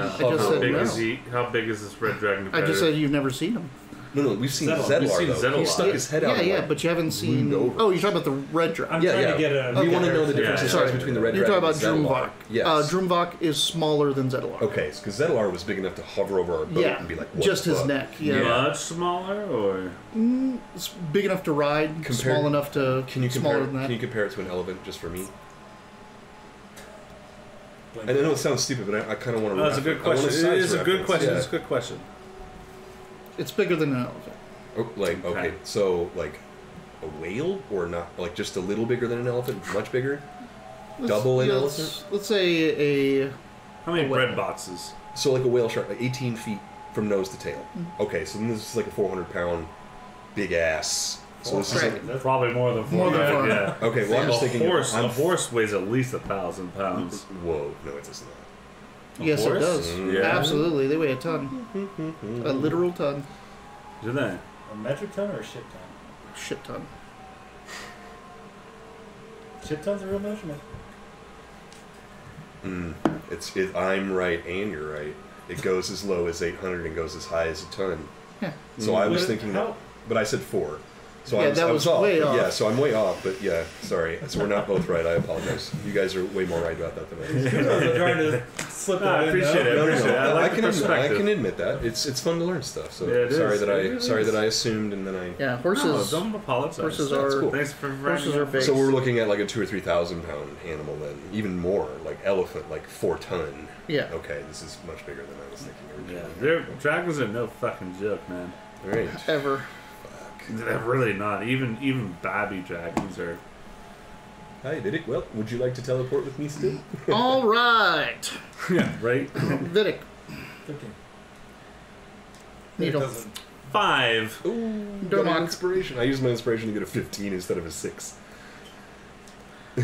[SPEAKER 3] How big is this red dragon?
[SPEAKER 1] I just said you've never seen him.
[SPEAKER 2] No, we've seen
[SPEAKER 4] Zedalor.
[SPEAKER 2] Zedalar.
[SPEAKER 3] We've seen
[SPEAKER 2] though.
[SPEAKER 3] Zedalor.
[SPEAKER 2] He stuck his head out.
[SPEAKER 1] Yeah, but you haven't seen...
[SPEAKER 2] over.
[SPEAKER 1] Oh, you're talking about the red dragon.
[SPEAKER 4] I'm
[SPEAKER 2] Yeah,
[SPEAKER 4] trying
[SPEAKER 2] yeah.
[SPEAKER 4] to get a...
[SPEAKER 2] We want to know the difference in
[SPEAKER 3] Yeah.
[SPEAKER 2] size
[SPEAKER 1] Sorry.
[SPEAKER 2] between the red
[SPEAKER 1] You're
[SPEAKER 2] dragon
[SPEAKER 1] talking about
[SPEAKER 2] and Zedalar.
[SPEAKER 1] Drumvok.
[SPEAKER 2] Yes.
[SPEAKER 1] Drumvok is smaller than Zedalar.
[SPEAKER 2] Okay, because Zedalar was big enough to hover over our boat and be like, what
[SPEAKER 1] just
[SPEAKER 2] the
[SPEAKER 1] his
[SPEAKER 2] fuck?
[SPEAKER 1] neck. Yeah.
[SPEAKER 3] Much smaller, or
[SPEAKER 1] It's big enough to ride, small enough to...
[SPEAKER 2] Can you
[SPEAKER 1] smaller
[SPEAKER 2] compare?
[SPEAKER 1] than that.
[SPEAKER 2] Can you compare it to an elephant, just for me? I know it sounds stupid, but I kind of want to.
[SPEAKER 3] no, it's a good question. It is a good question. It's a good question.
[SPEAKER 1] It's bigger than an elephant.
[SPEAKER 2] Okay, so like a whale, or not? Like just a little bigger than an elephant, much bigger. Double an elephant.
[SPEAKER 1] Let's say a...
[SPEAKER 3] How many
[SPEAKER 1] whale.
[SPEAKER 3] bread boxes?
[SPEAKER 2] So like a whale shark, like 18 feet from nose to tail. Okay, so then this is like a 400-pound big ass. So this is like,
[SPEAKER 3] That's probably more than 4.
[SPEAKER 1] More than 4.
[SPEAKER 3] Yeah.
[SPEAKER 2] okay. Well, I'm just thinking.
[SPEAKER 3] A horse weighs at least 1,000 pounds.
[SPEAKER 2] Whoa, no, it does not.
[SPEAKER 1] Yes, it
[SPEAKER 3] horse?
[SPEAKER 1] does.
[SPEAKER 3] Yeah.
[SPEAKER 1] Absolutely. They weigh a ton. A literal ton.
[SPEAKER 3] Do they?
[SPEAKER 4] A metric ton or a shit ton?
[SPEAKER 1] Shit ton.
[SPEAKER 4] Shit ton's a real measurement.
[SPEAKER 2] I'm right, and you're right. It goes as low as 800 and goes as high as a ton.
[SPEAKER 1] Yeah.
[SPEAKER 2] So I was thinking,
[SPEAKER 4] how-
[SPEAKER 2] but I said 4. So
[SPEAKER 1] Yeah,
[SPEAKER 2] I
[SPEAKER 1] that
[SPEAKER 2] was
[SPEAKER 1] was
[SPEAKER 2] off.
[SPEAKER 1] way
[SPEAKER 2] but
[SPEAKER 1] off.
[SPEAKER 2] Yeah, so I'm way off. But yeah, sorry. So we're not both right. I apologize. You guys are way more right about that than I am.
[SPEAKER 4] I'm trying to slip
[SPEAKER 3] No,
[SPEAKER 4] that
[SPEAKER 3] I
[SPEAKER 4] in,
[SPEAKER 3] appreciate
[SPEAKER 4] though.
[SPEAKER 3] it.
[SPEAKER 2] No, no, no.
[SPEAKER 3] I like the
[SPEAKER 2] I
[SPEAKER 3] perspective.
[SPEAKER 2] can admit that. It's fun to learn stuff. So
[SPEAKER 3] Yeah, it
[SPEAKER 2] sorry
[SPEAKER 3] is.
[SPEAKER 2] that
[SPEAKER 3] It really
[SPEAKER 2] sorry
[SPEAKER 3] is.
[SPEAKER 2] that I assumed and then I.
[SPEAKER 1] Yeah,
[SPEAKER 3] No,
[SPEAKER 1] horses...
[SPEAKER 3] don't apologize.
[SPEAKER 1] Horses
[SPEAKER 2] That's
[SPEAKER 1] are...
[SPEAKER 2] cool.
[SPEAKER 3] Thanks for
[SPEAKER 1] Horses are big.
[SPEAKER 2] So we're looking at like a 2,000 or 3,000 pound animal then, even more like elephant, like 4 ton.
[SPEAKER 1] Yeah.
[SPEAKER 2] Okay, this is much bigger than I was thinking
[SPEAKER 3] Yeah,
[SPEAKER 2] originally.
[SPEAKER 3] dragons are no fucking joke, man.
[SPEAKER 2] All right.
[SPEAKER 1] Ever.
[SPEAKER 3] They're really not. Even babby dragons are.
[SPEAKER 2] Hi, Vidic. Well, would you like to teleport with me still?
[SPEAKER 1] All right.
[SPEAKER 3] Yeah, right.
[SPEAKER 1] Vidic.
[SPEAKER 4] 13.
[SPEAKER 1] Needle.
[SPEAKER 4] It doesn't-
[SPEAKER 3] 5.
[SPEAKER 2] Ooh,
[SPEAKER 1] Don't
[SPEAKER 2] got an
[SPEAKER 1] mock.
[SPEAKER 2] inspiration. I used my inspiration to get a 15 instead of a 6. I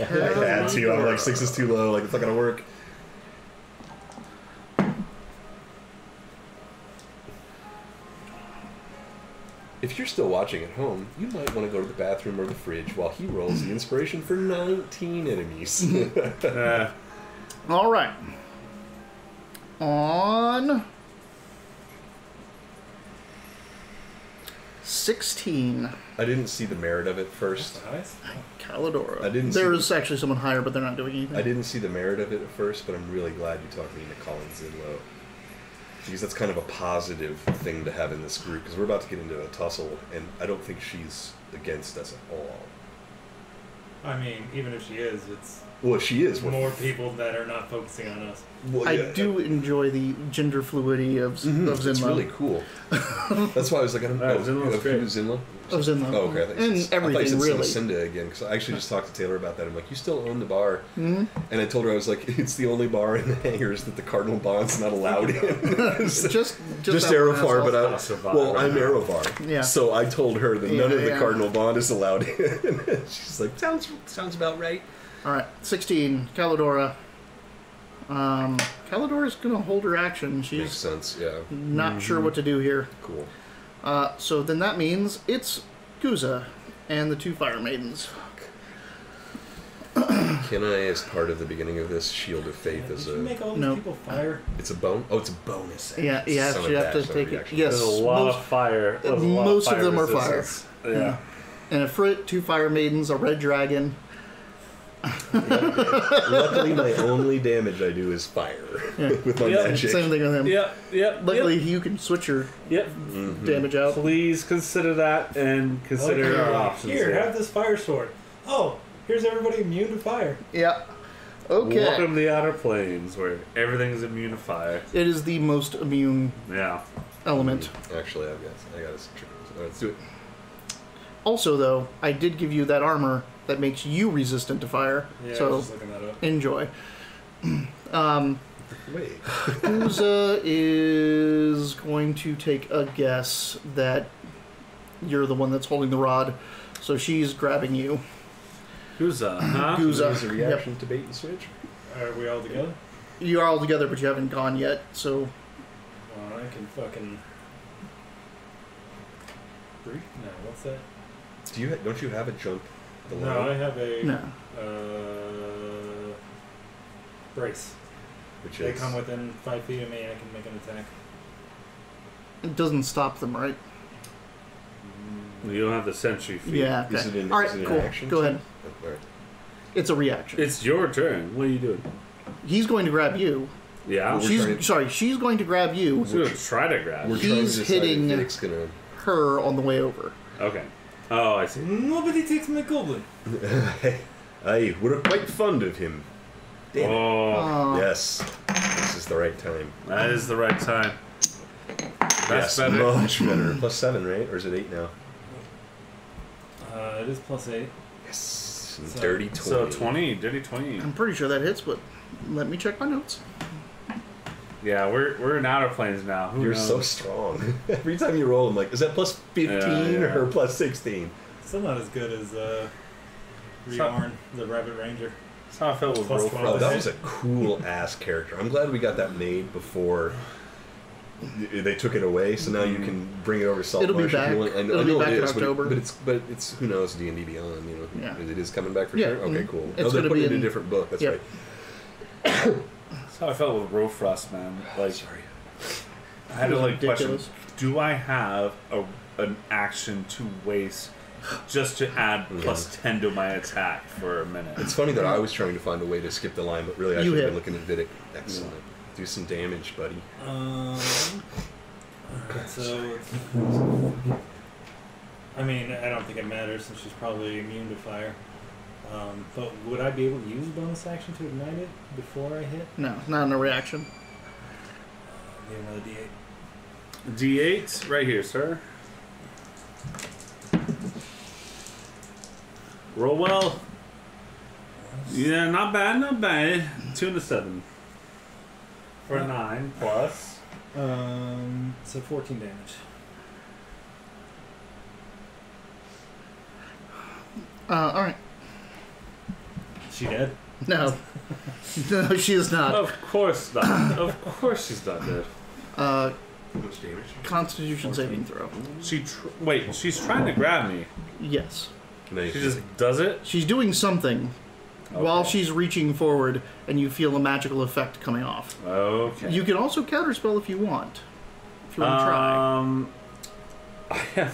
[SPEAKER 2] had to. I'm like 6 is too low. Like it's not gonna work. If you're still watching at home, you might want to go to the bathroom or the fridge while he rolls the inspiration for 19 enemies.
[SPEAKER 1] All right. On 16,
[SPEAKER 2] I didn't see the merit of it first.
[SPEAKER 4] Nice.
[SPEAKER 1] Calidora.
[SPEAKER 2] I didn't see-
[SPEAKER 1] There's actually someone higher, but they're not doing anything.
[SPEAKER 2] I didn't see the merit of it at first, but I'm really glad you talked me into calling Zinlo. Because that's kind of a positive thing to have in this group, because we're about to get into a tussle, and I don't think she's against us at all.
[SPEAKER 4] I mean, even if she is, it's
[SPEAKER 2] Well, she is.
[SPEAKER 4] more people that are not focusing on us.
[SPEAKER 2] Well,
[SPEAKER 1] I do enjoy the gender fluidity of Zinla.
[SPEAKER 2] It's really cool. That's why I was like, I don't know.
[SPEAKER 3] Zinla's great.
[SPEAKER 2] Zinla?
[SPEAKER 1] Of Zinla.
[SPEAKER 2] Oh, okay.
[SPEAKER 1] And everything, really.
[SPEAKER 2] Cinda again, because I actually just talked to Taylor about that. I'm like, you still own the bar? Mm-hmm. And I told her, I was like, it's the only bar in the hangars that the Cardinal Bond's not allowed in.
[SPEAKER 1] just
[SPEAKER 2] Aerovar, but I'm Aerovar.
[SPEAKER 1] Yeah.
[SPEAKER 2] So I told her that none of the
[SPEAKER 1] yeah.
[SPEAKER 2] Cardinal Bond is allowed in. She's like, sounds about right.
[SPEAKER 1] All right, 16, Calidora. Calidora's going to hold her action.
[SPEAKER 2] Makes
[SPEAKER 1] She's
[SPEAKER 2] sense, yeah.
[SPEAKER 1] not sure what to do here.
[SPEAKER 2] Cool.
[SPEAKER 1] So then that means it's Guza and the 2 Fire Maidens.
[SPEAKER 2] Can I, as part of the beginning of this, Shield of Faith
[SPEAKER 4] Did
[SPEAKER 2] as
[SPEAKER 4] you
[SPEAKER 2] a...
[SPEAKER 4] make all these
[SPEAKER 1] No.
[SPEAKER 4] people fire?
[SPEAKER 2] It's a bone. Oh, it's a bonus.
[SPEAKER 1] Yeah,
[SPEAKER 2] action.
[SPEAKER 1] yeah,
[SPEAKER 2] Son
[SPEAKER 1] you
[SPEAKER 2] of
[SPEAKER 1] have
[SPEAKER 2] a
[SPEAKER 1] to
[SPEAKER 2] dash,
[SPEAKER 1] take
[SPEAKER 2] son of a
[SPEAKER 1] it.
[SPEAKER 2] reaction.
[SPEAKER 1] Yes,
[SPEAKER 3] There's a lot of fire. There's a lot
[SPEAKER 1] most
[SPEAKER 3] of
[SPEAKER 1] them are fire.
[SPEAKER 3] resistance. Yeah.
[SPEAKER 1] And a Frit, 2 Fire Maidens, a Red Dragon.
[SPEAKER 2] Luckily, my only damage I do is fire with my
[SPEAKER 3] Yep.
[SPEAKER 2] magic.
[SPEAKER 1] Same thing with him.
[SPEAKER 3] Yep.
[SPEAKER 1] Luckily, you can switch your
[SPEAKER 3] Yep.
[SPEAKER 1] damage out.
[SPEAKER 3] Please consider that and consider our options.
[SPEAKER 4] Here,
[SPEAKER 3] there.
[SPEAKER 4] have this fire sword. Oh, here's everybody immune to fire.
[SPEAKER 1] Yeah. Okay.
[SPEAKER 3] Welcome to the Outer Planes, where everything's immune to fire.
[SPEAKER 1] It is the most immune
[SPEAKER 3] Yeah.
[SPEAKER 1] element.
[SPEAKER 2] Actually, I got a trick. Let's do it.
[SPEAKER 1] Also, though, I did give you that armor that makes you resistant to fire.
[SPEAKER 4] Yeah, I was
[SPEAKER 1] So
[SPEAKER 4] just looking that up.
[SPEAKER 1] enjoy.
[SPEAKER 2] Wait.
[SPEAKER 1] Uza is going to take a guess that you're the one that's holding the rod, so she's grabbing you.
[SPEAKER 3] Guza, huh?
[SPEAKER 1] Guza.
[SPEAKER 2] Is a reaction to bait and switch?
[SPEAKER 4] Are we all together?
[SPEAKER 1] You are all together, but you haven't gone yet, so...
[SPEAKER 4] Well, I can fucking... Breathe? No, what's that?
[SPEAKER 2] Don't you have a jump?
[SPEAKER 4] No, I have a...
[SPEAKER 1] No.
[SPEAKER 4] Brace.
[SPEAKER 2] Which
[SPEAKER 4] They
[SPEAKER 2] is
[SPEAKER 4] come within 5 feet of me, I can make an attack.
[SPEAKER 1] It doesn't stop them, right?
[SPEAKER 3] You don't have the sentry feet.
[SPEAKER 1] Yeah, okay.
[SPEAKER 2] Is it an-
[SPEAKER 1] all
[SPEAKER 2] is
[SPEAKER 1] right,
[SPEAKER 2] it an
[SPEAKER 1] cool.
[SPEAKER 2] action
[SPEAKER 1] Go
[SPEAKER 2] too?
[SPEAKER 1] ahead.
[SPEAKER 2] Oh, all right.
[SPEAKER 1] It's a reaction.
[SPEAKER 3] It's your turn. What are you doing?
[SPEAKER 1] He's going to grab you.
[SPEAKER 3] Yeah.
[SPEAKER 2] We're trying to-
[SPEAKER 1] She's going to grab you.
[SPEAKER 3] She's gonna try to grab.
[SPEAKER 2] We're
[SPEAKER 3] it.
[SPEAKER 2] trying to
[SPEAKER 1] He's
[SPEAKER 2] decide if
[SPEAKER 1] hitting-
[SPEAKER 2] Vic's gonna.
[SPEAKER 1] Her on the way over.
[SPEAKER 3] Okay. Oh, I see.
[SPEAKER 4] Nobody takes my goblin.
[SPEAKER 2] Aye, we're quite fond of him. Damn it.
[SPEAKER 3] Oh,
[SPEAKER 2] Yes, this is the right time.
[SPEAKER 3] that is the right time. That's
[SPEAKER 2] yes,
[SPEAKER 3] better.
[SPEAKER 2] much better. Plus 7, right? Or is it 8 now?
[SPEAKER 4] It is +8.
[SPEAKER 2] Yes.
[SPEAKER 4] So-
[SPEAKER 2] Dirty 20.
[SPEAKER 3] So 20, dirty 20.
[SPEAKER 1] I'm pretty sure that hits, but let me check my notes.
[SPEAKER 3] Yeah, we're in Outer Planes now. Who
[SPEAKER 2] You're
[SPEAKER 3] knows?
[SPEAKER 2] so strong. Every time you roll, I'm like, is that plus 15
[SPEAKER 3] Yeah.
[SPEAKER 2] or plus 16?
[SPEAKER 4] Still not as good as Riorn, the Rabbit Ranger.
[SPEAKER 3] That's how I felt with
[SPEAKER 4] Plus
[SPEAKER 3] Roll
[SPEAKER 4] 12.
[SPEAKER 2] Oh, that
[SPEAKER 4] Okay.
[SPEAKER 2] was a cool ass character. I'm glad we got that made before they took it away. So now you can bring it over to Salt
[SPEAKER 1] It'll be
[SPEAKER 2] Marsh if
[SPEAKER 1] back.
[SPEAKER 2] you want. I know,
[SPEAKER 1] It'll be
[SPEAKER 2] I know
[SPEAKER 1] back
[SPEAKER 2] it
[SPEAKER 1] in
[SPEAKER 2] is,
[SPEAKER 1] October.
[SPEAKER 2] but it's who knows D&D Beyond. You know,
[SPEAKER 1] Yeah.
[SPEAKER 2] it is coming back for
[SPEAKER 1] Yeah,
[SPEAKER 2] sure. Okay,
[SPEAKER 1] mhm.
[SPEAKER 2] cool.
[SPEAKER 1] It's
[SPEAKER 2] They're
[SPEAKER 1] gonna
[SPEAKER 2] putting
[SPEAKER 1] be
[SPEAKER 2] it in a
[SPEAKER 1] in-
[SPEAKER 2] different book. That's
[SPEAKER 1] Yep.
[SPEAKER 2] right.
[SPEAKER 3] That's how I felt with Rofrost, man. Like,
[SPEAKER 2] Sorry.
[SPEAKER 3] I had to like
[SPEAKER 1] Ridiculous.
[SPEAKER 3] question: do I have an action to waste just to add plus 10 to my attack for a minute?
[SPEAKER 2] It's funny that I was trying to find a way to skip the line, but really I
[SPEAKER 1] You
[SPEAKER 2] should have
[SPEAKER 1] hit.
[SPEAKER 2] been looking at Vidic. Excellent. Do some damage, buddy.
[SPEAKER 4] Alright, so I mean, I don't think it matters since she's probably immune to fire. But would I be able to use a bonus action to ignite it before I hit?
[SPEAKER 1] No, not in a reaction.
[SPEAKER 4] Give another D8.
[SPEAKER 3] D8 right here, sir. Roll well. Yeah, not bad, not bad. 2 and a 7 for a 9 plus.
[SPEAKER 4] So 14 damage.
[SPEAKER 1] All right.
[SPEAKER 4] She dead?
[SPEAKER 1] No. No, she is not.
[SPEAKER 3] Of course not. Of course she's not dead.
[SPEAKER 2] How much damage?
[SPEAKER 1] Constitution saving throw.
[SPEAKER 3] Wait, she's trying to grab me.
[SPEAKER 1] Yes.
[SPEAKER 2] No,
[SPEAKER 3] She just does it?
[SPEAKER 1] She's doing something while
[SPEAKER 3] Okay.
[SPEAKER 1] she's reaching forward, and you feel a magical effect coming off.
[SPEAKER 3] Okay.
[SPEAKER 1] You can also counterspell if you want. If you want to try.
[SPEAKER 3] I have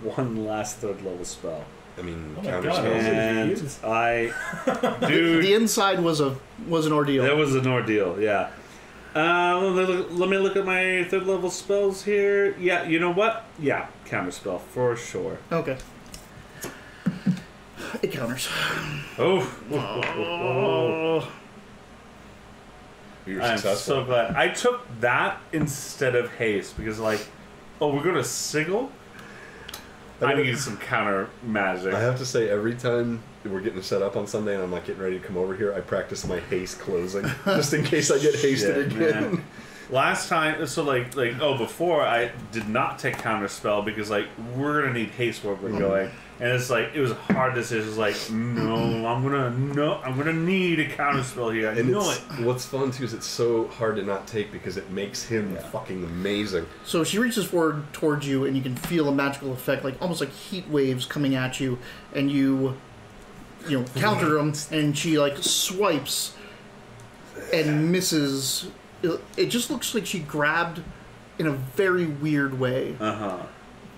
[SPEAKER 3] one last 3rd level spell.
[SPEAKER 2] I mean,
[SPEAKER 4] Oh my
[SPEAKER 2] counter
[SPEAKER 4] God.
[SPEAKER 2] spells.
[SPEAKER 3] And
[SPEAKER 4] use?
[SPEAKER 3] dude,
[SPEAKER 1] The inside was an ordeal.
[SPEAKER 3] that was an ordeal, yeah. Let me look at my 3rd level spells here. Yeah, you know what? Yeah, counterspell for sure.
[SPEAKER 1] Okay. It counters.
[SPEAKER 3] Oh.
[SPEAKER 2] You're
[SPEAKER 3] I'm
[SPEAKER 2] successful.
[SPEAKER 3] so glad. I took that instead of haste because, like, we're going to sigil? I need some counter magic.
[SPEAKER 2] I have to say, every time we're getting set up on Sunday and I'm like getting ready to come over here, I practice my haste closing just in case I get hasted
[SPEAKER 3] Shit,
[SPEAKER 2] again.
[SPEAKER 3] man. Last time, so before I did not take counter spell because we're gonna need haste where we're going, and it's it was a hard decision. It's I'm gonna need a counter spell here. I know it.
[SPEAKER 2] What's fun too is it's so hard to not take because it makes him fucking amazing.
[SPEAKER 1] So she reaches forward towards you, and you can feel a magical effect, almost like heat waves coming at you, and you counter them, and she swipes and misses. It just looks like she grabbed in a very weird way.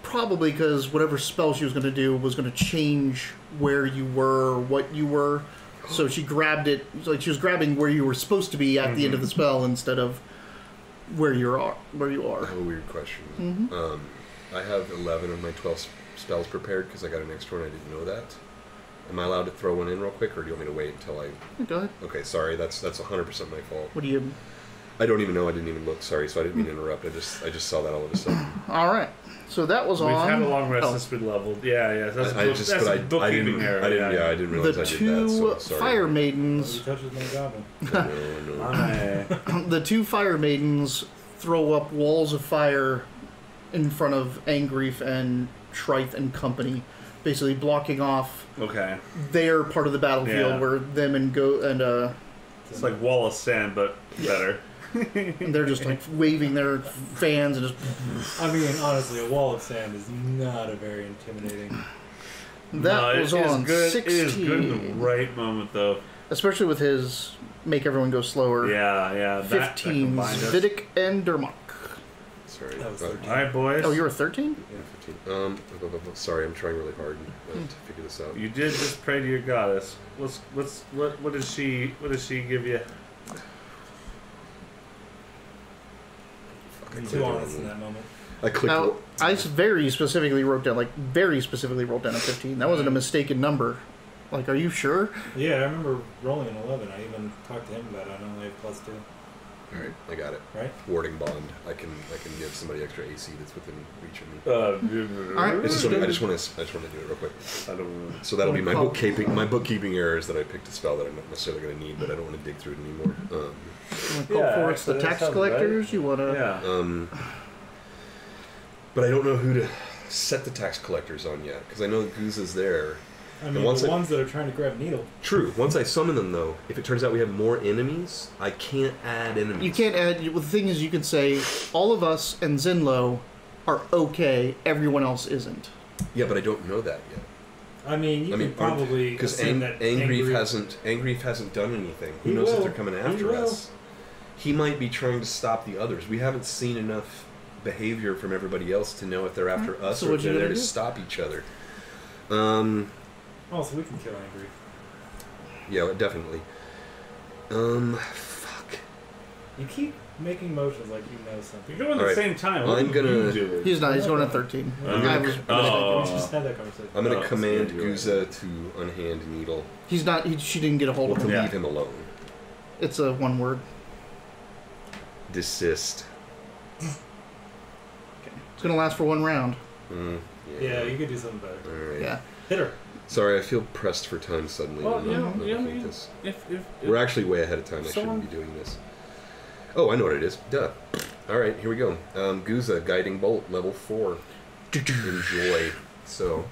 [SPEAKER 1] Probably because whatever spell she was going to do was going to change where you were or what you were. So she grabbed it, she was grabbing where you were supposed to be at the end of the spell instead of where you are.
[SPEAKER 2] I have a weird question. I have 11 of my 12 spells prepared because I got an extra one. I didn't know that. Am I allowed to throw one in real quick, or do you want me to wait until I...
[SPEAKER 1] Go ahead.
[SPEAKER 2] Okay, sorry, that's 100% my fault.
[SPEAKER 1] What do you...
[SPEAKER 2] I don't even know. I didn't even look. Sorry, so I didn't mean to interrupt. I just saw that all of a sudden.
[SPEAKER 1] All right. So that was
[SPEAKER 3] We've
[SPEAKER 1] on...
[SPEAKER 3] had a long rest since we leveled. Yeah. That's a bookkeeping error.
[SPEAKER 2] I didn't realize
[SPEAKER 1] The
[SPEAKER 2] I did that.
[SPEAKER 1] two
[SPEAKER 2] So sorry.
[SPEAKER 1] fire maidens...
[SPEAKER 4] He touches my goblin.
[SPEAKER 2] No.
[SPEAKER 1] The two fire maidens throw up walls of fire in front of Angrief and Shrike and company, basically blocking off their part of the battlefield where them and
[SPEAKER 3] it's like Wall of Sand, but better.
[SPEAKER 1] and they're just waving their fans and just...
[SPEAKER 4] I mean, honestly, a wall of sand is not a very intimidating.
[SPEAKER 1] That was on
[SPEAKER 3] good.
[SPEAKER 1] 16.
[SPEAKER 3] It is good in the right moment, though.
[SPEAKER 1] Especially with his make everyone go slower.
[SPEAKER 3] Yeah.
[SPEAKER 1] 15. Vidic and Dermok.
[SPEAKER 2] Sorry.
[SPEAKER 4] That was 13.
[SPEAKER 3] All right, boys.
[SPEAKER 1] Oh, you were 13?
[SPEAKER 2] Yeah, 15. Sorry, I'm trying really hard to figure this out.
[SPEAKER 3] You did just pray to your goddess. What does she give you?
[SPEAKER 4] I'm too honest in that moment.
[SPEAKER 2] I clicked.
[SPEAKER 1] Now, I very specifically wrote down, a 15. That wasn't a mistaken number. Are you sure?
[SPEAKER 4] Yeah, I remember rolling an 11. I even talked to him about it. I only have +2.
[SPEAKER 2] All right, I got it.
[SPEAKER 4] Right?
[SPEAKER 2] Warding bond. I can give somebody extra AC that's within reach of me.
[SPEAKER 1] All right.
[SPEAKER 2] I just want to do it real quick. So that'll be my bookkeeping errors that I picked a spell that I'm not necessarily going to need, but I don't want to dig through it anymore.
[SPEAKER 1] You want to call forth the tax collectors? Right. You want to...
[SPEAKER 3] Yeah.
[SPEAKER 2] But I don't know who to set the tax collectors on yet, because I know Goose is there.
[SPEAKER 4] I mean, the ones that are trying to grab Needle.
[SPEAKER 2] True. Once I summon them, though, if it turns out we have more enemies, I can't add enemies.
[SPEAKER 1] You can't add... Well, the thing is, you can say, all of us and Zinlo are okay, everyone else isn't.
[SPEAKER 2] Yeah, but I don't know that yet.
[SPEAKER 4] I mean, you can probably...
[SPEAKER 2] Because Angrief hasn't done anything. Who knows if they're coming after us? He might be trying to stop the others. We haven't seen enough behavior from everybody else to know if they're after us or if they're there to stop each other.
[SPEAKER 4] Oh, so we can kill Angrief.
[SPEAKER 2] Yeah, definitely. Fuck.
[SPEAKER 4] You keep making motions like you know something.
[SPEAKER 3] You're going at the same time.
[SPEAKER 2] I'm gonna...
[SPEAKER 1] He's not. He's going at 13.
[SPEAKER 4] We just had that conversation.
[SPEAKER 2] I'm gonna command Guza to unhand Needle.
[SPEAKER 1] He's not... She didn't get a hold of him.
[SPEAKER 2] To leave him alone.
[SPEAKER 1] It's a one word.
[SPEAKER 2] Desist.
[SPEAKER 1] It's going to last for one round.
[SPEAKER 4] Yeah, you could do something better.
[SPEAKER 2] All right.
[SPEAKER 1] Yeah.
[SPEAKER 4] Hit her.
[SPEAKER 2] Sorry, I feel pressed for time suddenly.
[SPEAKER 3] Well,
[SPEAKER 2] We're actually way ahead of time. I shouldn't be doing this. Oh, I know what it is. Duh. All right, here we go. Guza, Guiding Bolt, level 4. Enjoy. So,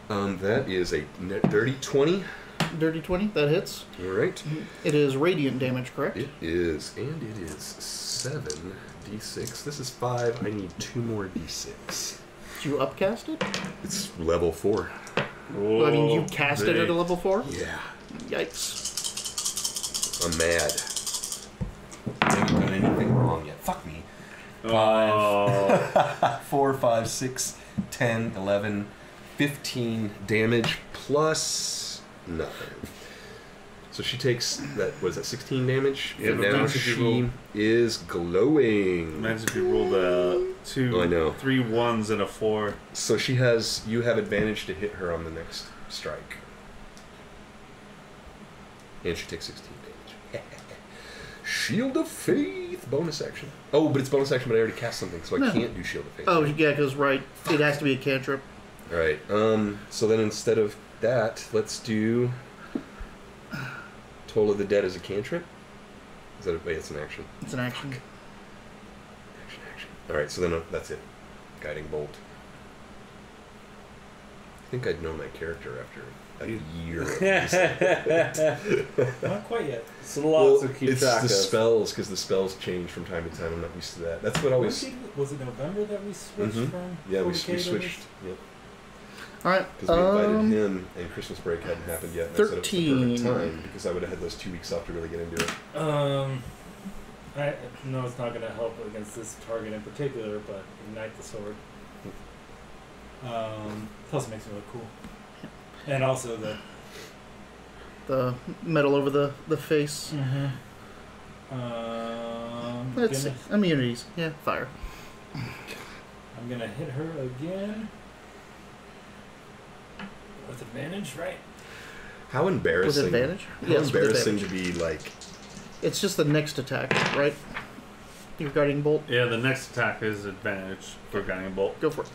[SPEAKER 2] that is a dirty 20.
[SPEAKER 1] Dirty 20, that hits.
[SPEAKER 2] All right.
[SPEAKER 1] It is radiant damage, correct?
[SPEAKER 2] It is, and it is 7d6. This is 5. I need 2 more d6.
[SPEAKER 1] Did you upcast it?
[SPEAKER 2] It's level 4.
[SPEAKER 1] Well, I mean, you cast it at a level 4?
[SPEAKER 2] Yeah.
[SPEAKER 1] Yikes.
[SPEAKER 2] I'm mad. I haven't done anything wrong yet. Fuck me. 4, 5, 6, 10, 11, 15 damage plus 9. So
[SPEAKER 5] So she takes that. Was that 16 damage?
[SPEAKER 3] Yeah,
[SPEAKER 5] and
[SPEAKER 3] but
[SPEAKER 5] now
[SPEAKER 3] imagine if you
[SPEAKER 5] she is glowing.
[SPEAKER 3] Imagine if you rolled a 2,
[SPEAKER 5] Oh, I know.
[SPEAKER 3] 3 1s and a 4.
[SPEAKER 5] So she has. You have advantage to hit her on the next strike, and she takes 16 damage. Shield of Faith, bonus action. Oh, but it's bonus action, but I already cast something, so I
[SPEAKER 1] No.
[SPEAKER 5] can't do Shield of Faith.
[SPEAKER 1] Oh, yeah, because, right, it has to be a cantrip.
[SPEAKER 5] All right. So then instead of that, let's do Toll of the Dead as a cantrip. Is that wait? It's an action.
[SPEAKER 1] It's an action.
[SPEAKER 5] Action. All right. So then that's it. Guiding Bolt. I think I'd know my character after a year.
[SPEAKER 4] Not quite yet.
[SPEAKER 3] It's a lot to keep
[SPEAKER 5] it's
[SPEAKER 3] track
[SPEAKER 5] the
[SPEAKER 3] of.
[SPEAKER 5] spells, because the spells change from time to time. I'm not used to that. That's what always.
[SPEAKER 4] Was it November that we switched from?
[SPEAKER 5] Yeah, we
[SPEAKER 4] 40K to
[SPEAKER 5] switched. Yep.
[SPEAKER 1] All right.
[SPEAKER 5] Because we invited him, and Christmas break hadn't happened yet. And I said it was the
[SPEAKER 1] 13.
[SPEAKER 5] perfect time because I would have had those 2 weeks off to really get into it.
[SPEAKER 4] I know it's not going to help against this target in particular, but ignite the sword. Plus, it makes me look cool, and also
[SPEAKER 1] The metal over the face. Let's see. Immunities. Yeah, fire.
[SPEAKER 4] I'm gonna hit her again with advantage, right?
[SPEAKER 5] How embarrassing!
[SPEAKER 1] With advantage?
[SPEAKER 5] How
[SPEAKER 1] Yes, with
[SPEAKER 5] embarrassing
[SPEAKER 1] advantage.
[SPEAKER 5] to be like.
[SPEAKER 1] It's just the next attack, right? Your guiding bolt.
[SPEAKER 3] Yeah, the next attack is advantage for Guiding Bolt.
[SPEAKER 1] Go for it.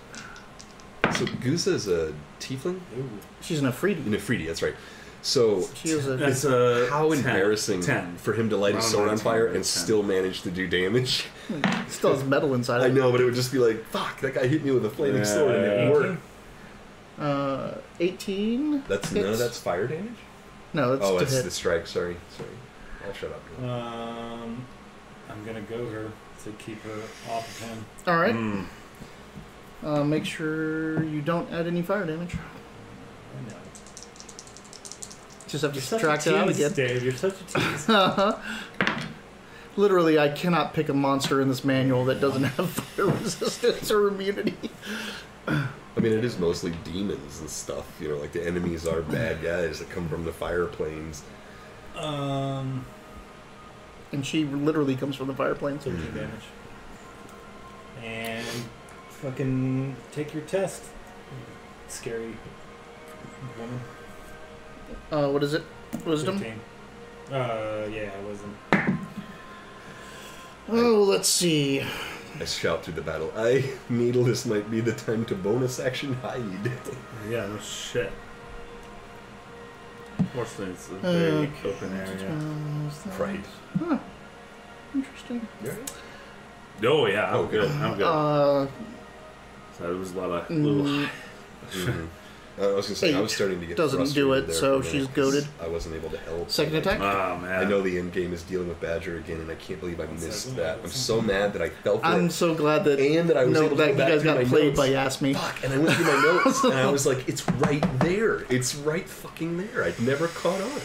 [SPEAKER 5] So Guza's a tiefling?
[SPEAKER 1] She's an Afridi.
[SPEAKER 5] Nefriti, that's right. So
[SPEAKER 1] She is a.
[SPEAKER 3] That's a
[SPEAKER 5] how
[SPEAKER 3] 10.
[SPEAKER 5] embarrassing
[SPEAKER 3] 10.
[SPEAKER 5] for him to light his
[SPEAKER 3] Round
[SPEAKER 5] sword on
[SPEAKER 3] 19,
[SPEAKER 5] fire
[SPEAKER 3] but
[SPEAKER 5] and
[SPEAKER 3] 10.
[SPEAKER 5] still manage to do damage.
[SPEAKER 1] Still has metal inside
[SPEAKER 5] I
[SPEAKER 1] of it.
[SPEAKER 5] know, but it would just be like, fuck, that guy hit me with a flaming
[SPEAKER 3] Yeah,
[SPEAKER 5] sword and it
[SPEAKER 3] yeah.
[SPEAKER 5] worked.
[SPEAKER 1] 18.
[SPEAKER 5] That's
[SPEAKER 1] hits.
[SPEAKER 5] none of that's fire damage?
[SPEAKER 1] No, that's
[SPEAKER 5] Oh,
[SPEAKER 1] to
[SPEAKER 5] it's
[SPEAKER 1] hit.
[SPEAKER 5] the strike, sorry. I'll shut up.
[SPEAKER 4] I'm gonna go her to keep her off of him.
[SPEAKER 1] All right.
[SPEAKER 3] Mm.
[SPEAKER 1] Make sure you don't add any fire damage.
[SPEAKER 4] I know.
[SPEAKER 1] Just have to
[SPEAKER 4] You're such
[SPEAKER 1] subtract
[SPEAKER 4] a
[SPEAKER 1] it out
[SPEAKER 4] tease,
[SPEAKER 1] again.
[SPEAKER 4] Dave. You're such a tease.
[SPEAKER 1] Literally, I cannot pick a monster in this manual that doesn't have fire resistance or immunity.
[SPEAKER 5] I mean, it is mostly demons and stuff. You know, like the enemies are bad guys that come from the fire planes.
[SPEAKER 1] And she literally comes from the fire planes.
[SPEAKER 4] 13 damage. And fucking take your test, scary woman.
[SPEAKER 1] What is it? Wisdom?
[SPEAKER 4] 15. Yeah, I wasn't.
[SPEAKER 1] Oh, let's see.
[SPEAKER 5] I shout through the battle, Needless might be the time to bonus action hide.
[SPEAKER 3] Yeah, no shit. Fortunately, it's a very open area.
[SPEAKER 5] Right.
[SPEAKER 1] Huh. Interesting.
[SPEAKER 3] Oh, yeah, I'm
[SPEAKER 5] Okay.
[SPEAKER 3] good. I'm good. So there was a lot of little.
[SPEAKER 5] Mhm. I was gonna say, I was starting to get
[SPEAKER 1] Doesn't do
[SPEAKER 5] frustrated
[SPEAKER 1] it,
[SPEAKER 5] there
[SPEAKER 1] so
[SPEAKER 5] for a minute
[SPEAKER 1] she's
[SPEAKER 5] 'cause
[SPEAKER 1] goaded.
[SPEAKER 5] I wasn't able to help.
[SPEAKER 1] Second attack?
[SPEAKER 3] Oh, man.
[SPEAKER 5] I know the end game is dealing with Badger again, and I can't believe I missed that. I'm so mad that I felt
[SPEAKER 1] I'm
[SPEAKER 5] it,
[SPEAKER 1] so glad that
[SPEAKER 5] and that I was able to
[SPEAKER 1] that
[SPEAKER 5] go
[SPEAKER 1] you
[SPEAKER 5] back
[SPEAKER 1] guys
[SPEAKER 5] through
[SPEAKER 1] got
[SPEAKER 5] my
[SPEAKER 1] played
[SPEAKER 5] notes.
[SPEAKER 1] by Yasmi.
[SPEAKER 5] Fuck, and I went through my notes, and I was like, it's right there. It's right fucking there. I'd never caught on.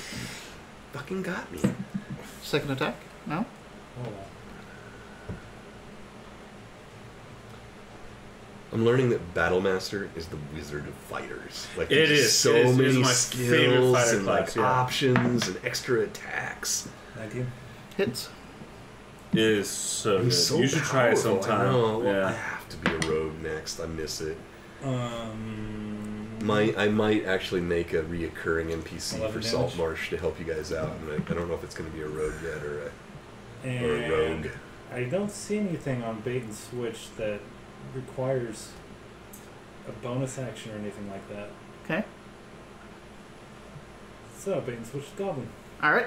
[SPEAKER 5] Fucking got me.
[SPEAKER 1] Second attack? No?
[SPEAKER 4] Oh,
[SPEAKER 5] I'm learning that Battlemaster is the wizard of fighters. Like
[SPEAKER 3] It
[SPEAKER 5] there's
[SPEAKER 3] is.
[SPEAKER 5] so
[SPEAKER 3] It is
[SPEAKER 5] many
[SPEAKER 3] my favorite
[SPEAKER 5] skills
[SPEAKER 3] fighter
[SPEAKER 5] and like
[SPEAKER 3] class, yeah.
[SPEAKER 5] options and extra attacks.
[SPEAKER 4] 19.
[SPEAKER 1] Hits.
[SPEAKER 3] It is so
[SPEAKER 5] I'm
[SPEAKER 3] good.
[SPEAKER 5] so
[SPEAKER 3] You should try it
[SPEAKER 5] powerful.
[SPEAKER 3] sometime.
[SPEAKER 5] I know. I
[SPEAKER 3] Yeah.
[SPEAKER 5] have to be a rogue next. I miss it.
[SPEAKER 4] Um,
[SPEAKER 5] I might actually make a reoccurring NPC
[SPEAKER 4] 11
[SPEAKER 5] for
[SPEAKER 4] damage.
[SPEAKER 5] Salt Marsh to help you guys out. And I don't know if it's going to be a rogue yet or a
[SPEAKER 4] and
[SPEAKER 5] rogue.
[SPEAKER 4] I don't see anything on bait and switch that requires a bonus action or anything like that.
[SPEAKER 1] Okay.
[SPEAKER 4] So bait and switch is goblin.
[SPEAKER 1] All right.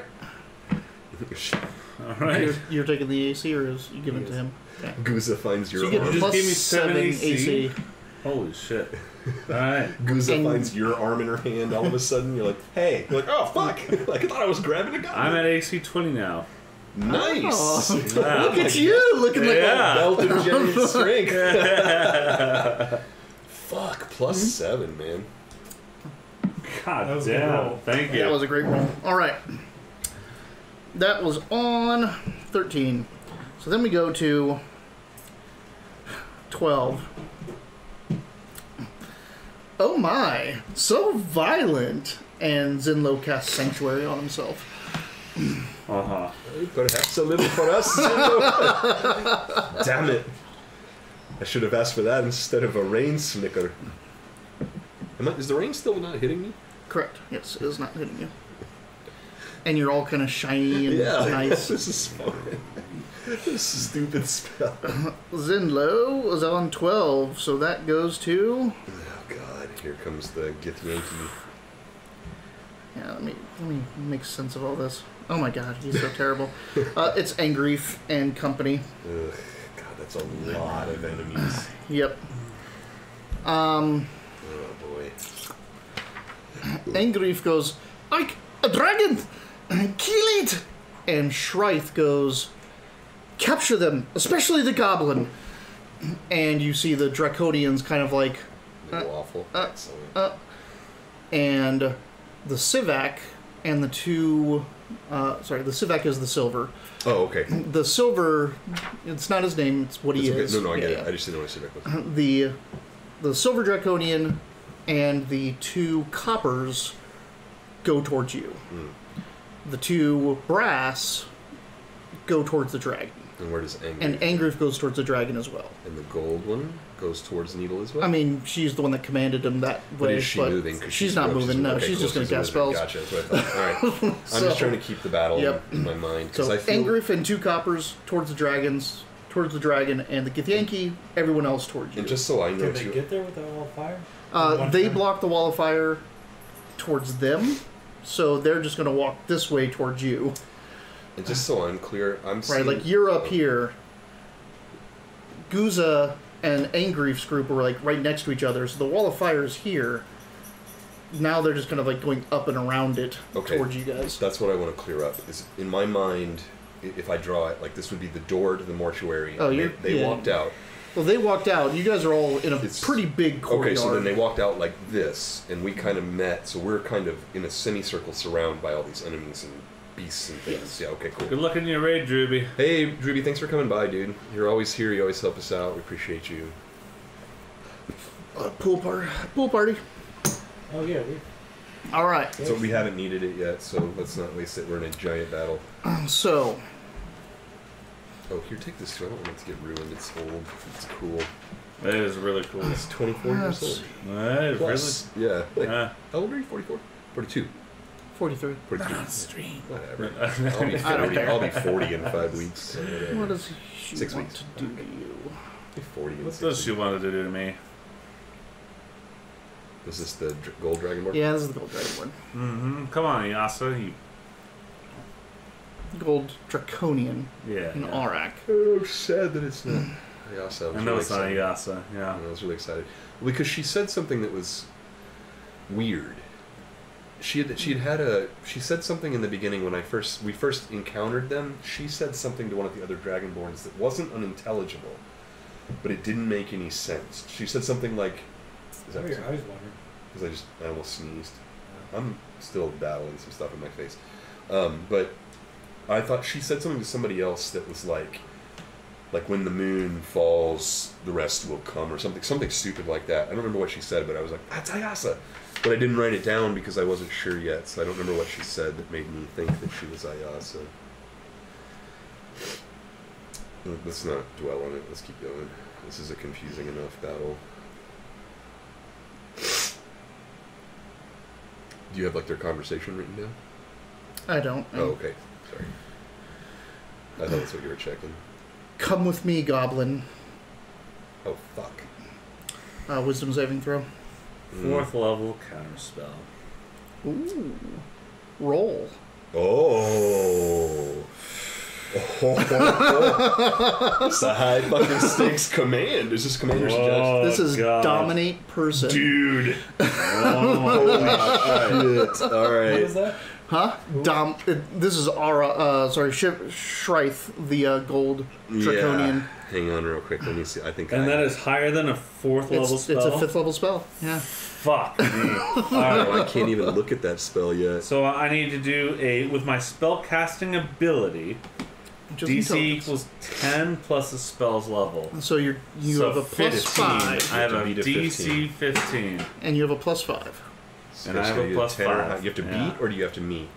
[SPEAKER 3] All right.
[SPEAKER 1] You're taking the AC, or is you giving it to
[SPEAKER 4] Yes.
[SPEAKER 1] him? Okay.
[SPEAKER 5] Guza finds your
[SPEAKER 1] So you get
[SPEAKER 5] arm.
[SPEAKER 3] just
[SPEAKER 1] plus
[SPEAKER 3] gave me 7
[SPEAKER 1] 7
[SPEAKER 3] AC.
[SPEAKER 1] AC.
[SPEAKER 3] Holy shit. All right.
[SPEAKER 5] Guza
[SPEAKER 1] And-
[SPEAKER 5] finds your arm in her hand. All of a sudden, you're like, "Hey!" You're like, "Oh fuck!" Like I thought I was grabbing a gun.
[SPEAKER 3] I'm at AC 20 now.
[SPEAKER 5] Nice.
[SPEAKER 1] Oh.
[SPEAKER 3] Wow.
[SPEAKER 1] Look at you, looking like
[SPEAKER 3] Yeah.
[SPEAKER 1] a
[SPEAKER 5] Belt of giant strength. Fuck, plus 7, man.
[SPEAKER 3] God
[SPEAKER 4] That was a good
[SPEAKER 3] damn.
[SPEAKER 4] roll.
[SPEAKER 3] Thank you.
[SPEAKER 1] That was a great roll. All right. That was on 13. So then we go to 12. Oh my. So violent. And Zenlo casts Sanctuary on himself.
[SPEAKER 3] Uh-huh.
[SPEAKER 2] Perhaps a little for us. Damn it. I should have asked for that instead of a rain snicker. Is the rain still not hitting me?
[SPEAKER 1] Correct. Yes, it is not hitting you. And you're all kind of shiny and nice.
[SPEAKER 2] This is fun. This stupid spell.
[SPEAKER 1] Zinlo is on 12, so that goes to...
[SPEAKER 2] Oh god, here comes the Gith Yankee.
[SPEAKER 1] Yeah, let me make sense of all this. Oh my god, he's so terrible. It's Angrief and company.
[SPEAKER 2] Ugh, god, that's a lot of enemies.
[SPEAKER 1] Yep.
[SPEAKER 2] Oh boy.
[SPEAKER 1] Angrief goes, like a dragon! Kill it! And Shrith goes, capture them, especially the goblin. And you see the Draconians kind of like...
[SPEAKER 2] Waffle.
[SPEAKER 1] Excellent. And the Sivak and the two... the Sivak is the silver.
[SPEAKER 2] Oh, okay.
[SPEAKER 1] The silver, it's not his name, it's what he is.
[SPEAKER 2] No, I get it. I just didn't know what Sivak was.
[SPEAKER 1] The silver Draconian and the two coppers go towards you. The two brass go towards the dragon.
[SPEAKER 2] And where does Angrief?
[SPEAKER 1] And Angrief goes towards the dragon as well.
[SPEAKER 2] And the gold one goes towards Needle as well?
[SPEAKER 1] I mean, she's the one that commanded him that way.
[SPEAKER 2] But is she moving?
[SPEAKER 1] She's not moving, no.
[SPEAKER 2] Okay,
[SPEAKER 1] she's
[SPEAKER 2] cool,
[SPEAKER 1] just going to cast spells.
[SPEAKER 2] Gotcha, that's what I thought. Alright. I'm just trying to keep the battle in my mind.
[SPEAKER 1] So
[SPEAKER 2] I feel...
[SPEAKER 1] Angrief and two coppers towards the dragon, and the Githyanki, everyone else towards you.
[SPEAKER 2] And just so I know,
[SPEAKER 4] Did they get there with the wall of fire?
[SPEAKER 1] They block the wall of fire towards them, so they're just going to walk this way towards you.
[SPEAKER 2] And just so I'm clear, I'm seeing...
[SPEAKER 1] Right, like you're up here. Guza and Angrief's group are like right next to each other, so the wall of fire is here. Now they're just kind of like going up and around it towards you guys.
[SPEAKER 2] That's what I want to clear up. Is in my mind, if I draw it, like this would be the door to the mortuary.
[SPEAKER 1] Oh,
[SPEAKER 2] they walked out.
[SPEAKER 1] Well, they walked out. You guys are all in a pretty big courtyard.
[SPEAKER 2] Okay, so then they walked out like this, and we kind of met. So we're kind of in a semicircle surrounded by all these enemies and beasts and things.
[SPEAKER 1] Yes.
[SPEAKER 2] Yeah, okay, cool.
[SPEAKER 3] Good luck in your raid, Drewby.
[SPEAKER 2] Hey, Drewby, thanks for coming by, dude. You're always here. You always help us out. We appreciate you.
[SPEAKER 1] Pool party.
[SPEAKER 4] Oh, yeah.
[SPEAKER 1] All right.
[SPEAKER 2] So we haven't needed it yet, so let's not waste it. We're in a giant battle.
[SPEAKER 1] So...
[SPEAKER 2] Oh, here, take this too. I don't want it to get ruined. It's old. It's cool.
[SPEAKER 3] That is really cool.
[SPEAKER 2] It's 24 years old.
[SPEAKER 3] That is
[SPEAKER 2] Plus, yeah. Like,
[SPEAKER 3] Yeah.
[SPEAKER 2] how old are you? 44? 42.
[SPEAKER 1] 43.
[SPEAKER 2] 42.
[SPEAKER 1] Stream.
[SPEAKER 2] Whatever.
[SPEAKER 1] I don't care.
[SPEAKER 2] I'll be 40 in 5 weeks. So whatever.
[SPEAKER 1] What does she
[SPEAKER 2] 6
[SPEAKER 1] want
[SPEAKER 2] weeks.
[SPEAKER 1] to do to you?
[SPEAKER 2] I'll be 40 in
[SPEAKER 3] What
[SPEAKER 2] 6
[SPEAKER 3] does
[SPEAKER 2] weeks.
[SPEAKER 3] she wanted to do to me?
[SPEAKER 2] Is this the gold dragon board?
[SPEAKER 1] Yeah, this is the gold dragon one.
[SPEAKER 3] Mm-hmm. Come on, Yasa. You...
[SPEAKER 1] Gold draconian
[SPEAKER 3] Yeah.
[SPEAKER 1] in Arak.
[SPEAKER 2] Oh, I'm sad that it's not. Yasa.
[SPEAKER 3] I know it's not Yasa. Yeah.
[SPEAKER 2] I was really excited because she said something that was weird. She said something in the beginning when we first encountered them. She said something to one of the other dragonborns that wasn't unintelligible, but it didn't make any sense. She said something like, "Is that
[SPEAKER 4] Oh, your eyes wandering.
[SPEAKER 2] because I almost sneezed. I'm still battling some stuff in my face, but I thought she said something to somebody else that was like when the moon falls, the rest will come, or something stupid like that. I don't remember what she said, but I was like, that's Ayasa. But I didn't write it down because I wasn't sure yet, so I don't remember what she said that made me think that she was Ayasa. Let's not dwell on it. Let's keep going. This is a confusing enough battle. Do you have like their conversation written down?
[SPEAKER 1] I don't.
[SPEAKER 2] Oh, okay. Sorry. I thought that's what you were checking.
[SPEAKER 1] Come with me, goblin.
[SPEAKER 2] Oh, fuck.
[SPEAKER 1] Wisdom saving throw.
[SPEAKER 3] 4th level counterspell.
[SPEAKER 1] Ooh. Roll.
[SPEAKER 2] Oh. It's a high fucking stakes command. Is this commander's judge?
[SPEAKER 3] Oh,
[SPEAKER 1] This is
[SPEAKER 3] God.
[SPEAKER 1] dominate person.
[SPEAKER 2] Dude.
[SPEAKER 3] Oh,
[SPEAKER 2] Shit. All
[SPEAKER 4] What
[SPEAKER 2] right.
[SPEAKER 4] is that?
[SPEAKER 1] Huh? This is Shrith, the gold draconian.
[SPEAKER 2] Yeah. Hang on real quick. Let me see. I think
[SPEAKER 3] and that is higher than a 4th level
[SPEAKER 1] It's
[SPEAKER 3] spell?
[SPEAKER 1] a 5th level spell. Yeah.
[SPEAKER 3] Fuck me.
[SPEAKER 2] Oh,
[SPEAKER 3] Alright.
[SPEAKER 2] I can't even look at that spell yet.
[SPEAKER 3] So I need to do with my spell casting ability,
[SPEAKER 1] Just
[SPEAKER 3] DC
[SPEAKER 1] intelligence.
[SPEAKER 3] equals 10 plus the spell's level.
[SPEAKER 1] So you
[SPEAKER 3] So
[SPEAKER 1] have a plus
[SPEAKER 3] 15.
[SPEAKER 1] 5,
[SPEAKER 3] I have a
[SPEAKER 2] You have to beat a
[SPEAKER 3] DC 15.
[SPEAKER 1] and you have a plus 5.
[SPEAKER 3] And I have a
[SPEAKER 2] you
[SPEAKER 3] plus
[SPEAKER 2] 10 or
[SPEAKER 3] 5.
[SPEAKER 2] You have to
[SPEAKER 3] Yeah.
[SPEAKER 2] beat, or do you have to meet?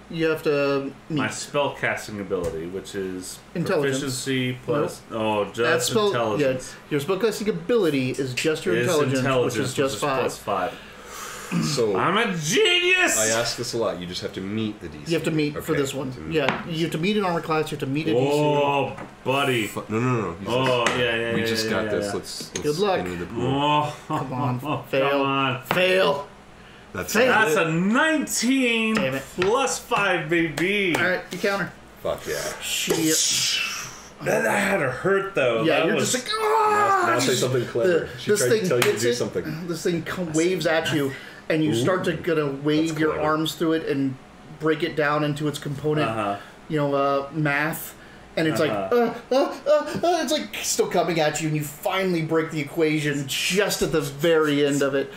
[SPEAKER 1] You have to meet.
[SPEAKER 3] My spell casting ability, which is
[SPEAKER 1] Intelligence.
[SPEAKER 3] proficiency plus. Oh, just
[SPEAKER 1] That's spell,
[SPEAKER 3] intelligence.
[SPEAKER 1] Yeah, your spellcasting ability is just your
[SPEAKER 3] Is
[SPEAKER 1] intelligence, which is just 5.
[SPEAKER 3] plus 5.
[SPEAKER 2] So
[SPEAKER 3] I'm a genius!
[SPEAKER 2] I ask this a lot. You just have to meet the DC.
[SPEAKER 1] You have to meet for
[SPEAKER 2] Okay.
[SPEAKER 1] this one.
[SPEAKER 2] To meet.
[SPEAKER 1] Yeah, you have to meet an armor class. You have to meet a DC.
[SPEAKER 3] Oh, buddy.
[SPEAKER 2] No.
[SPEAKER 3] Oh, yeah.
[SPEAKER 2] We just got this.
[SPEAKER 3] Yeah.
[SPEAKER 2] Let's
[SPEAKER 1] Good luck.
[SPEAKER 2] spin the pool.
[SPEAKER 3] Oh,
[SPEAKER 1] Come on,
[SPEAKER 3] oh,
[SPEAKER 1] fail.
[SPEAKER 3] Come on.
[SPEAKER 1] Fail.
[SPEAKER 2] That's
[SPEAKER 1] Fail.
[SPEAKER 3] That's a 19
[SPEAKER 1] Damn it.
[SPEAKER 3] plus 5, baby.
[SPEAKER 1] All right, you counter.
[SPEAKER 2] Fuck yeah.
[SPEAKER 1] Shit.
[SPEAKER 3] That had her hurt, though.
[SPEAKER 1] Yeah,
[SPEAKER 3] That
[SPEAKER 1] you're
[SPEAKER 3] was,
[SPEAKER 1] just like, ah!
[SPEAKER 2] Now say something clever. She
[SPEAKER 1] This
[SPEAKER 2] tried
[SPEAKER 1] thing
[SPEAKER 2] to tell you to
[SPEAKER 1] hits
[SPEAKER 2] do
[SPEAKER 1] it.
[SPEAKER 2] something.
[SPEAKER 1] This thing waves at you, and you start to gonna wave
[SPEAKER 2] That's
[SPEAKER 1] your
[SPEAKER 2] clever.
[SPEAKER 1] arms through it and break it down into its component. Math. And it's like, it's like still coming at you, and you finally break the equation just at the very end of it.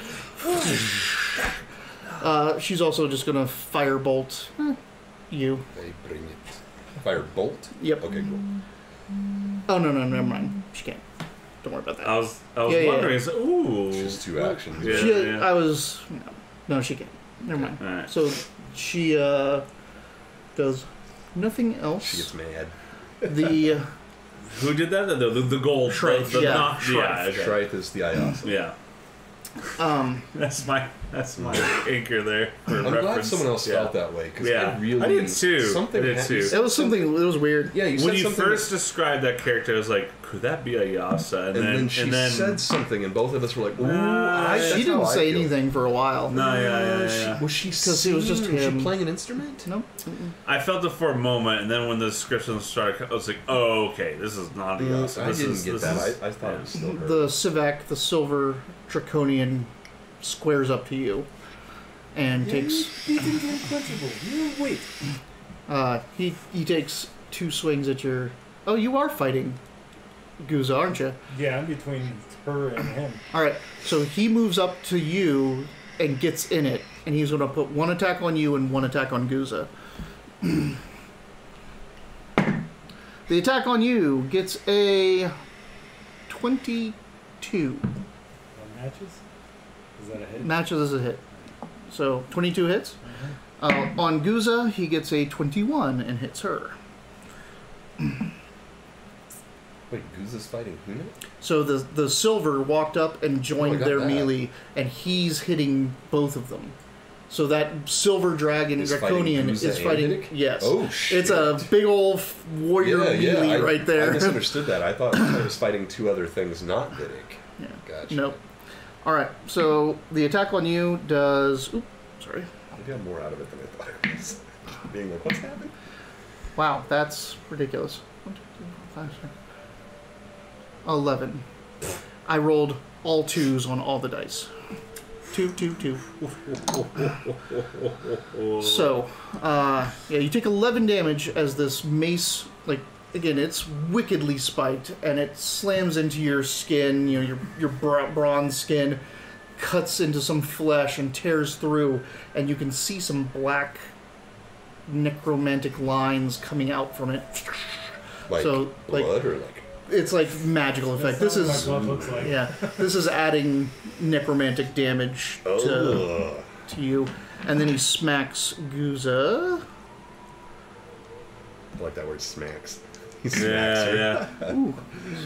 [SPEAKER 1] She's also just gonna firebolt you.
[SPEAKER 2] They bring it. Fire bolt?
[SPEAKER 1] Yep.
[SPEAKER 2] Okay, cool.
[SPEAKER 1] Oh no, never mind. She can't. Don't worry about that.
[SPEAKER 3] I was
[SPEAKER 1] Yeah.
[SPEAKER 3] wondering, is ooh.
[SPEAKER 2] Just 2 actions.
[SPEAKER 3] Yeah.
[SPEAKER 1] She, I was no, she can't. Never mind.
[SPEAKER 3] Alright.
[SPEAKER 1] So she does nothing else.
[SPEAKER 2] She gets mad.
[SPEAKER 1] The
[SPEAKER 3] Who did that? The gold.
[SPEAKER 1] Shrife,
[SPEAKER 3] The
[SPEAKER 1] yeah.
[SPEAKER 3] knock- yeah, okay.
[SPEAKER 2] Shrike is the Ayasa.
[SPEAKER 3] Yeah. That's my anchor there. For
[SPEAKER 2] I'm
[SPEAKER 3] reference.
[SPEAKER 2] glad someone else felt that way because
[SPEAKER 3] Yeah.
[SPEAKER 2] I really
[SPEAKER 3] I did too.
[SPEAKER 2] Something
[SPEAKER 3] I did
[SPEAKER 2] ha-
[SPEAKER 3] too.
[SPEAKER 2] you
[SPEAKER 3] It
[SPEAKER 2] said
[SPEAKER 1] it was something. It was weird.
[SPEAKER 2] Yeah, you said
[SPEAKER 3] When you
[SPEAKER 2] something
[SPEAKER 3] first described that character, I was like, could that be a Yasa?
[SPEAKER 2] and then she said something, and both of us were like, "Ooh, that's
[SPEAKER 1] She
[SPEAKER 2] how
[SPEAKER 1] didn't
[SPEAKER 2] I
[SPEAKER 1] say
[SPEAKER 2] feel."
[SPEAKER 1] anything for a while.
[SPEAKER 3] No, yeah.
[SPEAKER 2] Was she?
[SPEAKER 1] 'Cause it was just
[SPEAKER 2] singing? Was
[SPEAKER 1] him.
[SPEAKER 2] she playing an instrument?
[SPEAKER 1] Nope.
[SPEAKER 3] I felt it for a moment, and then when the description started, I was like, oh, okay, this is not a Yasa.
[SPEAKER 2] I
[SPEAKER 3] This
[SPEAKER 2] didn't
[SPEAKER 3] is-
[SPEAKER 2] get
[SPEAKER 3] this
[SPEAKER 2] that.
[SPEAKER 3] is-
[SPEAKER 2] I thought it was still her.
[SPEAKER 1] The Sivak, the silver draconian, squares up to you and takes.
[SPEAKER 4] Wait.
[SPEAKER 1] He takes 2 swings at your. Oh, you are fighting Guza, aren't you?
[SPEAKER 4] Yeah, I'm between her and him.
[SPEAKER 1] All right. So he moves up to you and gets in it, and he's going to put 1 attack on you and 1 attack on Guza. The attack on you gets a 22.
[SPEAKER 4] On matches? Is that a hit?
[SPEAKER 1] Matches as a hit. So 22 hits. On Guza, he gets a 21 and hits her.
[SPEAKER 2] Wait, Goose is fighting who now?
[SPEAKER 1] So the silver walked up and joined
[SPEAKER 2] got
[SPEAKER 1] their
[SPEAKER 2] that.
[SPEAKER 1] melee, and he's hitting both of them. So that silver dragon
[SPEAKER 2] Is fighting
[SPEAKER 1] draconian
[SPEAKER 2] Guza
[SPEAKER 1] is
[SPEAKER 2] and
[SPEAKER 1] fighting.
[SPEAKER 2] Vidic?
[SPEAKER 1] Yes.
[SPEAKER 2] Oh, shit.
[SPEAKER 1] It's a big old warrior melee right
[SPEAKER 2] I
[SPEAKER 1] there.
[SPEAKER 2] misunderstood that. I thought I was fighting 2 other things, not Vidic.
[SPEAKER 1] Yeah.
[SPEAKER 2] Gotcha.
[SPEAKER 1] Nope. All right. So the attack on you does. Oops, sorry.
[SPEAKER 2] Maybe I'm more out of it than I thought I was. Being like, what's happening?
[SPEAKER 1] Wow, that's ridiculous. 1, 2, 3, 4, 5, 6. 11. I rolled all 2s on all the dice. 2, 2, 2. So, yeah, you take 11 damage as this mace, like, again, it's wickedly spiked, and it slams into your skin, you know, your bronze skin, cuts into some flesh and tears through, and you can see some black necromantic lines coming out from it.
[SPEAKER 2] Like
[SPEAKER 1] So, like-
[SPEAKER 2] blood or like?
[SPEAKER 1] It's like magical effect. This
[SPEAKER 4] That's
[SPEAKER 1] is
[SPEAKER 4] not what my blood looks like.
[SPEAKER 1] yeah. This is adding necromantic damage to you, and then he smacks Guza.
[SPEAKER 2] I like that word, smacks. He smacks her.
[SPEAKER 3] Yeah.
[SPEAKER 1] Ooh,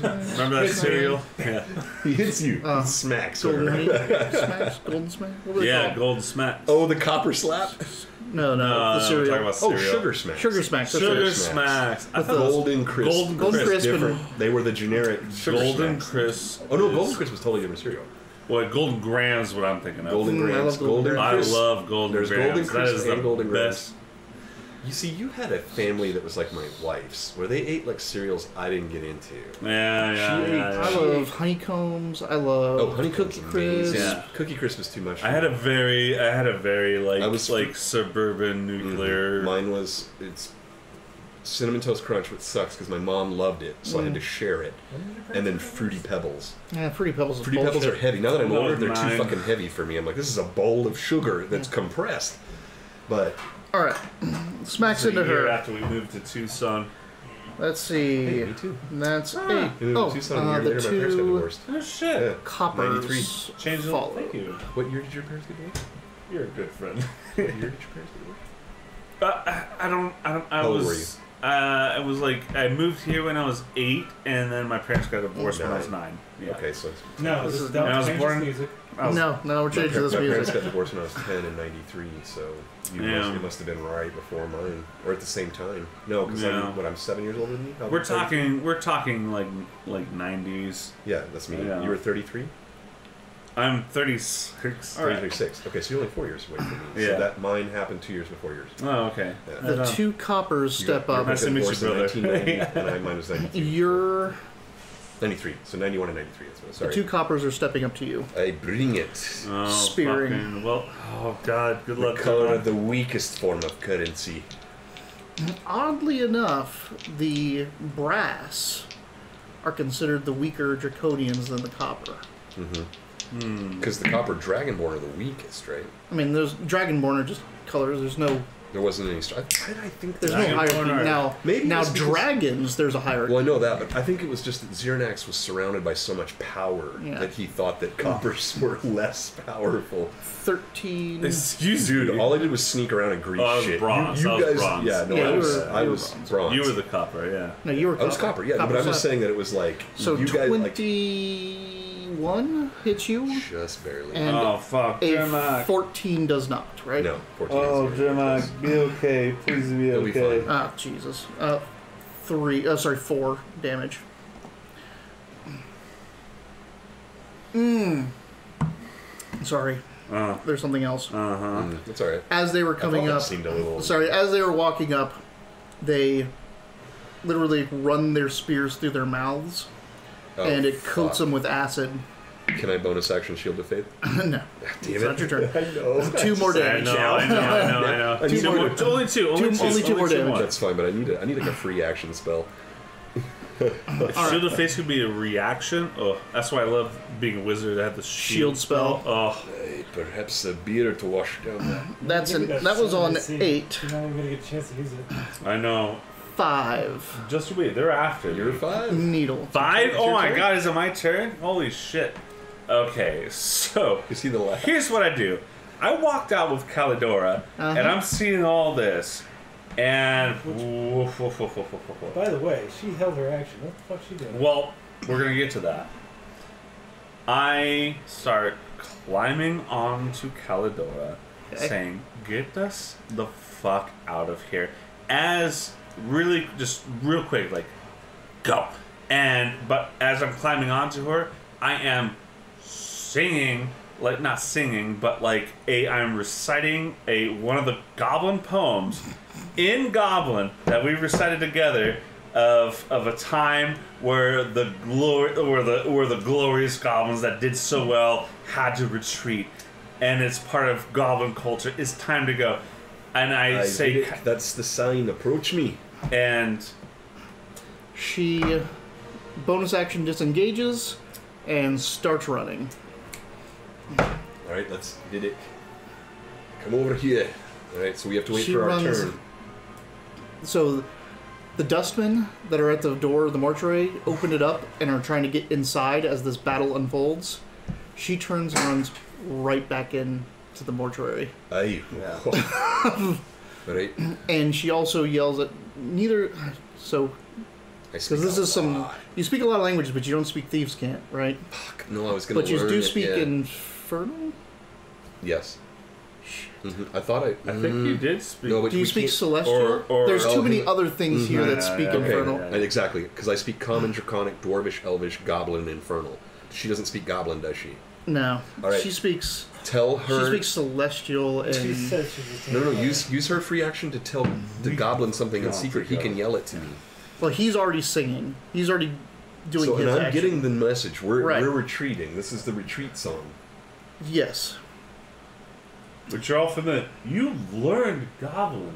[SPEAKER 3] Remember that cereal? Yeah.
[SPEAKER 2] He hits you. Smacks
[SPEAKER 1] golden
[SPEAKER 2] her.
[SPEAKER 1] honey smacks, golden smack. What were they
[SPEAKER 3] Yeah,
[SPEAKER 1] called?
[SPEAKER 3] golden smack.
[SPEAKER 2] Oh, the copper slap?
[SPEAKER 1] No, the
[SPEAKER 3] we're
[SPEAKER 1] cereal.
[SPEAKER 3] talking about
[SPEAKER 2] Oh,
[SPEAKER 3] cereal.
[SPEAKER 2] sugar smacks.
[SPEAKER 1] Sugar smacks. That's
[SPEAKER 3] Sugar
[SPEAKER 1] right.
[SPEAKER 3] smacks. I
[SPEAKER 1] With
[SPEAKER 3] thought
[SPEAKER 1] the-
[SPEAKER 3] it was
[SPEAKER 2] Golden crisp.
[SPEAKER 3] Golden
[SPEAKER 1] Crisp and-
[SPEAKER 2] Different. They were the generic sugar
[SPEAKER 3] Golden
[SPEAKER 2] smacks.
[SPEAKER 3] crisp.
[SPEAKER 2] Oh no,
[SPEAKER 3] is-
[SPEAKER 2] golden crisp was totally different cereal.
[SPEAKER 3] Well, golden grams is what I'm thinking of.
[SPEAKER 2] Golden
[SPEAKER 1] I
[SPEAKER 2] grams,
[SPEAKER 1] love Golden
[SPEAKER 2] golden
[SPEAKER 1] Grams.
[SPEAKER 3] I
[SPEAKER 2] crisp.
[SPEAKER 3] love golden
[SPEAKER 2] There's
[SPEAKER 3] grams.
[SPEAKER 2] golden
[SPEAKER 3] That
[SPEAKER 2] crisp
[SPEAKER 3] is
[SPEAKER 2] and
[SPEAKER 3] the
[SPEAKER 2] golden grams.
[SPEAKER 3] best.
[SPEAKER 2] You see, you had a family that was like my wife's, where they ate like cereals I didn't get into.
[SPEAKER 3] Yeah.
[SPEAKER 1] I love honeycombs. I love
[SPEAKER 2] Oh, honeycombs
[SPEAKER 1] cookie
[SPEAKER 2] amazing.
[SPEAKER 1] crisp.
[SPEAKER 3] Yeah.
[SPEAKER 2] Cookie crisp is too much. For
[SPEAKER 3] I had a
[SPEAKER 2] me.
[SPEAKER 3] very like
[SPEAKER 2] I was-
[SPEAKER 3] suburban nuclear.
[SPEAKER 2] Mine was it's cinnamon toast crunch, which sucks because my mom loved it, so I had to share it. And then fruity pebbles.
[SPEAKER 1] Yeah, Fruity Pebbles. Is
[SPEAKER 2] Fruity pebbles are
[SPEAKER 1] bullshit.
[SPEAKER 2] heavy. Now that I'm
[SPEAKER 3] That
[SPEAKER 2] older,
[SPEAKER 3] was
[SPEAKER 2] they're
[SPEAKER 3] mine.
[SPEAKER 2] too fucking heavy for me. I'm like, this is a bowl of sugar that's compressed. But
[SPEAKER 1] All right, smacks
[SPEAKER 3] a
[SPEAKER 1] into
[SPEAKER 3] year
[SPEAKER 1] her.
[SPEAKER 3] after we moved to Tucson.
[SPEAKER 1] Let's see.
[SPEAKER 2] hey, me too.
[SPEAKER 1] That's 8.
[SPEAKER 2] We moved
[SPEAKER 1] Oh,
[SPEAKER 2] to Tucson a year
[SPEAKER 1] the
[SPEAKER 2] later. My parents got
[SPEAKER 1] 2
[SPEAKER 2] divorced.
[SPEAKER 3] Oh shit!
[SPEAKER 2] Yeah.
[SPEAKER 1] coppers
[SPEAKER 2] 93.
[SPEAKER 3] Change
[SPEAKER 1] follow.
[SPEAKER 3] Thank you.
[SPEAKER 2] What year did your parents get divorced?
[SPEAKER 3] You're a good friend.
[SPEAKER 2] What year did your parents get divorced?
[SPEAKER 3] I
[SPEAKER 2] old were
[SPEAKER 3] was. I was like, I moved here when I was 8, and then my parents got divorced when I was 9. Yeah.
[SPEAKER 2] Okay, so
[SPEAKER 4] No, this is
[SPEAKER 3] I was
[SPEAKER 4] change
[SPEAKER 3] born-
[SPEAKER 4] this music.
[SPEAKER 1] No, we're changing this
[SPEAKER 2] my parents
[SPEAKER 1] music.
[SPEAKER 2] got divorced when I was 10 in '93, so you must have been right before mine, or at the same time. No, because I'm 7 years older than you.
[SPEAKER 3] We're talking like 90s.
[SPEAKER 2] Yeah, that's me.
[SPEAKER 3] Yeah.
[SPEAKER 2] You were 33.
[SPEAKER 3] I'm 36.
[SPEAKER 2] 36. Okay, so you're only 4 years away from me.
[SPEAKER 3] Yeah.
[SPEAKER 2] So that mine happened 2 years before yours.
[SPEAKER 3] Oh, okay.
[SPEAKER 2] Yeah.
[SPEAKER 1] The two coppers step up.
[SPEAKER 3] Nice to meet you, brother.
[SPEAKER 2] 1990, and mine was 93.
[SPEAKER 1] You're
[SPEAKER 2] 93. So 91 and 93. That's what. Sorry.
[SPEAKER 1] the two coppers are stepping up to you.
[SPEAKER 2] I bring it.
[SPEAKER 3] Oh,
[SPEAKER 1] Spearing.
[SPEAKER 3] fucking- well, oh god, good luck.
[SPEAKER 2] Color of the weakest form of currency.
[SPEAKER 1] Oddly enough, the brass are considered the weaker draconians than the copper.
[SPEAKER 2] Because the copper dragonborn are the weakest, right?
[SPEAKER 1] I mean, those dragonborn are just colors. There's no
[SPEAKER 2] There wasn't any. Why did I think
[SPEAKER 1] There's
[SPEAKER 2] that?
[SPEAKER 1] no hierarchy.
[SPEAKER 3] are-
[SPEAKER 1] Now,
[SPEAKER 2] Maybe
[SPEAKER 1] now
[SPEAKER 2] it's because-
[SPEAKER 1] dragons, there's a hierarchy.
[SPEAKER 2] Well, I know that, but I think it was just that Xernax was surrounded by so much power
[SPEAKER 1] Yeah.
[SPEAKER 2] that he thought that coppers were less powerful.
[SPEAKER 1] 13.
[SPEAKER 3] Excuse
[SPEAKER 2] Dude,
[SPEAKER 3] me.
[SPEAKER 2] all I did was sneak around and grease
[SPEAKER 3] Oh, I was
[SPEAKER 2] shit.
[SPEAKER 3] bronze.
[SPEAKER 2] You
[SPEAKER 3] I was
[SPEAKER 2] guys,
[SPEAKER 3] bronze.
[SPEAKER 2] yeah, no,
[SPEAKER 1] Yeah,
[SPEAKER 2] I
[SPEAKER 1] you
[SPEAKER 2] was,
[SPEAKER 1] were-
[SPEAKER 2] I
[SPEAKER 1] you were
[SPEAKER 2] was
[SPEAKER 1] bronze.
[SPEAKER 2] bronze.
[SPEAKER 3] You were the copper, yeah.
[SPEAKER 1] No, you were
[SPEAKER 2] I was copper, yeah, but I'm just saying that it was like
[SPEAKER 1] So
[SPEAKER 2] you guys like
[SPEAKER 1] 21 hits you,
[SPEAKER 2] just barely.
[SPEAKER 1] and
[SPEAKER 3] Oh, fuck.
[SPEAKER 1] a
[SPEAKER 3] Jermac.
[SPEAKER 1] 14 does not, right?
[SPEAKER 2] No, 14.
[SPEAKER 3] Oh,
[SPEAKER 2] is zero.
[SPEAKER 3] Jermac, be okay. Please be
[SPEAKER 2] It'll be
[SPEAKER 3] okay.
[SPEAKER 2] fine.
[SPEAKER 1] Ah, Jesus. 4 damage. Sorry, there's something else.
[SPEAKER 2] That's all right.
[SPEAKER 1] As they were
[SPEAKER 2] I
[SPEAKER 1] coming
[SPEAKER 2] thought that
[SPEAKER 1] up,
[SPEAKER 2] seemed a little.
[SPEAKER 1] sorry, as they were walking up, they literally run their spears through their mouths,
[SPEAKER 2] Oh,
[SPEAKER 1] and it coats
[SPEAKER 2] fuck.
[SPEAKER 1] them with acid.
[SPEAKER 2] Can I bonus action Shield of Faith?
[SPEAKER 1] No,
[SPEAKER 2] Damn
[SPEAKER 1] it's
[SPEAKER 2] it!
[SPEAKER 1] not your turn.
[SPEAKER 2] I know.
[SPEAKER 1] 2 more
[SPEAKER 3] I
[SPEAKER 1] damage.
[SPEAKER 3] know.
[SPEAKER 2] I need
[SPEAKER 3] Two
[SPEAKER 2] to-
[SPEAKER 3] more, only two.
[SPEAKER 1] only two more damage.
[SPEAKER 2] That's fine, but I need like a free action spell.
[SPEAKER 3] Shield of Face could be a reaction. Oh, that's why I love being a wizard. I have the shield spell. Oh,
[SPEAKER 2] Hey, perhaps a beer to wash down that.
[SPEAKER 1] That's
[SPEAKER 4] Maybe
[SPEAKER 1] that was on
[SPEAKER 4] something to see.
[SPEAKER 1] 8.
[SPEAKER 4] You're not even gonna get a chance to use it.
[SPEAKER 3] I know.
[SPEAKER 1] 5
[SPEAKER 3] Just wait, they're after
[SPEAKER 2] You're
[SPEAKER 3] me.
[SPEAKER 2] 5.
[SPEAKER 1] needle.
[SPEAKER 3] 5?
[SPEAKER 2] It's
[SPEAKER 3] Oh
[SPEAKER 2] your
[SPEAKER 3] my
[SPEAKER 2] turn?
[SPEAKER 3] god, is it my turn? Holy shit. Okay, so
[SPEAKER 2] You see the last.
[SPEAKER 3] here's what I do. I walked out with Calidora, and I'm seeing all this, and
[SPEAKER 4] By the way, she held her action. What the fuck she doing?
[SPEAKER 3] well, we're gonna get to that. I start climbing onto Calidora,
[SPEAKER 1] Okay.
[SPEAKER 3] saying, "Get us the fuck out of here!" As really, just real quick, like, go. But as I'm climbing onto her, I am singing, like not singing, but like I'm reciting one of the Goblin poems in Goblin that we recited together of a time where the glorious goblins that did so well had to retreat, and it's part of Goblin culture. It's time to go, and I say,
[SPEAKER 2] That's the sign. Approach me.
[SPEAKER 3] and
[SPEAKER 1] She bonus action disengages and starts running.
[SPEAKER 2] All right, let's did it. Come over here. All right, so we have to wait
[SPEAKER 1] She
[SPEAKER 2] for our
[SPEAKER 1] runs-
[SPEAKER 2] turn.
[SPEAKER 1] So the dustmen that are at the door of the mortuary open it up and are trying to get inside as this battle unfolds. She turns and runs right back in to the mortuary.
[SPEAKER 2] Aye. All right.
[SPEAKER 1] And she also yells at neither. So,
[SPEAKER 2] I speak
[SPEAKER 1] because this
[SPEAKER 2] a
[SPEAKER 1] is some.
[SPEAKER 2] lot.
[SPEAKER 1] You speak a lot of languages, but you don't speak thieves' cant, right?
[SPEAKER 2] Fuck, no, I was gonna.
[SPEAKER 1] But you
[SPEAKER 2] learn
[SPEAKER 1] do
[SPEAKER 2] it,
[SPEAKER 1] speak
[SPEAKER 2] yeah.
[SPEAKER 1] Infernal?
[SPEAKER 2] Yes. I thought I.
[SPEAKER 3] I think you did speak.
[SPEAKER 2] No, but
[SPEAKER 1] Do you
[SPEAKER 2] we
[SPEAKER 1] speak
[SPEAKER 2] can't-
[SPEAKER 1] Celestial?
[SPEAKER 3] or-
[SPEAKER 1] There's too
[SPEAKER 2] oh,
[SPEAKER 1] many
[SPEAKER 2] can-
[SPEAKER 1] other things here that
[SPEAKER 3] Yeah,
[SPEAKER 1] speak
[SPEAKER 3] yeah, okay,
[SPEAKER 1] Infernal.
[SPEAKER 3] yeah.
[SPEAKER 2] Exactly, because I speak Common, Draconic, Dwarvish, Elvish, Goblin, and Infernal. She doesn't speak Goblin, does she?
[SPEAKER 1] No.
[SPEAKER 2] All right.
[SPEAKER 1] She speaks.
[SPEAKER 2] Tell her.
[SPEAKER 1] She speaks Celestial and.
[SPEAKER 4] She said she was
[SPEAKER 2] No, use her free action to tell the Goblin something in
[SPEAKER 3] God,
[SPEAKER 2] secret. He can yell it to me.
[SPEAKER 1] Well, he's already singing. He's already doing
[SPEAKER 2] So,
[SPEAKER 1] his
[SPEAKER 2] and I'm
[SPEAKER 1] action.
[SPEAKER 2] getting the message. We're
[SPEAKER 1] Right.
[SPEAKER 2] retreating. This is the retreat song.
[SPEAKER 1] Yes.
[SPEAKER 3] But you're all familiar. You learned Goblin.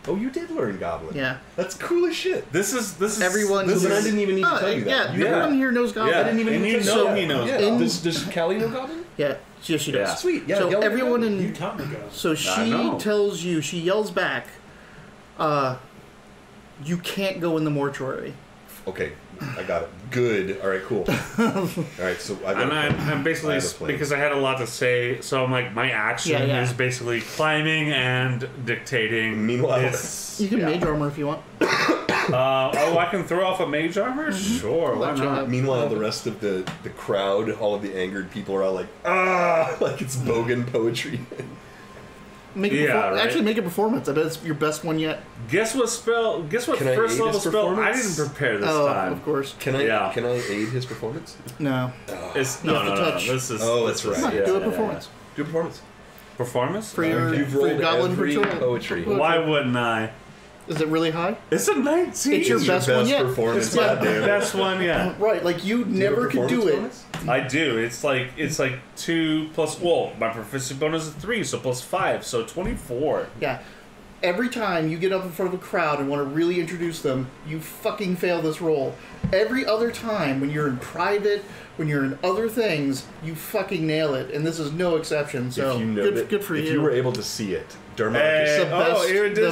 [SPEAKER 2] Oh, you did learn Goblin.
[SPEAKER 1] Yeah.
[SPEAKER 2] That's cool as shit.
[SPEAKER 3] This is
[SPEAKER 1] Everyone.
[SPEAKER 2] This is, I didn't even need to tell you that.
[SPEAKER 1] Yeah, everyone here knows Goblin.
[SPEAKER 3] Yeah.
[SPEAKER 2] I didn't even
[SPEAKER 3] And
[SPEAKER 2] need
[SPEAKER 3] you
[SPEAKER 2] to
[SPEAKER 3] know
[SPEAKER 2] tell you
[SPEAKER 3] he
[SPEAKER 2] that.
[SPEAKER 3] knows
[SPEAKER 2] Yeah.
[SPEAKER 3] Goblin.
[SPEAKER 2] Does Callie know Goblin?
[SPEAKER 1] Yeah, yes, she does.
[SPEAKER 3] Yeah.
[SPEAKER 2] Sweet. Yeah.
[SPEAKER 1] So
[SPEAKER 2] yell at
[SPEAKER 1] everyone
[SPEAKER 2] Goblin.
[SPEAKER 4] You
[SPEAKER 1] in.
[SPEAKER 4] taught me go.
[SPEAKER 1] So she
[SPEAKER 3] know.
[SPEAKER 1] tells you. She yells back. You can't go in the mortuary.
[SPEAKER 2] Okay, I got it. Good. All right, cool. All right, so
[SPEAKER 3] I'm basically, because I had a lot to say, so I'm like, my action is basically climbing and dictating.
[SPEAKER 2] Meanwhile,
[SPEAKER 1] you can mage armor if you want.
[SPEAKER 3] I can throw off a mage armor? Sure, why not?
[SPEAKER 2] Meanwhile, the rest of the crowd, all of the angered people are all like, like it's Bogan poetry.
[SPEAKER 1] Actually, make a performance. I bet it's your best one yet.
[SPEAKER 3] Guess what first level spell? I didn't prepare this time.
[SPEAKER 1] Of course.
[SPEAKER 2] Can I aid his performance?
[SPEAKER 1] No.
[SPEAKER 3] No. This is.
[SPEAKER 2] Oh, that's right.
[SPEAKER 1] Do a performance.
[SPEAKER 2] Do a performance.
[SPEAKER 3] Performance?
[SPEAKER 1] For your goblin
[SPEAKER 2] every
[SPEAKER 1] patrol.
[SPEAKER 2] poetry.
[SPEAKER 3] Why wouldn't I?
[SPEAKER 1] Is it really high?
[SPEAKER 3] It's a 19.
[SPEAKER 1] It's your best one yet.
[SPEAKER 2] Performance.
[SPEAKER 3] It's my best one yet.
[SPEAKER 1] Right, like you never could do it.
[SPEAKER 2] Bonus?
[SPEAKER 3] I do. It's like 2 plus. Well, my proficiency bonus is 3, so plus 5, so 24.
[SPEAKER 1] Yeah. Every time you get up in front of a crowd and want to really introduce them, you fucking fail this roll. Every other time, when you're in private, when you're in other things, you fucking nail it, and this is no exception. So good for you.
[SPEAKER 2] If you were able to see it, Dermot is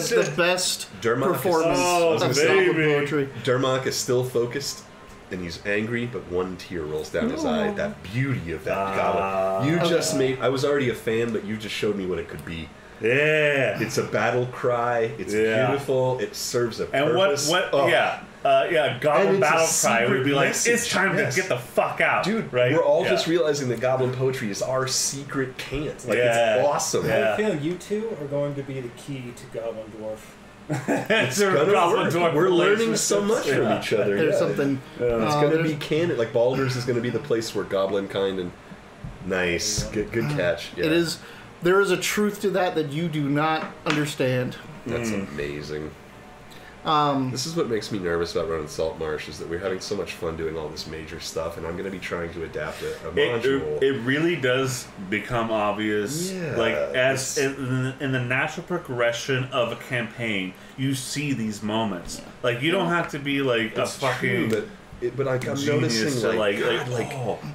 [SPEAKER 1] the best performance of goblin poetry.
[SPEAKER 2] Dermot is still focused, and he's angry, but one tear rolls down his eye. That beauty of that goblin. You just made. I was already a fan, but you just showed me what it could be.
[SPEAKER 3] Yeah.
[SPEAKER 2] It's a battle cry. It's beautiful. It serves a purpose.
[SPEAKER 3] Goblin battle cry would be like, it's time to get the fuck out.
[SPEAKER 2] Dude,
[SPEAKER 3] right?
[SPEAKER 2] We're all just realizing that goblin poetry is our secret cant. Like, it's awesome.
[SPEAKER 4] I feel you two are going to be the key to Goblin Dwarf.
[SPEAKER 2] It's gonna work. We're learning so much from each other.
[SPEAKER 1] There's something.
[SPEAKER 2] It's going to be canon. Like, Baldur's is going to be the place where goblin kind and... Nice. Good catch. Yeah.
[SPEAKER 1] It is... There is a truth to that you do not understand.
[SPEAKER 2] That's amazing. This is what makes me nervous about running Salt Marsh, is that we're having so much fun doing all this major stuff, and I'm going to be trying to adapt a module.
[SPEAKER 3] It really does become obvious, like as in the natural progression of a campaign, you see these moments. Yeah. Like you don't have to be like a fucking.
[SPEAKER 2] But I'm noticing,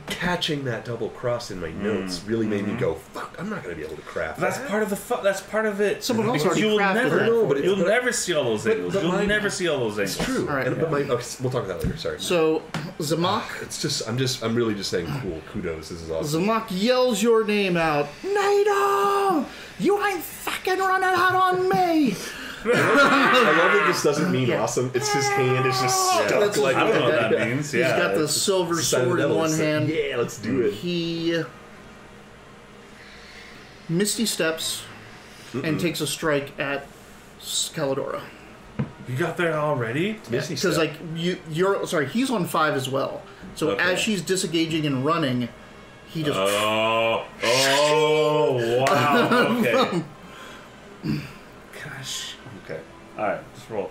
[SPEAKER 2] catching that double cross in my notes really made me go, fuck, I'm not going to be able to craft that.
[SPEAKER 3] That's part of it.
[SPEAKER 1] Someone else already crafted that.
[SPEAKER 3] You'll never see all those angles. You'll never see all those angles.
[SPEAKER 2] It's true.
[SPEAKER 1] All right,
[SPEAKER 2] we'll talk about that later, sorry.
[SPEAKER 1] So, Zamak...
[SPEAKER 2] I'm really just saying, cool, kudos, this is awesome.
[SPEAKER 1] Zamak yells your name out. Nato! You ain't fucking running out on me!
[SPEAKER 2] I love that this doesn't mean awesome. It's his hand is just stuck.
[SPEAKER 3] I don't know what that means.
[SPEAKER 1] He's got the silver sword in one hand.
[SPEAKER 2] Yeah, let's do it.
[SPEAKER 1] He misty steps and takes a strike at Caladora.
[SPEAKER 3] You got there already?
[SPEAKER 1] Because he's on 5 as well. So as she's disengaging and running, he just...
[SPEAKER 3] Oh, wow. Okay. Gosh. Okay. Alright, just roll.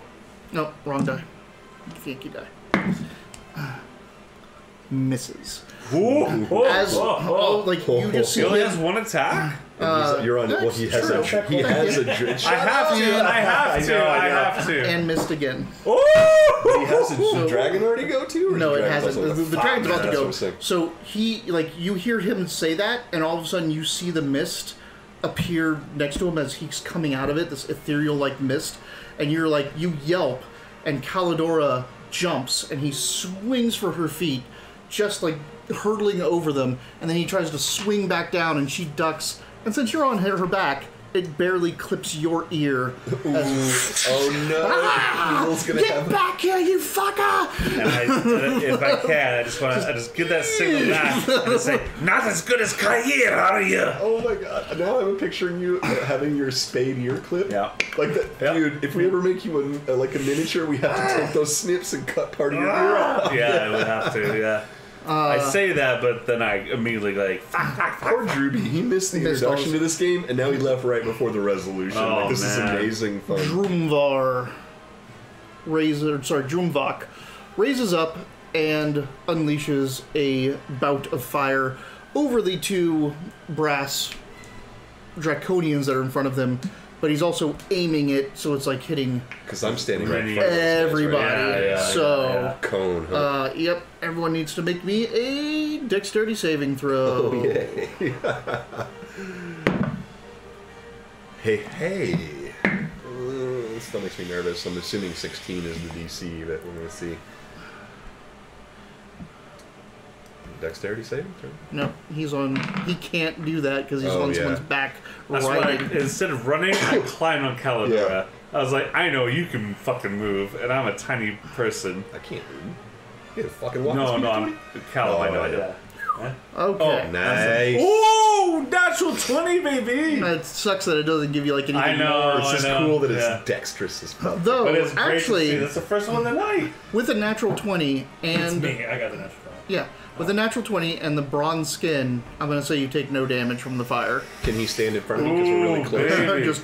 [SPEAKER 1] No, wrong die. Yankee die. Misses.
[SPEAKER 3] You
[SPEAKER 1] just see
[SPEAKER 3] he only
[SPEAKER 1] him.
[SPEAKER 3] has one attack?
[SPEAKER 2] You're on. Well, he has a. He has a.
[SPEAKER 3] I have to.
[SPEAKER 1] And missed again.
[SPEAKER 2] He has a dragon already go to? Or
[SPEAKER 1] no, it hasn't. The dragon's about to go.
[SPEAKER 2] So
[SPEAKER 1] he, you hear him say that, and all of a sudden you see the mist appear next to him as he's coming out of it, this ethereal mist, and you yelp, and Caladora jumps, and he swings for her feet, just hurtling over them, and then he tries to swing back down, and she ducks, and since you're on her back, it barely clips your ear.
[SPEAKER 2] Oh no!
[SPEAKER 1] Get back here, you fucker!
[SPEAKER 3] And if I can, I just give that signal back and say, "Not as good as Kair, are you?"
[SPEAKER 2] Oh my god! Now I'm picturing you having your spade ear clip.
[SPEAKER 3] Yeah.
[SPEAKER 2] Like that, dude. If we ever make you a miniature, we have to take those snips and cut part of your ear off.
[SPEAKER 3] Yeah, I would have to. Yeah. I say that, but then I immediately
[SPEAKER 2] Poor Drewby, he missed the introduction to this game, and now he left right before the resolution.
[SPEAKER 3] Oh,
[SPEAKER 2] this is amazing fun.
[SPEAKER 1] Drumvak raises up and unleashes a bout of fire over the 2 brass draconians that are in front of them, but he's also aiming it so it's hitting
[SPEAKER 2] because I'm standing right in front of
[SPEAKER 1] everybody.
[SPEAKER 2] Cone. Huh?
[SPEAKER 1] Yep. Everyone needs to make me a dexterity saving throw.
[SPEAKER 2] Oh yay! hey. This still makes me nervous. I'm assuming 16 is the DC, but we're gonna see. Dexterity saving throw?
[SPEAKER 1] No, he can't do that because he's on someone's back
[SPEAKER 3] That's why
[SPEAKER 1] riding.
[SPEAKER 3] instead of running, I climbed on Caladora.
[SPEAKER 2] Yeah.
[SPEAKER 3] I was like, I know you can fucking move, and I'm a tiny person.
[SPEAKER 2] I can't move. You had a fucking walk
[SPEAKER 3] No,
[SPEAKER 2] speed
[SPEAKER 3] no,
[SPEAKER 2] of
[SPEAKER 3] I'm
[SPEAKER 2] 20?
[SPEAKER 3] Cal. I know,
[SPEAKER 2] I know.
[SPEAKER 3] yeah. Huh?
[SPEAKER 1] Okay.
[SPEAKER 2] Nice.
[SPEAKER 3] Ooh, natural 20, baby!
[SPEAKER 1] It sucks that it doesn't give you like anything
[SPEAKER 3] I know.
[SPEAKER 1] more.
[SPEAKER 2] It's just
[SPEAKER 3] I know.
[SPEAKER 2] cool that
[SPEAKER 3] Yeah.
[SPEAKER 2] it's dexterous as fuck.
[SPEAKER 1] Though,
[SPEAKER 3] But it's great to see.
[SPEAKER 1] actually,
[SPEAKER 3] That's the first one of the night.
[SPEAKER 1] with a natural 20
[SPEAKER 4] It's
[SPEAKER 1] and...
[SPEAKER 4] me. I got the natural 20.
[SPEAKER 1] Yeah, with a natural 20 and the bronze skin, I'm going to say you take no damage from the fire.
[SPEAKER 2] Can he stand in front of me because we're really
[SPEAKER 3] Ooh,
[SPEAKER 2] close?
[SPEAKER 3] baby.
[SPEAKER 1] Just...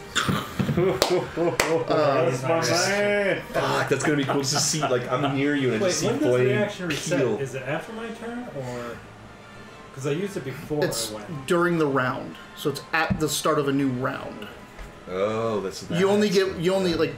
[SPEAKER 3] That's my man.
[SPEAKER 2] Fuck, that's gonna be cool to see. Like, I'm near you and I
[SPEAKER 4] Wait,
[SPEAKER 2] just see
[SPEAKER 4] when does
[SPEAKER 2] flame
[SPEAKER 4] reaction reset?
[SPEAKER 2] peel.
[SPEAKER 4] Is it after my turn or? Because I used it before
[SPEAKER 1] It's
[SPEAKER 4] I went.
[SPEAKER 1] during the round, so it's at the start of a new round.
[SPEAKER 2] Oh, that's
[SPEAKER 1] You only like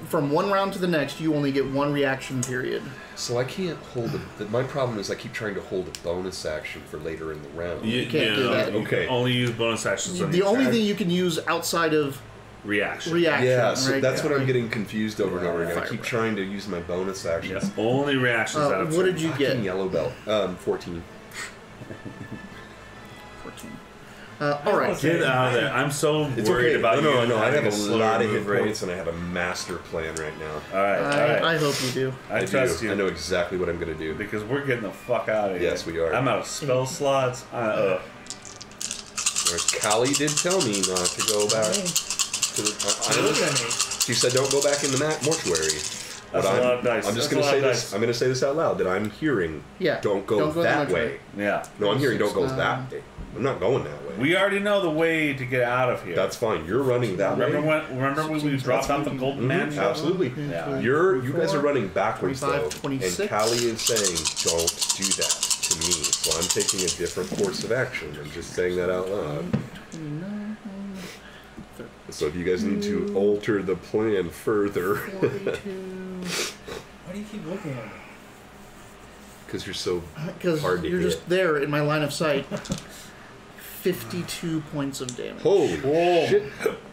[SPEAKER 1] from one round to the next. You only get one reaction period.
[SPEAKER 2] So I can't hold my problem is I keep trying to hold a bonus action for later in the round.
[SPEAKER 3] You
[SPEAKER 1] can't do that.
[SPEAKER 3] You
[SPEAKER 2] Okay.
[SPEAKER 3] can only use bonus actions on
[SPEAKER 1] The
[SPEAKER 3] your
[SPEAKER 1] only
[SPEAKER 3] turn.
[SPEAKER 1] thing you can use outside of
[SPEAKER 3] Reaction.
[SPEAKER 1] reaction.
[SPEAKER 2] Yeah, so
[SPEAKER 1] right?
[SPEAKER 2] that's what I'm
[SPEAKER 1] Right.
[SPEAKER 2] getting confused over and over again. I
[SPEAKER 1] Fire
[SPEAKER 2] keep
[SPEAKER 1] breath.
[SPEAKER 2] trying to use my bonus actions.
[SPEAKER 3] Yeah, only reactions out of
[SPEAKER 1] What
[SPEAKER 3] turn.
[SPEAKER 1] did you
[SPEAKER 2] Fucking
[SPEAKER 1] get?
[SPEAKER 2] yellow belt. 14.
[SPEAKER 1] 14. All right.
[SPEAKER 3] Get out of there. I'm so
[SPEAKER 2] It's
[SPEAKER 3] worried
[SPEAKER 2] okay.
[SPEAKER 3] about
[SPEAKER 2] no,
[SPEAKER 3] you.
[SPEAKER 2] no, I
[SPEAKER 3] having
[SPEAKER 2] have a
[SPEAKER 3] slower
[SPEAKER 2] lot of hit
[SPEAKER 3] move rate.
[SPEAKER 2] points and I have a master plan right now.
[SPEAKER 3] Alright, alright.
[SPEAKER 1] I hope you do.
[SPEAKER 3] I trust
[SPEAKER 2] do.
[SPEAKER 3] you.
[SPEAKER 2] I know exactly what I'm going to do.
[SPEAKER 3] Because we're getting the fuck out of here.
[SPEAKER 2] Yes, we are.
[SPEAKER 3] I'm out of spell slots.
[SPEAKER 2] Callie did tell me not to go back to
[SPEAKER 4] Look
[SPEAKER 2] the...
[SPEAKER 4] at me.
[SPEAKER 2] She said don't go back in the mortuary.
[SPEAKER 3] That's a lot of dice.
[SPEAKER 2] I'm just
[SPEAKER 3] That's
[SPEAKER 2] going
[SPEAKER 3] a
[SPEAKER 2] to
[SPEAKER 3] lot
[SPEAKER 2] say
[SPEAKER 3] of
[SPEAKER 2] this.
[SPEAKER 3] dice.
[SPEAKER 2] I'm going to say this out loud that I'm hearing.
[SPEAKER 1] Yeah.
[SPEAKER 2] Don't go
[SPEAKER 1] in the
[SPEAKER 2] that
[SPEAKER 1] mortuary.
[SPEAKER 2] way.
[SPEAKER 3] Yeah.
[SPEAKER 2] No, I'm hearing don't go
[SPEAKER 1] 6,
[SPEAKER 2] that way. I'm not going that way.
[SPEAKER 3] We already know the way to get out of here.
[SPEAKER 2] That's fine. You're running that
[SPEAKER 3] Remember
[SPEAKER 2] way.
[SPEAKER 3] when we dropped out the golden man?
[SPEAKER 2] Mhm, absolutely.
[SPEAKER 3] Yeah.
[SPEAKER 2] You guys are running backwards
[SPEAKER 1] 25,
[SPEAKER 2] though,
[SPEAKER 1] 26.
[SPEAKER 2] and Callie is saying don't do that to me. So I'm taking a different course of action. I'm just saying that out loud.
[SPEAKER 1] 29,
[SPEAKER 2] So if you guys need to alter the plan further,
[SPEAKER 1] 42.
[SPEAKER 4] Why do you keep looking at me?
[SPEAKER 2] because you're so
[SPEAKER 1] Because
[SPEAKER 2] hard to
[SPEAKER 1] you're
[SPEAKER 2] hit.
[SPEAKER 1] just there in my line of sight. 52 points of damage.
[SPEAKER 2] Holy
[SPEAKER 3] Whoa.
[SPEAKER 2] shit!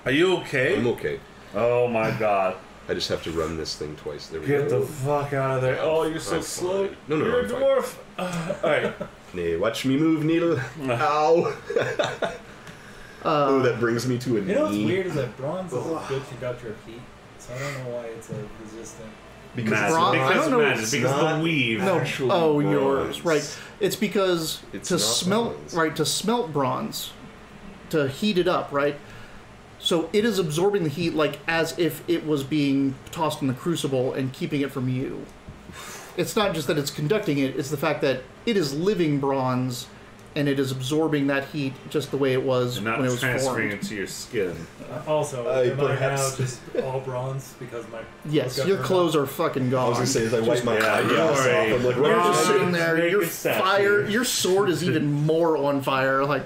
[SPEAKER 3] Are you okay?
[SPEAKER 2] I'm okay.
[SPEAKER 3] Oh my god.
[SPEAKER 2] I just have to run this thing twice. There we
[SPEAKER 3] Get
[SPEAKER 2] go.
[SPEAKER 3] the fuck out of there. Oh, you're so
[SPEAKER 2] I'm
[SPEAKER 3] slow.
[SPEAKER 2] fine. No,
[SPEAKER 3] You're
[SPEAKER 2] I'm
[SPEAKER 3] a
[SPEAKER 2] fine.
[SPEAKER 3] dwarf. Alright.
[SPEAKER 2] Nay, watch me move, Needle. Ow! Oh, that brings me to a
[SPEAKER 4] You know what's
[SPEAKER 2] knee.
[SPEAKER 4] weird is that bronze is a good conductor of heat, so I don't know why it's resistant.
[SPEAKER 2] Because
[SPEAKER 3] Magic.
[SPEAKER 2] it's
[SPEAKER 1] Bron-
[SPEAKER 2] not-
[SPEAKER 1] I
[SPEAKER 3] Because
[SPEAKER 1] don't know,
[SPEAKER 3] magic.
[SPEAKER 1] it's
[SPEAKER 3] Because
[SPEAKER 2] not-
[SPEAKER 3] the weave.
[SPEAKER 1] No,
[SPEAKER 2] Actually
[SPEAKER 1] oh,
[SPEAKER 2] bronze.
[SPEAKER 1] yours, right? It's because
[SPEAKER 2] It's
[SPEAKER 1] to
[SPEAKER 2] not
[SPEAKER 1] smelt,
[SPEAKER 2] bronze.
[SPEAKER 1] right? To smelt bronze, to heat it up, right? So it is absorbing the heat like as if it was being tossed in the crucible and keeping it from you. It's not just that it's conducting it; it's the fact that it is living bronze, and it is absorbing that heat just the way it was
[SPEAKER 3] And not
[SPEAKER 1] when it was
[SPEAKER 3] transferring
[SPEAKER 1] formed.
[SPEAKER 3] into your skin.
[SPEAKER 4] Also,
[SPEAKER 2] I
[SPEAKER 4] am I now
[SPEAKER 2] perhaps-
[SPEAKER 4] just all bronze because my
[SPEAKER 1] Yes,
[SPEAKER 4] got
[SPEAKER 1] your
[SPEAKER 4] burned
[SPEAKER 1] clothes
[SPEAKER 4] out?
[SPEAKER 1] are fucking
[SPEAKER 2] I
[SPEAKER 1] gone.
[SPEAKER 2] was gonna say as I wipe my
[SPEAKER 3] yeah,
[SPEAKER 2] eyebrows
[SPEAKER 3] you're
[SPEAKER 2] off, I'm like,
[SPEAKER 3] a-
[SPEAKER 2] what
[SPEAKER 1] You're
[SPEAKER 2] are
[SPEAKER 1] just
[SPEAKER 2] you
[SPEAKER 1] sitting
[SPEAKER 2] doing?
[SPEAKER 1] there.
[SPEAKER 3] Naked
[SPEAKER 1] Your
[SPEAKER 3] statue.
[SPEAKER 1] fire. Your sword is even more on fire. Like,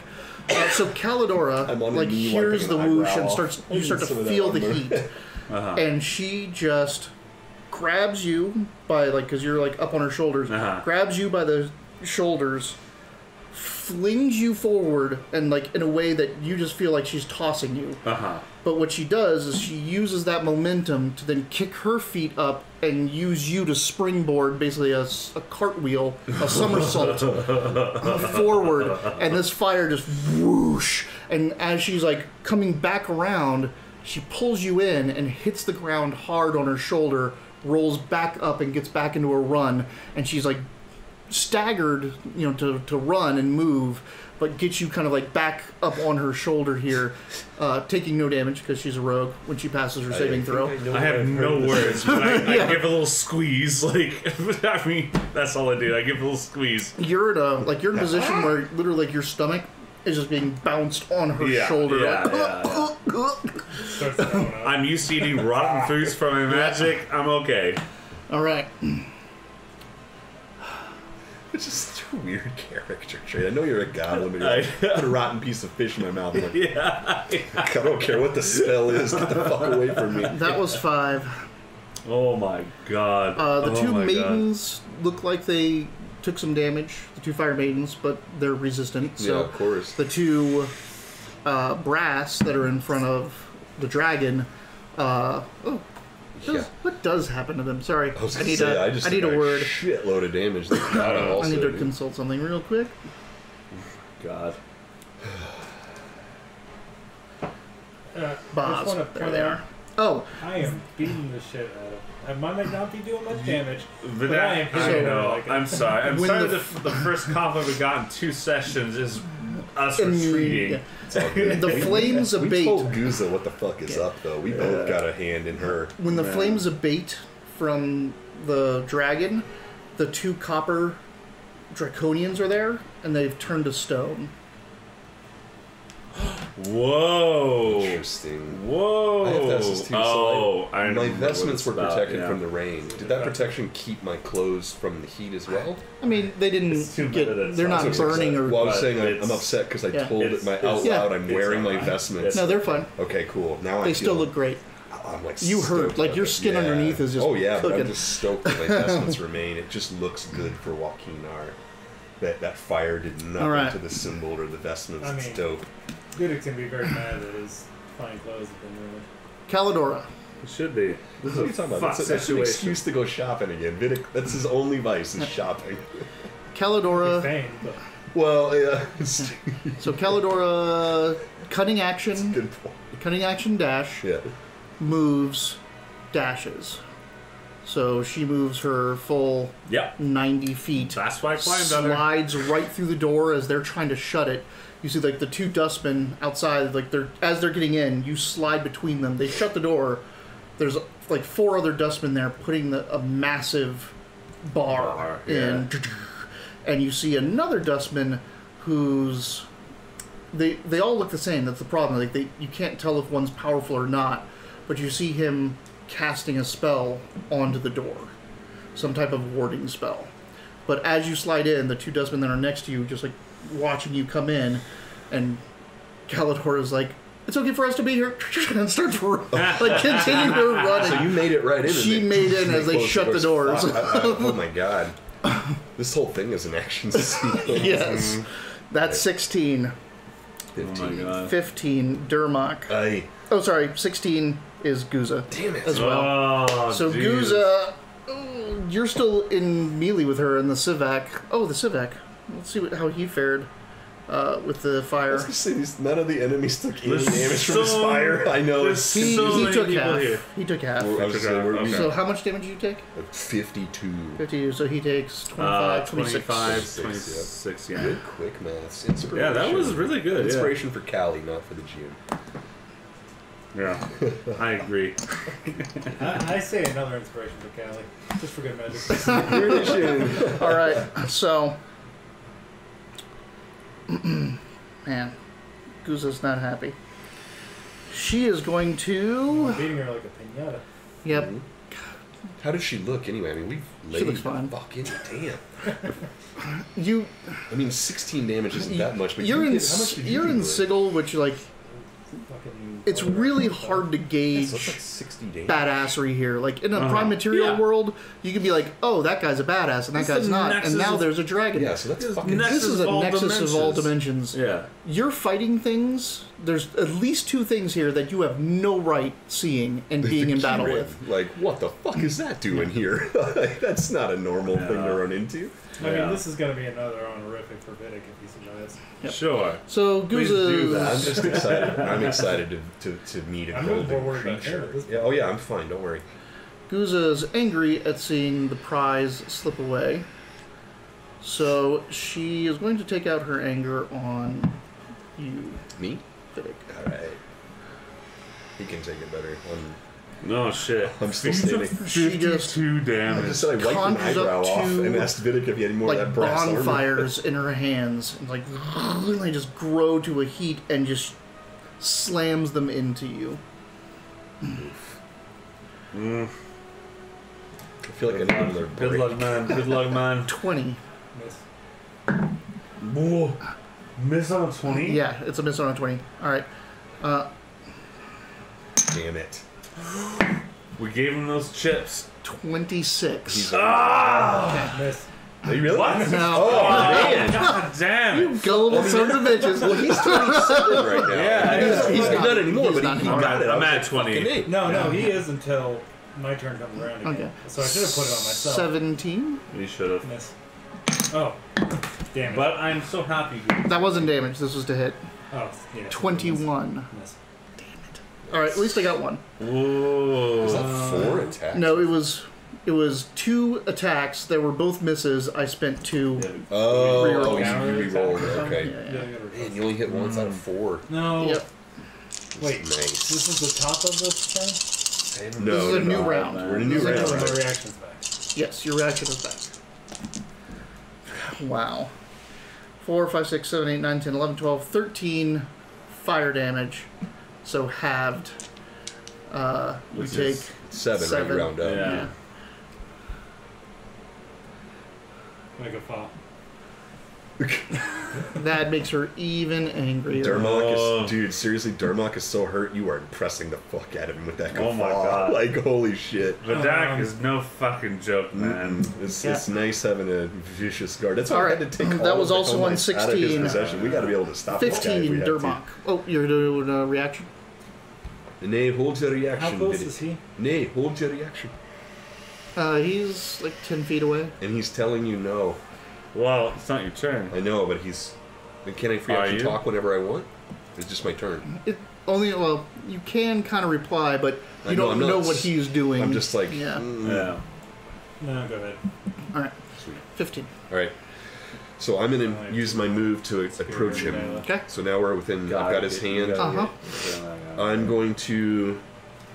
[SPEAKER 1] so Caladora
[SPEAKER 2] I'm on a
[SPEAKER 1] like
[SPEAKER 2] knee
[SPEAKER 1] hears the
[SPEAKER 2] wiping an
[SPEAKER 1] whoosh
[SPEAKER 2] eyebrow
[SPEAKER 1] and
[SPEAKER 2] off.
[SPEAKER 1] you start to
[SPEAKER 2] Some of that
[SPEAKER 1] feel the
[SPEAKER 2] armor.
[SPEAKER 1] heat,
[SPEAKER 3] Uh-huh.
[SPEAKER 1] and she just grabs you by like because you're like up on her shoulders,
[SPEAKER 3] Uh-huh.
[SPEAKER 1] grabs you by the shoulders, flings you forward, and like in a way that you just feel like she's tossing you.
[SPEAKER 3] Uh-huh.
[SPEAKER 1] But what she does is she uses that momentum to then kick her feet up and use you to springboard, basically a cartwheel, a somersault forward, and this fire just whoosh. And as she's like coming back around, she pulls you in and hits the ground hard on her shoulder, rolls back up and gets back into a run, and she's like staggered, you know, to run and move, but gets you kind of like back up on her shoulder here, taking no damage because she's a rogue when she passes her saving throw.
[SPEAKER 3] I have no words, but I give a little squeeze. Like, I mean, that's all I do. I give a little squeeze.
[SPEAKER 1] You're in a position where literally like your stomach is just being bounced on her
[SPEAKER 3] Yeah,
[SPEAKER 1] shoulder.
[SPEAKER 3] yeah,
[SPEAKER 1] like,
[SPEAKER 3] yeah,
[SPEAKER 4] Starts throwing up.
[SPEAKER 3] I'm used to eating rotten foods from my magic. I'm okay.
[SPEAKER 1] All right.
[SPEAKER 2] It's just a weird character trait. I know you're a goblin, but
[SPEAKER 3] I-
[SPEAKER 2] you put a rotten piece of fish in my mouth. I'm like,
[SPEAKER 3] Yeah.
[SPEAKER 2] I don't care what the spell is. Get the fuck away from me.
[SPEAKER 1] That was 5.
[SPEAKER 3] Oh my god.
[SPEAKER 1] The
[SPEAKER 3] Oh
[SPEAKER 1] two
[SPEAKER 3] my
[SPEAKER 1] maidens look like they took some damage. The 2 fire maidens, but they're resistant. So
[SPEAKER 2] Yeah, of course.
[SPEAKER 1] the 2 brass that are in front of the dragon, What does happen to them? Sorry,
[SPEAKER 2] I, was
[SPEAKER 1] I need
[SPEAKER 2] say,
[SPEAKER 1] a.
[SPEAKER 2] just
[SPEAKER 1] I need
[SPEAKER 2] took
[SPEAKER 1] a word.
[SPEAKER 2] Shitload of damage. That
[SPEAKER 1] I need to
[SPEAKER 2] also
[SPEAKER 1] consult something real quick.
[SPEAKER 3] God.
[SPEAKER 1] Boss.
[SPEAKER 4] wanna
[SPEAKER 1] There
[SPEAKER 4] point
[SPEAKER 1] they
[SPEAKER 4] out-
[SPEAKER 1] are. Oh,
[SPEAKER 4] I am beating the shit out of. I might not be doing much damage,
[SPEAKER 3] But
[SPEAKER 4] but I am
[SPEAKER 3] I
[SPEAKER 4] hitting her
[SPEAKER 3] know.
[SPEAKER 4] like
[SPEAKER 3] I'm sorry. I'm
[SPEAKER 1] When
[SPEAKER 3] sorry.
[SPEAKER 1] the
[SPEAKER 3] The first conflict we got in 2 sessions is us
[SPEAKER 1] in-
[SPEAKER 3] retreating.
[SPEAKER 2] It's all good.
[SPEAKER 1] the flames
[SPEAKER 2] We
[SPEAKER 1] abate.
[SPEAKER 2] told Guza what the fuck is up, though. We both got a hand in her.
[SPEAKER 1] When the
[SPEAKER 3] Yeah.
[SPEAKER 1] flames abate from the dragon, the 2 copper draconians are there, and they've turned to stone.
[SPEAKER 3] Whoa.
[SPEAKER 2] Interesting.
[SPEAKER 3] Whoa.
[SPEAKER 2] I have vestments too, so
[SPEAKER 3] I
[SPEAKER 2] my
[SPEAKER 3] remember
[SPEAKER 2] vestments were
[SPEAKER 3] what it's about,
[SPEAKER 2] protected
[SPEAKER 3] yeah.
[SPEAKER 2] from the rain. Did that protection keep my clothes from the heat as well?
[SPEAKER 1] I mean, they didn't
[SPEAKER 3] It's too
[SPEAKER 1] get.
[SPEAKER 3] bad that
[SPEAKER 1] They're not
[SPEAKER 3] sounds
[SPEAKER 1] burning or.
[SPEAKER 2] Well, I was
[SPEAKER 3] But
[SPEAKER 2] saying I'm
[SPEAKER 3] it's-
[SPEAKER 2] upset because I
[SPEAKER 1] Yeah.
[SPEAKER 2] told
[SPEAKER 3] It's-
[SPEAKER 2] it
[SPEAKER 3] it's-
[SPEAKER 2] out
[SPEAKER 1] Yeah.
[SPEAKER 2] loud I'm
[SPEAKER 3] it's
[SPEAKER 2] wearing my
[SPEAKER 3] alright.
[SPEAKER 2] vestments.
[SPEAKER 1] No, they're fine.
[SPEAKER 2] Okay, cool. Now
[SPEAKER 1] They
[SPEAKER 2] I
[SPEAKER 1] still
[SPEAKER 2] feel,
[SPEAKER 1] look great.
[SPEAKER 2] I'm like
[SPEAKER 1] You hurt.
[SPEAKER 2] stoked
[SPEAKER 1] Like,
[SPEAKER 2] about
[SPEAKER 1] your
[SPEAKER 2] it.
[SPEAKER 1] skin underneath is just
[SPEAKER 2] Oh yeah, but I'm
[SPEAKER 1] cooking.
[SPEAKER 2] just stoked that my vestments remain. It just looks good for Joaquinar. That fire did nothing
[SPEAKER 1] Alright.
[SPEAKER 2] to the symbol or the vestments.
[SPEAKER 4] I
[SPEAKER 2] It's
[SPEAKER 4] mean-
[SPEAKER 2] dope.
[SPEAKER 4] Goodix can be very mad that his fine clothes have been ruined.
[SPEAKER 1] Calidora.
[SPEAKER 3] It should be. This
[SPEAKER 2] What are you
[SPEAKER 3] is a
[SPEAKER 2] talking about?
[SPEAKER 3] fuck
[SPEAKER 2] That's an
[SPEAKER 3] situation.
[SPEAKER 2] excuse to go shopping again. Vidic, that's his only vice is shopping.
[SPEAKER 1] Calidora.
[SPEAKER 4] Fame, but
[SPEAKER 2] Well, yeah, it's
[SPEAKER 1] So Calidora, cunning
[SPEAKER 2] a
[SPEAKER 1] action,
[SPEAKER 2] good point.
[SPEAKER 1] cunning action dash,
[SPEAKER 2] Yeah.
[SPEAKER 1] moves, dashes. So she moves her full
[SPEAKER 3] Yep.
[SPEAKER 1] 90 feet.
[SPEAKER 3] That's why I climbed on her.
[SPEAKER 1] Slides right through the door as they're trying to shut it. You see, like, the 2 dustmen outside, like, as they're getting in, you slide between them. They shut the door. There's, like, 4 other dustmen there putting a massive bar in. And you see another dustman who's... They all look the same. That's the problem. Like, you can't tell if one's powerful or not. But you see him casting a spell onto the door. Some type of warding spell. But as you slide in, the 2 dustmen that are next to you just, like, watching you come in, and Calidor is like, "It's okay for us to be here," and starts like continue her running.
[SPEAKER 2] So you made it right in.
[SPEAKER 1] She made in as they
[SPEAKER 2] closed
[SPEAKER 1] shut the doors.
[SPEAKER 2] Fuck, oh my god. This whole thing is an action sequence.
[SPEAKER 1] Yes, that's 16.
[SPEAKER 2] 15.
[SPEAKER 3] Oh my god.
[SPEAKER 1] 15 Durmok.
[SPEAKER 2] Aye.
[SPEAKER 1] Oh, sorry, 16 is Guza
[SPEAKER 2] Damn it.
[SPEAKER 1] as well.
[SPEAKER 3] Oh,
[SPEAKER 1] So
[SPEAKER 3] Jesus.
[SPEAKER 1] Guza, you're still in melee with her in the Civac. Oh, the Civac. Let's see how he fared with the
[SPEAKER 2] I
[SPEAKER 1] fire.
[SPEAKER 2] was gonna say none of the enemies took any
[SPEAKER 3] There's
[SPEAKER 2] damage from his
[SPEAKER 3] so-
[SPEAKER 2] fire. I know
[SPEAKER 3] there's
[SPEAKER 2] it's
[SPEAKER 1] He,
[SPEAKER 3] so
[SPEAKER 1] he
[SPEAKER 3] many
[SPEAKER 1] took
[SPEAKER 3] people
[SPEAKER 1] half.
[SPEAKER 3] here.
[SPEAKER 1] He took half.
[SPEAKER 2] I was gonna say, we're
[SPEAKER 3] Okay.
[SPEAKER 1] So how much damage did you take?
[SPEAKER 2] 52.
[SPEAKER 1] 50. So he takes 25, 26.
[SPEAKER 3] 25,
[SPEAKER 2] 26,
[SPEAKER 3] 26, yeah.
[SPEAKER 2] Good quick maths. Inspiration.
[SPEAKER 3] Yeah, that was really good.
[SPEAKER 2] Inspiration for Callie, not for the GM.
[SPEAKER 3] Yeah, I agree.
[SPEAKER 4] I say another inspiration for Callie, just for good measure.
[SPEAKER 1] All right. So, man, Guza's not happy. She is going to.
[SPEAKER 4] Beating her like a pinata.
[SPEAKER 1] Yep.
[SPEAKER 2] How does she look anyway? I mean, we've laid
[SPEAKER 1] looks fine.
[SPEAKER 2] fucking damn.
[SPEAKER 1] You.
[SPEAKER 2] I mean, 16 damage isn't that much, but
[SPEAKER 1] You're in.
[SPEAKER 2] how much did you
[SPEAKER 1] You're
[SPEAKER 2] do
[SPEAKER 1] in
[SPEAKER 2] to her?
[SPEAKER 1] Sigil, which like
[SPEAKER 4] Fucking
[SPEAKER 1] it's really hard to gauge
[SPEAKER 2] So it's like 60 damage.
[SPEAKER 1] badassery here. Like in a prime material
[SPEAKER 3] Yeah.
[SPEAKER 1] world, you can be like, "Oh, that guy's a badass," and that
[SPEAKER 3] It's
[SPEAKER 1] guy's
[SPEAKER 3] the
[SPEAKER 1] not.
[SPEAKER 3] nexus
[SPEAKER 1] And now
[SPEAKER 3] of-
[SPEAKER 1] there's a dragon.
[SPEAKER 2] Yeah, so that's
[SPEAKER 3] It's
[SPEAKER 2] fucking...
[SPEAKER 3] next-
[SPEAKER 1] This is
[SPEAKER 3] Nexus of
[SPEAKER 1] a
[SPEAKER 3] all
[SPEAKER 1] nexus of all dimensions.
[SPEAKER 3] Yeah.
[SPEAKER 1] You're fighting things. There's at least 2 things here that you have no right seeing and being in battle
[SPEAKER 2] Keyring.
[SPEAKER 1] with.
[SPEAKER 2] Like, what the fuck is that doing here? Like, that's not a normal thing to run into.
[SPEAKER 4] I
[SPEAKER 3] Yeah.
[SPEAKER 4] mean, this is going to be another honorific for Vidic if he survives.
[SPEAKER 1] Yep.
[SPEAKER 3] Sure.
[SPEAKER 1] So
[SPEAKER 3] Please do that.
[SPEAKER 2] I'm
[SPEAKER 1] Guza's
[SPEAKER 2] just excited. I'm excited to meet a
[SPEAKER 4] I'm more
[SPEAKER 2] golden
[SPEAKER 4] worried about
[SPEAKER 2] creature.
[SPEAKER 4] him at this
[SPEAKER 2] Yeah, oh yeah, I'm fine. Don't worry.
[SPEAKER 1] Guza's angry at seeing the prize slip away. So she is going to take out her anger on you,
[SPEAKER 2] Me?
[SPEAKER 1] Vidic.
[SPEAKER 2] All right. He can take it better.
[SPEAKER 3] No shit.
[SPEAKER 2] I'm still standing.
[SPEAKER 1] She just
[SPEAKER 3] 52
[SPEAKER 2] I
[SPEAKER 3] damage.
[SPEAKER 2] just said I wiped an
[SPEAKER 1] Conjures up
[SPEAKER 2] eyebrow off
[SPEAKER 1] to,
[SPEAKER 2] and asked Vidic if he had any more of
[SPEAKER 1] like
[SPEAKER 2] that brass armor.
[SPEAKER 1] bonfires in her hands, and like they just grow to a heat and just slams them into you.
[SPEAKER 2] I feel like I need another break.
[SPEAKER 3] Good luck, man. Good luck, man.
[SPEAKER 1] 20.
[SPEAKER 4] Miss.
[SPEAKER 3] Whoa. Miss on a 20?
[SPEAKER 1] Yeah, it's a miss on a 20. All right.
[SPEAKER 2] Damn it.
[SPEAKER 3] We gave him those chips.
[SPEAKER 1] 26.
[SPEAKER 2] He's
[SPEAKER 4] Miss.
[SPEAKER 2] Are you really?
[SPEAKER 3] What?
[SPEAKER 1] No.
[SPEAKER 2] Oh, man.
[SPEAKER 3] God damn it.
[SPEAKER 1] Gullible sons of bitches.
[SPEAKER 2] Well, he's 27 right now.
[SPEAKER 3] Yeah,
[SPEAKER 2] he's
[SPEAKER 1] he's
[SPEAKER 2] not
[SPEAKER 1] not-
[SPEAKER 2] anymore,
[SPEAKER 1] he's
[SPEAKER 2] but
[SPEAKER 1] not
[SPEAKER 2] he
[SPEAKER 1] anymore.
[SPEAKER 2] got it.
[SPEAKER 3] I'm
[SPEAKER 2] I was
[SPEAKER 3] at
[SPEAKER 2] like,
[SPEAKER 3] 20.
[SPEAKER 2] fucking A.
[SPEAKER 4] No, he is until my turn comes around again.
[SPEAKER 1] Okay.
[SPEAKER 4] So I should have put it on myself.
[SPEAKER 1] 17.
[SPEAKER 3] You should have.
[SPEAKER 4] Miss. Oh, damn it.
[SPEAKER 3] But I'm so happy.
[SPEAKER 1] That wasn't damage. This was to hit.
[SPEAKER 4] Oh, yeah.
[SPEAKER 1] 21.
[SPEAKER 4] Miss.
[SPEAKER 1] All right, at least I got one.
[SPEAKER 3] Whoa.
[SPEAKER 2] Was that 4 attacks?
[SPEAKER 1] No, it was 2 attacks. They were both misses. I spent 2.
[SPEAKER 2] Oh,
[SPEAKER 1] Reroll.
[SPEAKER 2] you re-rolled. Okay.
[SPEAKER 1] Yeah.
[SPEAKER 2] Man, you only hit once out of 4.
[SPEAKER 4] No.
[SPEAKER 1] Yep.
[SPEAKER 4] Wait,
[SPEAKER 2] Nice.
[SPEAKER 4] this is the top of the thing?
[SPEAKER 2] No,
[SPEAKER 1] This is a new round.
[SPEAKER 2] We're in a new
[SPEAKER 1] This is a
[SPEAKER 2] round.
[SPEAKER 1] new
[SPEAKER 4] My reaction's back.
[SPEAKER 1] Yes, your reaction is back. Wow. 4, 5, 6, 7, 8, 9, 10, 11, 12, 13 fire damage. So halved. You
[SPEAKER 3] Which
[SPEAKER 1] take
[SPEAKER 3] is
[SPEAKER 2] 7, right? You round up.
[SPEAKER 3] Yeah.
[SPEAKER 4] Make a fall.
[SPEAKER 1] That makes her even angrier.
[SPEAKER 2] Dermok is, dude, seriously, Dermok is so hurt. You are impressing the fuck out of him with that guffaw.
[SPEAKER 3] Oh my God.
[SPEAKER 2] Like, holy shit.
[SPEAKER 3] Vidak is no fucking joke, man.
[SPEAKER 2] It's nice having a vicious guard. That's why I had to take
[SPEAKER 1] That
[SPEAKER 2] all
[SPEAKER 1] was
[SPEAKER 2] of the
[SPEAKER 1] also on
[SPEAKER 2] helmets out of his
[SPEAKER 1] 16.
[SPEAKER 2] possession. We got to be able to stop this guy if
[SPEAKER 1] 15
[SPEAKER 2] we have to.
[SPEAKER 1] Dermok. Oh, you're doing a reaction?
[SPEAKER 2] Nay, hold your reaction.
[SPEAKER 4] How close
[SPEAKER 2] Vidic.
[SPEAKER 4] is he?
[SPEAKER 2] Nay, hold your reaction.
[SPEAKER 1] He's like 10 feet away.
[SPEAKER 2] And he's telling you no.
[SPEAKER 3] Well, it's not your turn.
[SPEAKER 2] I know, but he's... Can I free
[SPEAKER 3] Are
[SPEAKER 2] action
[SPEAKER 3] you?
[SPEAKER 2] talk whenever I want? It's just my turn.
[SPEAKER 1] Well, you can kind of reply, but
[SPEAKER 2] I
[SPEAKER 1] you
[SPEAKER 2] know,
[SPEAKER 1] don't
[SPEAKER 2] I'm not-
[SPEAKER 1] know what he's doing.
[SPEAKER 2] I'm just like...
[SPEAKER 1] Yeah.
[SPEAKER 3] Yeah.
[SPEAKER 4] No, go ahead.
[SPEAKER 1] All right.
[SPEAKER 2] Sweet.
[SPEAKER 1] 15.
[SPEAKER 2] All right. So I'm going to use my move to approach him.
[SPEAKER 1] Okay.
[SPEAKER 2] So now we're within... I've got his hand.
[SPEAKER 1] Uh-huh.
[SPEAKER 2] I'm going to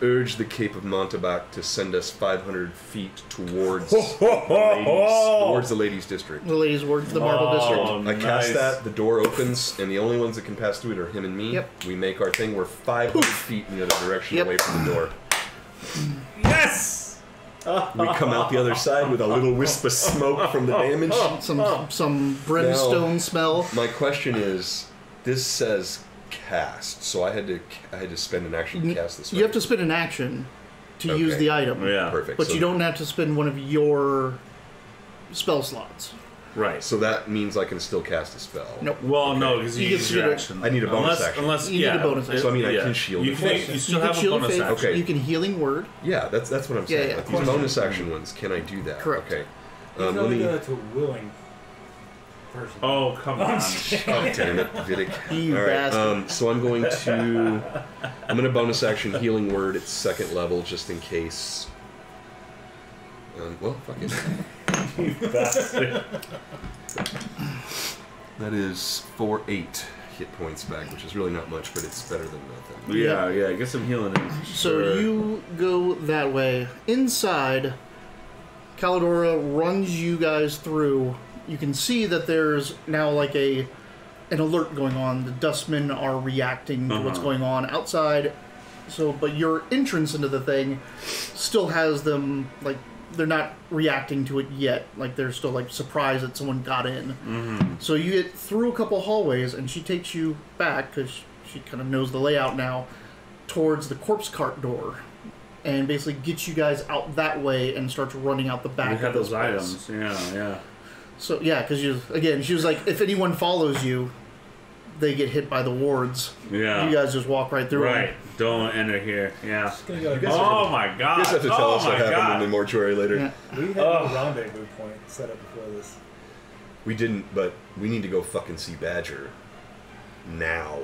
[SPEAKER 2] urge the Cape of Montebac to send us 500 feet towards the ladies' district.
[SPEAKER 1] The ladies' ward, the Marble District.
[SPEAKER 2] I cast that, the door opens, and the only ones that can pass through it are him and me.
[SPEAKER 1] Yep.
[SPEAKER 2] We make our thing. We're 500 feet in the other direction
[SPEAKER 1] Yep.
[SPEAKER 2] away from the door.
[SPEAKER 3] Yes!
[SPEAKER 2] We come out the other side with a little wisp of smoke from the damage.
[SPEAKER 1] Some brimstone smell.
[SPEAKER 2] My question is, this says cast, so I had to spend an action to cast this.
[SPEAKER 1] You have to spend an action to use the item.
[SPEAKER 3] Yeah.
[SPEAKER 2] Perfect.
[SPEAKER 1] But
[SPEAKER 2] so,
[SPEAKER 1] you don't have to spend one of your spell slots.
[SPEAKER 3] Right.
[SPEAKER 2] So that means I can still cast a spell.
[SPEAKER 1] Nope.
[SPEAKER 3] Well, no, because you
[SPEAKER 1] You
[SPEAKER 3] use
[SPEAKER 1] get
[SPEAKER 3] your
[SPEAKER 1] to-
[SPEAKER 3] action.
[SPEAKER 2] I need a bonus action.
[SPEAKER 3] Unless,
[SPEAKER 1] You need a bonus action.
[SPEAKER 2] So I mean, I
[SPEAKER 3] yeah.
[SPEAKER 2] can shield
[SPEAKER 3] You
[SPEAKER 2] it.
[SPEAKER 3] can, you
[SPEAKER 1] You
[SPEAKER 3] still
[SPEAKER 1] can
[SPEAKER 3] have a
[SPEAKER 1] shield
[SPEAKER 3] bonus
[SPEAKER 1] faith.
[SPEAKER 3] action.
[SPEAKER 2] Okay.
[SPEAKER 1] You can healing word.
[SPEAKER 2] Yeah, that's what I'm
[SPEAKER 1] Yeah,
[SPEAKER 2] saying.
[SPEAKER 1] yeah.
[SPEAKER 2] But these bonus action ones, can I do that?
[SPEAKER 1] Correct.
[SPEAKER 2] Okay.
[SPEAKER 4] He's
[SPEAKER 2] Let
[SPEAKER 4] only
[SPEAKER 2] me.
[SPEAKER 4] doing that to a willing person.
[SPEAKER 3] Oh, come on.
[SPEAKER 2] Oh, damn it, Vidic.
[SPEAKER 1] You
[SPEAKER 2] All right.
[SPEAKER 1] bastard.
[SPEAKER 2] So I'm going to bonus action healing word at 2nd level just in case. Well, fuck it.
[SPEAKER 3] Bastard.
[SPEAKER 2] That is 8 hit points back, which is really not much, but it's better than nothing.
[SPEAKER 3] Yeah, get some healing in.
[SPEAKER 1] So
[SPEAKER 3] Sure.
[SPEAKER 1] you go that way. Inside, Calidora runs you guys through. You can see that there's now like an alert going on. The dustmen are reacting to what's going on outside. So, but your entrance into the thing still has them like they're not reacting to it yet. Like they're still like surprised that someone got in. So you get through a couple hallways, and she takes you back because she kind of knows the layout now towards the corpse cart door, and basically gets you guys out that way and starts running out the back.
[SPEAKER 3] We
[SPEAKER 1] of
[SPEAKER 3] had
[SPEAKER 1] this
[SPEAKER 3] those
[SPEAKER 1] place.
[SPEAKER 3] items. Yeah.
[SPEAKER 1] So yeah, because she was like, if anyone follows you, they get hit by the wards.
[SPEAKER 3] Yeah.
[SPEAKER 1] You guys just walk right through.
[SPEAKER 3] Right.
[SPEAKER 1] them.
[SPEAKER 3] Don't enter here. Yeah.
[SPEAKER 4] Just gonna go
[SPEAKER 3] Oh my god.
[SPEAKER 2] You guys have to tell us what happened
[SPEAKER 3] God.
[SPEAKER 2] in the mortuary later.
[SPEAKER 1] Yeah.
[SPEAKER 4] We had a rendezvous point set up before this.
[SPEAKER 2] We didn't, but we need to go fucking see Badger now.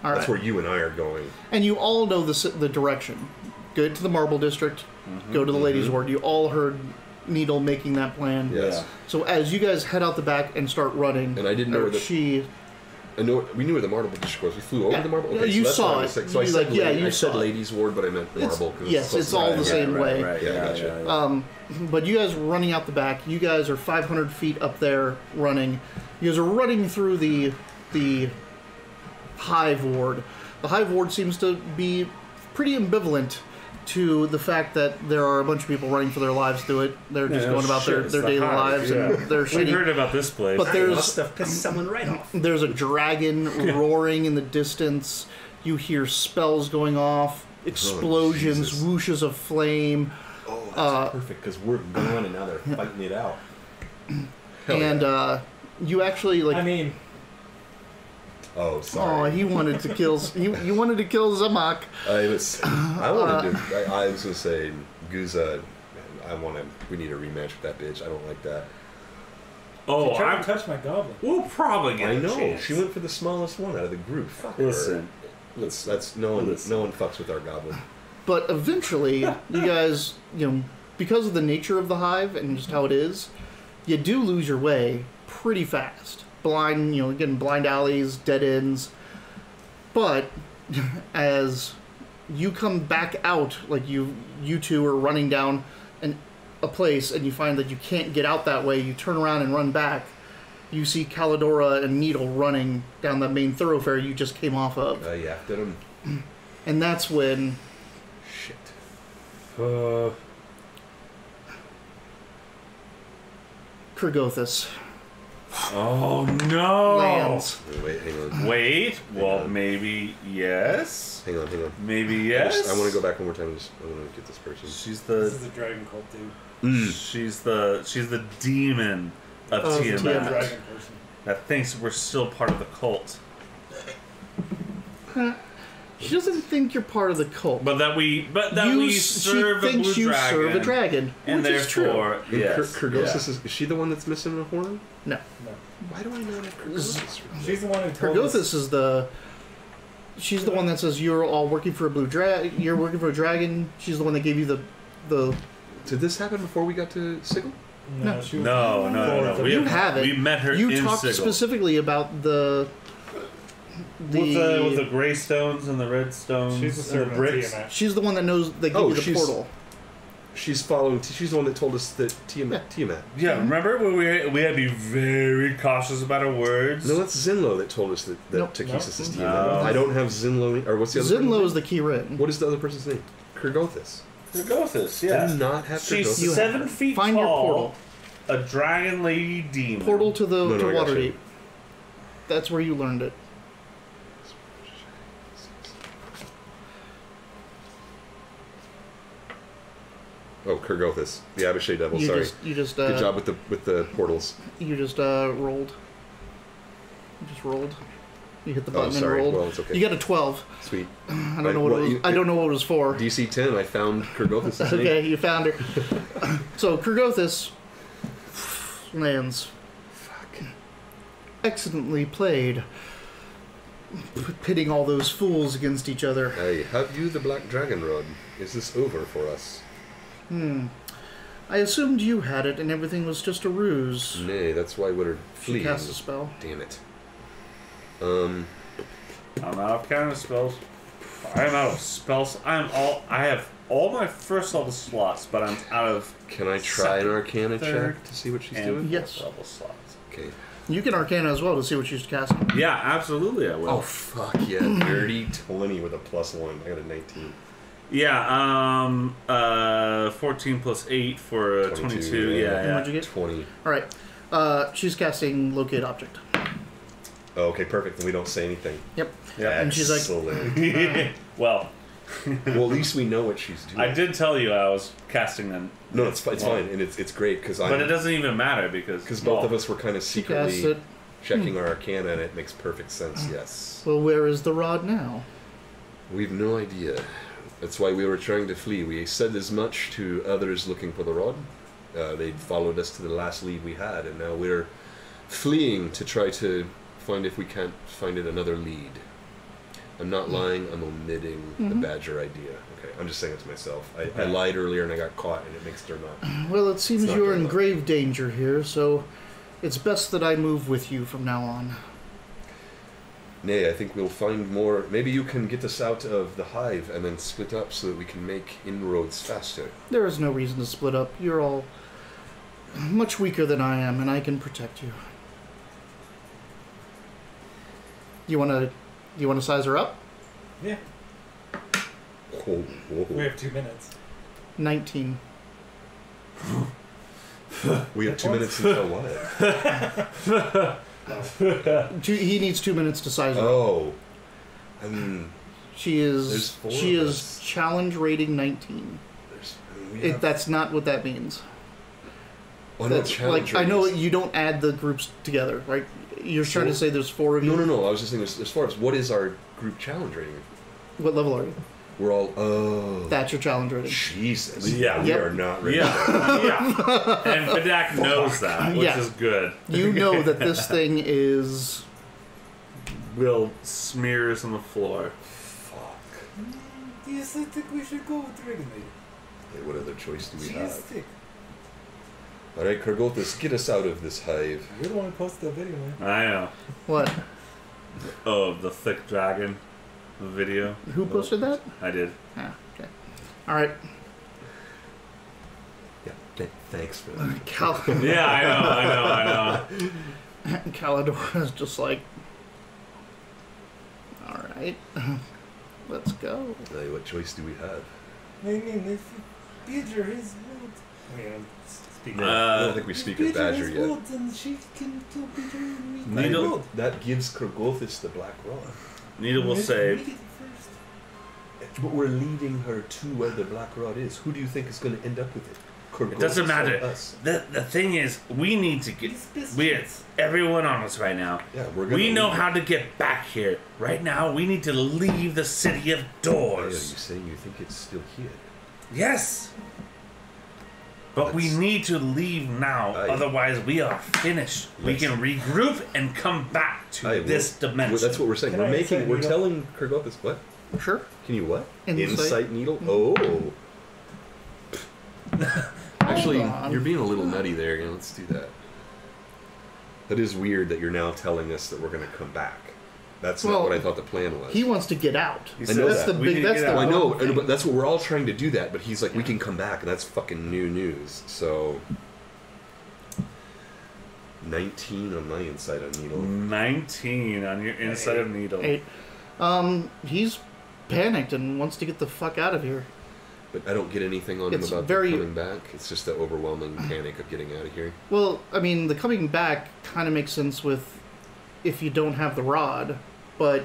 [SPEAKER 1] All
[SPEAKER 2] That's
[SPEAKER 1] right.
[SPEAKER 2] where you and I are going.
[SPEAKER 1] And you all know the direction. Go to the Marble District. Go to the Ladies' Ward. You all heard Needle making that plan.
[SPEAKER 2] Yes.
[SPEAKER 1] So as you guys head out the back and start running,
[SPEAKER 2] And I didn't know
[SPEAKER 1] or
[SPEAKER 2] that-
[SPEAKER 1] she.
[SPEAKER 2] I know we knew where the Marble District was. We flew over
[SPEAKER 1] Yeah.
[SPEAKER 2] the Marble.
[SPEAKER 1] Yeah,
[SPEAKER 2] Okay,
[SPEAKER 1] you
[SPEAKER 2] so that's
[SPEAKER 1] saw
[SPEAKER 2] what I was
[SPEAKER 1] it.
[SPEAKER 2] saying. So I
[SPEAKER 1] You,
[SPEAKER 2] said,
[SPEAKER 1] like, yeah, you
[SPEAKER 2] I said
[SPEAKER 1] saw it.
[SPEAKER 2] Ladies' Ward, but I meant the
[SPEAKER 1] It's-
[SPEAKER 2] Marble. 'cause
[SPEAKER 1] yes,
[SPEAKER 2] close
[SPEAKER 1] it's
[SPEAKER 2] to
[SPEAKER 1] all
[SPEAKER 2] mine.
[SPEAKER 1] the same way.
[SPEAKER 3] Right,
[SPEAKER 2] Yeah, I gotcha.
[SPEAKER 1] But you guys running out the back. You guys are 500 feet up there running. You guys are running through the Hive Ward. The Hive Ward seems to be pretty ambivalent to the fact that there are a bunch of people running for their lives through it. They're just going about their daily lives and they're
[SPEAKER 3] We
[SPEAKER 1] shitty.
[SPEAKER 3] heard about this place.
[SPEAKER 1] But there's
[SPEAKER 5] have pissed someone right off.
[SPEAKER 1] there's a dragon roaring in the distance. You hear spells going off, explosions,
[SPEAKER 2] Jesus.
[SPEAKER 1] whooshes of flame,
[SPEAKER 2] Oh, that's perfect because we're gone and now they're fighting it out. Hell
[SPEAKER 1] and
[SPEAKER 2] yeah.
[SPEAKER 1] you actually like
[SPEAKER 4] I mean,
[SPEAKER 2] Oh,
[SPEAKER 1] Oh,
[SPEAKER 2] sorry.
[SPEAKER 1] he wanted to kill. You wanted to kill Zamak.
[SPEAKER 2] I was gonna say, Guza. We need a rematch with that bitch. I don't like that.
[SPEAKER 3] Oh,
[SPEAKER 4] She tried
[SPEAKER 3] I'm
[SPEAKER 4] to touch my goblin.
[SPEAKER 3] We'll probably get
[SPEAKER 2] I
[SPEAKER 3] a
[SPEAKER 2] know.
[SPEAKER 3] chance.
[SPEAKER 2] She went for the smallest one out of the group. Fuck
[SPEAKER 3] Listen.
[SPEAKER 2] her. That's no one. No one fucks with our goblin.
[SPEAKER 1] But eventually, you guys, because of the nature of the hive and just how it is, you do lose your way pretty fast. Getting blind alleys, dead ends. But as you come back out, like you two are running down a place and you find that you can't get out that way, you turn around and run back, you see Calidora and Needle running down the main thoroughfare you just came off of.
[SPEAKER 2] I yapped at him.
[SPEAKER 1] And that's when
[SPEAKER 2] Shit.
[SPEAKER 1] Kurgothus
[SPEAKER 3] Oh no!
[SPEAKER 1] lands.
[SPEAKER 2] Wait, hang on.
[SPEAKER 3] Wait. Well,
[SPEAKER 2] on.
[SPEAKER 3] maybe yes.
[SPEAKER 2] Hang on.
[SPEAKER 3] Maybe yes.
[SPEAKER 2] I want to go back one more time. I want to get this person.
[SPEAKER 3] She's
[SPEAKER 4] This
[SPEAKER 3] the
[SPEAKER 4] is a dragon cult, dude.
[SPEAKER 3] she's the demon of
[SPEAKER 1] Of
[SPEAKER 3] Tiamat
[SPEAKER 1] Tiamat.
[SPEAKER 4] Dragon person.
[SPEAKER 3] that thinks we're still part of the cult,
[SPEAKER 1] She doesn't think you're part of the cult.
[SPEAKER 3] but that we
[SPEAKER 1] she
[SPEAKER 3] serve a
[SPEAKER 1] thinks
[SPEAKER 3] blue
[SPEAKER 1] you
[SPEAKER 3] dragon,
[SPEAKER 1] serve a dragon,
[SPEAKER 3] and
[SPEAKER 1] which is true.
[SPEAKER 3] therefore yes.
[SPEAKER 2] Kurgosis is she the one that's missing a horn?
[SPEAKER 1] No.
[SPEAKER 4] No.
[SPEAKER 2] Why do I not have Kurgosis?
[SPEAKER 4] She's the one who told us.
[SPEAKER 1] Kurgothus is the... She's the one that says you're all working for a blue dragon. You're working for a dragon. She's the one that gave you the...
[SPEAKER 2] Did this happen before we got to Sigil?
[SPEAKER 4] No, she was
[SPEAKER 3] No.
[SPEAKER 1] You haven't.
[SPEAKER 3] We met her
[SPEAKER 1] You
[SPEAKER 3] in
[SPEAKER 1] talked
[SPEAKER 3] Sigil.
[SPEAKER 1] specifically about the
[SPEAKER 3] with the gray stones and the red stones.
[SPEAKER 4] She's the
[SPEAKER 3] and
[SPEAKER 4] servant
[SPEAKER 3] the bricks.
[SPEAKER 4] of Tiamat.
[SPEAKER 1] She's the one that knows that gave
[SPEAKER 2] Oh,
[SPEAKER 1] you the
[SPEAKER 2] she's-
[SPEAKER 1] portal.
[SPEAKER 2] She's following. She's the one that told us that Tiamat.
[SPEAKER 3] Yeah, remember when we had to be very cautious about our words?
[SPEAKER 2] No, that's Zinlo that told us that
[SPEAKER 1] Nope.
[SPEAKER 2] Takesis is
[SPEAKER 4] No.
[SPEAKER 2] Tiamat. I don't have Zinlo. Or what's the other?
[SPEAKER 1] Zinlo is
[SPEAKER 2] person's
[SPEAKER 1] the key ring.
[SPEAKER 2] name? What is the other person's name? Kurgothis.
[SPEAKER 3] Kurgothis,
[SPEAKER 2] I
[SPEAKER 3] yeah.
[SPEAKER 2] do not have
[SPEAKER 3] She's
[SPEAKER 2] Kurgothis.
[SPEAKER 1] You
[SPEAKER 3] 7 feet
[SPEAKER 1] Find your
[SPEAKER 3] tall.
[SPEAKER 1] portal.
[SPEAKER 3] A dragon lady demon.
[SPEAKER 1] Portal to the
[SPEAKER 2] No,
[SPEAKER 1] to
[SPEAKER 2] I got
[SPEAKER 1] Waterdeep.
[SPEAKER 2] you.
[SPEAKER 1] That's where you learned it.
[SPEAKER 2] Oh, Kurgothis, the Abishai Devil.
[SPEAKER 1] You
[SPEAKER 2] Sorry.
[SPEAKER 1] just
[SPEAKER 2] Good job with the portals.
[SPEAKER 1] You just rolled. You just rolled. You hit the button and
[SPEAKER 2] sorry.
[SPEAKER 1] rolled.
[SPEAKER 2] Well, it's okay.
[SPEAKER 1] You got a 12.
[SPEAKER 2] Sweet.
[SPEAKER 1] I don't know what it was. I don't know what it was for.
[SPEAKER 2] DC 10. I found Kurgothis' name.
[SPEAKER 1] Okay, you found her. So Kurgothis lands. Fuck. Excellently played. Pitting all those fools against each other.
[SPEAKER 2] Hey, have you the Black Dragon Rod? Is this over for us?
[SPEAKER 1] I assumed you had it and everything was just a ruse.
[SPEAKER 2] Nay, that's why we're
[SPEAKER 1] She
[SPEAKER 2] fleeing.
[SPEAKER 1] cast a spell.
[SPEAKER 2] Damn it.
[SPEAKER 3] I'm out of counter spells. I'm out of spells. I have all my first level slots, but I'm out of
[SPEAKER 2] Can I try an
[SPEAKER 3] second,
[SPEAKER 2] Arcana
[SPEAKER 3] third,
[SPEAKER 2] check to see what she's
[SPEAKER 3] and
[SPEAKER 2] doing?
[SPEAKER 1] Yes.
[SPEAKER 3] fourth level slots.
[SPEAKER 2] Okay.
[SPEAKER 1] You can Arcana as well to see what she's casting.
[SPEAKER 3] Yeah, absolutely I will.
[SPEAKER 2] Oh, fuck yeah. Dirty 20 with a +1. I got a 19.
[SPEAKER 3] Yeah, 14 plus 8 for 22.
[SPEAKER 2] 22,
[SPEAKER 3] Yeah,
[SPEAKER 1] And
[SPEAKER 3] yeah.
[SPEAKER 1] what'd you get?
[SPEAKER 2] 20.
[SPEAKER 1] Alright. She's casting Locate Object.
[SPEAKER 2] Oh, okay, perfect. Then we don't say anything.
[SPEAKER 1] Yep.
[SPEAKER 3] Yeah.
[SPEAKER 1] And she's like,
[SPEAKER 2] Excellent.
[SPEAKER 3] Well,
[SPEAKER 2] well, at least we know what she's doing.
[SPEAKER 3] I did tell you I was casting them.
[SPEAKER 2] No, it's fine, and it's great because
[SPEAKER 3] But it doesn't even matter because
[SPEAKER 2] both of us were kind of
[SPEAKER 1] she casts
[SPEAKER 2] secretly
[SPEAKER 1] it.
[SPEAKER 2] checking our Arcana, and it makes perfect sense. Yes,
[SPEAKER 1] Well, where is the rod now?
[SPEAKER 2] we've no idea. That's why we were trying to flee. We said as much to others looking for the rod. They'd followed us to the last lead we had, and now we're fleeing to try to find if we can't find it another lead. I'm not lying. I'm omitting the Badger idea. Okay, I'm just saying it to myself. I lied earlier and I got caught, and it makes her not.
[SPEAKER 1] Well, it seems
[SPEAKER 2] It's not
[SPEAKER 1] you're
[SPEAKER 2] good
[SPEAKER 1] in
[SPEAKER 2] enough.
[SPEAKER 1] grave danger here, so it's best that I move with you from now on.
[SPEAKER 2] Nay, I think we'll find more. Maybe you can get us out of the hive and then split up so that we can make inroads faster.
[SPEAKER 1] There is no reason to split up. You're all much weaker than I am, and I can protect you. You wanna size her up?
[SPEAKER 4] Yeah.
[SPEAKER 2] Oh,
[SPEAKER 4] We have 2 minutes.
[SPEAKER 1] 19.
[SPEAKER 2] We have 2 minutes until what?
[SPEAKER 1] He needs 2 minutes to size her up.
[SPEAKER 2] Oh, I mean,
[SPEAKER 1] She
[SPEAKER 2] there's
[SPEAKER 1] is
[SPEAKER 2] 4
[SPEAKER 1] she
[SPEAKER 2] of
[SPEAKER 1] is
[SPEAKER 2] us.
[SPEAKER 1] challenge rating 19.
[SPEAKER 2] we have-
[SPEAKER 1] That's not what that means.
[SPEAKER 2] Oh, no, challenge
[SPEAKER 1] I know
[SPEAKER 2] ratings.
[SPEAKER 1] you don't add the groups together, right? You're trying to say there's 4 of you?
[SPEAKER 2] No. I was just saying, as far as what is our group challenge rating?
[SPEAKER 1] What level are you?
[SPEAKER 2] We're all, oh.
[SPEAKER 1] That's your challenge rating.
[SPEAKER 2] Jesus.
[SPEAKER 3] Yeah.
[SPEAKER 2] We
[SPEAKER 1] Yep.
[SPEAKER 2] are not ready.
[SPEAKER 3] Yeah. And Bedak knows that, which
[SPEAKER 1] Yeah.
[SPEAKER 3] is good.
[SPEAKER 1] You know that this thing is...
[SPEAKER 3] Will smears on the floor.
[SPEAKER 2] Fuck.
[SPEAKER 4] Yes, I think we should go with Dragonade.
[SPEAKER 2] Okay, what other choice do we
[SPEAKER 4] She
[SPEAKER 2] have?
[SPEAKER 4] is thick.
[SPEAKER 2] Alright, Kargothus, get us out of this hive.
[SPEAKER 4] You're the one who posted that video, man.
[SPEAKER 3] I know.
[SPEAKER 1] What?
[SPEAKER 3] Oh, the thick dragon video.
[SPEAKER 1] Who posted that?
[SPEAKER 3] I did.
[SPEAKER 1] Ah, okay. Alright.
[SPEAKER 2] Yeah, thanks for that.
[SPEAKER 3] Yeah, I know.
[SPEAKER 1] Calidor is just like... Alright. Let's go.
[SPEAKER 2] Hey, what choice do we have?
[SPEAKER 4] I mean, if Badger is wood. I mean, I'm speaking.
[SPEAKER 2] I don't think we speak of Badger yet.
[SPEAKER 4] Wood, and she can kill Badger and we
[SPEAKER 3] Needle-
[SPEAKER 4] wood.
[SPEAKER 2] That gives Kargothus the Black Rod.
[SPEAKER 3] Needle will
[SPEAKER 4] We
[SPEAKER 3] say,
[SPEAKER 4] get it first.
[SPEAKER 2] But we're leading her to where the Black Rod is. Who do you think is going to end up with it? Kargothus
[SPEAKER 3] it doesn't
[SPEAKER 2] or
[SPEAKER 3] matter.
[SPEAKER 2] us?
[SPEAKER 3] The thing is, we need to get... We're everyone on us right now.
[SPEAKER 2] Yeah, we're gonna
[SPEAKER 3] We know
[SPEAKER 2] leave.
[SPEAKER 3] how to get back here. Right now, we need to leave the city of
[SPEAKER 2] Why are you
[SPEAKER 3] doors.
[SPEAKER 2] saying you think it's still here?
[SPEAKER 3] Yes. But we
[SPEAKER 2] Let's-
[SPEAKER 3] need to leave now,
[SPEAKER 2] Aye.
[SPEAKER 3] otherwise we are finished. We
[SPEAKER 2] Let's-
[SPEAKER 3] can regroup and come back to
[SPEAKER 2] Aye,
[SPEAKER 3] this
[SPEAKER 2] well,
[SPEAKER 3] dimension.
[SPEAKER 2] that's what we're saying.
[SPEAKER 4] Can I say
[SPEAKER 2] We're
[SPEAKER 4] needle?
[SPEAKER 2] telling Kargothus what?
[SPEAKER 1] Sure.
[SPEAKER 2] Can you what?
[SPEAKER 1] Insight.
[SPEAKER 2] needle? Oh. Actually,
[SPEAKER 1] on.
[SPEAKER 2] you're being a little nutty there. Yeah, let's do that. That is weird that you're now telling us that we're going to come back. That's
[SPEAKER 1] Well,
[SPEAKER 2] not what I thought the plan was.
[SPEAKER 1] He wants to get out.
[SPEAKER 3] He
[SPEAKER 2] I know
[SPEAKER 1] That's
[SPEAKER 2] that.
[SPEAKER 1] the
[SPEAKER 3] We
[SPEAKER 1] big...
[SPEAKER 3] need to
[SPEAKER 1] That's
[SPEAKER 3] get
[SPEAKER 1] the
[SPEAKER 3] out.
[SPEAKER 2] Well, I know,
[SPEAKER 1] one thing.
[SPEAKER 2] but that's what we're all trying to do that. But he's like, we can come back, and that's fucking new news. So, 19 on my inside on needle.
[SPEAKER 3] 19 on your inside of needle.
[SPEAKER 1] 8. He's panicked and wants to get the fuck out of here.
[SPEAKER 2] But I don't get anything on him
[SPEAKER 1] It's
[SPEAKER 2] about
[SPEAKER 1] very-
[SPEAKER 2] coming back. It's just the overwhelming panic of getting out of here.
[SPEAKER 1] Well, I mean, the coming back kind of makes sense with if you don't have the rod, but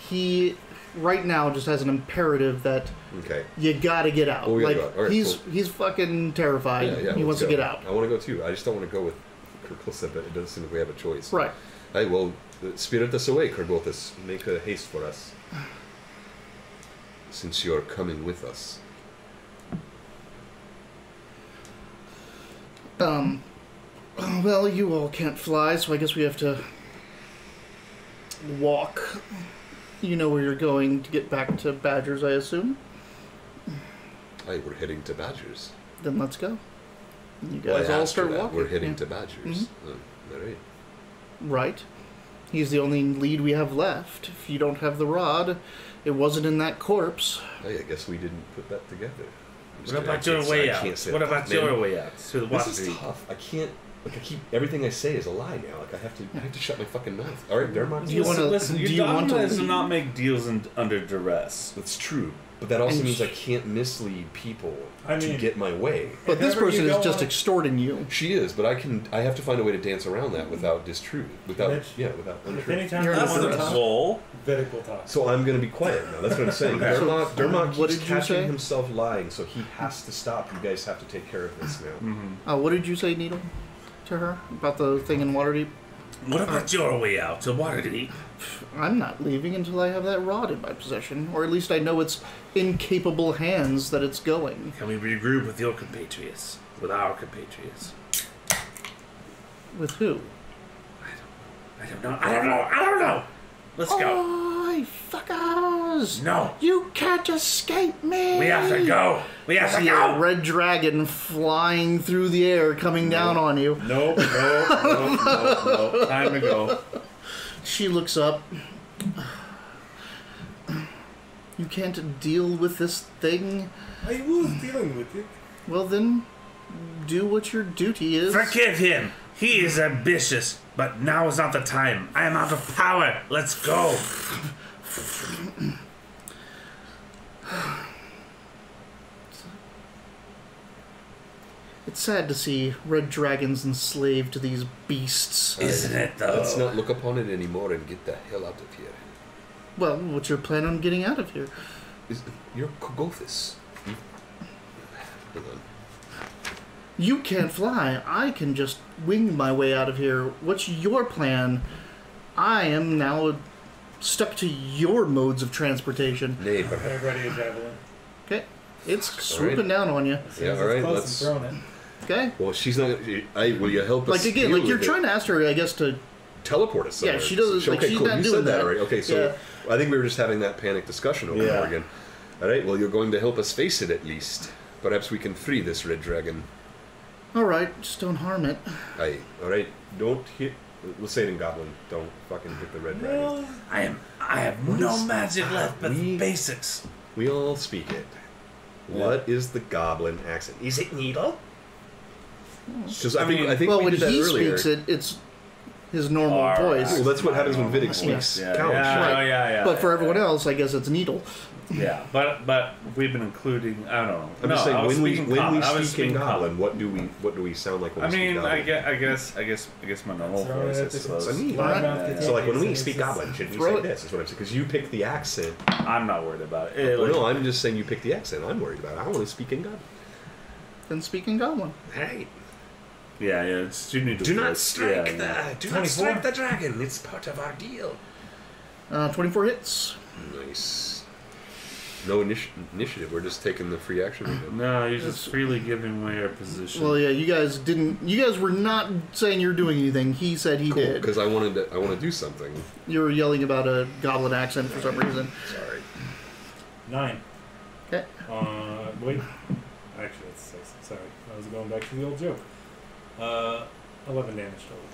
[SPEAKER 1] he right now just has an imperative that
[SPEAKER 2] Okay.
[SPEAKER 1] you gotta get out.
[SPEAKER 2] Oh, we gotta
[SPEAKER 1] like
[SPEAKER 2] go out. Alright,
[SPEAKER 1] he's
[SPEAKER 2] cool.
[SPEAKER 1] he's fucking terrified.
[SPEAKER 2] Yeah,
[SPEAKER 1] he wants
[SPEAKER 2] let's
[SPEAKER 1] to
[SPEAKER 2] go.
[SPEAKER 1] get out.
[SPEAKER 2] I want to go too. I just don't want to go with Kargothus, but it doesn't seem like we have a choice.
[SPEAKER 1] Right.
[SPEAKER 2] Hey, well, spirit us away, Kargothus. Make a haste for us. Since you're coming with us.
[SPEAKER 1] Well, you all can't fly, so I guess we have to walk. You know where you're going to get back to Badgers, I assume.
[SPEAKER 2] Hey, we're heading to Badgers.
[SPEAKER 1] Then let's go. You
[SPEAKER 2] Well, I
[SPEAKER 1] guys all
[SPEAKER 2] asked her
[SPEAKER 1] start
[SPEAKER 2] that.
[SPEAKER 1] walking.
[SPEAKER 2] We're heading
[SPEAKER 1] Yeah.
[SPEAKER 2] to Badgers. Oh, all right.
[SPEAKER 1] Right. He's the only lead we have left. If you don't have the rod, it wasn't in that corpse.
[SPEAKER 2] Hey, I guess we didn't put that together. I'm just
[SPEAKER 3] What
[SPEAKER 2] kidding. I
[SPEAKER 3] about your
[SPEAKER 2] can't say-
[SPEAKER 3] way
[SPEAKER 2] I
[SPEAKER 3] out?
[SPEAKER 2] can't say
[SPEAKER 3] What
[SPEAKER 2] that.
[SPEAKER 3] about
[SPEAKER 2] Man,
[SPEAKER 3] your way out? To the water
[SPEAKER 2] This is
[SPEAKER 3] street.
[SPEAKER 2] tough. I can't. Like I keep everything I say is a lie now. Like I have to shut my fucking mouth. All right, Dermot.
[SPEAKER 1] Do you wanna-
[SPEAKER 3] Listen,
[SPEAKER 1] do
[SPEAKER 3] your
[SPEAKER 1] you want
[SPEAKER 3] dogma
[SPEAKER 1] to
[SPEAKER 3] is to
[SPEAKER 1] leave?
[SPEAKER 3] not make deals under duress.
[SPEAKER 2] That's true, but that also
[SPEAKER 1] And
[SPEAKER 2] means
[SPEAKER 1] sh-
[SPEAKER 2] I can't mislead people
[SPEAKER 4] I
[SPEAKER 2] to
[SPEAKER 4] mean-
[SPEAKER 2] get my way.
[SPEAKER 1] But
[SPEAKER 4] If
[SPEAKER 1] this
[SPEAKER 4] ever
[SPEAKER 1] person
[SPEAKER 4] you
[SPEAKER 1] is
[SPEAKER 4] don't
[SPEAKER 1] just
[SPEAKER 4] wanna-
[SPEAKER 1] extorting you.
[SPEAKER 2] She is, but I have to find a way to dance around that without distruth, without
[SPEAKER 4] Mitch,
[SPEAKER 2] without
[SPEAKER 4] If
[SPEAKER 2] untruth.
[SPEAKER 4] anytime
[SPEAKER 1] You're
[SPEAKER 4] you
[SPEAKER 3] That's
[SPEAKER 1] not
[SPEAKER 4] want
[SPEAKER 3] the
[SPEAKER 4] to
[SPEAKER 1] duress.
[SPEAKER 4] talk,
[SPEAKER 3] goal.
[SPEAKER 4] Vedic will talk.
[SPEAKER 2] So I'm going to be quiet now. That's what I'm saying.
[SPEAKER 3] Okay.
[SPEAKER 2] Dermot
[SPEAKER 1] What
[SPEAKER 2] keeps
[SPEAKER 1] did you
[SPEAKER 2] catching
[SPEAKER 1] say?
[SPEAKER 2] himself lying, so he has to stop. You guys have to take care of this now.
[SPEAKER 1] What did you say, Needle, to her about the thing in Waterdeep?
[SPEAKER 3] What about your way out to Waterdeep?
[SPEAKER 1] I'm not leaving until I have that rod in my possession, or at least I know it's in capable hands that it's going.
[SPEAKER 3] Can we regroup with your compatriots? With our compatriots?
[SPEAKER 1] With who?
[SPEAKER 3] I don't know. Let's go.
[SPEAKER 1] Oh, fuckers!
[SPEAKER 3] No.
[SPEAKER 1] You can't escape me!
[SPEAKER 3] We have to go. We have to
[SPEAKER 1] See a
[SPEAKER 3] go.
[SPEAKER 1] red dragon flying through the air, coming down on you.
[SPEAKER 3] Nope. Time to go.
[SPEAKER 1] She looks up. You can't deal with this thing?
[SPEAKER 4] I was dealing with it.
[SPEAKER 1] Well then, do what your duty is.
[SPEAKER 3] Forgive him. He is ambitious, but now is not the time. I am out of power. Let's go.
[SPEAKER 1] It's sad to see red dragons enslaved to these beasts.
[SPEAKER 3] Isn't it, though?
[SPEAKER 2] Let's not look upon it anymore and get the hell out of here.
[SPEAKER 1] Well, what's your plan on getting out of here?
[SPEAKER 2] You're Kargothus. Hold on.
[SPEAKER 1] You can't fly. I can just wing my way out of here. What's your plan? I am now stuck to your modes of transportation.
[SPEAKER 2] Nay, but
[SPEAKER 4] I ready a javelin.
[SPEAKER 1] Okay. It's swooping down on you.
[SPEAKER 4] As soon
[SPEAKER 2] Yeah,
[SPEAKER 4] as
[SPEAKER 2] all
[SPEAKER 4] it's
[SPEAKER 2] right,
[SPEAKER 4] close,
[SPEAKER 2] let's-
[SPEAKER 4] I'm throwing it.
[SPEAKER 1] Okay.
[SPEAKER 2] well, she's not. Will you help us?
[SPEAKER 1] Like again,
[SPEAKER 2] deal
[SPEAKER 1] like you're
[SPEAKER 2] with
[SPEAKER 1] trying
[SPEAKER 2] it?
[SPEAKER 1] to ask her, I guess, to
[SPEAKER 2] Teleport us somewhere.
[SPEAKER 1] Yeah, she doesn't- like,
[SPEAKER 2] Okay,
[SPEAKER 1] she's
[SPEAKER 2] cool.
[SPEAKER 1] not
[SPEAKER 2] You
[SPEAKER 1] doing
[SPEAKER 2] said that
[SPEAKER 1] that.
[SPEAKER 2] already. Okay, so
[SPEAKER 1] Yeah.
[SPEAKER 2] I think we were just having that panic discussion over and
[SPEAKER 3] Yeah.
[SPEAKER 2] over again. All right. Well, you're going to help us face it at least. Perhaps we can free this red dragon.
[SPEAKER 1] all right, just don't harm it.
[SPEAKER 2] Aye. All right. Don't hit. We'll say it in Goblin. Don't fucking hit the red dragon.
[SPEAKER 3] I have no magic left but
[SPEAKER 2] we-
[SPEAKER 3] basics.
[SPEAKER 2] We all speak it. What is the Goblin accent? Is it needle? Because I think
[SPEAKER 1] Well,
[SPEAKER 2] we
[SPEAKER 1] when
[SPEAKER 2] did that
[SPEAKER 1] he
[SPEAKER 2] earlier.
[SPEAKER 1] speaks it, it's his normal
[SPEAKER 3] All right.
[SPEAKER 1] voice.
[SPEAKER 2] Well, that's what happens when Vidic speaks.
[SPEAKER 3] Yeah,
[SPEAKER 2] Couch.
[SPEAKER 3] yeah,
[SPEAKER 1] Right.
[SPEAKER 3] yeah.
[SPEAKER 1] But for everyone else, I guess it's needle.
[SPEAKER 3] Yeah, but we've been including. I don't know.
[SPEAKER 2] I'm
[SPEAKER 3] no,
[SPEAKER 2] just
[SPEAKER 3] I
[SPEAKER 2] saying
[SPEAKER 3] was
[SPEAKER 2] when we
[SPEAKER 3] speaking common. I was
[SPEAKER 2] speak in
[SPEAKER 3] speaking
[SPEAKER 2] Goblin,
[SPEAKER 3] common.
[SPEAKER 2] what do we sound like when
[SPEAKER 3] I
[SPEAKER 2] we speak
[SPEAKER 3] mean,
[SPEAKER 2] Goblin?
[SPEAKER 3] I guess my normal
[SPEAKER 4] Throw it
[SPEAKER 3] voice.
[SPEAKER 4] at
[SPEAKER 3] I
[SPEAKER 4] the-
[SPEAKER 3] suppose.
[SPEAKER 2] That's what I mean.
[SPEAKER 4] Loud
[SPEAKER 1] Alright.
[SPEAKER 4] mouth
[SPEAKER 3] Yeah.
[SPEAKER 2] So like when we
[SPEAKER 4] it's
[SPEAKER 2] speak
[SPEAKER 4] just-
[SPEAKER 2] Goblin, should we
[SPEAKER 1] Throw
[SPEAKER 2] say
[SPEAKER 1] it.
[SPEAKER 2] this? Is what I'm saying. Because you pick the accent.
[SPEAKER 3] I'm not worried about it.
[SPEAKER 2] Well, no, I'm just saying you pick the accent. I'm worried about it. I want to speak in Goblin.
[SPEAKER 1] Then speaking Goblin.
[SPEAKER 2] Hey,
[SPEAKER 3] Yeah. It's, you need to
[SPEAKER 2] do not
[SPEAKER 3] voice.
[SPEAKER 2] strike
[SPEAKER 3] Yeah.
[SPEAKER 2] the
[SPEAKER 4] 24.
[SPEAKER 2] dragon. It's part of our deal.
[SPEAKER 1] 24 hits.
[SPEAKER 2] Nice. No initiative. We're just taking the free action. right now.
[SPEAKER 3] No, you're just freely giving away our position.
[SPEAKER 1] Well, yeah, you guys didn't. You guys were not saying you're doing anything. He said he
[SPEAKER 2] Cool,
[SPEAKER 1] did.
[SPEAKER 2] because I want to do something.
[SPEAKER 1] You were yelling about a Goblin accent for some reason.
[SPEAKER 2] Sorry.
[SPEAKER 4] 9.
[SPEAKER 1] Okay.
[SPEAKER 4] Wait. Actually, it's 6. Sorry. I was going back to the old joke. 11 damage total.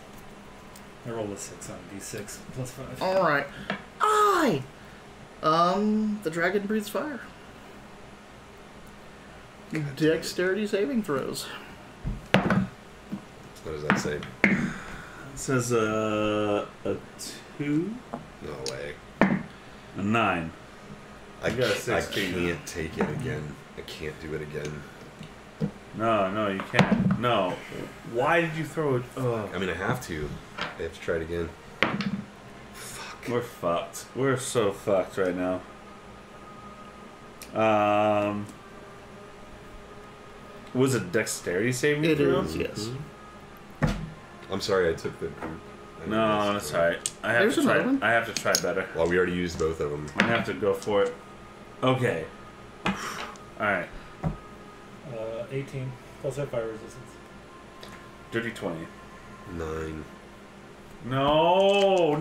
[SPEAKER 4] I rolled a 6 on D6 plus 5.
[SPEAKER 1] All right. The dragon breathes fire. Dexterity saving throws.
[SPEAKER 2] What does that say?
[SPEAKER 3] It says a 2,
[SPEAKER 2] No way.
[SPEAKER 3] a 9.
[SPEAKER 2] I
[SPEAKER 3] You got a
[SPEAKER 2] can't
[SPEAKER 3] 16.
[SPEAKER 2] take it again. I can't do it again.
[SPEAKER 3] No, you can't. No. Why did you throw it?
[SPEAKER 2] I mean, I have to. I have to try it again.
[SPEAKER 3] We're fucked. We're so fucked right now. Was it dexterity saving
[SPEAKER 1] It
[SPEAKER 3] throw?
[SPEAKER 1] is, yes.
[SPEAKER 2] I'm sorry, I took the.
[SPEAKER 3] No, that's alright. I have
[SPEAKER 1] There's
[SPEAKER 3] to try.
[SPEAKER 1] another one.
[SPEAKER 3] I have to try better.
[SPEAKER 2] Well, we already used both of them.
[SPEAKER 3] I have to go for it. Okay. Alright.
[SPEAKER 4] 18 plus that fire resistance.
[SPEAKER 3] Dirty 20.
[SPEAKER 2] 9.
[SPEAKER 3] No!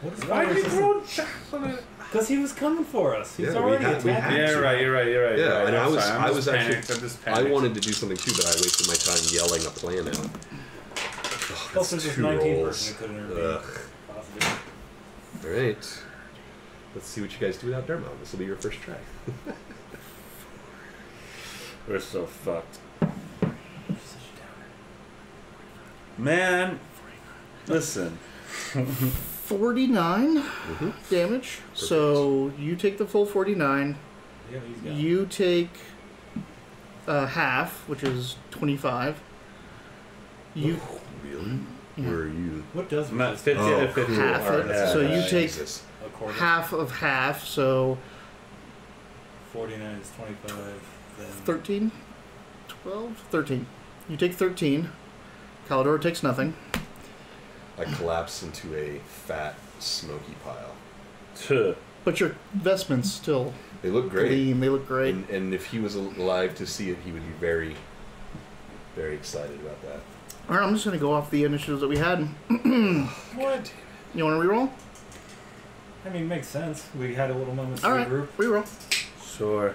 [SPEAKER 4] What is
[SPEAKER 3] Why
[SPEAKER 4] fire
[SPEAKER 3] did you
[SPEAKER 4] resistance?
[SPEAKER 3] throw javelin?
[SPEAKER 4] Because he was coming for us. He's
[SPEAKER 2] Yeah, we
[SPEAKER 4] already
[SPEAKER 2] had- we
[SPEAKER 4] attacking.
[SPEAKER 2] had-
[SPEAKER 3] Yeah, you're right. You're right.
[SPEAKER 2] Yeah,
[SPEAKER 3] you're right.
[SPEAKER 2] and
[SPEAKER 3] I'm
[SPEAKER 2] I was-
[SPEAKER 3] sorry,
[SPEAKER 2] I
[SPEAKER 3] I'm
[SPEAKER 2] was
[SPEAKER 3] just
[SPEAKER 2] actually-
[SPEAKER 3] panicked. I'm just
[SPEAKER 2] I
[SPEAKER 3] panicked.
[SPEAKER 2] wanted to do something too, but I wasted my time yelling a plan out. Oh,
[SPEAKER 4] Plus,
[SPEAKER 2] that's
[SPEAKER 4] there's this
[SPEAKER 2] 2
[SPEAKER 4] 19
[SPEAKER 2] rolls.
[SPEAKER 4] person who couldn't intervene.
[SPEAKER 2] Ugh.
[SPEAKER 4] Possibly.
[SPEAKER 2] All right. Let's see what you guys do without Dermot. This will be your first try.
[SPEAKER 3] We're so fucked. Man, listen.
[SPEAKER 1] 49
[SPEAKER 2] Mm-hmm.
[SPEAKER 1] damage. So you take the full 49.
[SPEAKER 4] Yeah, he's got
[SPEAKER 1] You take half, which is 25. You
[SPEAKER 2] Really?
[SPEAKER 1] Yeah.
[SPEAKER 2] Where are you?
[SPEAKER 4] What does
[SPEAKER 3] Not
[SPEAKER 4] resistance?
[SPEAKER 3] 50
[SPEAKER 2] Oh,
[SPEAKER 3] to 50.
[SPEAKER 1] half
[SPEAKER 3] or-
[SPEAKER 1] it.
[SPEAKER 3] yeah,
[SPEAKER 1] So you
[SPEAKER 3] yeah.
[SPEAKER 1] take
[SPEAKER 2] Jesus.
[SPEAKER 4] A quarter.
[SPEAKER 1] half of half, so
[SPEAKER 4] 49 is 25. Then
[SPEAKER 1] 13? 12? 13. You take 13. Calidor takes nothing.
[SPEAKER 2] I collapse into a fat, smoky pile.
[SPEAKER 3] Tuh.
[SPEAKER 1] But your vestments still
[SPEAKER 2] They look great.
[SPEAKER 1] gleam. They look great.
[SPEAKER 2] And if he was alive to see it, he would be very, very excited about that.
[SPEAKER 1] All right, I'm just going to go off the initiatives that we had.
[SPEAKER 4] what?
[SPEAKER 1] You want to reroll?
[SPEAKER 4] I mean, makes sense. We had a little moment to
[SPEAKER 1] All right,
[SPEAKER 4] regroup.
[SPEAKER 1] reroll.
[SPEAKER 3] Sure.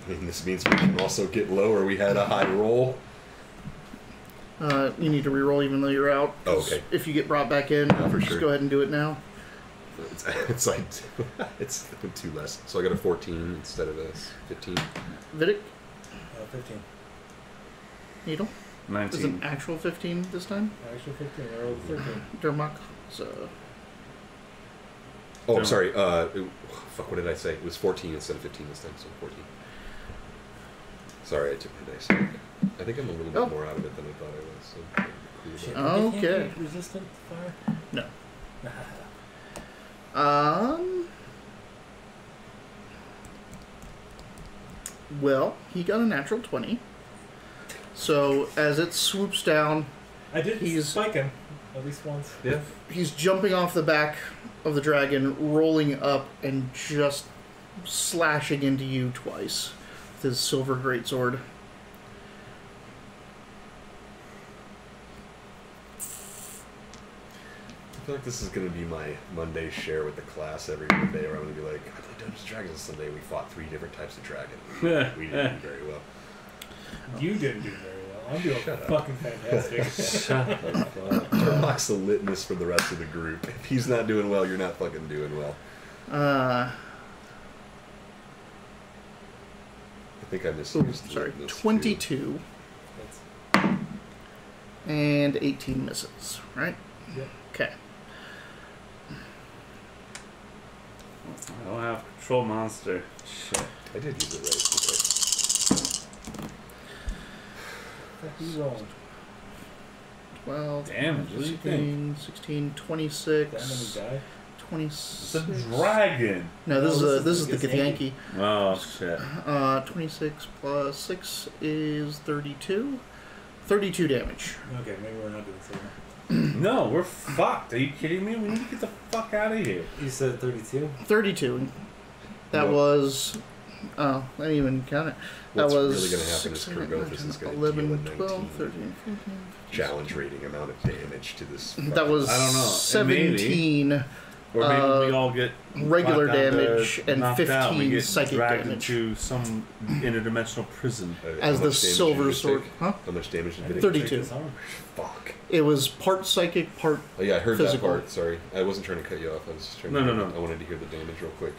[SPEAKER 2] And this means we can also get lower. We had a high roll.
[SPEAKER 1] You need to reroll even though you're out.
[SPEAKER 2] Oh, okay.
[SPEAKER 1] If you get brought back in,
[SPEAKER 2] Yeah, for
[SPEAKER 1] just
[SPEAKER 2] sure.
[SPEAKER 1] go ahead and do it now.
[SPEAKER 2] It's like it's 2 less. So I got a 14 instead of a 15.
[SPEAKER 1] Vidic,
[SPEAKER 4] 15.
[SPEAKER 1] Needle. Is
[SPEAKER 3] 19.
[SPEAKER 1] an actual 15 this time?
[SPEAKER 4] Actually, 15. I rolled a 13.
[SPEAKER 1] Dermok. So
[SPEAKER 2] Oh, I'm sorry. Fuck. What did I say? It was 14 instead of 15 this time. So 14. Sorry, I took my dice. I think I'm a little bit
[SPEAKER 1] Oh.
[SPEAKER 2] more out of it than I thought I was. So I'm cool
[SPEAKER 4] Shit,
[SPEAKER 2] about
[SPEAKER 4] they
[SPEAKER 1] Okay.
[SPEAKER 4] can't be resistant to fire?
[SPEAKER 1] no. Well, he got a natural 20. So as it swoops down,
[SPEAKER 4] I did
[SPEAKER 1] He's-
[SPEAKER 4] spike him at least once.
[SPEAKER 5] Yeah.
[SPEAKER 1] he's jumping off the back of the dragon, rolling up, and just slashing into you twice with his silver greatsword.
[SPEAKER 2] I feel like this is going to be my Monday share with the class every Monday, where I'm going to be like, I played Dungeons & Dragons Sunday. We fought 3 different types of dragon. We didn't do very well.
[SPEAKER 4] You didn't do very well. I'm doing
[SPEAKER 2] Shut up.
[SPEAKER 4] fucking fantastic.
[SPEAKER 2] Turlock's the litmus for the rest of the group. If he's not doing well, you're not fucking doing well.
[SPEAKER 1] Uh,
[SPEAKER 2] I think I missed.
[SPEAKER 1] sorry,
[SPEAKER 2] litmus, too.
[SPEAKER 1] 22
[SPEAKER 4] That's,
[SPEAKER 1] and 18 misses, right?
[SPEAKER 4] yeah.
[SPEAKER 1] Okay.
[SPEAKER 3] I don't have control monster. Shit.
[SPEAKER 2] I did use it right.
[SPEAKER 4] He's rolling.
[SPEAKER 1] 12,
[SPEAKER 3] Damage, what do you
[SPEAKER 1] 16,
[SPEAKER 4] That
[SPEAKER 1] 26,
[SPEAKER 4] many die?
[SPEAKER 1] 26.
[SPEAKER 3] It's a dragon.
[SPEAKER 1] No, this
[SPEAKER 4] No,
[SPEAKER 1] is the Githyanki.
[SPEAKER 3] Oh shit.
[SPEAKER 1] 26 plus 6 is 32. 32 damage.
[SPEAKER 4] Okay, maybe we're not doing so well.
[SPEAKER 3] No, we're fucked. Are you kidding me? We need to get the fuck out of here.
[SPEAKER 4] You said 32?
[SPEAKER 1] 32. That
[SPEAKER 2] No.
[SPEAKER 1] was... Oh, I didn't even count it. That
[SPEAKER 2] What's
[SPEAKER 1] was
[SPEAKER 2] really going to happen is
[SPEAKER 1] 6,
[SPEAKER 2] Kurgothus is going to
[SPEAKER 1] 11,
[SPEAKER 2] deal a
[SPEAKER 1] 12,
[SPEAKER 2] 19
[SPEAKER 1] 13, 14,
[SPEAKER 2] challenge rating amount of damage to this.
[SPEAKER 1] That was
[SPEAKER 3] I don't know.
[SPEAKER 1] 17
[SPEAKER 3] Or maybe we all get
[SPEAKER 1] regular
[SPEAKER 3] knocked down to-
[SPEAKER 1] damage and
[SPEAKER 3] knocked out. We
[SPEAKER 1] 15
[SPEAKER 3] get
[SPEAKER 1] psychic
[SPEAKER 3] dragged
[SPEAKER 1] damage.
[SPEAKER 3] into some interdimensional prison.
[SPEAKER 1] As the silver sword. Huh?
[SPEAKER 2] How much damage did it
[SPEAKER 1] 32.
[SPEAKER 2] take?
[SPEAKER 4] This arm.
[SPEAKER 2] Fuck.
[SPEAKER 1] It was part psychic, part...
[SPEAKER 2] Oh yeah, I heard
[SPEAKER 1] Physical.
[SPEAKER 2] that part. Sorry, I wasn't trying to cut you off. I was just trying.
[SPEAKER 3] No,
[SPEAKER 2] to
[SPEAKER 3] no.
[SPEAKER 2] I wanted to hear the damage real quick.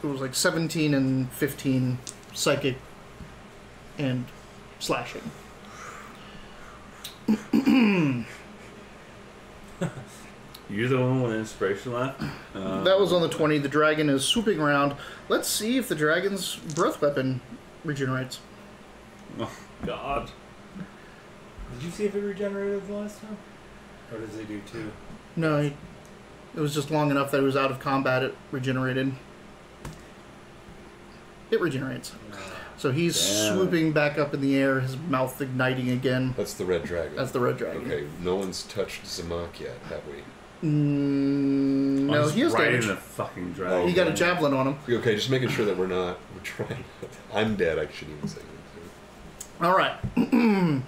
[SPEAKER 1] It was like 17 and 15 psychic and slashing.
[SPEAKER 3] You're the one with inspiration left.
[SPEAKER 1] That was on the 20. The dragon is swooping around. Let's see if the dragon's breath weapon regenerates.
[SPEAKER 3] Oh God.
[SPEAKER 4] Did you see if it regenerated the last time? Or does it do 2?
[SPEAKER 1] No, it was just long enough that it was out of combat. It regenerated. It regenerates. So he's
[SPEAKER 3] Damn.
[SPEAKER 1] swooping back up in the air, his mouth igniting again.
[SPEAKER 2] That's the red dragon.
[SPEAKER 1] That's the red dragon.
[SPEAKER 2] Okay, no one's touched Zamak yet, have we?
[SPEAKER 1] No,
[SPEAKER 3] I'm
[SPEAKER 1] he has
[SPEAKER 3] riding
[SPEAKER 1] damage.
[SPEAKER 3] the fucking dragon.
[SPEAKER 1] He got a javelin on him.
[SPEAKER 2] Okay, just making sure that we're trying. I'm dead. I shouldn't even say that.
[SPEAKER 1] All right,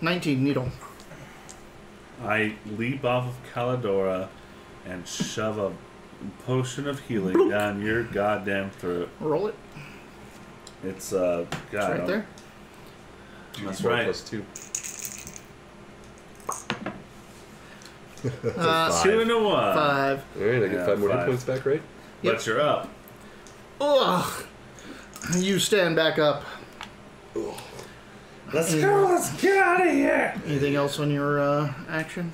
[SPEAKER 1] 19 needle.
[SPEAKER 3] I leap off of Caladora and shove a potion of healing down your goddamn throat.
[SPEAKER 1] Roll it.
[SPEAKER 3] It's
[SPEAKER 1] It's
[SPEAKER 3] God.
[SPEAKER 1] right there.
[SPEAKER 3] That's
[SPEAKER 2] 4
[SPEAKER 3] right.
[SPEAKER 2] plus 2.
[SPEAKER 3] 2 and a 1.
[SPEAKER 1] 5.
[SPEAKER 2] All right, I get
[SPEAKER 3] Yeah,
[SPEAKER 2] 5 more hit
[SPEAKER 3] 5.
[SPEAKER 2] points back, right?
[SPEAKER 3] But you're up.
[SPEAKER 1] Ugh. You stand back up.
[SPEAKER 3] Let's go. Let's get out of here.
[SPEAKER 1] Anything else on your action?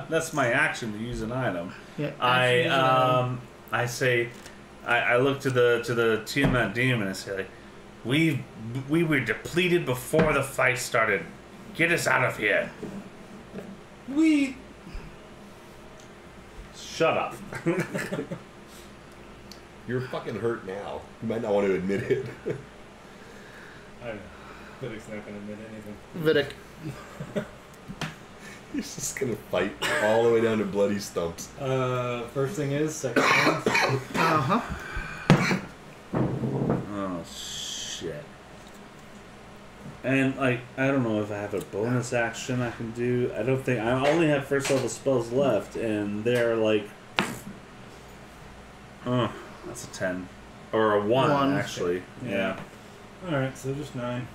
[SPEAKER 3] That's my action to use an item.
[SPEAKER 1] Yeah. action is an item.
[SPEAKER 3] I say, I look to the Tiamat demon and say, we were depleted before the fight started. Get us out of here. We. Shut up.
[SPEAKER 2] You're fucking hurt now. You might not want to admit it.
[SPEAKER 4] I don't know. Vidic's not going to admit anything.
[SPEAKER 1] Vidic.
[SPEAKER 2] He's just gonna fight all the way down to bloody stumps.
[SPEAKER 4] First thing is, second thing.
[SPEAKER 1] Uh-huh.
[SPEAKER 3] Oh shit. And like, I don't know if I have a bonus action I can do. I don't think I only have first level spells left, and they're like, that's a 10 or a 1
[SPEAKER 1] 1.
[SPEAKER 3] actually. Yeah.
[SPEAKER 4] Alright, so just 9.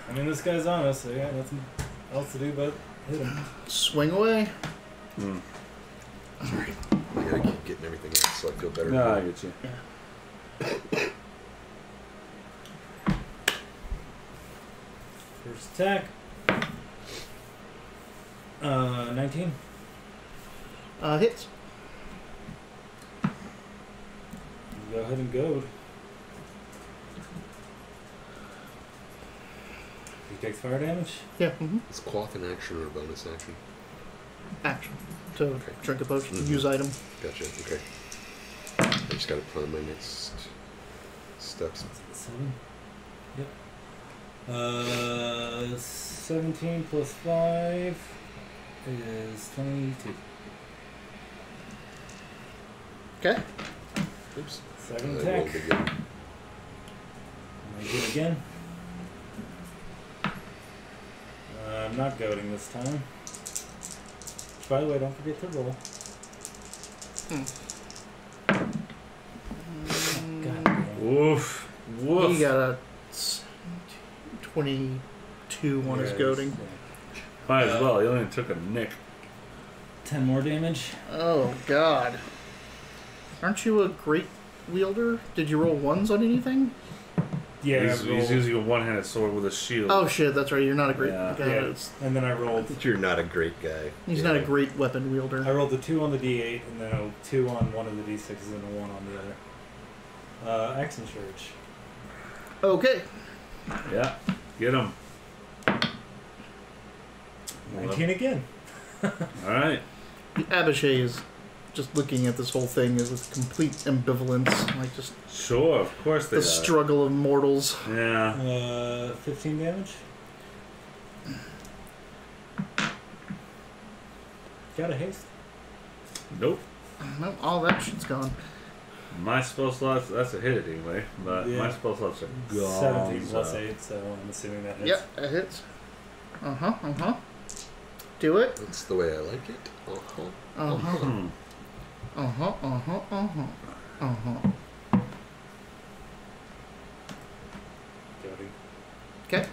[SPEAKER 4] I mean, this guy's on us, so yeah, nothing else to do but hit him.
[SPEAKER 1] Swing away.
[SPEAKER 2] I gotta keep getting everything in so I feel better.
[SPEAKER 3] No, I get you.
[SPEAKER 4] First attack. 19.
[SPEAKER 1] Hits.
[SPEAKER 4] Go ahead and goad. takes fire damage.
[SPEAKER 1] Yeah. Mm-hmm.
[SPEAKER 5] Is cloth an action or a bonus action?
[SPEAKER 1] Action to
[SPEAKER 5] Okay.
[SPEAKER 1] drink a potion,
[SPEAKER 5] Mhm.
[SPEAKER 1] use item.
[SPEAKER 5] Gotcha. Okay. I just got to plan my next steps.
[SPEAKER 4] 7. Yep. 17 plus 5 is 22.
[SPEAKER 1] Okay.
[SPEAKER 5] Oops.
[SPEAKER 4] Second
[SPEAKER 5] I
[SPEAKER 4] attack.
[SPEAKER 5] rolled again.
[SPEAKER 4] I do it again. I'm not goading this time. Which, by the way, don't forget to roll. God damn.
[SPEAKER 3] Woof. Woof.
[SPEAKER 1] He got a 22 on his
[SPEAKER 4] Yeah,
[SPEAKER 1] goading.
[SPEAKER 4] yeah.
[SPEAKER 3] Might as well. He only took a nick.
[SPEAKER 4] 10 more damage.
[SPEAKER 1] Oh, God. Aren't you a great wielder? Did you roll ones on anything?
[SPEAKER 4] Yeah,
[SPEAKER 3] He's
[SPEAKER 4] I rolled,
[SPEAKER 3] using a one-handed sword with a shield.
[SPEAKER 1] Oh, shit, that's right. You're not a great
[SPEAKER 3] Yeah.
[SPEAKER 1] guy.
[SPEAKER 4] yeah,
[SPEAKER 1] It's-
[SPEAKER 4] and then I rolled.
[SPEAKER 5] You're not a great guy.
[SPEAKER 1] He's
[SPEAKER 5] Yeah.
[SPEAKER 1] not a great weapon
[SPEAKER 4] I
[SPEAKER 1] wielder.
[SPEAKER 4] rolled the 2 on the D8, and then a 2 on one of the D6s, and a 1 on the other. Action Surge.
[SPEAKER 1] Okay.
[SPEAKER 3] Yeah. Get him.
[SPEAKER 4] 19 again.
[SPEAKER 3] All right.
[SPEAKER 1] Abishai is just looking at this whole thing as with complete ambivalence. Like, just
[SPEAKER 3] Sure. Of course they
[SPEAKER 1] the
[SPEAKER 3] are.
[SPEAKER 1] struggle of mortals.
[SPEAKER 3] Yeah.
[SPEAKER 4] 15 damage. Got a haste.
[SPEAKER 3] Nope.
[SPEAKER 1] No, all that shit's gone.
[SPEAKER 3] My spell slots, that's a hit anyway, but
[SPEAKER 4] Yeah.
[SPEAKER 3] my spell slots are gone.
[SPEAKER 4] 17 plus
[SPEAKER 3] so-
[SPEAKER 4] 8, so I'm assuming that hits.
[SPEAKER 1] Yep, it hits. Uh-huh. Do it.
[SPEAKER 5] That's the way I like it. Uh-huh.
[SPEAKER 1] Uh-huh.
[SPEAKER 3] Hmm.
[SPEAKER 1] Uh-huh.
[SPEAKER 4] Goading.
[SPEAKER 1] Okay.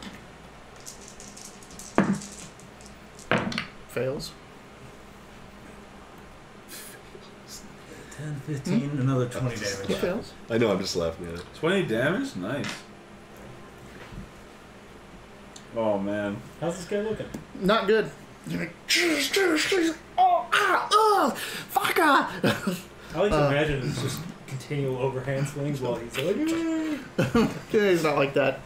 [SPEAKER 1] Fails.
[SPEAKER 4] 10, 15, another 20
[SPEAKER 1] He
[SPEAKER 4] damage.
[SPEAKER 1] fails.
[SPEAKER 2] I know, I'm just laughing at it.
[SPEAKER 3] 20 damage? Nice. Oh, man.
[SPEAKER 4] How's this guy looking?
[SPEAKER 1] Not good. You're like, jeez. Oh, fuck ah.
[SPEAKER 4] I like to imagine it's just continual overhand swings while he's like,
[SPEAKER 1] He's not like that.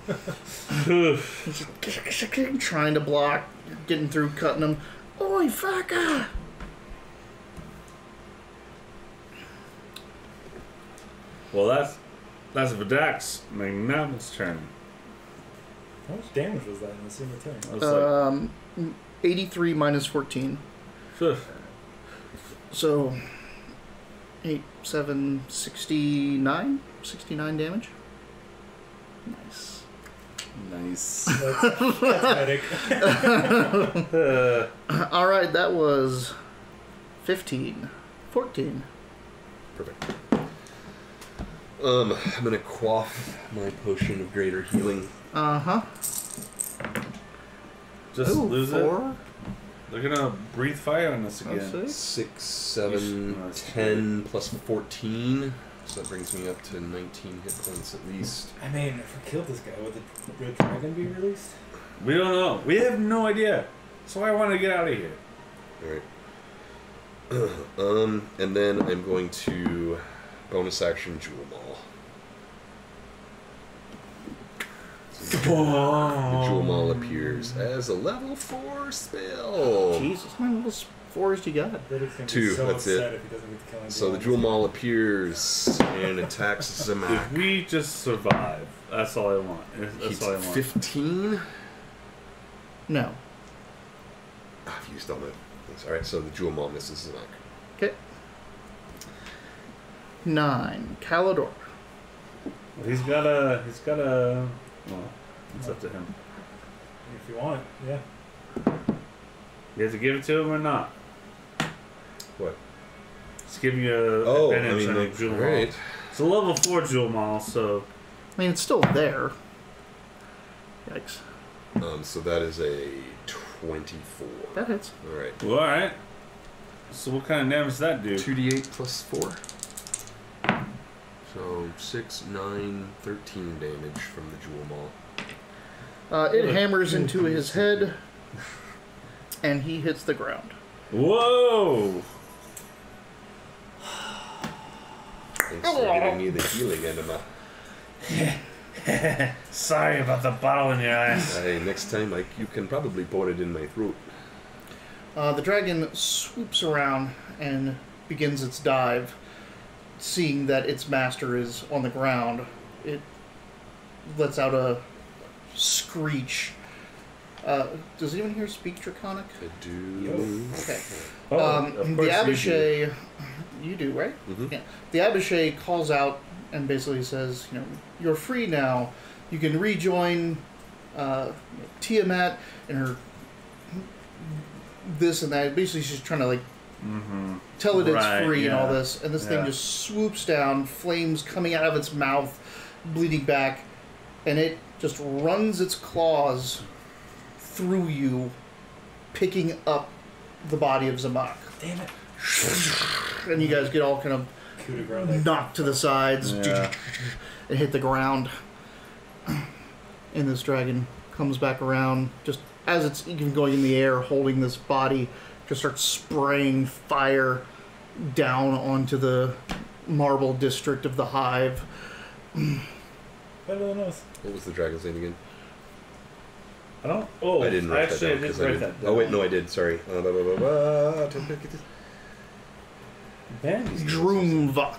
[SPEAKER 1] He's just trying to block, getting through, cutting him. Oi, fuck ah.
[SPEAKER 3] Well, that's Vidak's Magnanimous turn.
[SPEAKER 4] how much damage was that in a single turn?
[SPEAKER 3] I was
[SPEAKER 1] 83 minus 14.
[SPEAKER 3] like,
[SPEAKER 1] So, 8, 7, 69? 69 damage. Nice.
[SPEAKER 3] nice.
[SPEAKER 4] That's pathetic.
[SPEAKER 1] Alright, that was 15. 14.
[SPEAKER 5] Perfect. I'm gonna quaff my potion of greater healing.
[SPEAKER 1] Uh-huh.
[SPEAKER 3] Just
[SPEAKER 1] Ooh,
[SPEAKER 3] lose
[SPEAKER 1] 4?
[SPEAKER 3] it. They're gonna breathe fire on us
[SPEAKER 1] That's
[SPEAKER 3] again.
[SPEAKER 1] 6.
[SPEAKER 5] 6, 7,
[SPEAKER 3] Nice.
[SPEAKER 5] 10 plus 14. So that brings me up to 19 hit points at least.
[SPEAKER 4] I mean, if we killed this guy, would the Red Dragon be released?
[SPEAKER 3] We don't know. We have no idea. That's why I want to get out of here.
[SPEAKER 5] Alright. And then I'm going to bonus action Jewel Maul. So the Jewel Maul appears as a level 4 spell.
[SPEAKER 1] Jesus, how many little 4s you got?
[SPEAKER 4] Riddick's gonna
[SPEAKER 5] 2,
[SPEAKER 4] be so
[SPEAKER 5] that's it.
[SPEAKER 4] upset if he doesn't get to kill him.
[SPEAKER 5] So the Jewel Maul appears and attacks Zamak.
[SPEAKER 3] If we just survive, that's all I want. That's
[SPEAKER 5] He's
[SPEAKER 3] all I want.
[SPEAKER 5] 15.
[SPEAKER 1] No.
[SPEAKER 5] I've used all my things. Alright, so the Jewel Maul misses Zamak.
[SPEAKER 1] Okay. 9. Calidor.
[SPEAKER 3] He's got a. Well, it's up to him.
[SPEAKER 4] If you want it, yeah.
[SPEAKER 3] You have to give it to him or not.
[SPEAKER 5] What?
[SPEAKER 3] Just give you a
[SPEAKER 5] Oh, I
[SPEAKER 3] advantage
[SPEAKER 5] mean,
[SPEAKER 3] on
[SPEAKER 5] like,
[SPEAKER 3] Jewel Maul.
[SPEAKER 5] alright.
[SPEAKER 3] It's a level 4 Jewel Maul, so
[SPEAKER 1] I mean, it's still there. Yikes.
[SPEAKER 5] So that is a 24.
[SPEAKER 1] That hits.
[SPEAKER 5] Alright.
[SPEAKER 3] well, all right. So what kind of damage does that do?
[SPEAKER 5] 2d8 plus 4. So 6, 9, 13 damage from the Jewel Maul.
[SPEAKER 1] It hammers into his head, and he hits the ground.
[SPEAKER 3] Whoa!
[SPEAKER 5] Thanks for giving me the healing enema.
[SPEAKER 3] Sorry about the bottle in your eye.
[SPEAKER 5] Hey, next time you can probably pour it in my throat.
[SPEAKER 1] The dragon swoops around and begins its dive. Seeing that its master is on the ground, it lets out a screech. Does anyone here speak Draconic?
[SPEAKER 5] I do.
[SPEAKER 1] Okay.
[SPEAKER 3] Oh, of
[SPEAKER 1] the
[SPEAKER 3] course
[SPEAKER 1] Abishai, you do, right?
[SPEAKER 5] Mhm.
[SPEAKER 1] Yeah. The Abishai calls out and basically says, you're free now. You can rejoin Tiamat and her this and that. Basically, she's trying to tell it it's free and all this. And this thing just swoops down, flames coming out of its mouth, bleeding back, and it just runs its claws through you, picking up the body of Zamak.
[SPEAKER 4] Damn it.
[SPEAKER 1] And you guys get all kind of
[SPEAKER 4] Coup de grace.
[SPEAKER 1] knocked to the sides and hit the ground. And this dragon comes back around, just as it's even going in the air, holding this body, just starts spraying fire down onto the marble district of the hive.
[SPEAKER 4] Better than us.
[SPEAKER 5] What was the dragon's name again?
[SPEAKER 3] I don't. Oh,
[SPEAKER 5] I didn't write
[SPEAKER 3] actually,
[SPEAKER 5] that down.
[SPEAKER 3] I didn't
[SPEAKER 5] 'Cause I
[SPEAKER 3] write
[SPEAKER 5] didn't-
[SPEAKER 3] that down.
[SPEAKER 5] Oh wait, no, I did. Sorry.
[SPEAKER 3] Bandy's
[SPEAKER 1] Droomvok.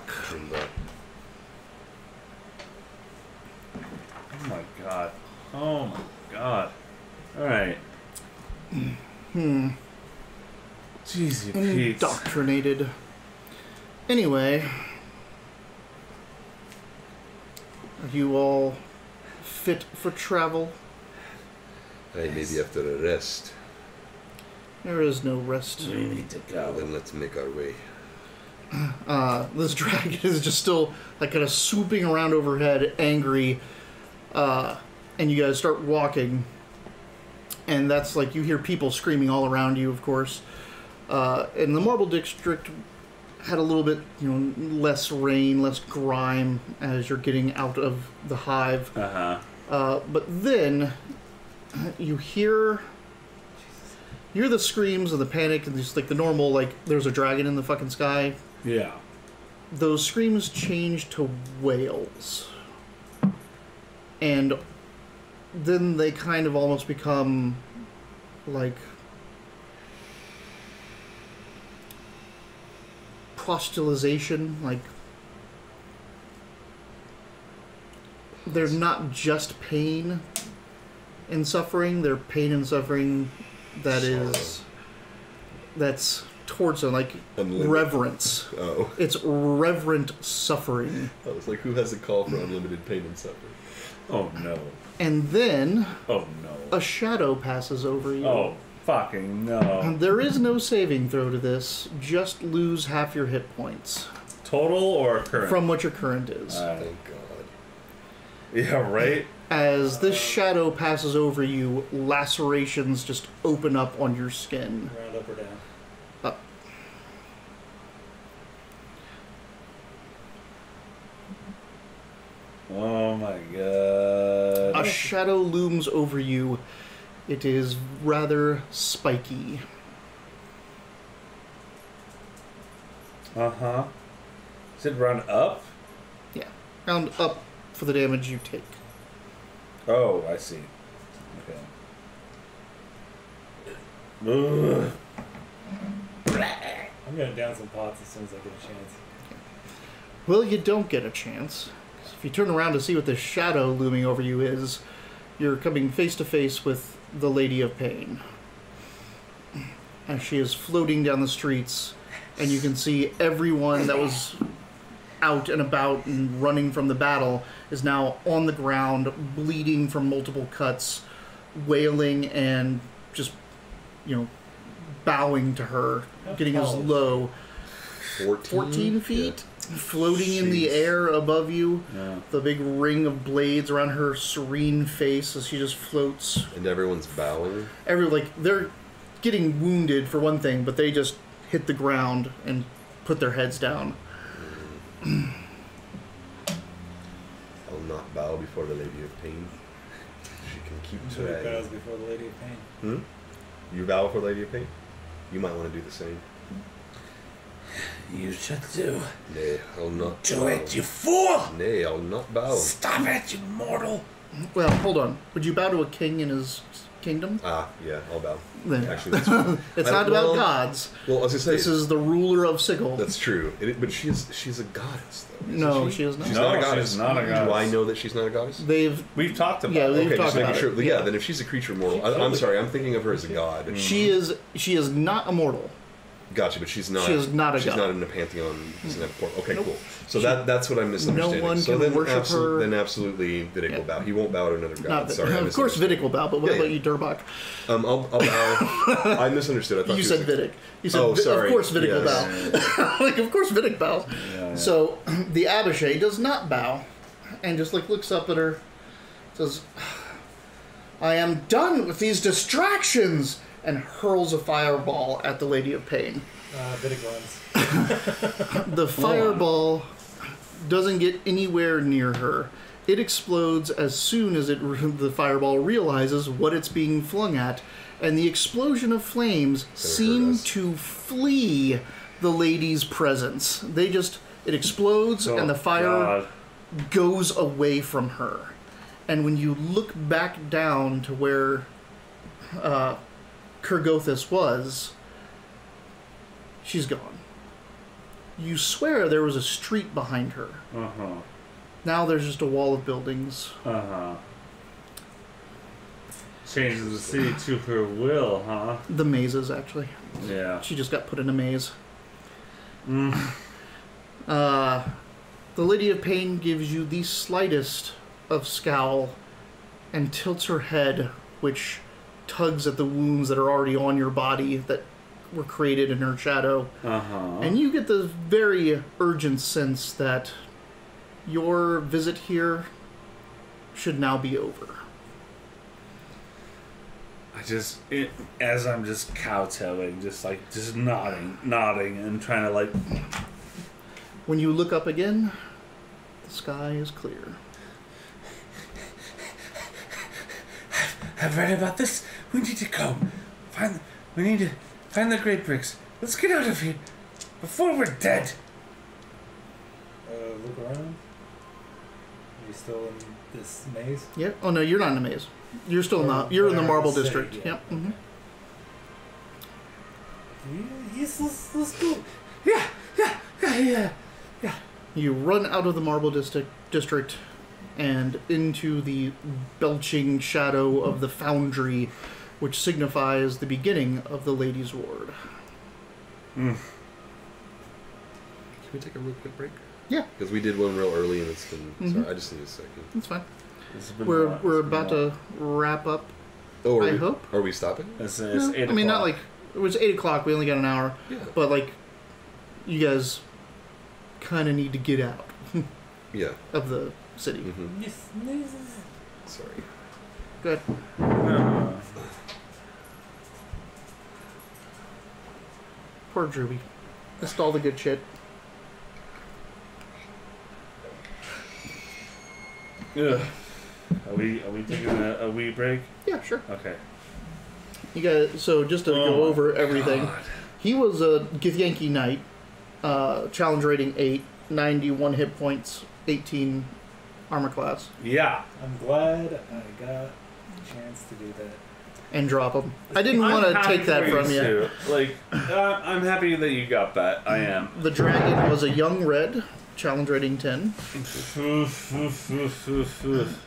[SPEAKER 3] Oh my god. Oh my god. Alright. Jeezy Pete.
[SPEAKER 1] Indoctrinated. Anyway, are you all fit for travel?
[SPEAKER 5] Hey, maybe after a rest,
[SPEAKER 1] There is no rest.
[SPEAKER 3] We need to go.
[SPEAKER 5] then let's make our way.
[SPEAKER 1] This dragon is just still kind of swooping around overhead, angry, and you guys start walking, and that's you hear people screaming all around you, of course. And the Marble District had a little bit, less rain, less grime as you're getting out of the hive. But then you hear the screams and the panic and just the normal there's a dragon in the fucking sky.
[SPEAKER 3] Yeah.
[SPEAKER 1] Those screams change to wails. And then they kind of almost become prostalization. They're not just pain and suffering, they're pain and suffering that's towards them,
[SPEAKER 5] Unlimited.
[SPEAKER 1] reverence.
[SPEAKER 5] Oh.
[SPEAKER 1] It's reverent suffering.
[SPEAKER 2] I was like, who has a call for unlimited pain and suffering?
[SPEAKER 3] Oh no.
[SPEAKER 1] And then
[SPEAKER 3] Oh no.
[SPEAKER 1] a shadow passes over you.
[SPEAKER 3] Oh fucking no.
[SPEAKER 1] There is no saving throw to this. Just lose half your hit points
[SPEAKER 3] Total or current?
[SPEAKER 1] from what your current is.
[SPEAKER 5] Thank God.
[SPEAKER 3] Yeah, right?
[SPEAKER 1] As this shadow passes over you, lacerations just open up on your skin.
[SPEAKER 4] Round up or down.
[SPEAKER 1] Up.
[SPEAKER 3] Oh my god.
[SPEAKER 1] A shadow looms over you. It is rather spiky.
[SPEAKER 3] Uh-huh. Is it run up?
[SPEAKER 1] Yeah. Round up for the damage you take.
[SPEAKER 3] Oh, I see. Okay. Ugh.
[SPEAKER 4] I'm gonna down some pots as soon as I get a chance.
[SPEAKER 1] Well, you don't get a chance. 'Cause if you turn around to see what this shadow looming over you is, you're coming face to face with the Lady of Pain. As she is floating down the streets, and you can see everyone that was out and about and running from the battle is now on the ground, bleeding from multiple cuts, wailing and just, bowing to her, getting as low 14 feet, floating in the air above you.
[SPEAKER 3] Yeah.
[SPEAKER 1] The big ring of blades around her serene face as she just floats.
[SPEAKER 5] And everyone's bowing.
[SPEAKER 1] They're getting wounded for one thing, but they just hit the ground and put their heads down.
[SPEAKER 5] I'll not bow before the Lady of Pain. She can keep
[SPEAKER 4] Somebody bows
[SPEAKER 5] trying.
[SPEAKER 4] before the Lady of Pain.
[SPEAKER 5] You bow before the Lady of Pain? You might want to do the same.
[SPEAKER 3] You should do.
[SPEAKER 2] Nay, I'll not
[SPEAKER 3] Do
[SPEAKER 2] bow.
[SPEAKER 3] it, you fool!
[SPEAKER 2] Nay, I'll not bow.
[SPEAKER 3] Stop it, you mortal!
[SPEAKER 1] Well, hold on. Would you bow to a king in his kingdom?
[SPEAKER 2] Ah, yeah, I'll bow.
[SPEAKER 1] Then
[SPEAKER 2] Actually, that's true.
[SPEAKER 1] it's
[SPEAKER 2] I-
[SPEAKER 1] not about
[SPEAKER 2] well-
[SPEAKER 1] gods.
[SPEAKER 2] Well, I was gonna say
[SPEAKER 1] This is the ruler of Sigil.
[SPEAKER 2] that's true. But she's a goddess, though. Isn't
[SPEAKER 1] No, she is not.
[SPEAKER 2] She's
[SPEAKER 3] No,
[SPEAKER 2] not a goddess.
[SPEAKER 3] she's not a goddess.
[SPEAKER 2] Do I know that she's not a goddess?
[SPEAKER 1] They've
[SPEAKER 3] We've talked about
[SPEAKER 1] Yeah,
[SPEAKER 3] it.
[SPEAKER 1] we've
[SPEAKER 2] Okay,
[SPEAKER 1] talked
[SPEAKER 2] just making
[SPEAKER 1] about
[SPEAKER 2] sure.
[SPEAKER 1] it.
[SPEAKER 2] Yeah,
[SPEAKER 1] Yeah.
[SPEAKER 2] then if she's a creature mortal, I'm sorry, I'm thinking of her as a god.
[SPEAKER 1] she is not immortal.
[SPEAKER 2] Gotcha, but she's not.
[SPEAKER 1] She is not a
[SPEAKER 2] she's
[SPEAKER 1] god.
[SPEAKER 2] not in a pantheon. Doesn't have a portal. Okay,
[SPEAKER 1] Nope.
[SPEAKER 2] cool. So that's what I'm misunderstanding.
[SPEAKER 1] one
[SPEAKER 2] so
[SPEAKER 1] can
[SPEAKER 2] then,
[SPEAKER 1] worship her.
[SPEAKER 2] Then absolutely, Vidic
[SPEAKER 1] Yeah.
[SPEAKER 2] will bow. He won't bow to another god.
[SPEAKER 1] Not
[SPEAKER 2] Sorry, I
[SPEAKER 1] of course
[SPEAKER 2] misunderstood.
[SPEAKER 1] Vidic will bow, but what
[SPEAKER 2] Yeah,
[SPEAKER 1] about
[SPEAKER 2] yeah.
[SPEAKER 1] you, Durbach?
[SPEAKER 2] I'll bow. I misunderstood. I thought
[SPEAKER 1] You
[SPEAKER 2] she
[SPEAKER 1] said
[SPEAKER 2] was
[SPEAKER 1] Vidic. You said,
[SPEAKER 2] Oh, sorry.
[SPEAKER 1] of course Vidic will
[SPEAKER 2] Yes.
[SPEAKER 1] bow. Like, of course Vidic bows.
[SPEAKER 3] Yeah.
[SPEAKER 1] So, the Abishai does not bow, and just, like, looks up at her, says, I am done with these distractions, and hurls a fireball at the Lady of Pain.
[SPEAKER 4] Vidic runs.
[SPEAKER 1] The fireball doesn't get anywhere near her. It explodes as soon as the fireball realizes what it's being flung at, and the explosion of flames seem
[SPEAKER 2] us.
[SPEAKER 1] to flee the lady's presence. It explodes and the fire
[SPEAKER 3] God.
[SPEAKER 1] goes away from her. And when you look back down to where Kurgothis was, she's gone. You swear there was a street behind her.
[SPEAKER 3] Uh-huh.
[SPEAKER 1] Now there's just a wall of buildings.
[SPEAKER 3] Uh-huh. Changes the city to her will, huh?
[SPEAKER 1] The mazes, actually.
[SPEAKER 3] Yeah.
[SPEAKER 1] She just got put in a maze.
[SPEAKER 3] Mm.
[SPEAKER 1] The Lady of Pain gives you the slightest of scowl and tilts her head, which tugs at the wounds that are already on your body that were created in her shadow.
[SPEAKER 3] Uh-huh.
[SPEAKER 1] And you get the very urgent sense that your visit here should now be over.
[SPEAKER 3] As I'm just kowtowing, just nodding, and trying to, like...
[SPEAKER 1] When you look up again, the sky is clear.
[SPEAKER 3] I've read about this. We need to go. We need to find the great bricks. Let's get out of here before we're dead.
[SPEAKER 4] Look around. Are you still in this maze?
[SPEAKER 1] Yep. Oh no, you're not in a maze. You're still not. You're in the
[SPEAKER 4] Whatever
[SPEAKER 1] Marble
[SPEAKER 4] the
[SPEAKER 1] District.
[SPEAKER 4] city,
[SPEAKER 1] Yep.
[SPEAKER 4] yeah.
[SPEAKER 1] hmm
[SPEAKER 4] Yes, let's go.
[SPEAKER 3] Yeah.
[SPEAKER 1] You run out of the Marble District and into the belching shadow of the foundry, which signifies the beginning of the Ladies' Ward.
[SPEAKER 3] Mm.
[SPEAKER 2] Can we take a real quick break?
[SPEAKER 1] Yeah,
[SPEAKER 2] Because we did one real early and it's been.
[SPEAKER 1] Mhm.
[SPEAKER 2] Sorry, I just need a second.
[SPEAKER 1] that's fine.
[SPEAKER 3] This has been
[SPEAKER 1] We're
[SPEAKER 3] a lot.
[SPEAKER 1] we're
[SPEAKER 3] It's been
[SPEAKER 1] about
[SPEAKER 3] a lot.
[SPEAKER 1] to wrap up.
[SPEAKER 2] Oh,
[SPEAKER 1] I hope.
[SPEAKER 2] Are we stopping?
[SPEAKER 3] It's
[SPEAKER 1] No,
[SPEAKER 3] 8
[SPEAKER 1] I mean, not
[SPEAKER 3] o'clock.
[SPEAKER 1] like it was 8 o'clock. We only got an hour,
[SPEAKER 2] Yeah.
[SPEAKER 1] but like, you guys kind of need to get out
[SPEAKER 2] Yeah.
[SPEAKER 1] of the city.
[SPEAKER 2] Mm-hmm.
[SPEAKER 4] Yes.
[SPEAKER 2] Sorry.
[SPEAKER 1] Good.
[SPEAKER 3] Uh,
[SPEAKER 1] Poor Drewby. Missed all the good shit.
[SPEAKER 3] ugh. Are we taking a wee break?
[SPEAKER 1] Yeah, sure.
[SPEAKER 3] Okay.
[SPEAKER 1] You guys. So just to
[SPEAKER 3] Oh
[SPEAKER 1] go
[SPEAKER 3] my
[SPEAKER 1] over everything.
[SPEAKER 3] God.
[SPEAKER 1] He was a Githyanki Knight, challenge rating 8, 91 hit points, 18 armor class,
[SPEAKER 3] Yeah.
[SPEAKER 4] I'm glad I got a chance to do that.
[SPEAKER 1] and drop him. I didn't
[SPEAKER 3] I'm
[SPEAKER 1] want to
[SPEAKER 3] happy
[SPEAKER 1] take that
[SPEAKER 3] for
[SPEAKER 1] from you.
[SPEAKER 3] too. Like, I'm happy that you got that. I am.
[SPEAKER 1] The dragon was a young red, challenge rating 10.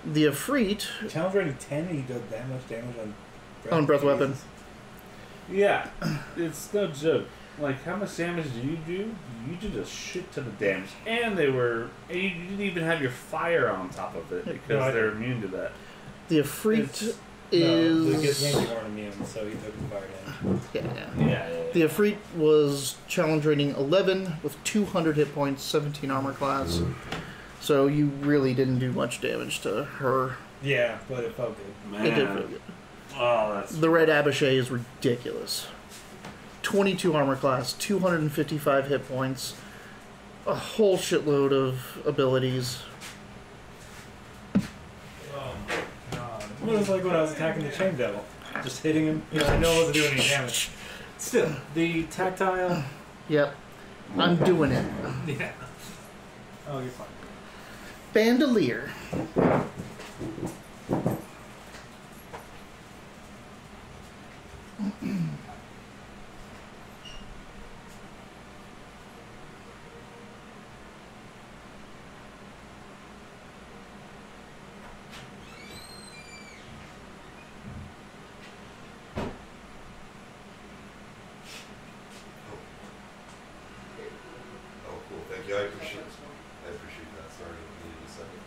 [SPEAKER 1] The Efreet,
[SPEAKER 4] Challenge rating 10 and he does that much damage on
[SPEAKER 1] On breath weapon.
[SPEAKER 4] Jesus.
[SPEAKER 3] Yeah, it's no joke. Like, how much damage do? You did a shit ton of damage, and you didn't even have your fire on top of it because
[SPEAKER 4] No, I
[SPEAKER 3] they're immune to that.
[SPEAKER 1] the Efreet
[SPEAKER 3] It's-
[SPEAKER 4] No, the
[SPEAKER 1] is...
[SPEAKER 4] Yankee weren't immune, so he took the fire damage.
[SPEAKER 1] Yeah.
[SPEAKER 3] Yeah.
[SPEAKER 1] The Efreet was challenge rating 11 with 200 hit points, 17 armor class. So you really didn't do much damage to her.
[SPEAKER 4] Yeah, but it felt good.
[SPEAKER 3] Man.
[SPEAKER 1] It did feel good.
[SPEAKER 3] Oh, that's
[SPEAKER 1] The Red Abishai is ridiculous. 22 armor class, 255 hit points, a whole shitload of abilities.
[SPEAKER 4] Oh my god. What was like when I was attacking the Chain Devil? Just hitting him. You know, I know it wasn't doing any damage. Still, the tactile.
[SPEAKER 1] Yep. I'm doing it.
[SPEAKER 4] Yeah. Oh, you're fine.
[SPEAKER 1] Bandolier.
[SPEAKER 5] Oh, cool. Thank you. I appreciate that. Sorry, I needed a second.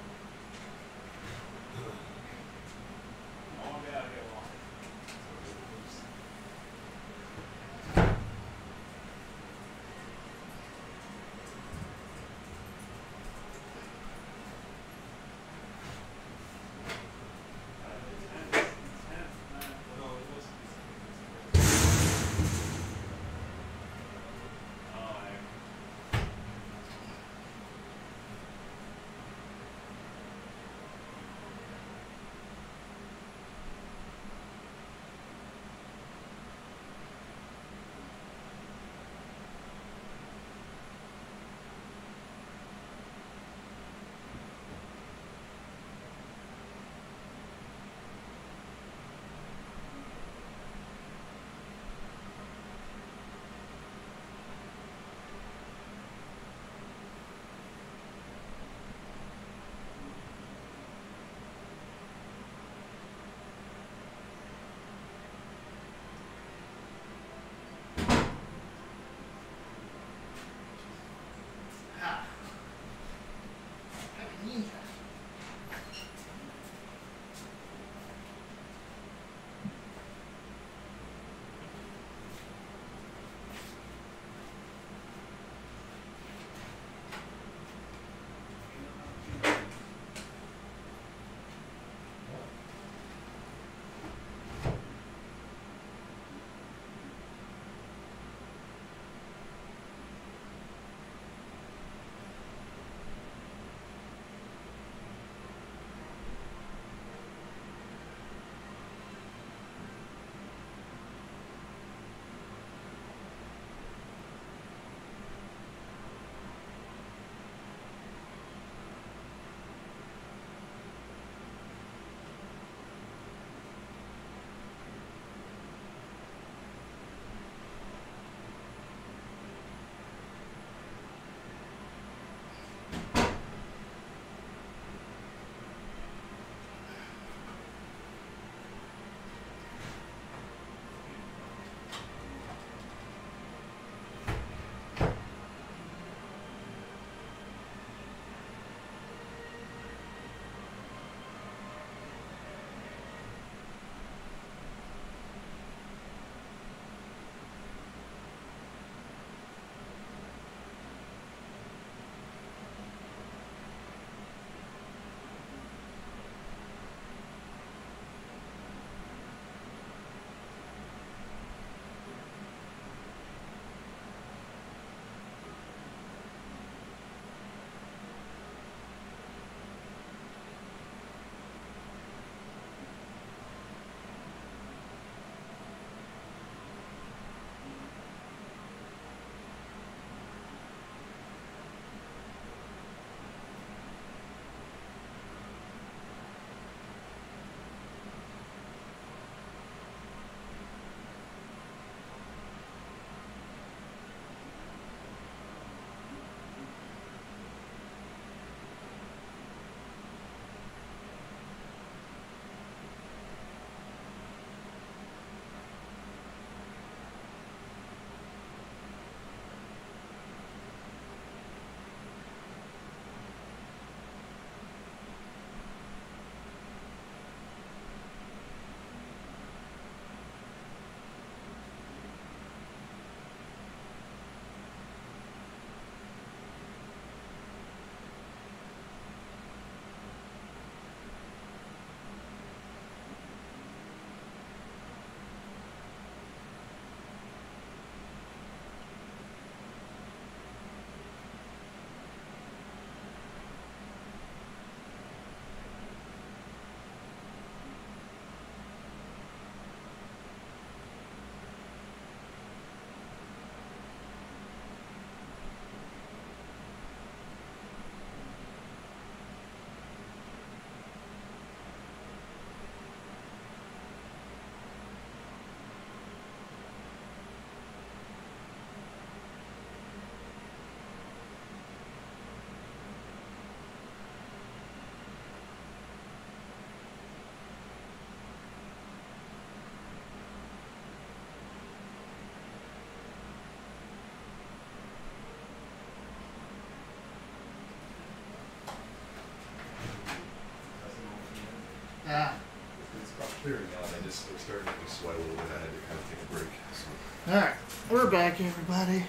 [SPEAKER 5] clearing out. I was starting to sweat a little bit. I had to kind of take a break. So.
[SPEAKER 1] Alright, we're back, everybody.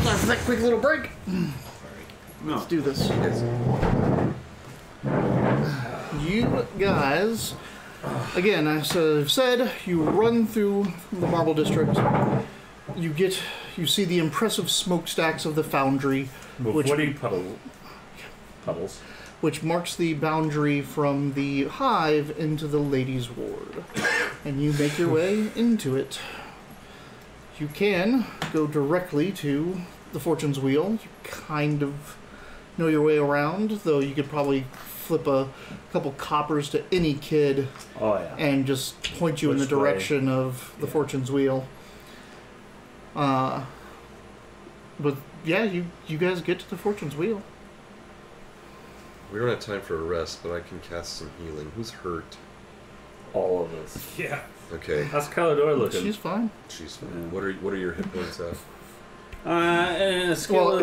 [SPEAKER 1] Time for that quick little break. Let's do this. You guys, again, as I've said, you run through the Marble District. You see the impressive smokestacks of the foundry,
[SPEAKER 3] puddles,
[SPEAKER 1] which marks the boundary from the hive into the ladies' ward. And you make your way into it. You can go directly to the Fortune's Wheel. You kind of know your way around, though you could probably flip a couple coppers to any kid and just point you in the direction of the Fortune's Wheel. But yeah, you guys get to the Fortune's Wheel.
[SPEAKER 2] We don't have time for a rest, but I can cast some healing. Who's hurt?
[SPEAKER 3] All of us.
[SPEAKER 4] Yeah.
[SPEAKER 2] Okay.
[SPEAKER 3] How's Calador looking?
[SPEAKER 1] She's fine.
[SPEAKER 2] She's fine. What are your hit points at?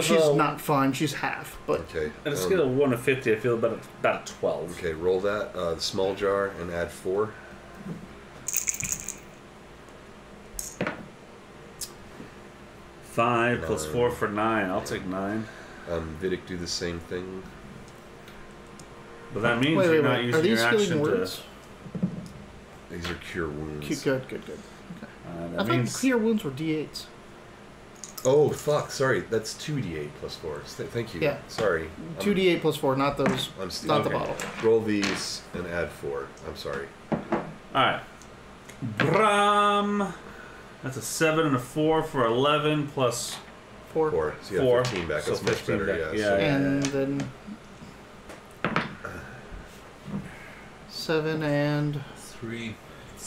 [SPEAKER 1] She's not fine. She's half, but
[SPEAKER 2] okay.
[SPEAKER 3] At a scale of 1 to 50, I feel about a 12.
[SPEAKER 2] Okay, roll that the small jar and add 4.
[SPEAKER 3] 5 plus 4 for 9. I'll take 9.
[SPEAKER 2] Vidic, do the same thing.
[SPEAKER 3] But that means you're not using your action
[SPEAKER 1] words?
[SPEAKER 2] These are cure wounds.
[SPEAKER 1] Good. Okay. I thought cure wounds were D8s.
[SPEAKER 2] Oh, fuck. Sorry. That's 2d8 plus 4. Thank you.
[SPEAKER 1] Yeah.
[SPEAKER 2] Sorry.
[SPEAKER 1] 2d8 plus 4, not those.
[SPEAKER 2] I'm stupid.
[SPEAKER 1] Not the bottle.
[SPEAKER 2] Roll these and add 4. I'm sorry.
[SPEAKER 3] Alright. Bram. That's a 7 and a 4 for 11 plus
[SPEAKER 1] 4.
[SPEAKER 2] 4. So you have
[SPEAKER 3] 4.
[SPEAKER 2] 15 back.
[SPEAKER 3] So
[SPEAKER 2] That's much
[SPEAKER 3] 15
[SPEAKER 2] better,
[SPEAKER 3] back.
[SPEAKER 2] yeah.
[SPEAKER 3] Yeah,
[SPEAKER 1] And then 7 and
[SPEAKER 5] 3.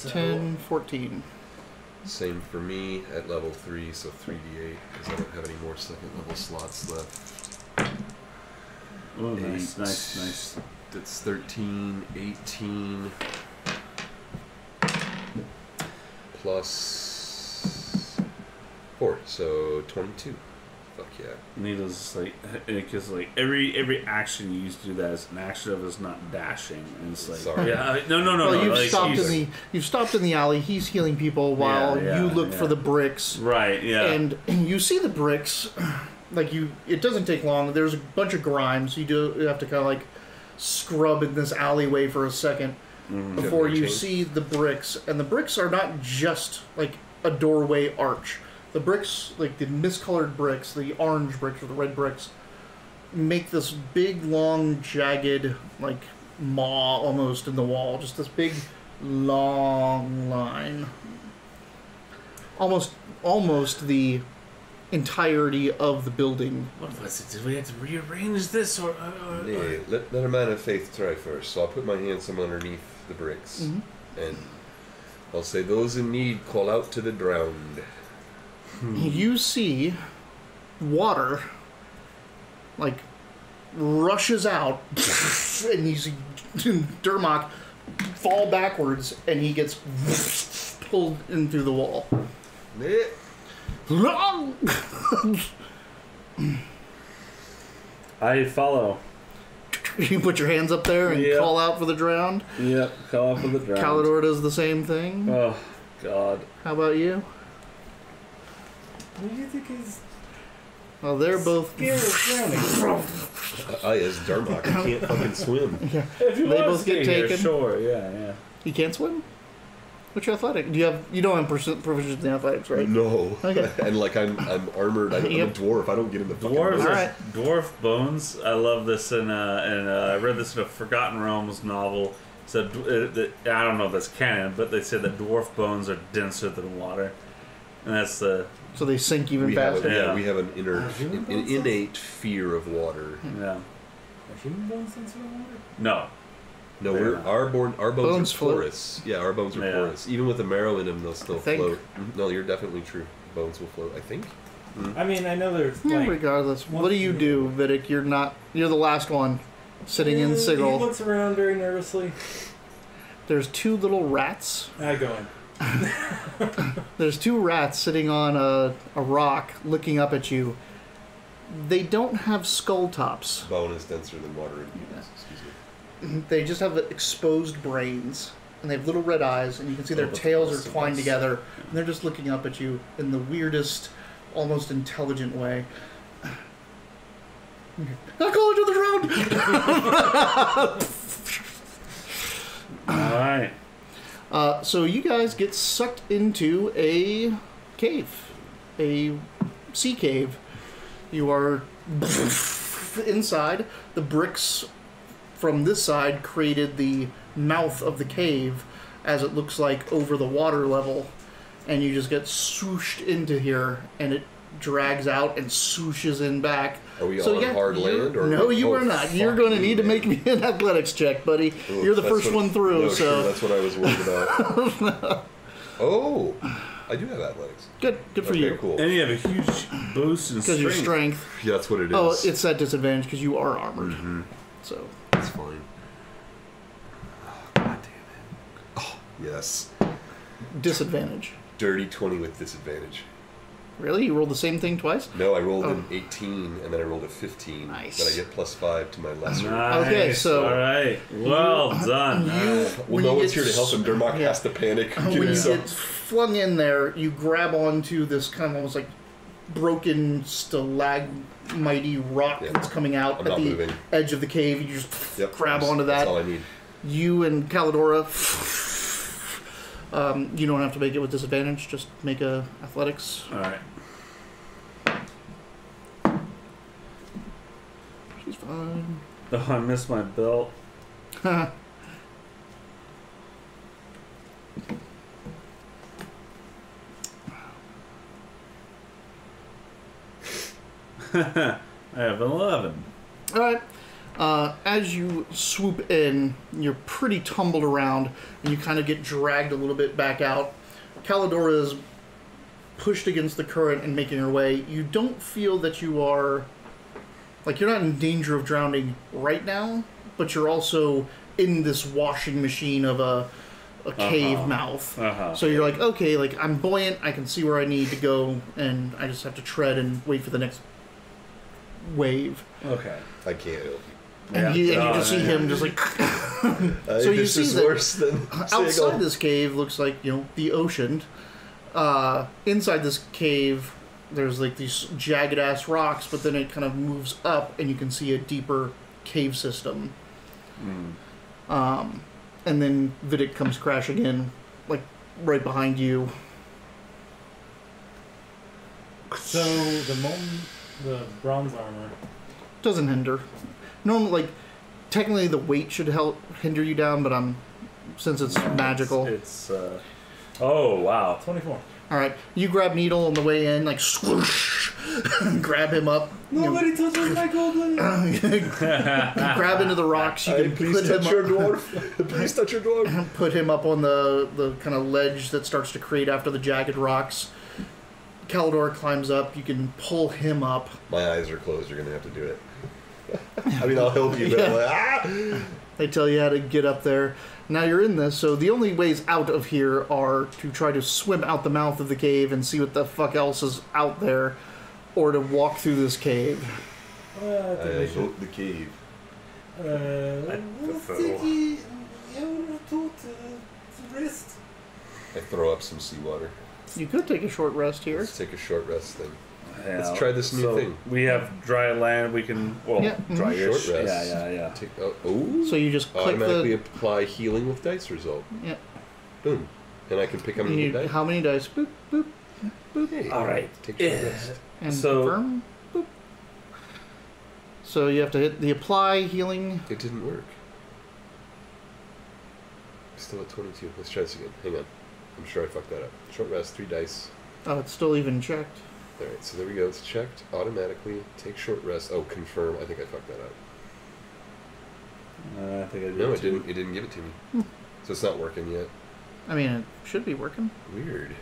[SPEAKER 1] 10, 14.
[SPEAKER 2] Same for me at level 3, so 3d8, because I don't have any more second level slots left.
[SPEAKER 3] Oh, nice.
[SPEAKER 2] That's 13, 18, plus 4, so 22. Fuck yeah.
[SPEAKER 3] Needles because every action you use to do that is an action of us not dashing, and it's like
[SPEAKER 2] Sorry.
[SPEAKER 3] no.
[SPEAKER 1] Well, you've stopped in the alley. He's healing people while you look for the bricks.
[SPEAKER 3] Right. Yeah.
[SPEAKER 1] And you see the bricks. It doesn't take long. There's a bunch of grime, so you have to kind of scrub in this alleyway for a second before you see the bricks. And the bricks are not just a doorway arch. The bricks, the miscolored bricks, the orange bricks or the red bricks, make this big, long, jagged, maw almost in the wall. Just this big, long line. Almost the entirety of the building.
[SPEAKER 3] What was it? Did we have to rearrange this or?
[SPEAKER 2] Yeah, let a man of faith try first. So I'll put my hands underneath the bricks, and I'll say, "Those in need, call out to the drowned."
[SPEAKER 1] You see water rushes out and you see Dermok fall backwards and he gets pulled in through the wall.
[SPEAKER 3] I follow.
[SPEAKER 1] You put your hands up there and call out for the drowned?
[SPEAKER 3] Yep, call out for the drowned.
[SPEAKER 1] Calador does the same thing.
[SPEAKER 3] Oh, God.
[SPEAKER 1] How about you?
[SPEAKER 4] What do you think is
[SPEAKER 1] Well, they're both
[SPEAKER 4] scared of drowning?
[SPEAKER 2] As Darmok, I can't fucking swim.
[SPEAKER 1] Yeah.
[SPEAKER 3] If you
[SPEAKER 1] They
[SPEAKER 3] want to
[SPEAKER 1] both
[SPEAKER 3] stay
[SPEAKER 1] get
[SPEAKER 3] here,
[SPEAKER 1] taken?
[SPEAKER 3] sure, yeah.
[SPEAKER 1] You can't swim? What's your athletic? You don't have proficiency in athletics, right?
[SPEAKER 2] No.
[SPEAKER 1] Okay.
[SPEAKER 2] And I'm armored. I'm a dwarf. I don't get in the fucking
[SPEAKER 3] Dwarves
[SPEAKER 2] boat.
[SPEAKER 3] are
[SPEAKER 1] Alright.
[SPEAKER 3] dwarf bones. I love this, and I read this in a Forgotten Realms novel. So I don't know if that's canon, but they said that dwarf bones are denser than water, and that's the
[SPEAKER 1] So they sink even
[SPEAKER 2] We have,
[SPEAKER 1] faster?
[SPEAKER 3] Yeah.
[SPEAKER 2] we have an innate fear of water.
[SPEAKER 3] yeah.
[SPEAKER 4] Are human bones sensitive to water?
[SPEAKER 3] No,
[SPEAKER 2] No,
[SPEAKER 3] They're
[SPEAKER 2] our bones
[SPEAKER 1] Bones
[SPEAKER 2] are
[SPEAKER 1] float.
[SPEAKER 2] porous. Yeah, our bones are
[SPEAKER 3] Yeah.
[SPEAKER 2] porous. Even with the marrow in them, they'll still
[SPEAKER 1] I think.
[SPEAKER 2] float. No, you're definitely true. Bones will float. I think.
[SPEAKER 4] I mean, I know there's
[SPEAKER 1] Yeah, regardless. What do you do, Vidic? You're the last one sitting in
[SPEAKER 4] He
[SPEAKER 1] Sigil.
[SPEAKER 4] looks around very nervously.
[SPEAKER 1] There's two little rats.
[SPEAKER 4] I go in.
[SPEAKER 1] There's two rats sitting on a rock looking up at you. They don't have skull tops.
[SPEAKER 2] Bone is denser than water in humans. Excuse me.
[SPEAKER 1] They just have exposed brains. and they have little red eyes, and you can see their
[SPEAKER 3] Oh,
[SPEAKER 1] tails
[SPEAKER 3] that's
[SPEAKER 1] are twined
[SPEAKER 3] nice.
[SPEAKER 1] together, and they're just looking up at you in the weirdest, almost intelligent way. I'll call it to the drone!
[SPEAKER 3] Alright.
[SPEAKER 1] So you guys get sucked into a cave, a sea cave. You are inside. The bricks from this side created the mouth of the cave, as it looks like over the water level, and you just get swooshed into here, and it drags out and swooshes in back.
[SPEAKER 2] Are we on hard land? Or
[SPEAKER 1] no, you are not. You're going to need to make me an athletics check, buddy. You're the first one through,
[SPEAKER 2] no,
[SPEAKER 1] so
[SPEAKER 2] sure, that's what I was worried about. Oh, I do have athletics.
[SPEAKER 1] good for
[SPEAKER 2] Okay,
[SPEAKER 1] you.
[SPEAKER 2] cool.
[SPEAKER 3] And you have a huge boost in
[SPEAKER 1] Because your
[SPEAKER 3] strength.
[SPEAKER 1] strength.
[SPEAKER 2] Yeah, that's what it is.
[SPEAKER 1] Oh, it's at disadvantage because you are armored.
[SPEAKER 2] Mm-hmm.
[SPEAKER 1] So
[SPEAKER 2] That's fine. Oh, God damn it. Oh, yes.
[SPEAKER 1] disadvantage.
[SPEAKER 2] Dirty 20 with disadvantage.
[SPEAKER 1] Really? You rolled the same thing twice?
[SPEAKER 2] No, I rolled an 18 and then I rolled a 15.
[SPEAKER 1] Nice.
[SPEAKER 2] But I get +5 to my lesser.
[SPEAKER 3] Nice.
[SPEAKER 1] Okay, so-
[SPEAKER 3] Alright. Well done.
[SPEAKER 1] You,
[SPEAKER 2] Well, no one's here to help him. Dermot has to panic.
[SPEAKER 1] When you get flung in there, you grab onto this kind of almost like broken stalagmite rock
[SPEAKER 2] Yeah.
[SPEAKER 1] that's coming out
[SPEAKER 2] I'm
[SPEAKER 1] at
[SPEAKER 2] not
[SPEAKER 1] the
[SPEAKER 2] moving.
[SPEAKER 1] edge of the cave. You just
[SPEAKER 2] Yep,
[SPEAKER 1] grab onto that.
[SPEAKER 2] That's all I need.
[SPEAKER 1] You and Calidora, you don't have to make it with disadvantage. Just make a athletics.
[SPEAKER 3] Alright.
[SPEAKER 1] She's fine.
[SPEAKER 3] Oh, I missed my belt. I have 11.
[SPEAKER 1] All right. As you swoop in, you're pretty tumbled around, and you kind of get dragged a little bit back out. Calidora is pushed against the current and making her way. You don't feel that you are... Like, you're not in danger of drowning right now, but you're also in this washing machine of a cave mouth. So you're like, okay, like, I'm buoyant, I can see where I need to go, and I just have to tread and wait for the next wave.
[SPEAKER 3] Okay.
[SPEAKER 2] I can't help you.
[SPEAKER 1] And you just see him just like...
[SPEAKER 2] So
[SPEAKER 1] you
[SPEAKER 2] this
[SPEAKER 1] see
[SPEAKER 2] is
[SPEAKER 1] that
[SPEAKER 2] worse than
[SPEAKER 1] outside this cave looks like, the ocean. Inside this cave, there's like these jagged ass rocks, but then it kind of moves up and you can see a deeper cave system. And then Vidic comes crashing in, like right behind you.
[SPEAKER 4] So the bronze armor.
[SPEAKER 1] Doesn't hinder. Normally, like, technically the weight should help hinder you down, but since it's magical.
[SPEAKER 3] It's oh, wow.
[SPEAKER 4] 24.
[SPEAKER 1] All right, you grab Needle on the way in, like swoosh, grab him up.
[SPEAKER 4] Nobody touches my goblin.
[SPEAKER 1] Grab into the rocks. You can
[SPEAKER 2] Please
[SPEAKER 1] put him
[SPEAKER 2] touch your
[SPEAKER 1] up,
[SPEAKER 2] dwarf. Please touch your dwarf.
[SPEAKER 1] put him up on the kind of ledge that starts to create after the jagged rocks. Calidor climbs up. You can pull him up.
[SPEAKER 2] My eyes are closed. You're going to have to do it. I mean, I'll help you, but I'm like, ah!
[SPEAKER 1] They tell you how to get up there. Now you're in this, so the only ways out of here are to try to swim out the mouth of the cave and see what the fuck else is out there, or to walk through this cave.
[SPEAKER 4] I think
[SPEAKER 2] I
[SPEAKER 4] we should.
[SPEAKER 2] vote the cave.
[SPEAKER 4] Rest.
[SPEAKER 2] I throw up some seawater.
[SPEAKER 1] You could take a short rest here.
[SPEAKER 2] Let's take a short rest thing.
[SPEAKER 3] Yeah.
[SPEAKER 2] Let's try this new
[SPEAKER 3] So
[SPEAKER 2] thing.
[SPEAKER 3] We have dry land. We can, well,
[SPEAKER 1] Yeah,
[SPEAKER 3] dry-ish.
[SPEAKER 2] Short rest.
[SPEAKER 3] Yeah.
[SPEAKER 2] Take, oh,
[SPEAKER 1] So you just click
[SPEAKER 2] automatically
[SPEAKER 1] the...
[SPEAKER 2] apply healing with dice result.
[SPEAKER 1] Yeah.
[SPEAKER 2] Boom. And I can pick how
[SPEAKER 1] You
[SPEAKER 2] many
[SPEAKER 1] need
[SPEAKER 2] dice.
[SPEAKER 1] how many dice? Boop, boop, boop.
[SPEAKER 2] Hey,
[SPEAKER 3] All right.
[SPEAKER 2] Take short rest.
[SPEAKER 1] And
[SPEAKER 3] So-
[SPEAKER 1] confirm. Boop. So you have to hit the apply healing.
[SPEAKER 2] It didn't work. Still at 22. Let's try this again. Hang on. I'm sure I fucked that up. Short rest, 3 dice.
[SPEAKER 1] Oh, it's still even checked.
[SPEAKER 2] Alright, so there we go. It's checked. Automatically. Take short rest. Oh, confirm. I think I fucked that up.
[SPEAKER 3] I think I did
[SPEAKER 2] No, it
[SPEAKER 3] too.
[SPEAKER 2] didn't. It didn't give it to me. So it's not working yet.
[SPEAKER 1] I mean, it should be working.
[SPEAKER 2] Weird.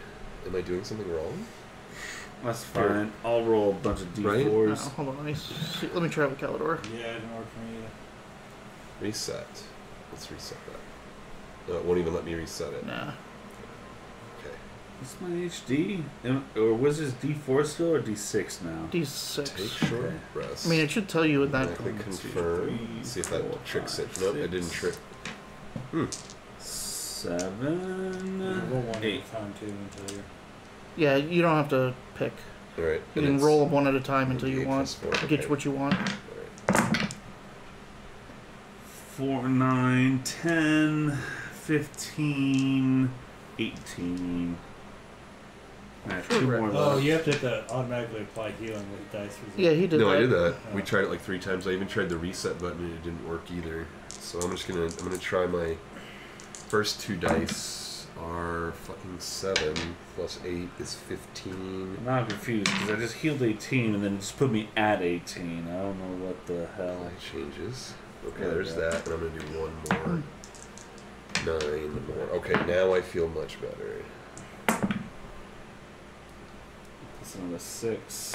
[SPEAKER 2] Am I doing something wrong?
[SPEAKER 3] That's fine. I'll roll a bunch of
[SPEAKER 2] Right?
[SPEAKER 1] Oh,
[SPEAKER 3] d4s.
[SPEAKER 1] hold on, let me try with Calidor.
[SPEAKER 4] Yeah, it didn't work for me either.
[SPEAKER 2] Reset. Let's reset that. No, it won't even let me reset it.
[SPEAKER 1] Nah.
[SPEAKER 2] Okay.
[SPEAKER 3] What's my HD? Or was this D4 still or D6 now?
[SPEAKER 1] D6.
[SPEAKER 2] Take short
[SPEAKER 3] Okay.
[SPEAKER 2] rest.
[SPEAKER 1] I mean, it should tell you what that...
[SPEAKER 2] Automatically confirm.
[SPEAKER 3] three,
[SPEAKER 2] See if
[SPEAKER 3] four,
[SPEAKER 2] that tricks it.
[SPEAKER 3] five,
[SPEAKER 2] Nope, it didn't
[SPEAKER 3] six.
[SPEAKER 2] trick.
[SPEAKER 3] 7,
[SPEAKER 4] Roll one at
[SPEAKER 3] 8.
[SPEAKER 4] a time too until you're.
[SPEAKER 1] Yeah, you don't have to pick.
[SPEAKER 2] All right.
[SPEAKER 1] You
[SPEAKER 2] and
[SPEAKER 1] can
[SPEAKER 2] it's
[SPEAKER 1] roll them one at a time until you
[SPEAKER 2] 1d8
[SPEAKER 1] want.
[SPEAKER 2] plus 4,
[SPEAKER 1] Get
[SPEAKER 2] okay.
[SPEAKER 1] what you want.
[SPEAKER 2] All right.
[SPEAKER 3] 4, 9, 10, 15, 18. I have 2 more
[SPEAKER 4] Oh,
[SPEAKER 3] left.
[SPEAKER 4] you have to automatically apply healing with dice resist.
[SPEAKER 1] Yeah, he did
[SPEAKER 2] No,
[SPEAKER 1] that.
[SPEAKER 2] I did that.
[SPEAKER 4] Oh.
[SPEAKER 2] We tried it like 3 times. I even tried the reset button and it didn't work either. So I'm gonna try my first 2 dice are fucking 7 plus 8 is 15.
[SPEAKER 3] Now I'm confused because I just healed 18 and then just put me at 18. I don't know what the hell.
[SPEAKER 2] That changes. Okay,
[SPEAKER 3] There we
[SPEAKER 2] there's
[SPEAKER 3] go.
[SPEAKER 2] that, and I'm gonna do 1 more. 9 more. Okay, now I feel much better.
[SPEAKER 3] That's another 6.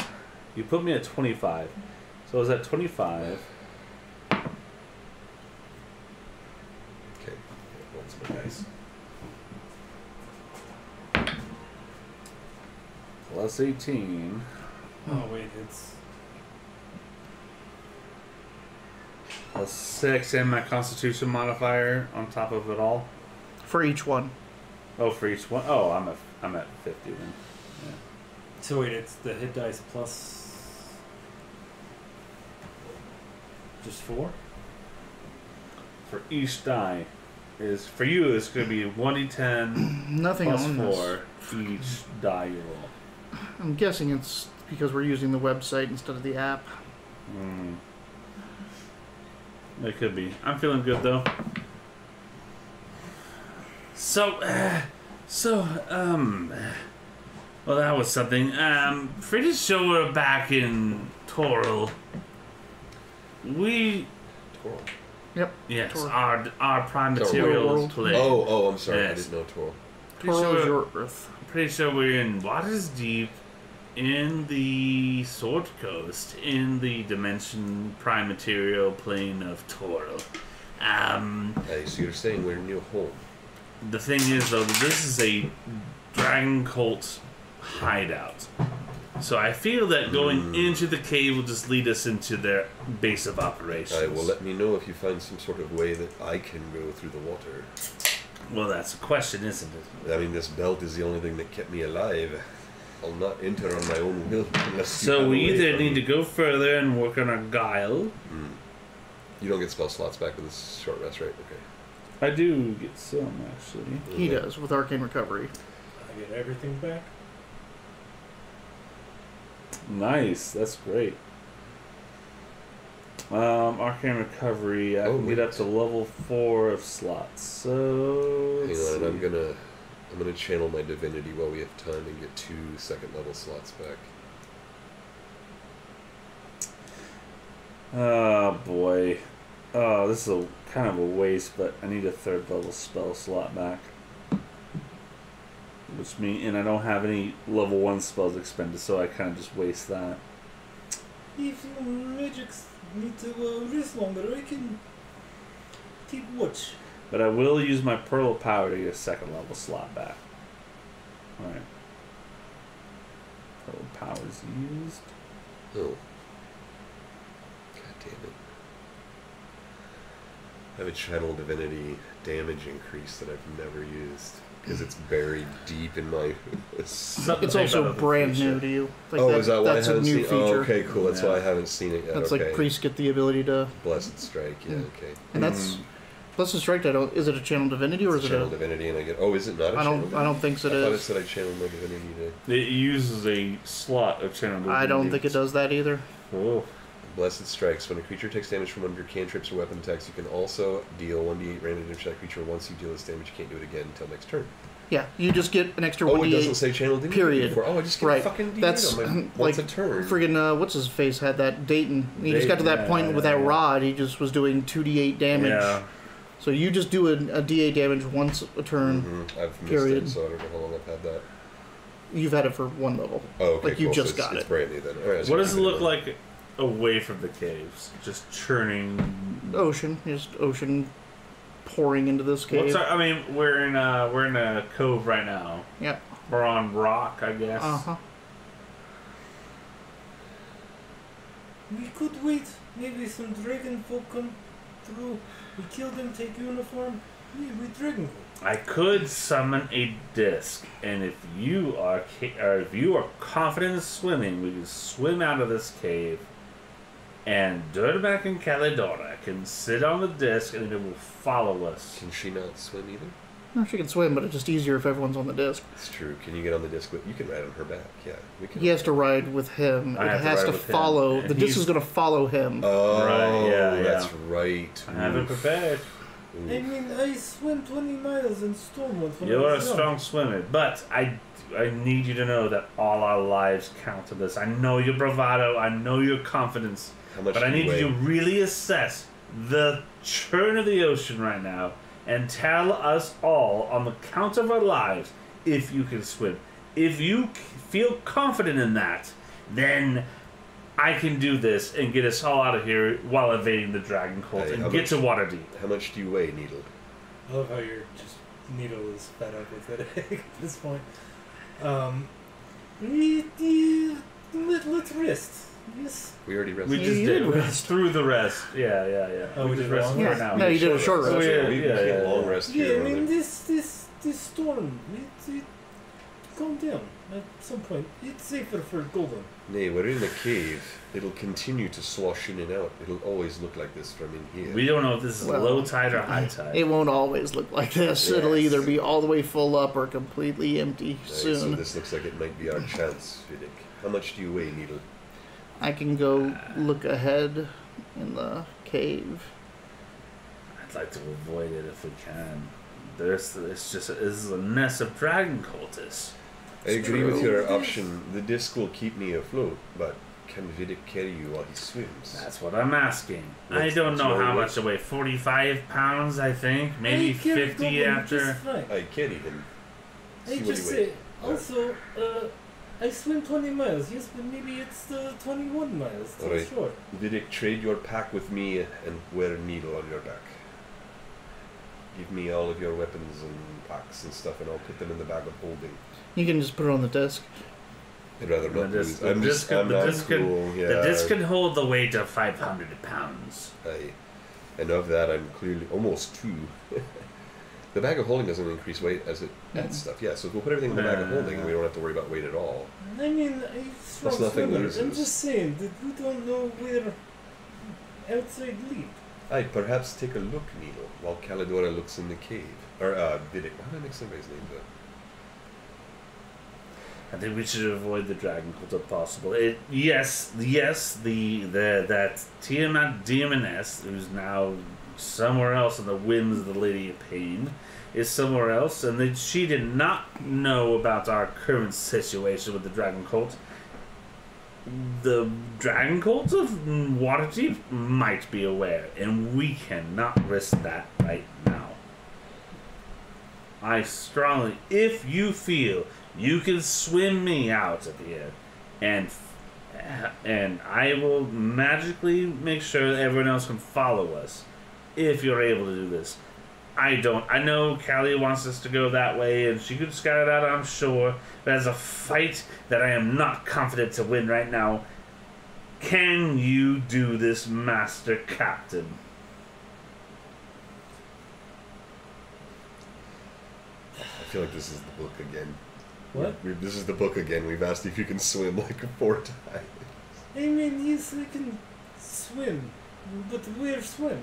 [SPEAKER 3] You put me at 25. So I was at 25.
[SPEAKER 2] Okay. What's my dice?
[SPEAKER 3] Plus 18.
[SPEAKER 4] Oh wait, it's
[SPEAKER 3] Plus 6 and my constitution modifier on top of it all.
[SPEAKER 1] For each one.
[SPEAKER 3] Oh, for each one. Oh, I'm at 50 then.
[SPEAKER 4] so wait, it's the hit dice plus just 4.
[SPEAKER 3] For each die is for you it's going to be 1d10
[SPEAKER 1] Nothing
[SPEAKER 3] plus
[SPEAKER 1] on
[SPEAKER 3] 4 each die you roll.
[SPEAKER 1] this. I'm guessing it's because we're using the website instead of the app.
[SPEAKER 3] It could be. I'm feeling good though. So, well, that was something. Pretty sure we're back in Toral.
[SPEAKER 2] Toral.
[SPEAKER 1] Yep.
[SPEAKER 3] Yes,
[SPEAKER 1] Toral.
[SPEAKER 3] our prime
[SPEAKER 2] Toral
[SPEAKER 3] materials
[SPEAKER 1] World.
[SPEAKER 3] play.
[SPEAKER 2] Oh, I'm sorry. I
[SPEAKER 3] Yes.
[SPEAKER 2] didn't know Toral.
[SPEAKER 3] Pretty
[SPEAKER 1] Toral is
[SPEAKER 3] sure,
[SPEAKER 1] your Earth.
[SPEAKER 3] pretty sure we're in Waters Deep, in the Sword Coast, in the dimension prime material plane of Toral.
[SPEAKER 2] So you're saying we're near home.
[SPEAKER 3] The thing is, though, that this is a Dragon Cult hideout. So I feel that going into the cave will just lead us into their base of operations.
[SPEAKER 2] Well, let me know if you find some sort of way that I can go through the water.
[SPEAKER 3] Well, that's a question, isn't it?
[SPEAKER 2] I mean, this belt is the only thing that kept me alive. I'll not enter on my own will unless you
[SPEAKER 3] So
[SPEAKER 2] have a
[SPEAKER 3] we
[SPEAKER 2] way
[SPEAKER 3] either
[SPEAKER 2] from-
[SPEAKER 3] need to go further and work on our guile.
[SPEAKER 2] You don't get spell slots back with this short rest, right? Okay.
[SPEAKER 3] I do get some, actually.
[SPEAKER 1] He does with Arcane Recovery.
[SPEAKER 4] I get everything back.
[SPEAKER 3] Nice, that's great. Arcane Recovery, I
[SPEAKER 2] Oh,
[SPEAKER 3] can get
[SPEAKER 2] wait.
[SPEAKER 3] up to level 4 of slots. So
[SPEAKER 2] Hang
[SPEAKER 3] let's
[SPEAKER 2] on, and
[SPEAKER 3] see.
[SPEAKER 2] I'm gonna channel my divinity while we have time and get 2 second level slots back.
[SPEAKER 3] Oh boy. Oh, this is a kind of a waste, but I need a 3rd level spell slot back. Which means, and I don't have any level 1 spells expended, so I kind of just waste that.
[SPEAKER 4] If magics need to rest longer, I can keep watch.
[SPEAKER 3] But I will use my Pearl of Power to get a 2nd level slot back. Alright. Pearl of Power is used.
[SPEAKER 2] Oh. God damn it. I have a channel divinity damage increase that I've never used. Because it's buried deep in my...
[SPEAKER 1] It's also brand new to you. Like
[SPEAKER 2] is that why I
[SPEAKER 1] that's a
[SPEAKER 2] haven't
[SPEAKER 1] new
[SPEAKER 2] seen
[SPEAKER 1] feature.
[SPEAKER 2] Oh, okay, cool. That's
[SPEAKER 3] Yeah.
[SPEAKER 2] why I haven't seen it yet.
[SPEAKER 1] That's
[SPEAKER 2] okay.
[SPEAKER 1] like priests get the ability to,
[SPEAKER 2] Blessed Strike, yeah, okay.
[SPEAKER 1] and that's Blessed Strike. I don't. Is it a channel divinity or
[SPEAKER 2] It's
[SPEAKER 1] is
[SPEAKER 2] a
[SPEAKER 1] it
[SPEAKER 2] channel
[SPEAKER 1] a?
[SPEAKER 2] divinity, and I get... Oh, is it not a
[SPEAKER 1] I
[SPEAKER 2] channel
[SPEAKER 1] don't. I don't think so.
[SPEAKER 2] I thought it
[SPEAKER 1] It is.
[SPEAKER 2] said I channeled my divinity to...
[SPEAKER 3] It uses a slot of channel.
[SPEAKER 1] I don't think it does that either.
[SPEAKER 3] Oh.
[SPEAKER 2] Blessed Strikes. When a creature takes damage from one of your cantrips or weapon attacks, you can also deal 1d8 random damage to that creature. Once you deal this damage, you can't do it again until next turn.
[SPEAKER 1] Yeah, you just get an extra
[SPEAKER 2] Oh,
[SPEAKER 1] 1d8.
[SPEAKER 2] it doesn't say channel divinity
[SPEAKER 1] period.
[SPEAKER 2] before. Oh, I just get
[SPEAKER 1] Right.
[SPEAKER 2] a fucking d8
[SPEAKER 1] That's
[SPEAKER 2] on my
[SPEAKER 1] like
[SPEAKER 2] once a turn.
[SPEAKER 1] friggin' what's his face had that Dayton. He just got to that
[SPEAKER 3] Dayton,
[SPEAKER 1] point
[SPEAKER 3] yeah,
[SPEAKER 1] with
[SPEAKER 3] yeah,
[SPEAKER 1] that
[SPEAKER 3] yeah.
[SPEAKER 1] rod. He just was doing 2d8 damage.
[SPEAKER 3] Yeah.
[SPEAKER 1] So you just do a d8 damage once a turn.
[SPEAKER 2] I've missed
[SPEAKER 1] Period.
[SPEAKER 2] it, so I don't know how long I've had that.
[SPEAKER 1] You've had it for 1 level.
[SPEAKER 2] Oh, okay,
[SPEAKER 1] Like, you
[SPEAKER 2] cool.
[SPEAKER 1] just
[SPEAKER 2] so
[SPEAKER 1] got
[SPEAKER 2] it's
[SPEAKER 1] it.
[SPEAKER 2] brand new then. All right, so
[SPEAKER 3] What does it
[SPEAKER 2] keep
[SPEAKER 3] look
[SPEAKER 2] in.
[SPEAKER 3] like away from the caves? Just churning.
[SPEAKER 1] Ocean, just ocean pouring into this cave.
[SPEAKER 3] What's our, I mean, we're in a cove right now.
[SPEAKER 1] Yeah.
[SPEAKER 3] We're on rock, I guess.
[SPEAKER 1] Uh huh.
[SPEAKER 4] We could wait. Maybe some dragon folk come through. We kill them, take uniform. Yeah, we dragon.
[SPEAKER 3] I could summon a disc, and if you are confident in swimming, we can swim out of this cave, and Dirtback and Calidora can sit on the disc, and it will follow us.
[SPEAKER 5] Can she not swim either?
[SPEAKER 1] No, she can swim, but it's just easier if everyone's on the disc.
[SPEAKER 5] It's true. Can you get on the disc with... You can ride on her back, yeah. We can.
[SPEAKER 1] He has to ride with him.
[SPEAKER 3] I
[SPEAKER 1] It
[SPEAKER 3] have to
[SPEAKER 1] has
[SPEAKER 3] ride
[SPEAKER 1] to
[SPEAKER 3] with him,
[SPEAKER 1] follow.
[SPEAKER 3] and
[SPEAKER 1] The disc
[SPEAKER 3] he's-
[SPEAKER 1] is going to follow him.
[SPEAKER 5] Oh,
[SPEAKER 3] Right, yeah,
[SPEAKER 5] that's right.
[SPEAKER 3] I have it prepared.
[SPEAKER 4] I mean, I swim 20 miles in storm once when I
[SPEAKER 3] You're a
[SPEAKER 4] was young.
[SPEAKER 3] strong swimmer, but I need you to know that all our lives count to this. I know your bravado, I know your confidence,
[SPEAKER 5] How much
[SPEAKER 3] but I
[SPEAKER 5] do you
[SPEAKER 3] need you to
[SPEAKER 5] weigh?
[SPEAKER 3] really assess the churn of the ocean right now and tell us all on the count of our lives if you can swim. If you feel confident in that, then I can do this and get us all out of here while evading the dragon cult
[SPEAKER 5] Hey,
[SPEAKER 3] and
[SPEAKER 5] how
[SPEAKER 3] get
[SPEAKER 5] much-
[SPEAKER 3] to Waterdeep.
[SPEAKER 5] How much do you weigh, Needle?
[SPEAKER 4] I love how you're just Needle is fed up with it at this point. Let's rest. Yes.
[SPEAKER 5] We already
[SPEAKER 3] We
[SPEAKER 5] rested.
[SPEAKER 3] just
[SPEAKER 1] you
[SPEAKER 3] did
[SPEAKER 1] did rest.
[SPEAKER 3] through the rest. Yeah.
[SPEAKER 4] Oh, we
[SPEAKER 3] just
[SPEAKER 4] did
[SPEAKER 3] rested
[SPEAKER 4] long
[SPEAKER 3] for
[SPEAKER 4] rest?
[SPEAKER 3] now.
[SPEAKER 1] No, you did a short
[SPEAKER 5] That's
[SPEAKER 1] rest.
[SPEAKER 3] Oh, yeah,
[SPEAKER 5] right. We can't long rest
[SPEAKER 4] Yeah,
[SPEAKER 5] here.
[SPEAKER 4] I mean
[SPEAKER 5] on the-
[SPEAKER 4] this storm. It calm down. At some point, it's safer for Golden.
[SPEAKER 5] Nay, we're in the cave. It'll continue to slosh in and out. It'll always look like this from in here.
[SPEAKER 3] We don't know if this is
[SPEAKER 1] Well,
[SPEAKER 3] low tide or high tide.
[SPEAKER 1] It won't always look like this. It'll
[SPEAKER 5] Yes.
[SPEAKER 1] either be all the way full up or completely empty
[SPEAKER 5] Right,
[SPEAKER 1] soon.
[SPEAKER 5] So this looks like it might be our chance, Vidic. How much do you weigh, Needle?
[SPEAKER 1] I can go look ahead in the cave.
[SPEAKER 3] I'd like to avoid it if we can. This is a nest of dragon cultists.
[SPEAKER 5] I
[SPEAKER 1] It's
[SPEAKER 5] agree with
[SPEAKER 1] true.
[SPEAKER 5] your option. The disc will keep me afloat, but can Vidic carry you while he swims?
[SPEAKER 3] That's what I'm asking. I
[SPEAKER 5] What's-
[SPEAKER 3] don't
[SPEAKER 5] what's
[SPEAKER 3] know
[SPEAKER 5] your
[SPEAKER 3] how
[SPEAKER 5] weight?
[SPEAKER 3] much I weigh. 45 pounds, I think. Maybe
[SPEAKER 4] I carry
[SPEAKER 3] 50
[SPEAKER 4] Goblin
[SPEAKER 3] after.
[SPEAKER 4] just fine.
[SPEAKER 5] I carry him.
[SPEAKER 4] I
[SPEAKER 5] See what
[SPEAKER 4] just
[SPEAKER 5] he
[SPEAKER 4] say,
[SPEAKER 5] weighs.
[SPEAKER 4] also, I swim 20 miles. Yes, but maybe it's 21 miles. Too
[SPEAKER 5] Alright.
[SPEAKER 4] short.
[SPEAKER 5] Vidic, trade your pack with me and wear a needle on your back. Give me all of your weapons and packs and stuff, and I'll put them in the bag of holding.
[SPEAKER 1] You can just put it on the disc.
[SPEAKER 5] I'd rather
[SPEAKER 3] The
[SPEAKER 5] not
[SPEAKER 3] disc-
[SPEAKER 5] lose. I'm
[SPEAKER 3] the
[SPEAKER 5] just,
[SPEAKER 3] disc can-
[SPEAKER 5] I'm
[SPEAKER 3] the
[SPEAKER 5] not
[SPEAKER 3] disc can-
[SPEAKER 5] cool. Yeah.
[SPEAKER 3] The disc can hold the weight of 500 pounds.
[SPEAKER 5] And of that, I'm clearly almost 2. The bag of holding doesn't increase weight as it adds stuff. Yeah, so if we'll put everything in the bag of holding, we don't have to worry about weight at all.
[SPEAKER 4] I mean, I'm strong
[SPEAKER 5] Plus nothing
[SPEAKER 4] swimmer.
[SPEAKER 5] loses.
[SPEAKER 4] I'm just saying that we don't know where outside lead.
[SPEAKER 5] I'd perhaps take a look, Needle, while Calidora looks in the cave. Or, Vidic. Why did I mix everybody's names up?
[SPEAKER 3] I think we should avoid the dragon cult if possible. Yes, that Tiamat Demoness, who's now somewhere else in the whims of the Lady of Pain, is somewhere else, and that she did not know about our current situation with the dragon cult. The dragon cult of Waterdeep might be aware, and we cannot risk that right now. I strongly, if you feel you can swim me out at the end, and I will magically make sure that everyone else can follow us. If you're able to do this, I know Callie wants us to go that way, and she could scout it out, I'm sure. But as a fight that I am not confident to win right now, can you do this, Master Captain?
[SPEAKER 5] I feel like this is the book again.
[SPEAKER 4] What?
[SPEAKER 5] This is the book again. We've asked if you can swim like 4 times.
[SPEAKER 4] I mean, yes, we can swim, but where swim?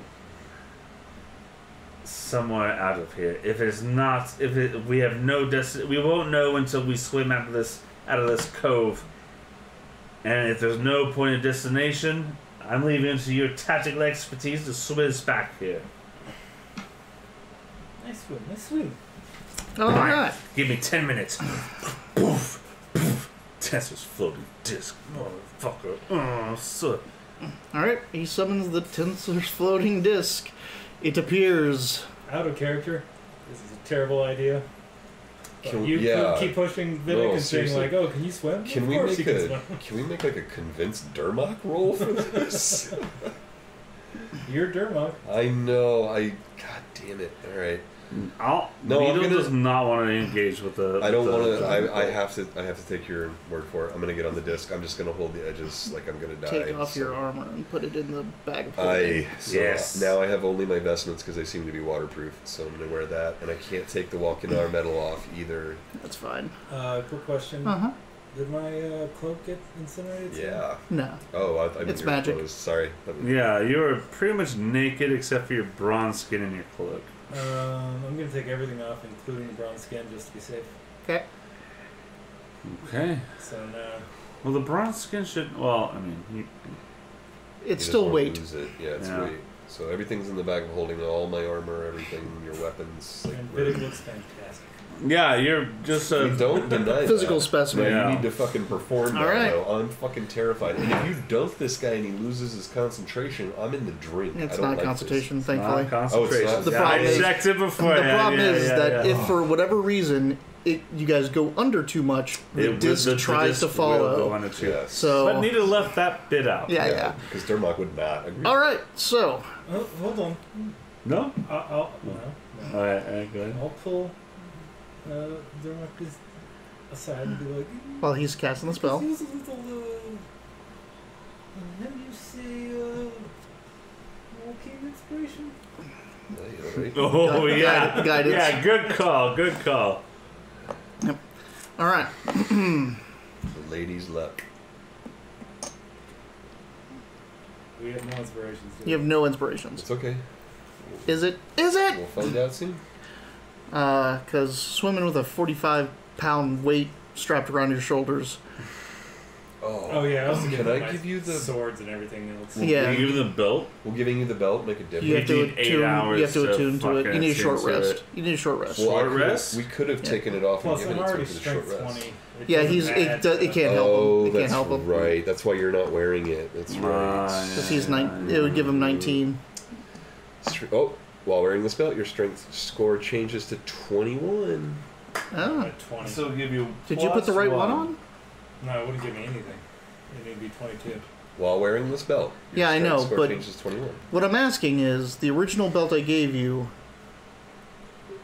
[SPEAKER 3] Somewhere out of here. If we have no we won't know until we swim out of this cove. And if there's no point of destination, I'm leaving it to your tactical expertise to swim us back here.
[SPEAKER 4] I swim.
[SPEAKER 1] All right.
[SPEAKER 3] Give me 10 minutes. Poof, poof. Tesla's floating disc, motherfucker. Oh, so.
[SPEAKER 1] All right. He summons the Tensor's floating disc. It appears.
[SPEAKER 4] Out of character. This is a terrible idea. But
[SPEAKER 5] Can-
[SPEAKER 4] you
[SPEAKER 5] yeah.
[SPEAKER 4] keep pushing Vidic
[SPEAKER 5] No,
[SPEAKER 4] and saying
[SPEAKER 5] seriously.
[SPEAKER 4] like, "Oh, can you swim?"
[SPEAKER 5] Can
[SPEAKER 4] of
[SPEAKER 5] we
[SPEAKER 4] course
[SPEAKER 5] make
[SPEAKER 4] you can swim.
[SPEAKER 5] can we make like a convinced Durmok roll for this?
[SPEAKER 4] You're Dermot.
[SPEAKER 5] I know. God damn it. All right.
[SPEAKER 2] No,
[SPEAKER 3] Needle does not want to engage with the.
[SPEAKER 2] I don't want to. I have to. I have to take your word for it. I'm gonna get on the disc. I'm just gonna hold the edges like I'm gonna die.
[SPEAKER 1] Take off your armor and put it in the bag.
[SPEAKER 3] Yes.
[SPEAKER 2] Now I have only my vestments because they seem to be waterproof, so I'm gonna wear that, and I can't take the Walkinar metal off either.
[SPEAKER 1] That's fine.
[SPEAKER 4] Quick question.
[SPEAKER 1] Uh huh.
[SPEAKER 4] Did my cloak get incinerated?
[SPEAKER 2] Yeah.
[SPEAKER 1] No.
[SPEAKER 2] Oh, I mean
[SPEAKER 1] It's
[SPEAKER 2] your
[SPEAKER 1] magic.
[SPEAKER 2] clothes. Sorry.
[SPEAKER 3] Yeah, you are pretty much naked except for your bronze skin and your cloak.
[SPEAKER 4] I'm gonna take everything off, including bronze skin, just to be safe.
[SPEAKER 1] Okay.
[SPEAKER 3] Okay.
[SPEAKER 4] So now,
[SPEAKER 3] Well, the bronze skin should. Well, I mean,
[SPEAKER 1] It's
[SPEAKER 2] You just
[SPEAKER 1] still
[SPEAKER 2] won't
[SPEAKER 1] weight.
[SPEAKER 2] lose it. Yeah, it's
[SPEAKER 3] Yeah.
[SPEAKER 2] weight. So everything's in the bag of holding. All my armor, everything, your weapons. Like,
[SPEAKER 4] and Vidic looks fantastic.
[SPEAKER 3] yeah, you're just a.
[SPEAKER 2] don't deny
[SPEAKER 1] Physical
[SPEAKER 2] that.
[SPEAKER 1] specimen.
[SPEAKER 2] No,
[SPEAKER 3] Yeah.
[SPEAKER 2] you need to fucking perform
[SPEAKER 1] All
[SPEAKER 2] that,
[SPEAKER 1] right.
[SPEAKER 2] though. I'm fucking terrified. And if you dunk this guy and he loses his concentration, I'm in the drink.
[SPEAKER 1] It's
[SPEAKER 2] I don't
[SPEAKER 1] not
[SPEAKER 2] like
[SPEAKER 1] concentration,
[SPEAKER 3] Not
[SPEAKER 1] thankfully.
[SPEAKER 3] concentration.
[SPEAKER 2] Oh, it's not?
[SPEAKER 1] The
[SPEAKER 3] Yeah,
[SPEAKER 1] problem
[SPEAKER 3] I
[SPEAKER 1] is-
[SPEAKER 3] checked it before.
[SPEAKER 1] The
[SPEAKER 3] yeah,
[SPEAKER 1] problem
[SPEAKER 3] yeah,
[SPEAKER 1] is
[SPEAKER 3] yeah,
[SPEAKER 1] that
[SPEAKER 3] yeah.
[SPEAKER 1] if for whatever reason you guys go under too much, the
[SPEAKER 3] It-
[SPEAKER 1] disc
[SPEAKER 3] the
[SPEAKER 1] tries to
[SPEAKER 3] disc will go
[SPEAKER 1] follow.
[SPEAKER 3] under too.
[SPEAKER 2] Yes.
[SPEAKER 1] So
[SPEAKER 3] But Nita left that bit out.
[SPEAKER 1] yeah.
[SPEAKER 2] Because Dermot would not agree.
[SPEAKER 1] All right. So
[SPEAKER 4] Oh, hold on.
[SPEAKER 3] No?
[SPEAKER 4] No.
[SPEAKER 3] Alright, go ahead.
[SPEAKER 4] I'll pull Dermot aside and be like,
[SPEAKER 1] while he's casting the spell,
[SPEAKER 4] use a little, how do you say, walking inspiration?
[SPEAKER 2] Yeah, right.
[SPEAKER 3] Oh, yeah.
[SPEAKER 1] guidance.
[SPEAKER 3] Yeah, good call, good call.
[SPEAKER 1] all right.
[SPEAKER 2] The ladies luck.
[SPEAKER 4] We have no inspirations. do we?
[SPEAKER 1] You have no inspirations.
[SPEAKER 2] It's okay.
[SPEAKER 1] Is it? Is it?
[SPEAKER 2] We'll find out soon.
[SPEAKER 1] Because swimming with a 45-pound weight strapped around your shoulders.
[SPEAKER 4] Oh yeah, I also
[SPEAKER 2] Can
[SPEAKER 4] give
[SPEAKER 2] I
[SPEAKER 4] my
[SPEAKER 2] give you the-
[SPEAKER 4] swords and everything else.
[SPEAKER 1] Yeah.
[SPEAKER 3] You give them the belt?
[SPEAKER 2] We're giving you the belt. Make a difference.
[SPEAKER 1] You have to
[SPEAKER 3] need 8
[SPEAKER 1] attune.
[SPEAKER 3] hours
[SPEAKER 1] You have to
[SPEAKER 3] to
[SPEAKER 1] attune to it.
[SPEAKER 3] fucking
[SPEAKER 1] You need a short
[SPEAKER 3] attune to
[SPEAKER 1] rest.
[SPEAKER 3] it.
[SPEAKER 1] You need a short rest.
[SPEAKER 2] Well,
[SPEAKER 3] Short
[SPEAKER 2] I could-
[SPEAKER 3] rest?
[SPEAKER 2] We could have taken it off
[SPEAKER 4] Plus,
[SPEAKER 2] and
[SPEAKER 4] I'm
[SPEAKER 2] given it to
[SPEAKER 4] already
[SPEAKER 2] him for the short
[SPEAKER 4] strength
[SPEAKER 2] rest.
[SPEAKER 4] 20.
[SPEAKER 1] Yeah, it can't help him.
[SPEAKER 2] Oh,
[SPEAKER 1] It can't
[SPEAKER 2] that's
[SPEAKER 1] help him
[SPEAKER 2] right. That's why you're not wearing it. That's right.
[SPEAKER 1] because he's It would give him 19.
[SPEAKER 2] Oh, while wearing this belt, your strength score changes to 21.
[SPEAKER 1] Oh.
[SPEAKER 4] At 20.
[SPEAKER 3] So give you.
[SPEAKER 1] Did you put the right one on?
[SPEAKER 4] No, it wouldn't give me anything. It would be 22.
[SPEAKER 2] While wearing this belt. Your
[SPEAKER 1] Yeah, I
[SPEAKER 2] strength
[SPEAKER 1] know,
[SPEAKER 2] score
[SPEAKER 1] but-
[SPEAKER 2] changes to 21.
[SPEAKER 1] What I'm asking is, the original belt I gave you,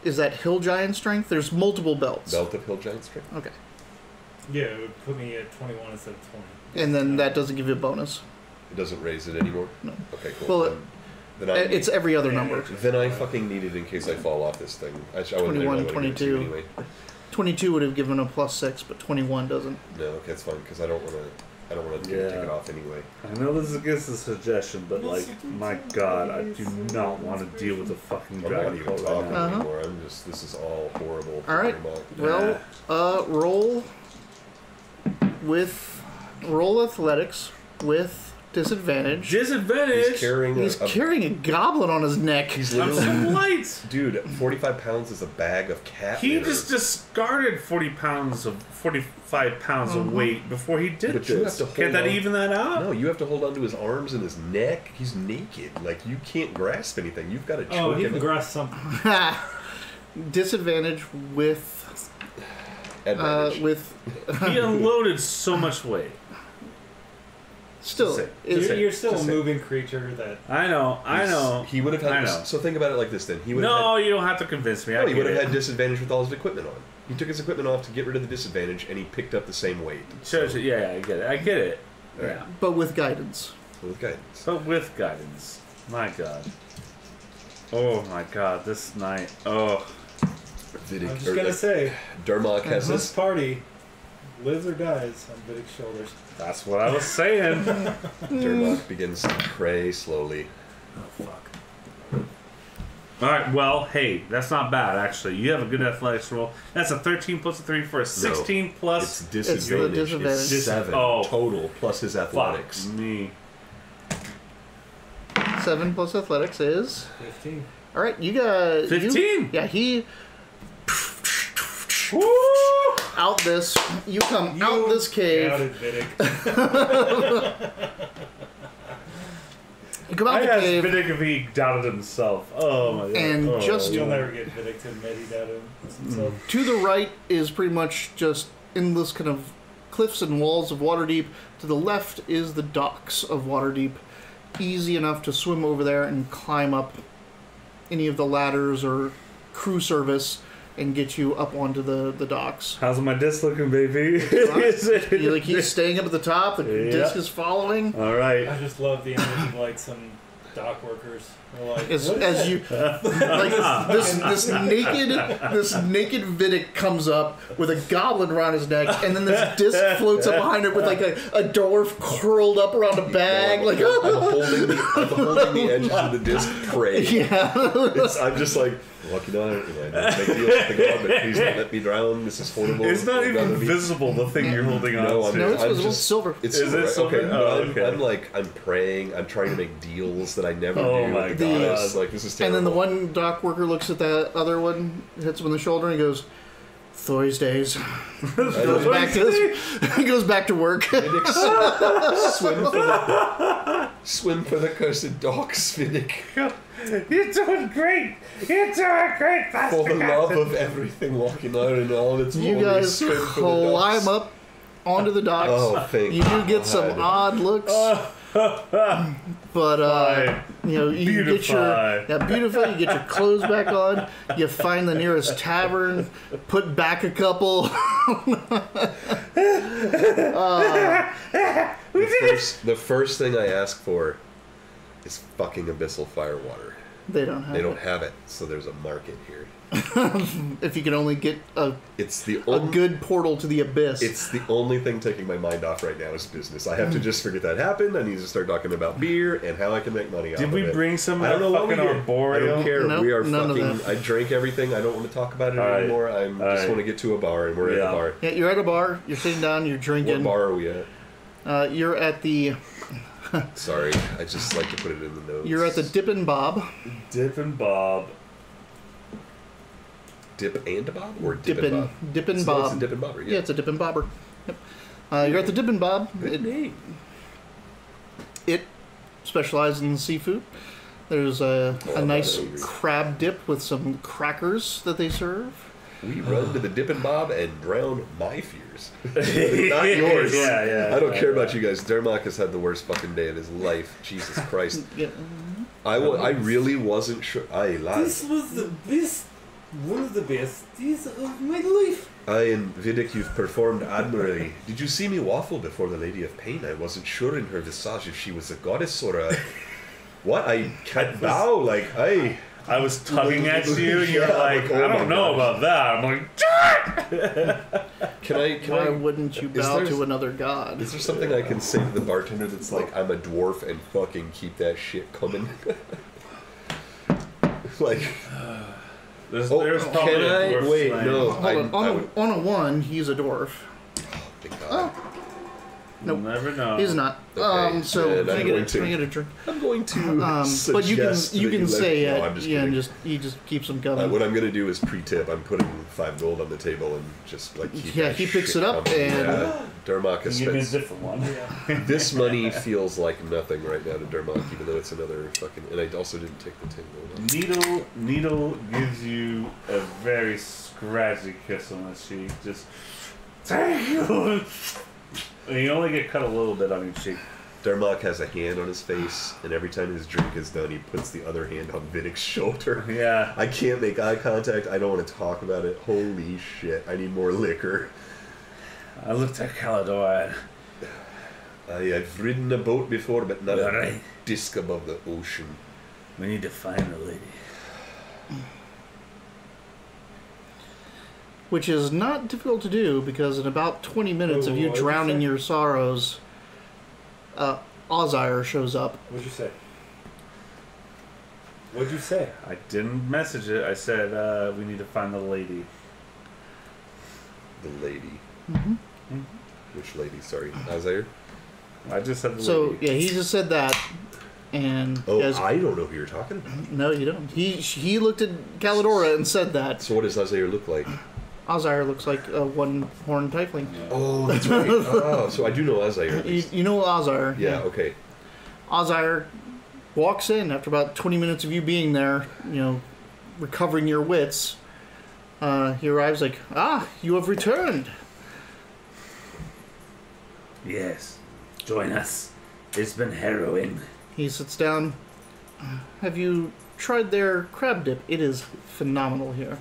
[SPEAKER 1] is that Hill Giant strength? There's multiple belts.
[SPEAKER 2] Belt of Hill Giant strength.
[SPEAKER 1] Okay.
[SPEAKER 4] Yeah, it would put me at 21 instead of 20.
[SPEAKER 1] And then that doesn't give you a bonus.
[SPEAKER 2] It doesn't raise it anymore.
[SPEAKER 1] No.
[SPEAKER 2] Okay, cool.
[SPEAKER 1] Well,
[SPEAKER 2] then I
[SPEAKER 1] It's every other number.
[SPEAKER 2] then I fucking need it in case I fall off this thing. I wouldn't
[SPEAKER 1] 21,
[SPEAKER 2] really wanna give it to you
[SPEAKER 1] 22.
[SPEAKER 2] anyway.
[SPEAKER 1] 22 would have given a +6, but 21 doesn't.
[SPEAKER 2] No, okay, that's fine because I don't want to. I don't want to
[SPEAKER 3] Yeah.
[SPEAKER 2] take it off anyway.
[SPEAKER 3] I know this is against the suggestion, but like, my god, I do not want to deal with the fucking
[SPEAKER 2] I'm not
[SPEAKER 3] dragon
[SPEAKER 2] even
[SPEAKER 3] coat right
[SPEAKER 2] talking
[SPEAKER 3] now.
[SPEAKER 2] anymore. I'm just. This is all horrible.
[SPEAKER 1] All right. Well, roll athletics with disadvantage.
[SPEAKER 3] Disadvantage!
[SPEAKER 2] He's carrying.
[SPEAKER 1] He's carrying a goblin on his neck.
[SPEAKER 2] He's
[SPEAKER 3] I'm
[SPEAKER 2] literally.
[SPEAKER 3] so light!
[SPEAKER 2] Dude, 45 pounds is a bag of cat
[SPEAKER 3] He
[SPEAKER 2] litter.
[SPEAKER 3] just discarded 45 pounds of weight before he did
[SPEAKER 2] But you
[SPEAKER 3] this.
[SPEAKER 2] have to
[SPEAKER 3] Can't
[SPEAKER 2] hold
[SPEAKER 3] that
[SPEAKER 2] on.
[SPEAKER 3] even that out?
[SPEAKER 2] No, you have to hold on to his arms and his neck. He's naked. Like, you can't grasp anything. You've got to choke
[SPEAKER 4] Oh, he
[SPEAKER 2] him.
[SPEAKER 4] can grasp something.
[SPEAKER 1] Disadvantage with
[SPEAKER 2] Advantage.
[SPEAKER 3] He unloaded so much weight.
[SPEAKER 1] still.
[SPEAKER 3] Just
[SPEAKER 1] Is,
[SPEAKER 3] say-
[SPEAKER 4] You're still a
[SPEAKER 3] just say-
[SPEAKER 4] moving creature that.
[SPEAKER 3] I know.
[SPEAKER 2] He would have had.
[SPEAKER 3] I know.
[SPEAKER 2] So think about it like this then. He would have
[SPEAKER 3] No, you don't have to convince me.
[SPEAKER 2] had,
[SPEAKER 3] I
[SPEAKER 2] no, he
[SPEAKER 3] get
[SPEAKER 2] would have
[SPEAKER 3] it.
[SPEAKER 2] had disadvantage with all his equipment on. He took his equipment off to get rid of the disadvantage, and he picked up the same weight.
[SPEAKER 3] Sure,
[SPEAKER 2] So,
[SPEAKER 3] yeah, I get it. Yeah.
[SPEAKER 1] but with guidance.
[SPEAKER 2] with guidance.
[SPEAKER 3] But with guidance. My god. Oh my god, this night. Oh.
[SPEAKER 2] Vidic,
[SPEAKER 4] I'm just gonna say,
[SPEAKER 2] Dermot has
[SPEAKER 4] this
[SPEAKER 2] this.
[SPEAKER 4] party lives or dies on Vidic's shoulders.
[SPEAKER 3] That's what I was saying.
[SPEAKER 2] Dermot begins to pray slowly.
[SPEAKER 4] Oh fuck.
[SPEAKER 3] Alright, well, hey, that's not bad, actually. You have a good athletics roll. That's a 13 plus a 3 for a 16
[SPEAKER 2] It's
[SPEAKER 3] plus.
[SPEAKER 2] disadvantage.
[SPEAKER 1] disadvantage.
[SPEAKER 2] It's 7
[SPEAKER 3] Oh.
[SPEAKER 2] total plus his
[SPEAKER 3] Fuck
[SPEAKER 2] athletics.
[SPEAKER 3] me.
[SPEAKER 1] 7 plus athletics is.
[SPEAKER 4] 15.
[SPEAKER 1] All right, you guys.
[SPEAKER 3] 15?
[SPEAKER 1] Yeah, he
[SPEAKER 3] Woo!
[SPEAKER 1] out this. You come out this cave.
[SPEAKER 4] Doubted Vidic.
[SPEAKER 1] You come out
[SPEAKER 3] I
[SPEAKER 1] the
[SPEAKER 3] asked
[SPEAKER 1] cave,
[SPEAKER 3] Vidic if he doubted himself. Oh my god.
[SPEAKER 1] And
[SPEAKER 3] Oh,
[SPEAKER 1] just-
[SPEAKER 4] You'll never get Vidic to admit he doubted himself.
[SPEAKER 1] to the right is pretty much just endless kind of cliffs and walls of Waterdeep. To the left is the docks of Waterdeep. Easy enough to swim over there and climb up any of the ladders or crew service and get you up onto the docks.
[SPEAKER 3] How's my disc looking, baby?
[SPEAKER 1] He's staying up at the top. The disc is following.
[SPEAKER 3] All right.
[SPEAKER 4] I just love the image of like some dock workers. They're like,
[SPEAKER 1] As you like this naked Vidic comes up with a goblin around his neck, and then this disc floats up behind it with like a dwarf curled up around a bag.
[SPEAKER 2] No,
[SPEAKER 1] like
[SPEAKER 2] I'm holding the edges of the disc, praying.
[SPEAKER 1] yeah.
[SPEAKER 2] I'm just like, lucky not. Make deal with the god, but please don't let me drown. This is horrible.
[SPEAKER 3] It's not even visible, the thing you're holding on
[SPEAKER 2] No,
[SPEAKER 3] to.
[SPEAKER 1] No, it's
[SPEAKER 2] I'm
[SPEAKER 1] visible.
[SPEAKER 2] just-
[SPEAKER 1] Silver.
[SPEAKER 2] It's
[SPEAKER 3] Is it silver?
[SPEAKER 2] Okay,
[SPEAKER 3] Oh, okay.
[SPEAKER 2] I'm praying. I'm trying to make deals that I never
[SPEAKER 3] Oh
[SPEAKER 2] do
[SPEAKER 3] my
[SPEAKER 2] with the goddess.
[SPEAKER 3] God.
[SPEAKER 2] Like, this is
[SPEAKER 1] And
[SPEAKER 2] terrible.
[SPEAKER 1] then the one dock worker looks at that other one, hits him in the shoulder, and he goes, "Thor's days." Goes back to he goes back to work.
[SPEAKER 2] Swim for the cursed docks, Finnick.
[SPEAKER 3] You're doing great. You're doing great,
[SPEAKER 2] For
[SPEAKER 3] Master
[SPEAKER 2] the love
[SPEAKER 3] Captain.
[SPEAKER 2] of everything walking out and all its
[SPEAKER 1] You
[SPEAKER 2] glory,
[SPEAKER 1] guys
[SPEAKER 2] swim for the
[SPEAKER 1] climb
[SPEAKER 2] docks.
[SPEAKER 1] up onto the docks.
[SPEAKER 2] Oh, thank
[SPEAKER 1] You do get some
[SPEAKER 2] God.
[SPEAKER 1] odd looks, but you get your beautiful. You get your clothes back on. You find the nearest tavern, put back a couple.
[SPEAKER 2] The first thing I ask for is fucking abyssal firewater.
[SPEAKER 1] They don't have.
[SPEAKER 2] They don't have it, so there's a market here.
[SPEAKER 1] If you can only get a
[SPEAKER 2] It's the
[SPEAKER 1] a good portal to the abyss.
[SPEAKER 2] It's the only thing taking my mind off right now is business. I have to just forget that happened. I need to start talking about beer and how I can make money off
[SPEAKER 3] Did
[SPEAKER 2] of
[SPEAKER 3] we
[SPEAKER 2] it.
[SPEAKER 3] bring some
[SPEAKER 2] I don't know what we
[SPEAKER 3] fucking
[SPEAKER 2] did. I
[SPEAKER 3] arboreal?
[SPEAKER 2] don't care.
[SPEAKER 1] Nope,
[SPEAKER 2] We are
[SPEAKER 1] none of
[SPEAKER 2] fucking.
[SPEAKER 1] that.
[SPEAKER 2] I drank everything. I don't want to talk about it
[SPEAKER 3] All right.
[SPEAKER 2] anymore. I
[SPEAKER 3] All
[SPEAKER 2] just
[SPEAKER 3] right.
[SPEAKER 2] want to get to a bar, and we're at
[SPEAKER 3] Yeah.
[SPEAKER 2] a bar.
[SPEAKER 1] Yeah, you're at a bar. You're sitting down. You're
[SPEAKER 2] What
[SPEAKER 1] drinking.
[SPEAKER 2] bar are we at?
[SPEAKER 1] You're at the
[SPEAKER 2] Sorry, I just like to put it in the notes.
[SPEAKER 1] You're at the Dippin' Bob.
[SPEAKER 3] Dip and Bob.
[SPEAKER 2] Dip and Bob or Dip and Bob?
[SPEAKER 1] Dippin'
[SPEAKER 2] So
[SPEAKER 1] Bob.
[SPEAKER 2] It's a Dip and Bobber.
[SPEAKER 1] Yeah, it's a Dippin' Bobber. Yep. You're at the Dippin' Bob. It specializes in seafood. There's a
[SPEAKER 2] I'm
[SPEAKER 1] nice
[SPEAKER 2] not hungry.
[SPEAKER 1] crab dip with some crackers that they serve.
[SPEAKER 2] We run to the Dip and Bob and drown my fears. Not yours.
[SPEAKER 3] Yeah.
[SPEAKER 2] I don't care about you guys. Dermot has had the worst fucking day of his life. Jesus Christ.
[SPEAKER 1] Yeah.
[SPEAKER 2] I really wasn't sure. Aye,
[SPEAKER 4] this
[SPEAKER 2] lads.
[SPEAKER 4] was the best, one of the best days of my life.
[SPEAKER 2] Aye, and Vidic, you've performed admirably. Did you see me waffle before the Lady of Pain? I wasn't sure in her visage if she was a goddess or a... What? I can't bow, like, aye.
[SPEAKER 3] I was tugging at you, and you're
[SPEAKER 2] Yeah,
[SPEAKER 3] like,
[SPEAKER 2] oh
[SPEAKER 3] I
[SPEAKER 2] my
[SPEAKER 3] don't know
[SPEAKER 2] God.
[SPEAKER 3] about that. I'm like,
[SPEAKER 2] Can
[SPEAKER 1] Why
[SPEAKER 2] I...
[SPEAKER 1] wouldn't you
[SPEAKER 2] Is
[SPEAKER 1] bow
[SPEAKER 2] there-
[SPEAKER 1] to another god?
[SPEAKER 2] Is there something I can say to the bartender that's like, I'm a dwarf and fucking keep that shit coming? Like...
[SPEAKER 3] there's
[SPEAKER 2] Oh,
[SPEAKER 3] probably
[SPEAKER 2] can
[SPEAKER 3] a
[SPEAKER 2] I?
[SPEAKER 3] dwarf
[SPEAKER 2] Wait,
[SPEAKER 3] slang.
[SPEAKER 2] no.
[SPEAKER 1] Hold on. On a 1, he's a dwarf.
[SPEAKER 2] Thank God.
[SPEAKER 3] You'll
[SPEAKER 1] Nope.
[SPEAKER 3] never know.
[SPEAKER 1] He's not.
[SPEAKER 2] Okay,
[SPEAKER 1] So
[SPEAKER 2] then
[SPEAKER 1] can I
[SPEAKER 2] I'm
[SPEAKER 1] get
[SPEAKER 2] going
[SPEAKER 1] a
[SPEAKER 2] to.
[SPEAKER 1] drink?
[SPEAKER 2] I'm going to
[SPEAKER 1] But you can
[SPEAKER 2] suggest
[SPEAKER 1] you
[SPEAKER 2] that
[SPEAKER 1] can
[SPEAKER 2] let-
[SPEAKER 1] say
[SPEAKER 2] no,
[SPEAKER 1] it.
[SPEAKER 2] I'm just
[SPEAKER 1] Yeah, and
[SPEAKER 2] kidding.
[SPEAKER 1] he just keeps them coming.
[SPEAKER 2] What I'm going to do is pre-tip. I'm putting 5 gold on the table and just like keep
[SPEAKER 1] Yeah,
[SPEAKER 2] that
[SPEAKER 1] he picks
[SPEAKER 2] shit
[SPEAKER 1] it up
[SPEAKER 2] coming.
[SPEAKER 1] and-
[SPEAKER 2] Yeah. Dermot has
[SPEAKER 3] Give me a
[SPEAKER 2] spent
[SPEAKER 3] different one.
[SPEAKER 2] this money feels like nothing right now to Dermot, even though it's another fucking. And I also didn't take the 10 gold.
[SPEAKER 3] Needle gives you a very scratchy kiss on the cheek. Just thank you. And you only get cut a little bit on each cheek.
[SPEAKER 2] Dermot has a hand on his face, and every time his drink is done, he puts the other hand on Vidic's shoulder.
[SPEAKER 3] Yeah.
[SPEAKER 2] I can't make eye contact. I don't want to talk about it. Holy shit! I need more liquor.
[SPEAKER 3] I looked at Calador.
[SPEAKER 2] I've ridden a boat before, but not a
[SPEAKER 3] Alright.
[SPEAKER 2] disc above the ocean.
[SPEAKER 3] We need to find the lady.
[SPEAKER 1] Which is not difficult to do because in about 20 minutes of you
[SPEAKER 4] What'd you
[SPEAKER 1] drowning
[SPEAKER 4] say?
[SPEAKER 1] your sorrows, Ozire shows up.
[SPEAKER 4] What'd you say? What'd you say?
[SPEAKER 3] I didn't message it. I said we need to find the lady.
[SPEAKER 2] The lady.
[SPEAKER 1] Mhm.
[SPEAKER 2] Which lady? Sorry, Azir.
[SPEAKER 3] I just said the
[SPEAKER 1] So
[SPEAKER 3] lady.
[SPEAKER 1] yeah, he just said that, and
[SPEAKER 2] Oh,
[SPEAKER 1] you guys-
[SPEAKER 2] I don't know who you're talking about.
[SPEAKER 1] no, you don't. He looked at Caladora and said that.
[SPEAKER 2] So what does Azir look like?
[SPEAKER 1] Ozire looks like a one-horned tiefling.
[SPEAKER 2] Oh, that's right. Oh, so I do know Azir. at
[SPEAKER 1] You,
[SPEAKER 2] least.
[SPEAKER 1] you know Ozire.
[SPEAKER 2] Yeah. Okay.
[SPEAKER 1] Ozire walks in after about 20 minutes of you being there, recovering your wits. He arrives like, you have returned.
[SPEAKER 3] Yes. Join us. It's been harrowing.
[SPEAKER 1] He sits down. Have you tried their crab dip. It is phenomenal here.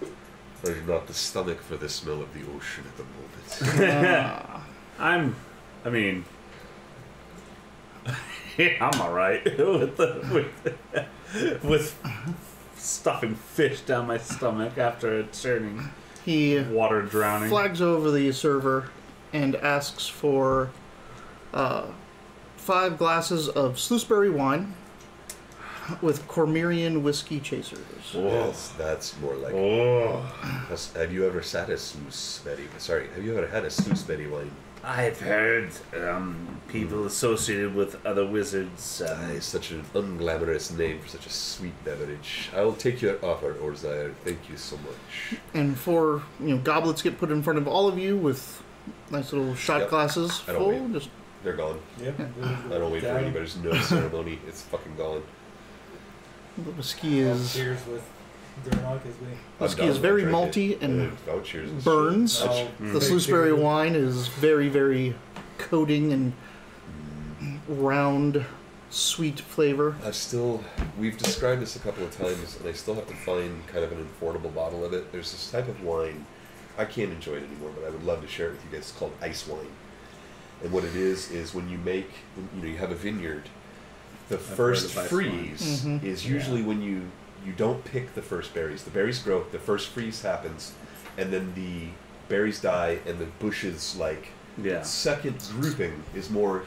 [SPEAKER 5] I've not the stomach for the smell of the ocean at the moment.
[SPEAKER 3] I'm alright with stuffing fish down my stomach after a churning
[SPEAKER 1] He
[SPEAKER 3] water drowning.
[SPEAKER 1] flags over the server and asks for 5 glasses of Slewsbury wine with Cormyrean whiskey chasers.
[SPEAKER 5] Yes, that's more like it.
[SPEAKER 3] Oh,
[SPEAKER 5] Have you ever had a Slewsbury wine?
[SPEAKER 3] I've heard people associated with other wizards.
[SPEAKER 5] It's such an unglamorous name for such a sweet beverage. I'll take your offer, Orzire. Thank you so much.
[SPEAKER 1] And 4 goblets get put in front of all of you with nice little shot
[SPEAKER 5] Yep.
[SPEAKER 1] glasses
[SPEAKER 5] I don't
[SPEAKER 1] full.
[SPEAKER 5] wait.
[SPEAKER 1] Just
[SPEAKER 5] They're gone.
[SPEAKER 4] Yep.
[SPEAKER 5] I don't wait for anybody. There's no ceremony. It's fucking gone.
[SPEAKER 1] the whiskey is
[SPEAKER 4] Cheers with Durnock as we.
[SPEAKER 1] whiskey is very malty and
[SPEAKER 5] cheers and
[SPEAKER 1] burns.
[SPEAKER 5] shit.
[SPEAKER 1] The Slewsbury wine is very, very coating and round, sweet flavor.
[SPEAKER 5] We've described this a couple of times, and I still have to find kind of an affordable bottle of it. There's this type of wine, I can't enjoy it anymore, but I would love to share it with you guys. It's called ice wine. And what it is when you have a vineyard, the first
[SPEAKER 3] heard of ice
[SPEAKER 5] freeze
[SPEAKER 1] wine.
[SPEAKER 5] is usually when you don't pick the first berries. The berries grow, the first freeze happens, and then the berries die, and the bushes
[SPEAKER 3] yeah.
[SPEAKER 5] second grouping is more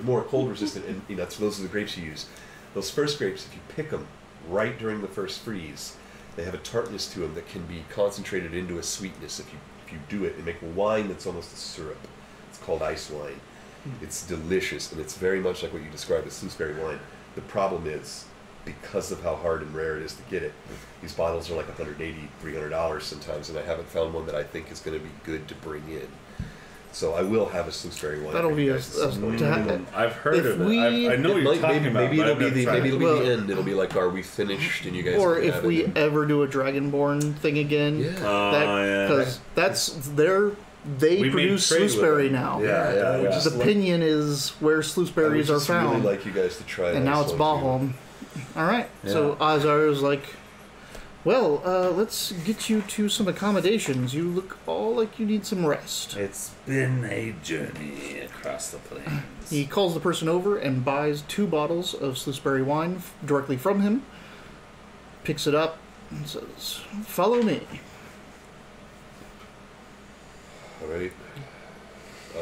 [SPEAKER 5] more cold resistant, and those are the grapes you use. Those first grapes, if you pick them right during the first freeze, they have a tartness to them that can be concentrated into a sweetness if you do it and make wine that's almost a syrup. It's called ice wine. It's delicious, and it's very much like what you described as Slewsbury wine. The problem is, because of how hard and rare it is to get it, these bottles are like $180, $300 sometimes, and I haven't found one that I think is going to be good to bring in. So I will have a Slewsbury wine.
[SPEAKER 1] That'll
[SPEAKER 5] for
[SPEAKER 1] be
[SPEAKER 5] you
[SPEAKER 1] a
[SPEAKER 5] guys at some point.
[SPEAKER 3] I've heard
[SPEAKER 1] If
[SPEAKER 3] of it.
[SPEAKER 1] we-
[SPEAKER 3] I know what you're talking about.
[SPEAKER 5] Maybe
[SPEAKER 3] but
[SPEAKER 5] it'll
[SPEAKER 3] I've
[SPEAKER 5] be
[SPEAKER 3] never
[SPEAKER 5] the
[SPEAKER 3] tried it.
[SPEAKER 1] Well-
[SPEAKER 5] end. It'll be like, are we finished? And you guys
[SPEAKER 1] Or
[SPEAKER 5] can
[SPEAKER 1] if
[SPEAKER 5] have
[SPEAKER 1] we
[SPEAKER 5] it.
[SPEAKER 1] ever do a Dragonborn thing again,
[SPEAKER 5] Yeah.
[SPEAKER 1] because they
[SPEAKER 3] We made
[SPEAKER 1] produce
[SPEAKER 3] trade with
[SPEAKER 1] Slewsbury
[SPEAKER 3] them.
[SPEAKER 1] now.
[SPEAKER 3] Yeah.
[SPEAKER 1] The pinion is where
[SPEAKER 5] I would
[SPEAKER 1] Slewsberries are
[SPEAKER 5] just
[SPEAKER 1] found,
[SPEAKER 5] really like you guys to try
[SPEAKER 1] and
[SPEAKER 5] that
[SPEAKER 1] now it's
[SPEAKER 5] one, too.
[SPEAKER 1] Baholm. All right, so Azar is like, well, let's get you to some accommodations. You look all like you need some rest.
[SPEAKER 3] It's been a journey across the plains.
[SPEAKER 1] He calls the person over and buys 2 bottles of Slewsbury wine directly from him, picks it up, and says, follow me.
[SPEAKER 5] All right.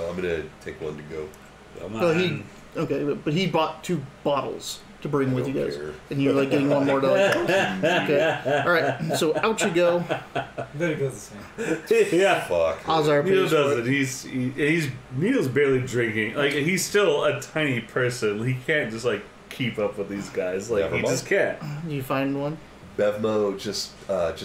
[SPEAKER 5] I'm gonna take one to go.
[SPEAKER 3] Come
[SPEAKER 1] Well,
[SPEAKER 3] on.
[SPEAKER 1] but he bought 2 bottles to bring
[SPEAKER 5] I
[SPEAKER 1] with you
[SPEAKER 5] don't
[SPEAKER 1] guys.
[SPEAKER 5] care.
[SPEAKER 1] And you're like getting one more to like, okay. All right, so out you go.
[SPEAKER 4] Very good the same.
[SPEAKER 3] Yeah.
[SPEAKER 5] Fuck.
[SPEAKER 1] Azar
[SPEAKER 3] Neil
[SPEAKER 1] pays for
[SPEAKER 3] does
[SPEAKER 1] it.
[SPEAKER 3] it. He's Neil's barely drinking. Like he's still a tiny person. He can't just keep up with these guys. Like
[SPEAKER 5] Never
[SPEAKER 3] he
[SPEAKER 5] mind.
[SPEAKER 3] just can't.
[SPEAKER 1] You find one.
[SPEAKER 5] Bevmo just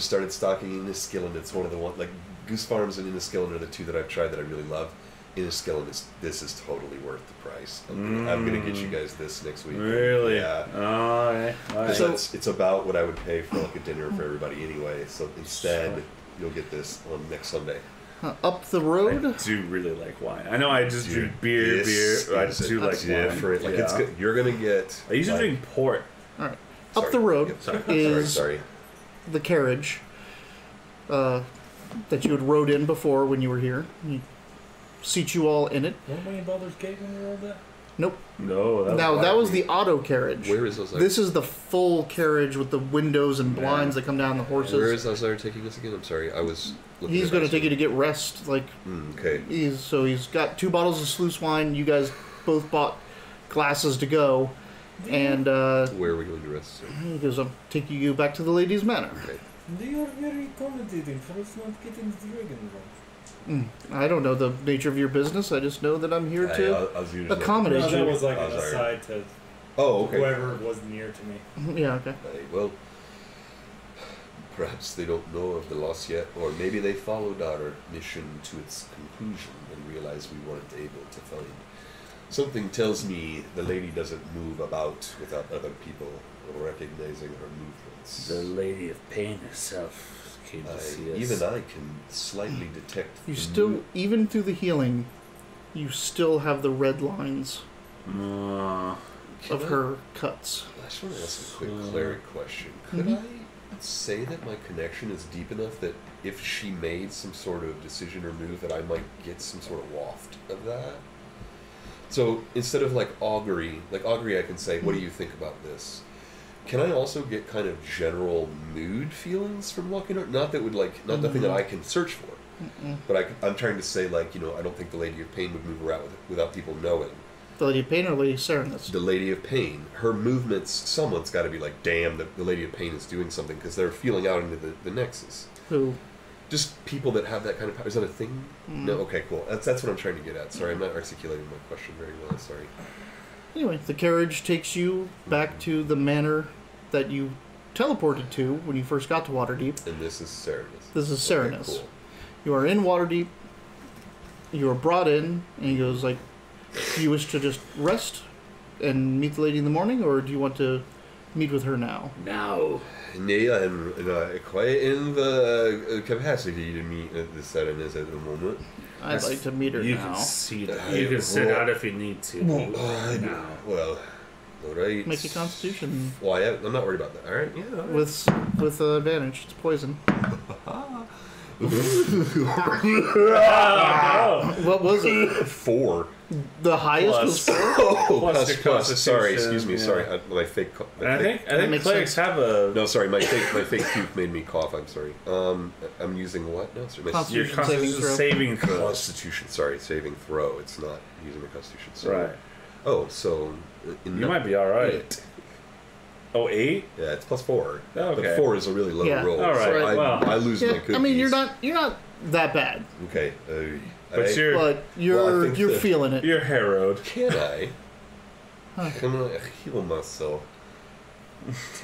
[SPEAKER 5] started stocking Inniskillen. It's one of the Goose Farms and Inniskillen are the 2 that I've tried that I really love. Inniskillen this is totally worth the price. I'm gonna get you guys this next week.
[SPEAKER 3] Really?
[SPEAKER 5] Yeah.
[SPEAKER 3] Oh, yeah. All right.
[SPEAKER 5] So it's about what I would pay for a dinner for everybody anyway. So instead, you'll get this on next Sunday.
[SPEAKER 1] Up the
[SPEAKER 3] I
[SPEAKER 1] road.
[SPEAKER 3] do really like wine. I know I just
[SPEAKER 5] Dude,
[SPEAKER 3] drink beer.
[SPEAKER 5] this
[SPEAKER 3] I
[SPEAKER 5] is
[SPEAKER 3] do like
[SPEAKER 5] different.
[SPEAKER 3] wine.
[SPEAKER 5] It's good. You're gonna get.
[SPEAKER 3] I used to drink port.
[SPEAKER 1] All right.
[SPEAKER 5] Sorry.
[SPEAKER 1] Up the road
[SPEAKER 5] Yep, sorry.
[SPEAKER 1] is
[SPEAKER 5] Sorry.
[SPEAKER 1] the carriage that you had rode in before when you were here. You seat you all in it.
[SPEAKER 4] Weren't we in Baldur's Gate when we rolled that?
[SPEAKER 1] Nope.
[SPEAKER 3] No,
[SPEAKER 1] That was the auto carriage.
[SPEAKER 5] Where is Azar?
[SPEAKER 1] This is the full carriage with the windows and blinds that come down the horses.
[SPEAKER 5] Where is Azar taking us again? I'm sorry. I was.
[SPEAKER 1] He's going to take you to get rest.
[SPEAKER 5] Okay.
[SPEAKER 1] He's got 2 bottles of sluice wine. You guys both bought glasses to go, and
[SPEAKER 5] Where are we going to rest?
[SPEAKER 1] he goes, "I'm taking you back to the ladies' manor."
[SPEAKER 5] Okay.
[SPEAKER 4] They are very accommodating for us not getting the dragon wrong.
[SPEAKER 1] I don't know the nature of your business. I just know that I'm here to accommodate
[SPEAKER 4] No, that
[SPEAKER 1] you.
[SPEAKER 4] was like an
[SPEAKER 5] Oh, sorry.
[SPEAKER 4] aside to
[SPEAKER 5] Oh, okay.
[SPEAKER 4] whoever was near to me.
[SPEAKER 1] Yeah, okay.
[SPEAKER 5] Well, perhaps they don't know of the loss yet, or maybe they followed our mission to its conclusion and realized we weren't able to find. Something tells me the lady doesn't move about without other people recognizing her movements.
[SPEAKER 3] The Lady of Pain herself came to see us.
[SPEAKER 5] Even I can slightly detect.
[SPEAKER 1] You
[SPEAKER 5] the
[SPEAKER 1] still, even through the healing, you still have the red lines. of her cuts.
[SPEAKER 2] I just want to ask a quick cleric question. Could I say that my connection is deep enough that if she made some sort of decision or move that I might get some sort of waft of that? So instead of like augury I can say, what do you think about this? Can I also get kind of general mood feelings from walking around? Not that would like, not nothing that I can search for. But I'm trying to say, like, I don't think the Lady of Pain would move around without people knowing.
[SPEAKER 1] The Lady of Pain or Lady Serenus?
[SPEAKER 2] The Lady of Pain. Her movements, someone's got to be like, damn, the Lady of Pain is doing something, because they're feeling out into the Nexus.
[SPEAKER 1] Who?
[SPEAKER 2] Just people that have that kind of power. Is that a thing? No? Okay, cool. That's what I'm trying to get at. Sorry, I'm not articulating my question very well. Sorry.
[SPEAKER 1] Anyway, the carriage takes you back to the manor that you teleported to when you first got to Waterdeep.
[SPEAKER 2] And this is Serenus.
[SPEAKER 1] This is Serenus.
[SPEAKER 2] Okay, cool.
[SPEAKER 1] You are in Waterdeep. You are brought in, and he goes like, do you wish to just rest and meet the lady in the morning, or do you want to meet with her now?
[SPEAKER 3] Now.
[SPEAKER 2] Nay, I'm quite in the capacity to meet the Serenus at the moment.
[SPEAKER 1] I'd like to meet her
[SPEAKER 3] You
[SPEAKER 1] now.
[SPEAKER 3] can see that. You can sit out if you need to. Now.
[SPEAKER 2] Well, all right.
[SPEAKER 1] Make a Constitution
[SPEAKER 2] Well, I'm not worried about that. All right, yeah. All right.
[SPEAKER 1] with advantage. It's poison. What was it?
[SPEAKER 2] 4.
[SPEAKER 1] The highest
[SPEAKER 3] Plus.
[SPEAKER 1] was 4?
[SPEAKER 2] Oh,
[SPEAKER 3] Plus your
[SPEAKER 2] plus. Sorry,
[SPEAKER 3] Constitution,
[SPEAKER 2] excuse me.
[SPEAKER 3] yeah.
[SPEAKER 2] Sorry, my fake.
[SPEAKER 3] And I think
[SPEAKER 1] makes
[SPEAKER 3] clerics
[SPEAKER 1] sense.
[SPEAKER 3] have a.
[SPEAKER 2] No, sorry, my fake puke made me cough. I'm sorry. I'm using what? No, sorry, my
[SPEAKER 3] Your
[SPEAKER 1] Constitution
[SPEAKER 3] Constitution saving throw.
[SPEAKER 2] Constitution. Sorry, saving throw. It's not using a Constitution. Sorry.
[SPEAKER 3] Right.
[SPEAKER 2] Oh, so
[SPEAKER 3] You might be alright. Oh, 8?
[SPEAKER 2] Yeah, it's plus 4.
[SPEAKER 3] Oh, okay.
[SPEAKER 2] But 4 is a really low
[SPEAKER 1] Yeah.
[SPEAKER 2] roll.
[SPEAKER 3] All right,
[SPEAKER 2] So
[SPEAKER 3] well.
[SPEAKER 2] I lose my
[SPEAKER 1] Yeah,
[SPEAKER 2] cookies.
[SPEAKER 1] I mean, you're not that bad,
[SPEAKER 2] Okay.
[SPEAKER 3] But
[SPEAKER 2] alright.
[SPEAKER 3] you're
[SPEAKER 1] but
[SPEAKER 2] Well, I think
[SPEAKER 1] you're
[SPEAKER 2] that-
[SPEAKER 1] feeling it.
[SPEAKER 3] you're harrowed.
[SPEAKER 2] Can I? Can I heal myself?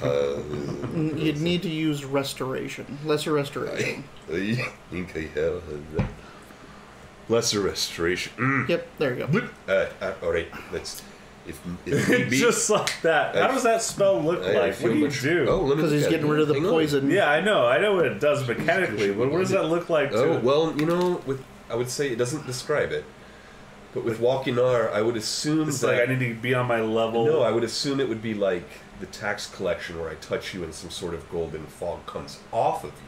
[SPEAKER 1] You'd need to use restoration, lesser restoration.
[SPEAKER 2] Lesser restoration.
[SPEAKER 1] Yep, there you go.
[SPEAKER 2] All right. Let's. If need be,
[SPEAKER 3] Just like that. How does that spell look
[SPEAKER 2] I
[SPEAKER 3] like?
[SPEAKER 2] feel
[SPEAKER 3] What do you
[SPEAKER 2] much-
[SPEAKER 3] do?
[SPEAKER 2] Oh, let me
[SPEAKER 1] Because
[SPEAKER 2] look
[SPEAKER 1] he's
[SPEAKER 2] at
[SPEAKER 1] getting
[SPEAKER 2] it.
[SPEAKER 1] rid of the
[SPEAKER 2] Hang on.
[SPEAKER 1] poison.
[SPEAKER 3] Yeah, I know what it does mechanically, but what does that look like to
[SPEAKER 2] Oh well, I would say it doesn't describe it. But with walking R, I would assume
[SPEAKER 3] It's
[SPEAKER 2] that
[SPEAKER 3] like I need to be on my level.
[SPEAKER 2] no, I would assume it would be like the tax collection where I touch you and some sort of golden fog comes off of you.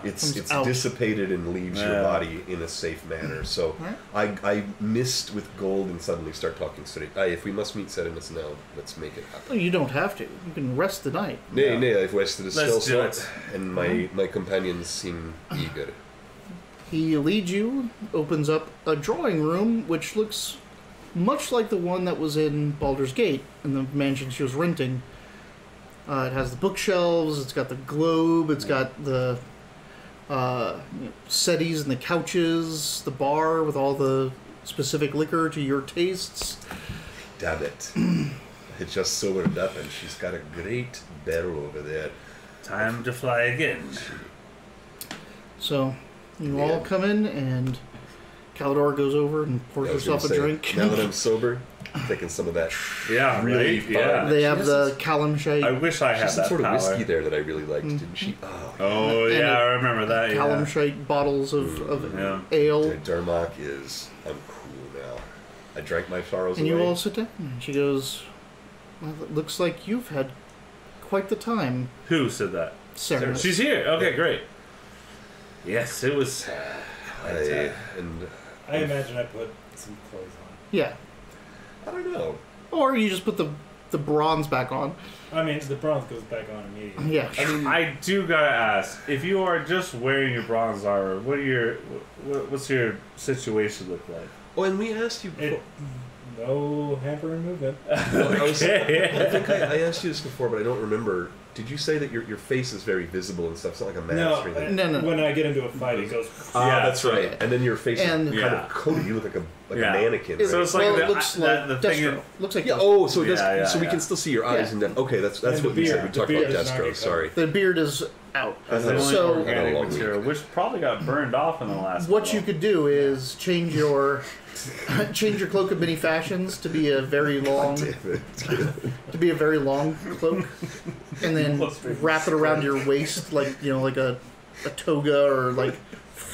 [SPEAKER 2] It's
[SPEAKER 1] Comes out.
[SPEAKER 2] dissipated and leaves your
[SPEAKER 3] Yeah.
[SPEAKER 2] body in a safe manner. So I mist with gold and suddenly start talking straight. If we must meet Serenus now, let's make it happen.
[SPEAKER 1] Well, you don't have to. You can rest the night.
[SPEAKER 2] Nay, I've wasted a
[SPEAKER 3] Let's
[SPEAKER 2] still
[SPEAKER 3] do
[SPEAKER 2] slot,
[SPEAKER 3] it.
[SPEAKER 2] and my companions seem eager.
[SPEAKER 1] He leads you, opens up a drawing room, which looks much like the one that was in Baldur's Gate, in the mansion she was renting. It has the bookshelves, it's got the globe, it's got the settees and the couches, the bar with all the specific liquor to your tastes.
[SPEAKER 2] Damn it. I just sobered up, and she's got a great barrel over there.
[SPEAKER 3] Time to fly again.
[SPEAKER 1] So you
[SPEAKER 2] Yeah.
[SPEAKER 1] all come in, and Calidor goes over and pours
[SPEAKER 2] I was
[SPEAKER 1] herself a
[SPEAKER 2] gonna say,
[SPEAKER 1] drink.
[SPEAKER 2] Now that I'm sober, I'm taking some of that.
[SPEAKER 3] Yeah,
[SPEAKER 2] Really
[SPEAKER 3] right?
[SPEAKER 2] fun.
[SPEAKER 3] Yeah.
[SPEAKER 1] They have
[SPEAKER 2] She
[SPEAKER 1] the
[SPEAKER 2] has
[SPEAKER 1] Kalimshite.
[SPEAKER 3] I wish I
[SPEAKER 2] She
[SPEAKER 3] had
[SPEAKER 2] had some
[SPEAKER 3] that
[SPEAKER 2] sort
[SPEAKER 3] power.
[SPEAKER 2] of whiskey there that I really liked, didn't she? Oh,
[SPEAKER 3] Oh,
[SPEAKER 1] And
[SPEAKER 3] yeah,
[SPEAKER 1] it-
[SPEAKER 3] I remember that. Yeah.
[SPEAKER 1] Kalimshite bottles of
[SPEAKER 3] Yeah.
[SPEAKER 1] ale.
[SPEAKER 2] Dermot is. I'm cool now. I drank my sorrows
[SPEAKER 1] And
[SPEAKER 2] away.
[SPEAKER 1] you all sit down. And she goes, well, it looks like you've had quite the time,
[SPEAKER 3] Who said that?
[SPEAKER 1] Sarah.
[SPEAKER 3] She's here. Okay, great. Yes, it was.
[SPEAKER 2] And
[SPEAKER 4] I imagine I put some clothes on.
[SPEAKER 1] Yeah.
[SPEAKER 2] I don't know.
[SPEAKER 1] Or you just put the bronze back on.
[SPEAKER 4] I mean, the bronze goes back on immediately.
[SPEAKER 1] Yeah.
[SPEAKER 3] I do gotta ask, if you are just wearing your bronze armor, what's your situation look like?
[SPEAKER 2] Oh, and we asked you.
[SPEAKER 4] It, no hampering movement.
[SPEAKER 2] Well, I
[SPEAKER 3] Okay.
[SPEAKER 2] think I asked you this before, but I don't remember. Did you say that your face is very visible and stuff? It's not like a mask
[SPEAKER 4] No,
[SPEAKER 2] or anything.
[SPEAKER 1] No.
[SPEAKER 4] When I get into a fight, it goes.
[SPEAKER 3] Yeah,
[SPEAKER 2] That's right.
[SPEAKER 1] right.
[SPEAKER 2] And then your face
[SPEAKER 1] And-
[SPEAKER 2] is kind
[SPEAKER 3] Yeah.
[SPEAKER 2] of coated. You look like a
[SPEAKER 3] Yeah.
[SPEAKER 2] mannequin.
[SPEAKER 3] So
[SPEAKER 2] right?
[SPEAKER 3] it's like
[SPEAKER 1] well,
[SPEAKER 3] the-
[SPEAKER 1] it looks
[SPEAKER 3] that-
[SPEAKER 1] like
[SPEAKER 3] the thing
[SPEAKER 1] Destro.
[SPEAKER 3] is-
[SPEAKER 1] Looks like
[SPEAKER 2] Yeah.
[SPEAKER 1] Destro.
[SPEAKER 2] Oh, so it does.
[SPEAKER 3] Yeah, yeah,
[SPEAKER 2] so we
[SPEAKER 3] yeah.
[SPEAKER 2] can still see your eyes,
[SPEAKER 1] Yeah.
[SPEAKER 2] and then okay, that's
[SPEAKER 4] And
[SPEAKER 2] what
[SPEAKER 4] the
[SPEAKER 2] we said.
[SPEAKER 4] beard.
[SPEAKER 2] We
[SPEAKER 4] The
[SPEAKER 2] talked
[SPEAKER 4] beard
[SPEAKER 2] about
[SPEAKER 4] does not
[SPEAKER 2] Destro.
[SPEAKER 4] get
[SPEAKER 2] Sorry.
[SPEAKER 1] The beard is out.
[SPEAKER 3] That's the
[SPEAKER 2] I know.
[SPEAKER 3] only
[SPEAKER 1] So-
[SPEAKER 3] organic
[SPEAKER 2] I know.
[SPEAKER 3] material, which probably got burned off in the last.
[SPEAKER 1] What you
[SPEAKER 3] battle.
[SPEAKER 1] could do is change your cloak of many fashions to be a very long cloak, and then wrap it around your waist like like a toga or like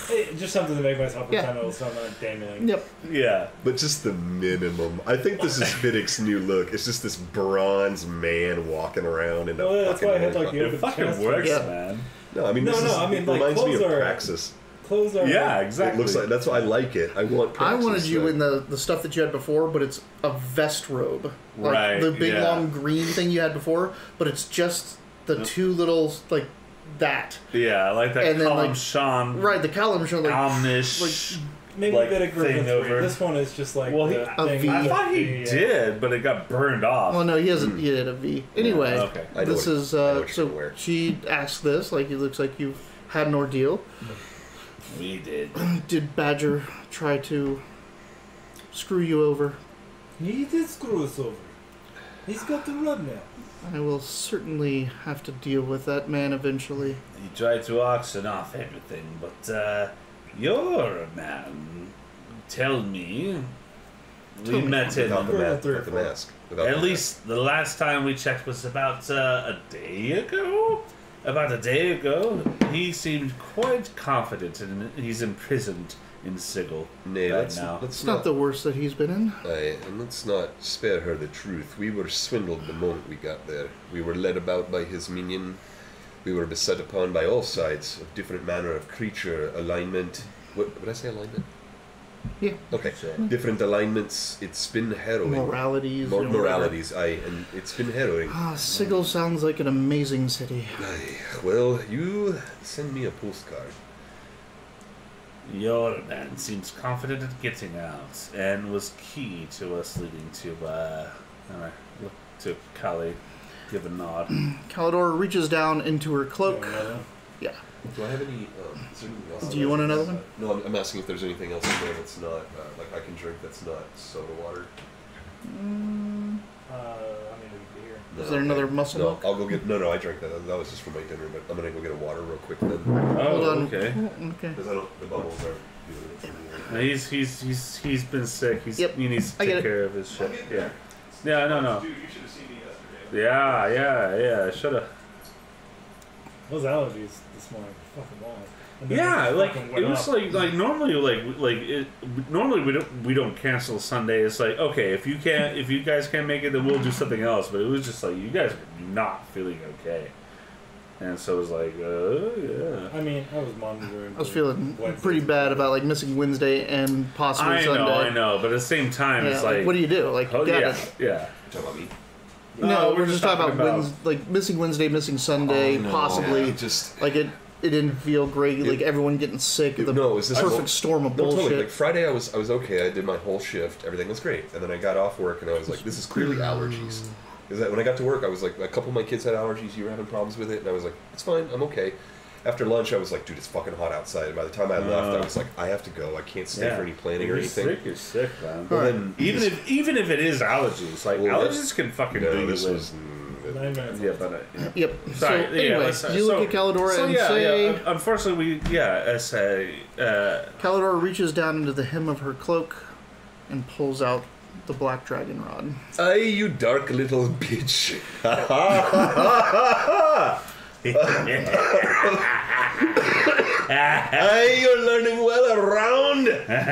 [SPEAKER 4] Hey, just something to make myself
[SPEAKER 1] Yeah.
[SPEAKER 4] pretend so I'm not dangling.
[SPEAKER 1] Yep.
[SPEAKER 3] Yeah.
[SPEAKER 2] But just the minimum. I think this is Fiddick's new look. It's just this bronze man walking around in a
[SPEAKER 4] Well, that's
[SPEAKER 2] fucking
[SPEAKER 4] why I had like the
[SPEAKER 3] It
[SPEAKER 4] open
[SPEAKER 3] fucking
[SPEAKER 4] chest.
[SPEAKER 3] works,
[SPEAKER 1] Yeah.
[SPEAKER 3] man.
[SPEAKER 2] No, I mean,
[SPEAKER 4] No,
[SPEAKER 2] this
[SPEAKER 4] no,
[SPEAKER 2] is,
[SPEAKER 4] I mean,
[SPEAKER 2] it
[SPEAKER 4] like,
[SPEAKER 2] reminds me of
[SPEAKER 4] clothes are-
[SPEAKER 2] Praxis.
[SPEAKER 4] Clothes are.
[SPEAKER 3] Yeah, exactly.
[SPEAKER 2] It looks like, that's why I like it. I want
[SPEAKER 1] I
[SPEAKER 2] Praxis.
[SPEAKER 1] wanted you
[SPEAKER 2] like-
[SPEAKER 1] in the stuff that you had before, but it's a vest robe. Like
[SPEAKER 3] Right,
[SPEAKER 1] the big
[SPEAKER 3] yeah.
[SPEAKER 1] long green thing you had before, but it's just the two little, like, that.
[SPEAKER 3] Yeah, I like that
[SPEAKER 1] And then,
[SPEAKER 3] Column
[SPEAKER 1] like-
[SPEAKER 3] Sean
[SPEAKER 1] Right, the column show, like,
[SPEAKER 3] Omnish.
[SPEAKER 4] Maybe
[SPEAKER 3] like,
[SPEAKER 4] a bit of grip
[SPEAKER 3] thing
[SPEAKER 4] with
[SPEAKER 3] over.
[SPEAKER 4] This one is just like
[SPEAKER 3] Well,
[SPEAKER 4] the
[SPEAKER 1] A
[SPEAKER 4] thing.
[SPEAKER 1] V.
[SPEAKER 3] I thought he did, but it got burned off.
[SPEAKER 1] well, no, he hasn't, he had a V. Anyway,
[SPEAKER 3] Okay.
[SPEAKER 2] I know
[SPEAKER 1] this
[SPEAKER 2] what-
[SPEAKER 1] is,
[SPEAKER 2] I know what you're
[SPEAKER 1] so
[SPEAKER 2] gonna wear.
[SPEAKER 1] she asked this, like, it looks like you've had an ordeal.
[SPEAKER 3] We did.
[SPEAKER 1] Did Badger try to screw you over?
[SPEAKER 4] He did screw us over. He's got to run now.
[SPEAKER 1] I will certainly have to deal with that man eventually.
[SPEAKER 3] He tried to auction off everything, but you're a man. Tell me.
[SPEAKER 1] Tell
[SPEAKER 3] We
[SPEAKER 1] me.
[SPEAKER 3] met
[SPEAKER 2] Without
[SPEAKER 3] in.
[SPEAKER 2] the, without the mask. Without
[SPEAKER 3] At
[SPEAKER 2] the
[SPEAKER 3] least the last time we checked was about a day ago. About a day ago, he seemed quite confident, and he's imprisoned in Sigil.
[SPEAKER 2] mask. Nay,
[SPEAKER 3] right
[SPEAKER 2] let's,
[SPEAKER 3] now.
[SPEAKER 2] let's
[SPEAKER 1] It's not the worst that he's been in.
[SPEAKER 2] Aye, and let's not spare her the truth. We were swindled the moment we got there. We were led about by his minion. We were beset upon by all sides of different manner of creature, alignment. What did I say, alignment?
[SPEAKER 1] Yeah.
[SPEAKER 2] Okay.
[SPEAKER 3] Sure.
[SPEAKER 2] Different alignments. It's been harrowing.
[SPEAKER 1] Moralities. you know,
[SPEAKER 2] Moralities, aye, and it's been harrowing.
[SPEAKER 1] Ah, Sigil sounds like an amazing city.
[SPEAKER 2] Aye. Well, you send me a postcard.
[SPEAKER 3] Your man seems confident at getting out, and was key to us leading to, look to Kali, give a nod.
[SPEAKER 1] Calidor reaches down into her cloak. Yeah.
[SPEAKER 2] Do I have any? Is there anything else?
[SPEAKER 1] Do you want another one?
[SPEAKER 2] No, I'm asking if there's anything else in there that's not like I can drink that's not soda water.
[SPEAKER 4] I mean, it'd be here.
[SPEAKER 2] No,
[SPEAKER 1] Is there another muscle
[SPEAKER 2] No,
[SPEAKER 1] milk?
[SPEAKER 2] I'll go get. No, I drank that. That was just for my dinner. But I'm gonna go get a water real quick then,
[SPEAKER 1] Hold
[SPEAKER 3] Oh,
[SPEAKER 1] on.
[SPEAKER 3] okay.
[SPEAKER 1] Oh, okay.
[SPEAKER 2] because I don't. The bubbles aren't doing it for me.
[SPEAKER 3] No, he's been sick.
[SPEAKER 1] Yep,
[SPEAKER 3] He needs to
[SPEAKER 1] I get
[SPEAKER 3] take
[SPEAKER 1] it.
[SPEAKER 3] care of his shit. Yeah. Yeah, no.
[SPEAKER 2] Dude, you should have seen me yesterday.
[SPEAKER 3] Yeah. Shoulda.
[SPEAKER 4] Those allergies this morning, fucking wild. And then
[SPEAKER 3] Yeah,
[SPEAKER 4] they
[SPEAKER 3] like
[SPEAKER 4] fucking
[SPEAKER 3] it
[SPEAKER 4] went
[SPEAKER 3] was
[SPEAKER 4] up.
[SPEAKER 3] like normally normally we don't cancel Sunday. It's like, okay, if you guys can't make it, then we'll do something else. But it was just like you guys were not feeling okay, and so it was like, yeah.
[SPEAKER 4] I mean, I was monitoring.
[SPEAKER 1] I was
[SPEAKER 4] for
[SPEAKER 1] feeling
[SPEAKER 4] Wednesdays.
[SPEAKER 1] pretty bad about like missing Wednesday and possibly
[SPEAKER 3] I
[SPEAKER 1] Sunday.
[SPEAKER 3] know, but at the same time,
[SPEAKER 1] Yeah,
[SPEAKER 3] it's
[SPEAKER 1] like,
[SPEAKER 3] like,
[SPEAKER 1] what do you do? Like,
[SPEAKER 3] oh
[SPEAKER 1] you
[SPEAKER 3] yeah,
[SPEAKER 1] gotta-
[SPEAKER 3] yeah.
[SPEAKER 2] You talking about me?
[SPEAKER 1] No, we're just talking about like missing Wednesday, missing Sunday,
[SPEAKER 2] Oh, no.
[SPEAKER 1] possibly.
[SPEAKER 2] Yeah, just
[SPEAKER 1] Like it didn't feel great. Like everyone getting sick. The
[SPEAKER 2] no, it was this
[SPEAKER 1] perfect storm of
[SPEAKER 2] No,
[SPEAKER 1] bullshit.
[SPEAKER 2] totally. Like Friday, I was okay. I did my whole shift. Everything was great. And then I got off work, and I was like, "This is clearly allergies." Because when I got to work, I was like, a couple of my kids had allergies. You were having problems with it, and I was like, "It's fine. I'm okay." After lunch, I was like, "Dude, it's fucking hot outside." And by the time I left, I was like, "I have to go. I can't stay for any planning or
[SPEAKER 3] You're
[SPEAKER 2] anything."
[SPEAKER 3] Sick, you're sick, man.
[SPEAKER 2] Well, then
[SPEAKER 3] Even if it is allergies, like
[SPEAKER 2] Well,
[SPEAKER 3] allergies can fucking do
[SPEAKER 2] no,
[SPEAKER 3] you
[SPEAKER 2] this
[SPEAKER 3] in.
[SPEAKER 2] was.
[SPEAKER 4] 9 minutes.
[SPEAKER 3] Yeah, but
[SPEAKER 1] Yep.
[SPEAKER 3] sorry.
[SPEAKER 1] So anyway, you look at Calidora and say,
[SPEAKER 3] unfortunately, I say,
[SPEAKER 1] Calidora reaches down into the hem of her cloak and pulls out the black dragon rod.
[SPEAKER 2] Aye, you dark little bitch. Aye, you're learning well around. And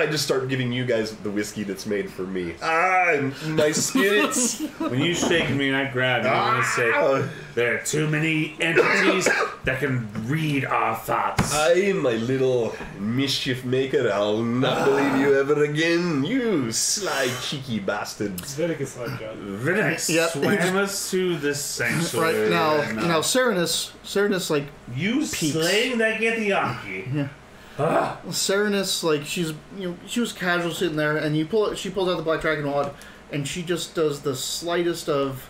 [SPEAKER 2] I just start giving you guys the whiskey that's made for me. My spirits.
[SPEAKER 3] when you shake me and I grab you, I'm gonna say there are too many entities that can read our thoughts.
[SPEAKER 2] Aye, my little mischief maker. I'll not believe you ever again. You sly, cheeky bastards.
[SPEAKER 4] Leviticus like John.
[SPEAKER 3] Vinex
[SPEAKER 1] Yep.
[SPEAKER 3] swam us to this sanctuary.
[SPEAKER 1] Right now, Serenus, like
[SPEAKER 3] you
[SPEAKER 1] peeks.
[SPEAKER 3] slaying that Githyanki.
[SPEAKER 1] Serenus, like she was casual sitting there, and she pulls out the black dragon rod, and she just does the slightest of,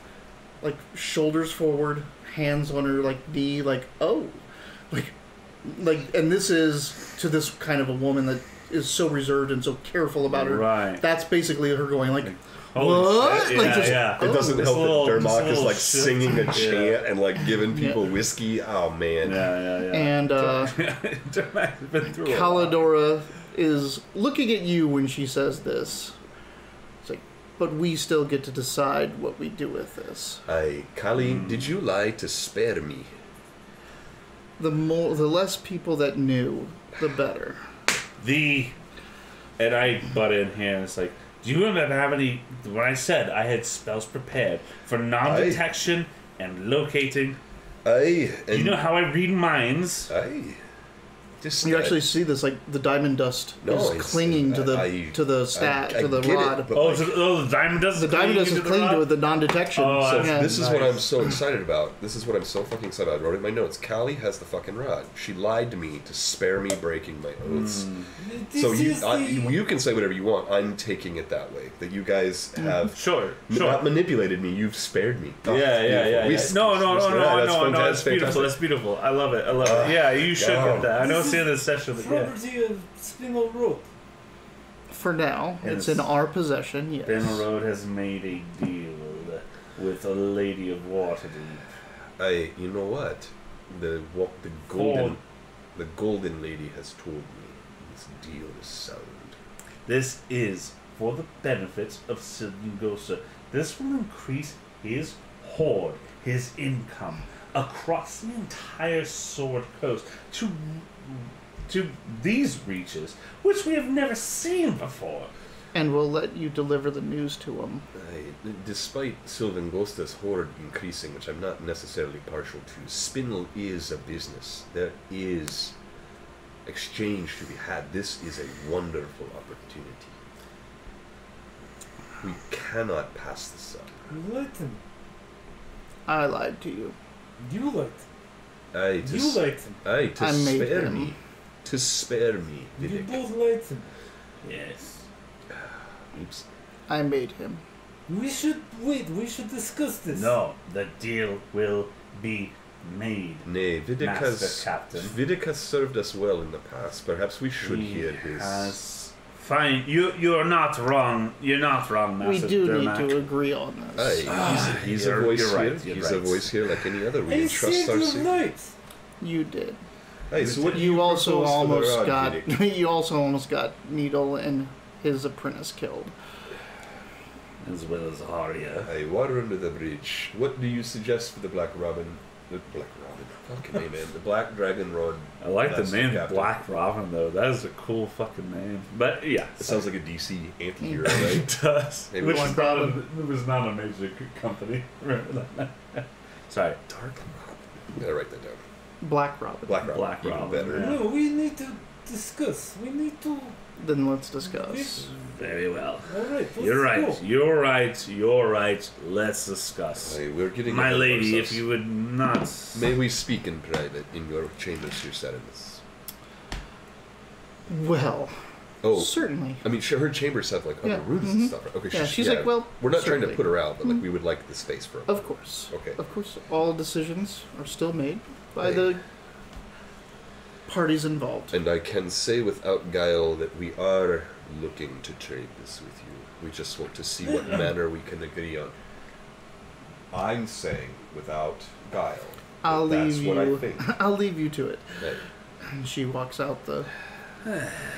[SPEAKER 1] like, shoulders forward, hands on her like knee, like and this is to this kind of a woman that is so reserved and so careful about her.
[SPEAKER 3] Right.
[SPEAKER 1] That's basically her going like.
[SPEAKER 3] Holy
[SPEAKER 1] What?
[SPEAKER 3] shit.
[SPEAKER 1] Like,
[SPEAKER 3] Yeah,
[SPEAKER 1] just-
[SPEAKER 3] yeah.
[SPEAKER 2] It doesn't
[SPEAKER 3] This
[SPEAKER 2] help
[SPEAKER 3] little-
[SPEAKER 2] that Dermok
[SPEAKER 3] this
[SPEAKER 2] is
[SPEAKER 3] little
[SPEAKER 2] like
[SPEAKER 3] shit.
[SPEAKER 2] singing a chant
[SPEAKER 3] Yeah.
[SPEAKER 2] and like giving people whiskey. Oh man.
[SPEAKER 3] Yeah.
[SPEAKER 1] And
[SPEAKER 3] Dermak's been through a lot.
[SPEAKER 1] Calidora is looking at you when she says this. It's like, but we still get to decide what we do with this.
[SPEAKER 2] Aye, Kali, did you lie to spare me?
[SPEAKER 1] the less people that knew, the better.
[SPEAKER 3] And I butt in here and it's like, do you remember have any, when I said I had spells prepared for non-detection and locating?
[SPEAKER 2] Aye.
[SPEAKER 3] You know how I read minds?
[SPEAKER 2] Aye. Just
[SPEAKER 1] You actually see this, like the diamond dust is clinging to the rod.
[SPEAKER 3] The diamond dust.
[SPEAKER 1] The diamond dust is clinging to it, the non-detection.
[SPEAKER 2] So
[SPEAKER 1] yeah.
[SPEAKER 2] this is what I'm so excited about. This is what I'm so fucking excited about. I wrote it in my notes. Callie has the fucking rod. She lied to me to spare me breaking my oaths. So you can say whatever you want. I'm taking it that way. That you guys have not manipulated me. You've spared me.
[SPEAKER 3] Oh, yeah. No. It's beautiful. It's beautiful. I love it. Yeah, you should get that. I know it's the end of the session.
[SPEAKER 4] Property of Spinel Road.
[SPEAKER 1] For now, it's in our possession. Yes.
[SPEAKER 3] Spinel Road has made a deal with a lady of Waterdeep.
[SPEAKER 2] You know what? The golden lady has told me this deal is sound.
[SPEAKER 3] This is for the benefit of Silvingosa. This will increase his hoard, his income across the entire Sword Coast to these reaches, which we have never seen before.
[SPEAKER 1] And we'll let you deliver the news to him.
[SPEAKER 2] Despite Silvingosta's hoard increasing, which I'm not necessarily partial to, Spinel is a business. There is exchange to be had. This is a wonderful opportunity. We cannot pass this up.
[SPEAKER 4] You liked him.
[SPEAKER 1] I lied to you.
[SPEAKER 4] You liked him. You liked him.
[SPEAKER 1] I made
[SPEAKER 2] spare
[SPEAKER 1] him.
[SPEAKER 2] me. To spare me,
[SPEAKER 4] You
[SPEAKER 2] Vidic.
[SPEAKER 4] both liked him.
[SPEAKER 3] Yes.
[SPEAKER 2] Oops.
[SPEAKER 1] I made him.
[SPEAKER 4] We should wait. We should discuss this.
[SPEAKER 3] No, the deal will be made.
[SPEAKER 2] Nay,
[SPEAKER 3] Master Captain.
[SPEAKER 2] Vidic has served us well in the past. Perhaps we should hear his...
[SPEAKER 3] Fine, you're not wrong. You're not wrong, Master
[SPEAKER 1] We do
[SPEAKER 3] Dermac.
[SPEAKER 1] need to agree on this.
[SPEAKER 2] He's a voice
[SPEAKER 3] you're
[SPEAKER 2] here.
[SPEAKER 3] right, you're
[SPEAKER 2] He's a
[SPEAKER 3] right.
[SPEAKER 2] voice here like any other. We
[SPEAKER 4] I
[SPEAKER 2] entrust
[SPEAKER 4] saved
[SPEAKER 2] our
[SPEAKER 4] your
[SPEAKER 2] secret.
[SPEAKER 4] life.
[SPEAKER 1] You did.
[SPEAKER 2] Hey, so what do
[SPEAKER 1] You also
[SPEAKER 2] propose for the
[SPEAKER 1] almost
[SPEAKER 2] rod,
[SPEAKER 1] got.
[SPEAKER 2] Vidic?
[SPEAKER 1] You also almost got Needle and his apprentice killed.
[SPEAKER 3] As well as Arya.
[SPEAKER 2] Hey, water under the bridge. What do you suggest for the Black Robin? The Black Robin. Fucking name, man. The Black Dragon Rod.
[SPEAKER 3] I like the
[SPEAKER 2] Master
[SPEAKER 3] name
[SPEAKER 2] Captain.
[SPEAKER 3] Black Robin, though. That is a cool fucking name. But, yeah.
[SPEAKER 2] It sounds like a DC anti-hero,
[SPEAKER 3] It
[SPEAKER 2] right?
[SPEAKER 3] does.
[SPEAKER 2] Maybe
[SPEAKER 3] Which
[SPEAKER 2] Black
[SPEAKER 3] is not it was not a major company. Remember that? Sorry.
[SPEAKER 2] Dark Robin. Gotta write that down.
[SPEAKER 1] Black Robin.
[SPEAKER 2] Black Robin.
[SPEAKER 3] Black
[SPEAKER 2] Even
[SPEAKER 3] Robin,
[SPEAKER 2] better.
[SPEAKER 3] yeah.
[SPEAKER 4] No, we need to discuss. We need to.
[SPEAKER 1] Then let's discuss.
[SPEAKER 3] Very well.
[SPEAKER 4] All right.
[SPEAKER 3] You're right.
[SPEAKER 4] Go.
[SPEAKER 3] You're right. You're right. Let's discuss.
[SPEAKER 2] Hey, we're getting
[SPEAKER 3] My
[SPEAKER 2] ahead of
[SPEAKER 3] lady,
[SPEAKER 2] ourselves.
[SPEAKER 3] if you would not.
[SPEAKER 2] May we speak in private in your chambers, your settlements?
[SPEAKER 1] Well,
[SPEAKER 2] Oh,
[SPEAKER 1] certainly.
[SPEAKER 2] I mean, her chambers have like other
[SPEAKER 1] Yeah,
[SPEAKER 2] rooms and stuff. Right? Okay,
[SPEAKER 1] Yeah, she's like, well,
[SPEAKER 2] we're not trying to
[SPEAKER 1] certainly.
[SPEAKER 2] put her out, but like we would like the space for her.
[SPEAKER 1] Of course.
[SPEAKER 2] Okay.
[SPEAKER 1] Of course, all decisions are still made by
[SPEAKER 2] Hey.
[SPEAKER 1] the parties involved.
[SPEAKER 2] And I can say without guile that we are looking to trade this with you. We just want to see what manner we can agree on. I'm saying without guile.
[SPEAKER 1] I'll
[SPEAKER 2] That's
[SPEAKER 1] leave
[SPEAKER 2] what I
[SPEAKER 1] you.
[SPEAKER 2] think.
[SPEAKER 1] I'll leave you to it.
[SPEAKER 2] Hey,
[SPEAKER 1] And she walks out the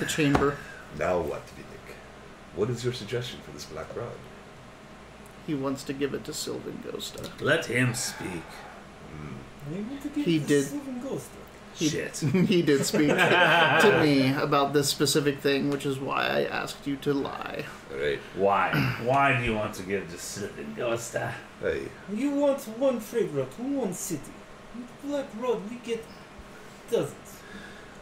[SPEAKER 1] chamber.
[SPEAKER 2] now what, Vidic? What is your suggestion for this black rod?
[SPEAKER 1] He wants to give it to Sylvan Ghosta.
[SPEAKER 3] Let him speak.
[SPEAKER 4] We want to give
[SPEAKER 1] He
[SPEAKER 4] the
[SPEAKER 1] did.
[SPEAKER 4] Sylvan Ghost.
[SPEAKER 3] Shit.
[SPEAKER 1] He did speak to me about this specific thing, which is why I asked you to lie.
[SPEAKER 2] Alright.
[SPEAKER 3] Why? Why do you want to give to Sylvan Ghosta?
[SPEAKER 2] Hey,
[SPEAKER 4] You want one trade route, one city. With Black Road, we get dozens.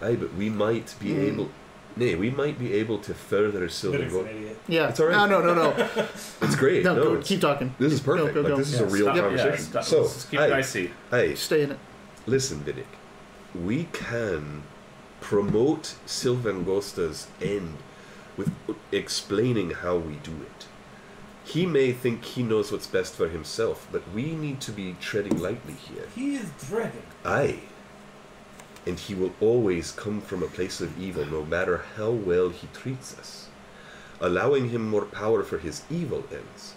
[SPEAKER 2] aye, but we might be able... Nay, we might be able to further Sylvan
[SPEAKER 4] Vidic's an
[SPEAKER 2] Ghost.
[SPEAKER 4] idiot.
[SPEAKER 1] Yeah.
[SPEAKER 2] It's all right.
[SPEAKER 1] No.
[SPEAKER 2] It's great.
[SPEAKER 1] No,
[SPEAKER 2] No,
[SPEAKER 1] go,
[SPEAKER 2] it's-
[SPEAKER 1] keep talking.
[SPEAKER 2] This is perfect.
[SPEAKER 1] Go, go,
[SPEAKER 2] Like,
[SPEAKER 1] go.
[SPEAKER 2] this is a real
[SPEAKER 3] Stop-
[SPEAKER 2] conversation.
[SPEAKER 3] stop.
[SPEAKER 2] So,
[SPEAKER 3] Let's just keep it
[SPEAKER 2] hey,
[SPEAKER 3] icy.
[SPEAKER 2] hey,
[SPEAKER 1] Stay in it.
[SPEAKER 2] listen, Vidic. We can promote Sylvan Ghosta's end with explaining how we do it. He may think he knows what's best for himself, but we need to be treading lightly here.
[SPEAKER 4] He is dragon.
[SPEAKER 2] Aye. And he will always come from a place of evil, no matter how well he treats us. Allowing him more power for his evil ends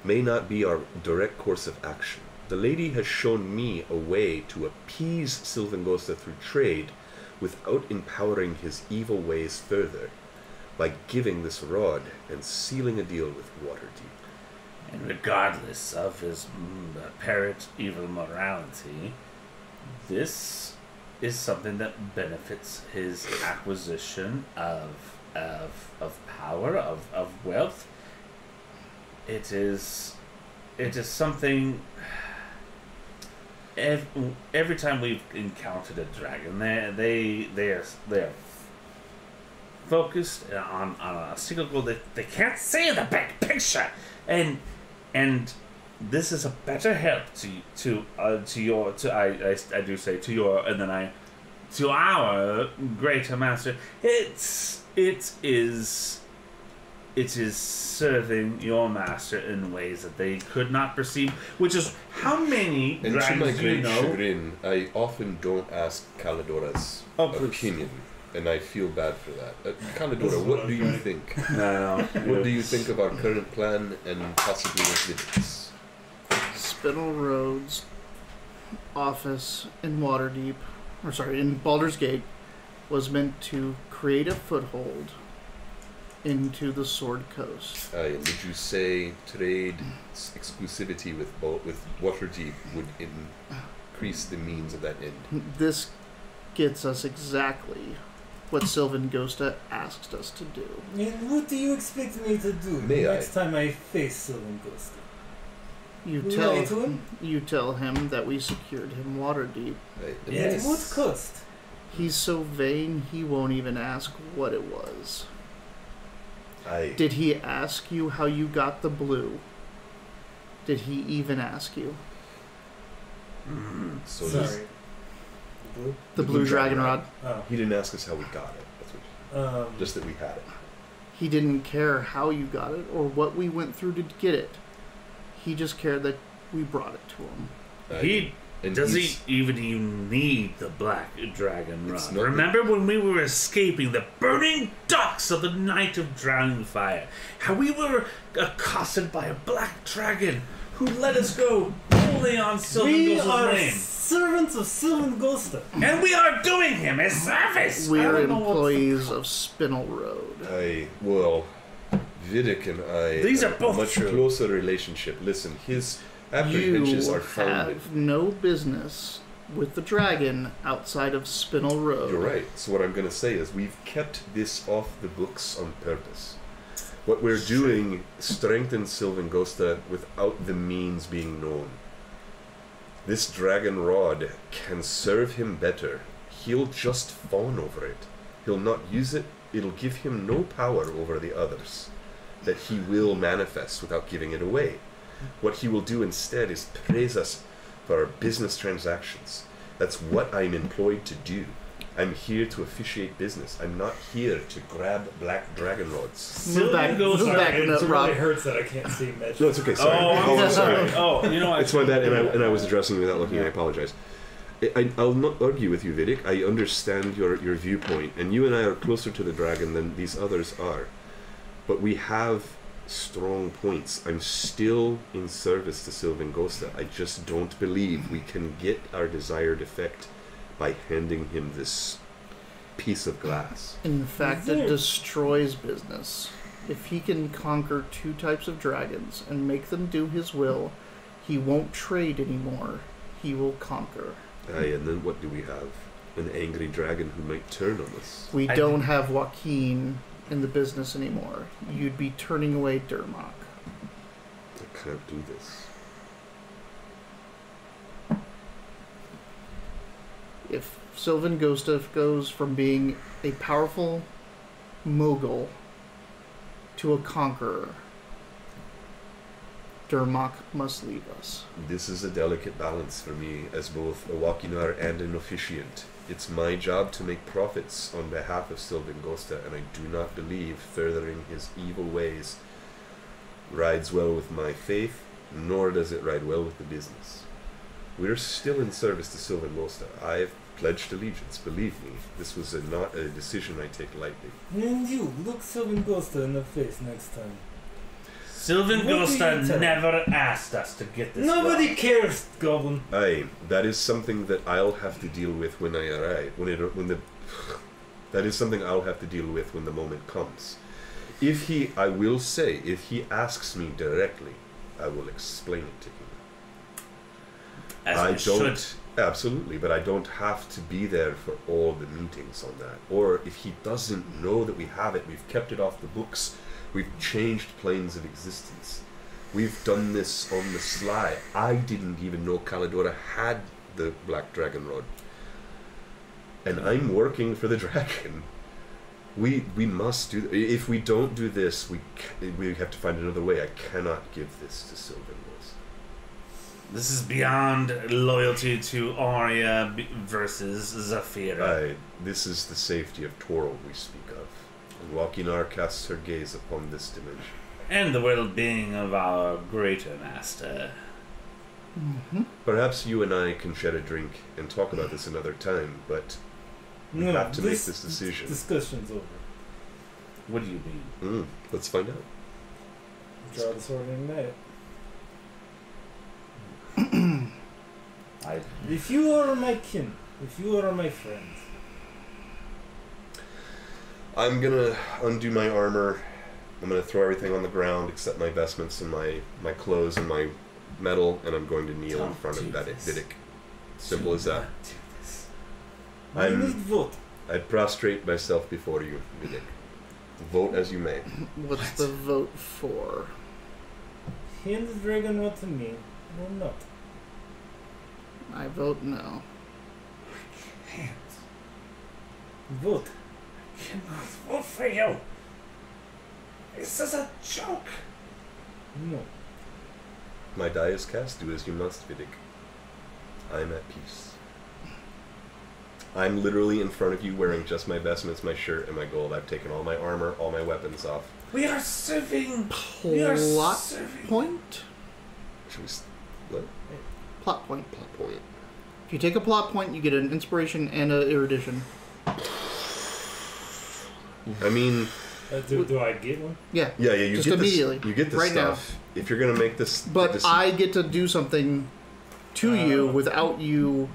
[SPEAKER 2] may not be our direct course of action. The lady has shown me a way to appease Sylvan Ghosta through trade without empowering his evil ways further by giving this rod and sealing a deal with Waterdeep.
[SPEAKER 3] And regardless of his apparent evil morality, this is something that benefits his acquisition of power, of wealth. It is something. Every time we've encountered a dragon, they are focused on a single goal. They can't see the big picture, and this is a better help to our greater master. It is serving your master in ways that they could not perceive, which is how many
[SPEAKER 2] And to my
[SPEAKER 3] dragons do you
[SPEAKER 2] great
[SPEAKER 3] know?
[SPEAKER 2] chagrin, I often don't ask Caladora's opinion, and I feel bad for that. Calidora, what do you think?
[SPEAKER 3] No,
[SPEAKER 2] What do you think of our current plan and possibly of Vidic's?
[SPEAKER 1] Spinel Road's office in in Baldur's Gate, was meant to create a foothold into the Sword Coast.
[SPEAKER 2] And would you say trade exclusivity with Waterdeep would increase the means of that end?
[SPEAKER 1] This gets us exactly what Sylvan Ghosta asked us to do.
[SPEAKER 4] And what do you expect me to do next time I face Sylvan Ghosta?
[SPEAKER 1] You tell him that we secured him Waterdeep.
[SPEAKER 4] At what cost?
[SPEAKER 1] He's so vain he won't even ask what it was. Did he ask you how you got the blue? Did he even ask you?
[SPEAKER 2] So
[SPEAKER 4] Sorry.
[SPEAKER 1] The blue dragon rod.
[SPEAKER 4] Oh.
[SPEAKER 2] he didn't ask us how we got it. That's what, just that we had it.
[SPEAKER 1] He didn't care how you got it or what we went through to get it. He just cared that we brought it to him.
[SPEAKER 3] Does he even need the black dragon rod?
[SPEAKER 2] not
[SPEAKER 3] Remember when we were escaping the burning docks of the Night of Drowning Fire? How we were accosted by a black dragon who let us go only on Sylvan
[SPEAKER 4] We
[SPEAKER 3] Ghosta's
[SPEAKER 4] are
[SPEAKER 3] name.
[SPEAKER 4] servants of Sylvan Ghosta.
[SPEAKER 3] And we are doing him a service!
[SPEAKER 1] We're employees of Spinel Road.
[SPEAKER 2] Well, Vidic and I
[SPEAKER 3] These are both
[SPEAKER 2] much
[SPEAKER 3] true.
[SPEAKER 2] closer relationship. Listen, his apprehensions
[SPEAKER 1] You
[SPEAKER 2] are founded.
[SPEAKER 1] have no business with the dragon outside of Spinel Road.
[SPEAKER 2] You're right. So what I'm going to say is we've kept this off the books on purpose. What we're doing strengthens Sylvan Ghosta without the means being known. This dragon rod can serve him better. He'll just fawn over it. He'll not use it. It'll give him no power over the others that he will manifest without giving it away. What he will do instead is praise us for our business transactions. That's what I'm employed to do. I'm here to officiate business. I'm not here to grab black dragon rods.
[SPEAKER 1] Move back,
[SPEAKER 4] It
[SPEAKER 1] move back, Rob.
[SPEAKER 4] really hurts that I can't see Mitch.
[SPEAKER 2] No, it's okay. Sorry.
[SPEAKER 3] I'm
[SPEAKER 2] sorry.
[SPEAKER 3] Oh, you know,
[SPEAKER 2] It's my bad, and I was addressing you without looking. I apologize. I'll not argue with you, Vidic. I understand your viewpoint, and you and I are closer to the dragon than these others are. But we have strong points. I'm still in service to Sylvan Ghosta. I just don't believe we can get our desired effect by handing him this piece of glass.
[SPEAKER 1] In fact, it destroys business. If he can conquer 2 types of dragons and make them do his will, he won't trade anymore. He will conquer.
[SPEAKER 2] Aye, and then what do we have? An angry dragon who might turn on us.
[SPEAKER 1] We don't have Joaquin in the business anymore. You'd be turning away Dermok.
[SPEAKER 2] I can't do this.
[SPEAKER 1] If Sylvan Ghosta goes from being a powerful mogul to a conqueror, Dermok must leave us.
[SPEAKER 2] This is a delicate balance for me as both a Wakinar and an officiant. It's my job to make profits on behalf of Sylvan Ghosta, and I do not believe furthering his evil ways rides well with my faith, nor does it ride well with the business. We're still in service to Sylvan Ghosta. I've pledged allegiance, believe me. This was not a decision I take lightly.
[SPEAKER 4] And you, look Sylvan Ghosta in the face next time.
[SPEAKER 3] Sylvan
[SPEAKER 4] What do you
[SPEAKER 3] Ghosta
[SPEAKER 4] tell?
[SPEAKER 3] never asked us to get this.
[SPEAKER 4] Nobody cares, Goblin.
[SPEAKER 2] Aye, that is something that I'll have to deal with when I arrive. That is something I'll have to deal with when the moment comes. I will say, if he asks me directly, I will explain it to him.
[SPEAKER 3] As we should.
[SPEAKER 6] Absolutely, but I don't have to be there for all the meetings on that. Or if he doesn't know that we have it, we've kept it off the books, we've changed planes of existence. We've done this on the sly. I didn't even know Calidora had the Black Dragon Rod. And I'm working for the dragon. We must do. If we don't do this, we have to find another way. I cannot give this to Sylvan Wars.
[SPEAKER 3] This is beyond loyalty to Arya versus Zafira.
[SPEAKER 6] This is the safety of Toril we speak of. And Wakinar casts her gaze upon this dimension.
[SPEAKER 3] And the well-being of our greater master.
[SPEAKER 1] Mm-hmm.
[SPEAKER 6] Perhaps you and I can share a drink and talk about this another time, but we have to make this decision.
[SPEAKER 4] Discussion's over.
[SPEAKER 3] What do you mean?
[SPEAKER 6] Let's find out.
[SPEAKER 4] Draw the sword and knight. If you are my kin, if you are my friend,
[SPEAKER 6] I'm gonna undo my armor. I'm gonna throw everything on the ground except my vestments and my clothes and my metal, and I'm going to kneel in front of that Vidic. Simple as that.
[SPEAKER 4] I need vote.
[SPEAKER 6] I prostrate myself before you, Vidic. Vote as you may.
[SPEAKER 1] What's the vote for?
[SPEAKER 4] Hand the dragon rod to me, or not.
[SPEAKER 1] I vote no.
[SPEAKER 3] Can't.
[SPEAKER 4] Vote.
[SPEAKER 3] Cannot vote for you. This is a joke.
[SPEAKER 4] No.
[SPEAKER 6] My die is cast. Do as you must, Vidic. I am at peace. I'm literally in front of you wearing just my vestments, my shirt, and my gold. I've taken all my armor, all my weapons off.
[SPEAKER 3] We are serving. We are
[SPEAKER 1] Plot
[SPEAKER 3] serving.
[SPEAKER 1] point?
[SPEAKER 6] Should we... What?
[SPEAKER 1] Plot point.
[SPEAKER 6] Plot point.
[SPEAKER 1] If you take a plot point, you get an inspiration and an erudition.
[SPEAKER 6] I mean...
[SPEAKER 4] Do I get one?
[SPEAKER 1] Yeah.
[SPEAKER 6] Yeah, you
[SPEAKER 1] Just
[SPEAKER 6] get
[SPEAKER 1] immediately.
[SPEAKER 6] This, you get this
[SPEAKER 1] Right
[SPEAKER 6] stuff. If you're going to make this...
[SPEAKER 1] But I get to do something to you without you...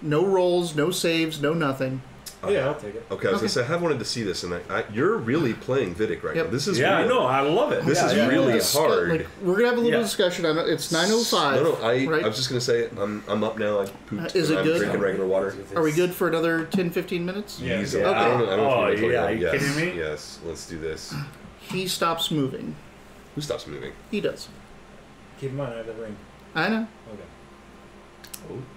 [SPEAKER 1] No rolls, no saves, no nothing.
[SPEAKER 4] Yeah, I'll take it.
[SPEAKER 6] Okay, I was going to say, I have wanted to see this, and you're really playing Vidic right
[SPEAKER 1] Yep.
[SPEAKER 6] now. This is
[SPEAKER 3] Yeah,
[SPEAKER 6] real.
[SPEAKER 3] I know. I love it.
[SPEAKER 6] This is
[SPEAKER 3] yeah.
[SPEAKER 6] really
[SPEAKER 1] Discu-
[SPEAKER 6] hard.
[SPEAKER 1] Like, we're gonna have a little
[SPEAKER 3] Yeah.
[SPEAKER 1] discussion on it. It's 9:05.
[SPEAKER 6] No,
[SPEAKER 1] right?
[SPEAKER 6] I was just going to say, I'm up now. I pooped.
[SPEAKER 1] Is it
[SPEAKER 6] and I'm
[SPEAKER 1] good?
[SPEAKER 6] drinking regular water.
[SPEAKER 1] Are we good for another 10-15 minutes?
[SPEAKER 4] Yeah.
[SPEAKER 6] Easy.
[SPEAKER 3] Yeah.
[SPEAKER 6] I don't know
[SPEAKER 3] Oh,
[SPEAKER 6] if you're
[SPEAKER 3] yeah,
[SPEAKER 6] going to
[SPEAKER 3] are you kidding me?
[SPEAKER 6] Yes, let's do this.
[SPEAKER 1] He stops moving.
[SPEAKER 6] Who stops moving?
[SPEAKER 1] He does.
[SPEAKER 4] Keep in mind, I have the ring.
[SPEAKER 1] I know.
[SPEAKER 4] Okay.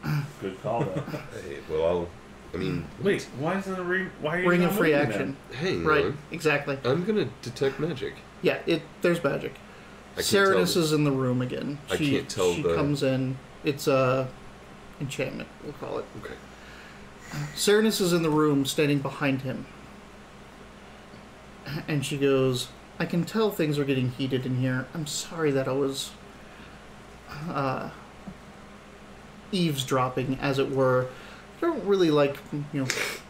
[SPEAKER 3] Oh, good call, though.
[SPEAKER 6] Hey, well, I mean...
[SPEAKER 3] Wait, why is it a ring? Why are you
[SPEAKER 1] Ring
[SPEAKER 3] not
[SPEAKER 1] of free
[SPEAKER 3] moving
[SPEAKER 1] action.
[SPEAKER 6] Hang
[SPEAKER 1] Right.
[SPEAKER 6] on.
[SPEAKER 1] Exactly.
[SPEAKER 6] I'm going to detect magic.
[SPEAKER 1] Yeah. There's magic.
[SPEAKER 6] I can't
[SPEAKER 1] Serenus
[SPEAKER 6] tell
[SPEAKER 1] is in the room again.
[SPEAKER 6] I can't tell
[SPEAKER 1] She
[SPEAKER 6] the-
[SPEAKER 1] comes in. It's a enchantment. We'll call it.
[SPEAKER 6] Okay.
[SPEAKER 1] Serenus is in the room, standing behind him, and she goes, "I can tell things are getting heated in here. I'm sorry that I was eavesdropping, as it were. I don't really like,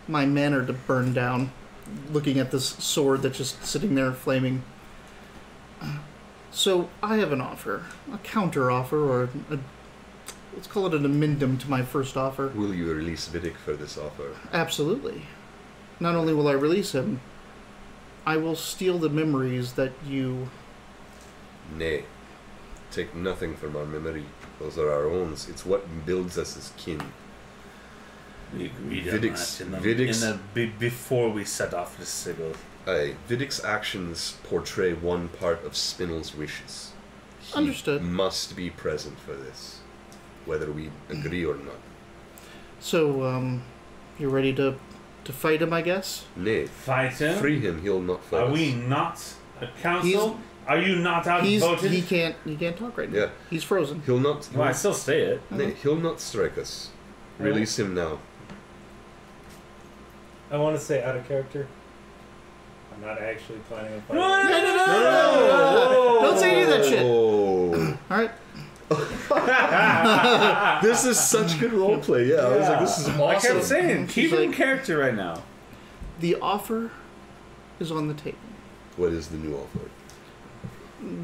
[SPEAKER 1] my manner to burn down, looking at this sword that's just sitting there flaming. So I have an offer, a counter offer, or let's call it an amendum to my first offer.
[SPEAKER 6] Will you release Vidic for this offer?
[SPEAKER 1] Absolutely. Not only will I release him, I will steal the memories that you...
[SPEAKER 6] Nay. Take nothing from our memory. Those are our own. It's what builds us as kin.
[SPEAKER 3] We agreed
[SPEAKER 6] Vidic's-
[SPEAKER 3] on that
[SPEAKER 6] Vidic's-
[SPEAKER 3] before we set off the sigil.
[SPEAKER 6] Aye, Vidic's actions portray one part of Spinel's wishes. He
[SPEAKER 1] Understood.
[SPEAKER 6] must be present for this, whether we agree or not.
[SPEAKER 1] So, you're ready to fight him, I guess?
[SPEAKER 6] Nay,
[SPEAKER 3] Fight him?
[SPEAKER 6] free him, he'll not fight
[SPEAKER 3] Are
[SPEAKER 6] us.
[SPEAKER 3] we not a council? Are you not outvoted?
[SPEAKER 1] He can't talk right now.
[SPEAKER 6] Yeah.
[SPEAKER 1] He's frozen.
[SPEAKER 6] He'll not...
[SPEAKER 3] Well, I still say it.
[SPEAKER 6] Nay, he'll not strike us. Release him now.
[SPEAKER 4] I want to say out of character. I'm not actually planning on fighting.
[SPEAKER 1] No. Don't say any of that shit.
[SPEAKER 6] Oh.
[SPEAKER 1] Alright.
[SPEAKER 6] This is such good roleplay, yeah. I was like, this is
[SPEAKER 3] I
[SPEAKER 6] awesome.
[SPEAKER 3] kept saying, keep
[SPEAKER 1] She's
[SPEAKER 3] it in
[SPEAKER 1] like-
[SPEAKER 3] character right now.
[SPEAKER 1] The offer is on the table.
[SPEAKER 6] What is the new offer?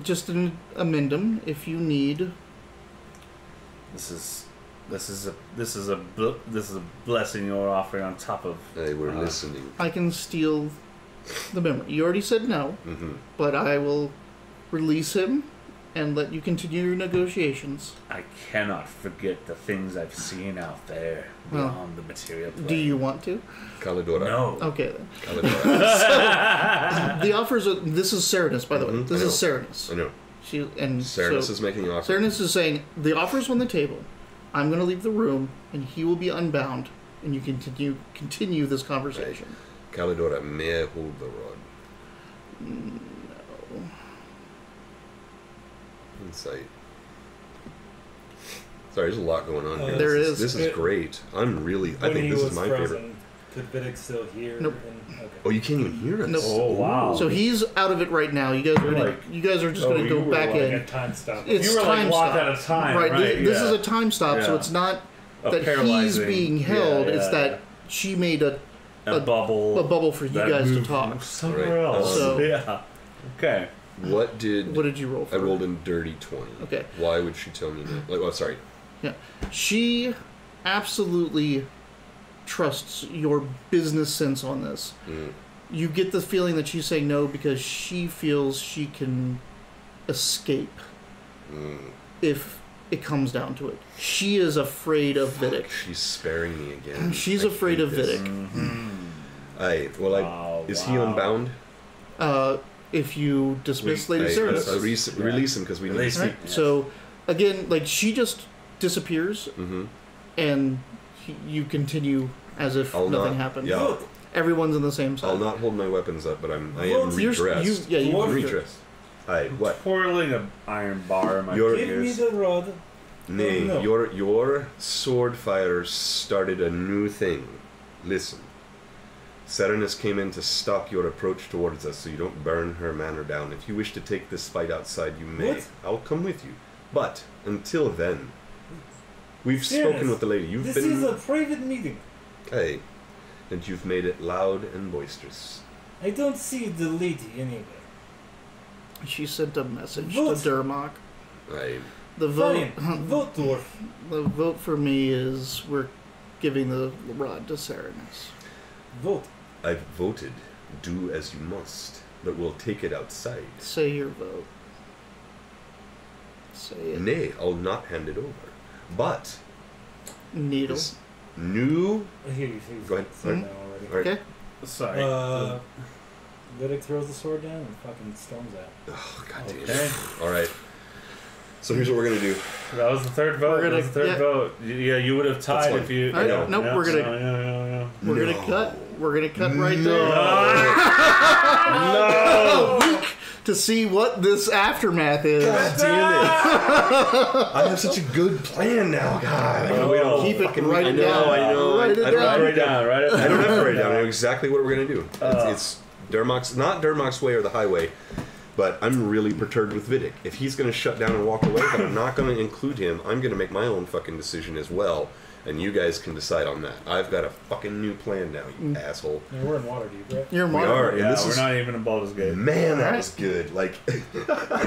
[SPEAKER 1] Just an amendum if you need.
[SPEAKER 3] This is a blessing you're offering on top of.
[SPEAKER 6] Hey, we're listening.
[SPEAKER 1] I can steal the memory. You already said no,
[SPEAKER 6] Mm-hmm.
[SPEAKER 1] but I will release him and let you continue your negotiations.
[SPEAKER 3] I cannot forget the things I've seen out there
[SPEAKER 1] Well,
[SPEAKER 3] beyond the material plane.
[SPEAKER 1] Do you want to?
[SPEAKER 6] Kalidora.
[SPEAKER 3] No.
[SPEAKER 1] Okay then.
[SPEAKER 6] Kalidora.
[SPEAKER 1] The offers. This is Serenus, by the way.
[SPEAKER 6] Mhm,
[SPEAKER 1] This
[SPEAKER 6] I
[SPEAKER 1] is Serenus.
[SPEAKER 6] I know.
[SPEAKER 1] Serenus
[SPEAKER 6] is making an offer.
[SPEAKER 1] Serenus is saying the offer's on the table. I'm going to leave the room, and he will be unbound, and you continue this conversation.
[SPEAKER 6] Kalidora, may I hold the rod?
[SPEAKER 1] No.
[SPEAKER 6] Insight. Sorry, there's a lot going on here.
[SPEAKER 1] There
[SPEAKER 6] This
[SPEAKER 1] is.
[SPEAKER 6] This is great. I
[SPEAKER 4] When
[SPEAKER 6] think
[SPEAKER 4] he
[SPEAKER 6] this
[SPEAKER 4] was
[SPEAKER 6] is my
[SPEAKER 4] frozen,
[SPEAKER 6] favorite.
[SPEAKER 4] could Vidic still hear?
[SPEAKER 1] Nope.
[SPEAKER 4] Okay.
[SPEAKER 6] Oh, you can't even hear us.
[SPEAKER 1] Nope.
[SPEAKER 3] Oh, wow.
[SPEAKER 1] So he's out of it right now. You guys are just going to go back
[SPEAKER 4] Like
[SPEAKER 1] in.
[SPEAKER 4] a time stop.
[SPEAKER 1] It's
[SPEAKER 3] You were
[SPEAKER 1] time
[SPEAKER 3] like locked
[SPEAKER 1] stop.
[SPEAKER 3] at a time,
[SPEAKER 1] Right.
[SPEAKER 3] right?
[SPEAKER 1] This
[SPEAKER 3] yeah.
[SPEAKER 1] is a time stop, so
[SPEAKER 3] Yeah.
[SPEAKER 1] it's not
[SPEAKER 3] A
[SPEAKER 1] that he's
[SPEAKER 3] paralyzing-
[SPEAKER 1] being held.
[SPEAKER 3] yeah,
[SPEAKER 1] it's
[SPEAKER 3] yeah,
[SPEAKER 1] that she made a
[SPEAKER 3] bubble.
[SPEAKER 1] bubble for you
[SPEAKER 3] that
[SPEAKER 1] guys to
[SPEAKER 3] moved
[SPEAKER 1] talk.
[SPEAKER 3] somewhere
[SPEAKER 6] Right.
[SPEAKER 3] else.
[SPEAKER 1] So-
[SPEAKER 3] yeah. Okay.
[SPEAKER 6] What did...
[SPEAKER 1] What did you roll for?
[SPEAKER 6] I rolled in dirty 20.
[SPEAKER 1] Okay.
[SPEAKER 6] Why would she tell me that? Like, oh, sorry.
[SPEAKER 1] Yeah. She absolutely trusts your business sense on this.
[SPEAKER 6] Mm.
[SPEAKER 1] You get the feeling that she's saying no because she feels she can escape if it comes down to it. She is afraid of Vidic.
[SPEAKER 6] She's sparing me again.
[SPEAKER 1] She's
[SPEAKER 6] I
[SPEAKER 1] afraid
[SPEAKER 6] hate
[SPEAKER 1] of
[SPEAKER 6] this.
[SPEAKER 1] Vidic.
[SPEAKER 3] Wow,
[SPEAKER 6] Is he
[SPEAKER 3] wow.
[SPEAKER 6] unbound?
[SPEAKER 1] If you dismiss Lady
[SPEAKER 6] I
[SPEAKER 1] Serenus.
[SPEAKER 6] release him because we need
[SPEAKER 3] Release
[SPEAKER 6] to
[SPEAKER 3] him.
[SPEAKER 6] speak.
[SPEAKER 1] Right? So, again, like, she just disappears
[SPEAKER 6] Mm-hmm.
[SPEAKER 1] and you continue as if
[SPEAKER 6] I'll
[SPEAKER 1] nothing
[SPEAKER 6] not-
[SPEAKER 1] happened.
[SPEAKER 6] Yeah.
[SPEAKER 1] Everyone's on the same side.
[SPEAKER 6] I'll not hold my weapons up, but I am
[SPEAKER 1] You're-
[SPEAKER 6] redressed.
[SPEAKER 1] you
[SPEAKER 6] redressed. Aye, what?
[SPEAKER 3] Twirling an iron bar in my
[SPEAKER 6] You're-
[SPEAKER 4] Give me
[SPEAKER 3] fingers.
[SPEAKER 4] the rod.
[SPEAKER 6] Nay,
[SPEAKER 4] no.
[SPEAKER 6] your sword fighters started a new thing. Listen. Serenus came in to stop your approach towards us so you don't burn her manor down. If you wish to take this fight outside, you may.
[SPEAKER 4] What?
[SPEAKER 6] I'll come with you. But until then, we've
[SPEAKER 4] Serenus,
[SPEAKER 6] spoken with the lady. You've
[SPEAKER 4] This
[SPEAKER 6] been...
[SPEAKER 4] is a private meeting.
[SPEAKER 6] Aye. And you've made it loud and boisterous.
[SPEAKER 4] I don't see the lady anywhere.
[SPEAKER 1] She sent a message
[SPEAKER 4] Vote.
[SPEAKER 1] to Durmok.
[SPEAKER 6] Aye.
[SPEAKER 1] The vote,
[SPEAKER 4] Fine. Vote, dwarf.
[SPEAKER 1] the vote for me is we're giving the rod to Serenus.
[SPEAKER 4] Vote.
[SPEAKER 6] I've voted. Do as you must. But we'll take it outside.
[SPEAKER 1] Say your vote. Say it.
[SPEAKER 6] Nay, I'll not hand it over. But
[SPEAKER 1] Needle.
[SPEAKER 6] this new...
[SPEAKER 4] Here, you
[SPEAKER 6] Go ahead.
[SPEAKER 4] said that already.
[SPEAKER 6] Alright.
[SPEAKER 1] Okay.
[SPEAKER 3] Sorry.
[SPEAKER 4] Vidic throws the sword down and fucking storms out.
[SPEAKER 6] Oh, God damn
[SPEAKER 3] Okay.
[SPEAKER 6] it. Alright. So here's what we're going to do.
[SPEAKER 3] That was the third vote.
[SPEAKER 1] We're
[SPEAKER 3] That was the third
[SPEAKER 1] gonna-
[SPEAKER 3] vote. Yeah, you would have tied
[SPEAKER 6] fine.
[SPEAKER 3] if you.
[SPEAKER 1] All right,
[SPEAKER 3] yeah,
[SPEAKER 1] nope,
[SPEAKER 3] yeah,
[SPEAKER 1] we're gonna-
[SPEAKER 3] Yeah.
[SPEAKER 1] We're
[SPEAKER 6] No.
[SPEAKER 1] gonna cut. We're gonna cut right
[SPEAKER 6] No.
[SPEAKER 1] there. To see what this aftermath is.
[SPEAKER 6] God damn it. I have such a good plan now, God. I can wait all
[SPEAKER 1] Keep it
[SPEAKER 6] fucking
[SPEAKER 1] right
[SPEAKER 6] I know,
[SPEAKER 1] down.
[SPEAKER 6] I know.
[SPEAKER 1] Write it
[SPEAKER 6] I don't
[SPEAKER 1] down.
[SPEAKER 6] have to
[SPEAKER 3] Right down. Right.
[SPEAKER 6] I don't have to write it down. I know exactly what we're going to do. It's Durmok's, not Durmok's way or the highway, but I'm really perturbed with Vidic. If he's going to shut down and walk away, but I'm not going to include him, I'm going to make my own fucking decision as well, and you guys can decide on that. I've got a fucking new plan now, you asshole.
[SPEAKER 4] And we're in Waterdeep, right?
[SPEAKER 1] You're
[SPEAKER 6] We
[SPEAKER 1] modern.
[SPEAKER 6] are. And
[SPEAKER 3] Yeah,
[SPEAKER 6] this
[SPEAKER 3] we're
[SPEAKER 6] is-
[SPEAKER 3] not even in Baldur's Gate.
[SPEAKER 6] Man, that was good. Like,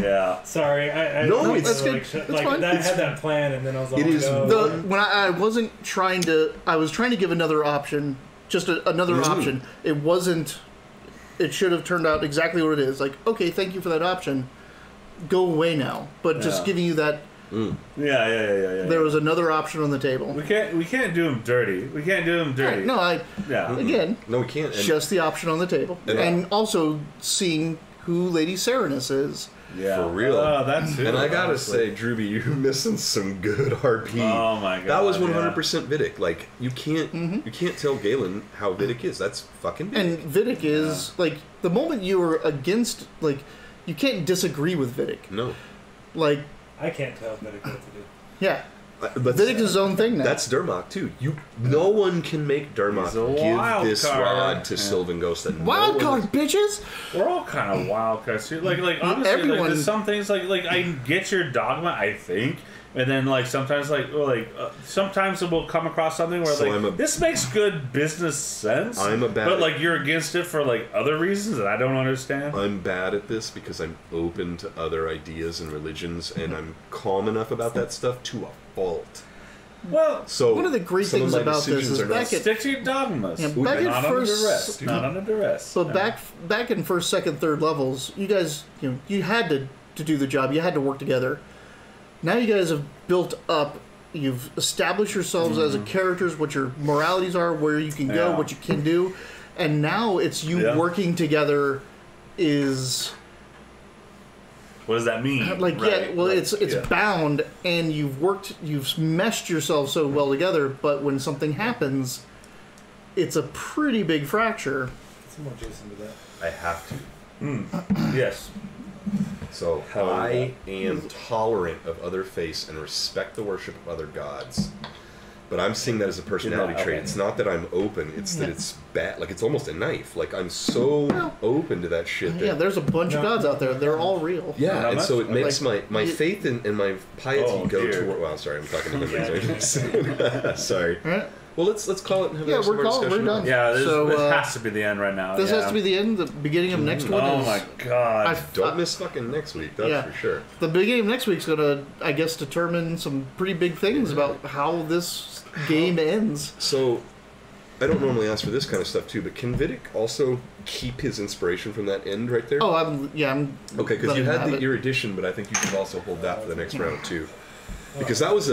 [SPEAKER 3] Yeah.
[SPEAKER 4] Sorry, I
[SPEAKER 6] No,
[SPEAKER 4] like,
[SPEAKER 6] it's
[SPEAKER 1] good.
[SPEAKER 4] Like,
[SPEAKER 1] That's
[SPEAKER 4] like
[SPEAKER 1] fine.
[SPEAKER 4] that had that plan, and then I was all
[SPEAKER 6] It is
[SPEAKER 4] oh,
[SPEAKER 1] The, when I wasn't trying to, I was trying to give another option, just another
[SPEAKER 6] Mhm.
[SPEAKER 1] option. It wasn't. It should have turned out exactly what it is. Like, okay, thank you for that option. Go away now. But just
[SPEAKER 3] Yeah.
[SPEAKER 1] giving you that,
[SPEAKER 3] Yeah.
[SPEAKER 1] there was another option on the table.
[SPEAKER 3] We can't do him dirty. We can't do him dirty.
[SPEAKER 1] No,
[SPEAKER 3] Yeah.
[SPEAKER 1] again,
[SPEAKER 6] no, we can't. And
[SPEAKER 1] just the option on the table,
[SPEAKER 6] And-
[SPEAKER 1] and also seeing who Lady Serenus is.
[SPEAKER 3] Yeah.
[SPEAKER 6] For real.
[SPEAKER 3] That too.
[SPEAKER 6] And I gotta
[SPEAKER 3] honestly.
[SPEAKER 6] say, Drewby, you're missing some good RP.
[SPEAKER 3] Oh my god.
[SPEAKER 6] That was
[SPEAKER 3] yeah.
[SPEAKER 6] 100% Vidic. Like you can't tell Galen how Vidic is. That's fucking Vidic.
[SPEAKER 1] And Vidic is like the moment you are against, like, you can't disagree with Vidic.
[SPEAKER 6] No,
[SPEAKER 1] Like,
[SPEAKER 4] I can't tell Vidic what to do.
[SPEAKER 1] yeah,
[SPEAKER 6] but
[SPEAKER 1] Vidic is his own thing now.
[SPEAKER 6] that's Durmok too. No one can make
[SPEAKER 3] He's a
[SPEAKER 6] Durmok give
[SPEAKER 3] wild
[SPEAKER 6] this
[SPEAKER 3] card.
[SPEAKER 6] rod to
[SPEAKER 3] Yeah.
[SPEAKER 6] Sylvan Ghost. And
[SPEAKER 1] wild
[SPEAKER 6] no one
[SPEAKER 1] card, bitches.
[SPEAKER 3] We're all kind of wild cards too. Like honestly, like,
[SPEAKER 1] Everyone-
[SPEAKER 3] there's some things like I get your dogma, I think, and then like sometimes sometimes it will come across something where
[SPEAKER 6] So I'm a-
[SPEAKER 3] this makes good business sense.
[SPEAKER 6] I'm a bad-
[SPEAKER 3] but like you're against it for like other reasons that I don't understand.
[SPEAKER 6] I'm bad at this because I'm open to other ideas and religions, and I'm calm enough about that stuff to a fault.
[SPEAKER 3] Well,
[SPEAKER 6] So
[SPEAKER 1] One of the great
[SPEAKER 6] some of
[SPEAKER 1] things
[SPEAKER 6] my
[SPEAKER 1] about this
[SPEAKER 6] decisions
[SPEAKER 1] is
[SPEAKER 6] are not-
[SPEAKER 1] back at
[SPEAKER 3] stick to your dogmas.
[SPEAKER 1] Yeah, back
[SPEAKER 3] not
[SPEAKER 1] at
[SPEAKER 3] under
[SPEAKER 1] first-
[SPEAKER 3] duress. Not under duress.
[SPEAKER 1] so
[SPEAKER 3] Yeah.
[SPEAKER 1] back in first, second, third levels, you guys, you had to to do the job. You had to work together. Now you guys have built up. You've established yourselves as characters, what your moralities are, where you can go, what you can do, and now it's you working together. Is
[SPEAKER 3] what does that mean?
[SPEAKER 1] Like it's bound, and you've meshed yourselves so well together. But when something happens, it's a pretty big fracture.
[SPEAKER 4] Some more Jason to that.
[SPEAKER 6] I have to.
[SPEAKER 3] Yes.
[SPEAKER 6] So I am tolerant of other faiths and respect the worship of other gods. But I'm seeing that as a personality trait. It's not that I'm open, it's that it's bad. Like, it's almost a knife. Like, I'm so open to that shit. That,
[SPEAKER 1] there's a bunch of gods out there. They're all real.
[SPEAKER 6] Yeah, and so it makes my faith and my piety go toward... Well, sorry, I'm talking to them. Sorry.
[SPEAKER 1] Right.
[SPEAKER 6] Well, let's call it and have a discussion.
[SPEAKER 1] We're done.
[SPEAKER 3] Yeah, this has to be the end right now.
[SPEAKER 1] This has to be the end. The beginning of next one.
[SPEAKER 3] Oh my god!
[SPEAKER 6] Don't miss fucking next week. That's for sure.
[SPEAKER 1] The beginning of next week's gonna, I guess, determine some pretty big things about how this game ends.
[SPEAKER 6] So, I don't normally ask for this kind of stuff too, but can Vidic also keep his inspiration from that end right there?
[SPEAKER 1] Oh, I'm
[SPEAKER 6] okay, because you had the erudition, but I think you should also hold that for the next round too. Because that was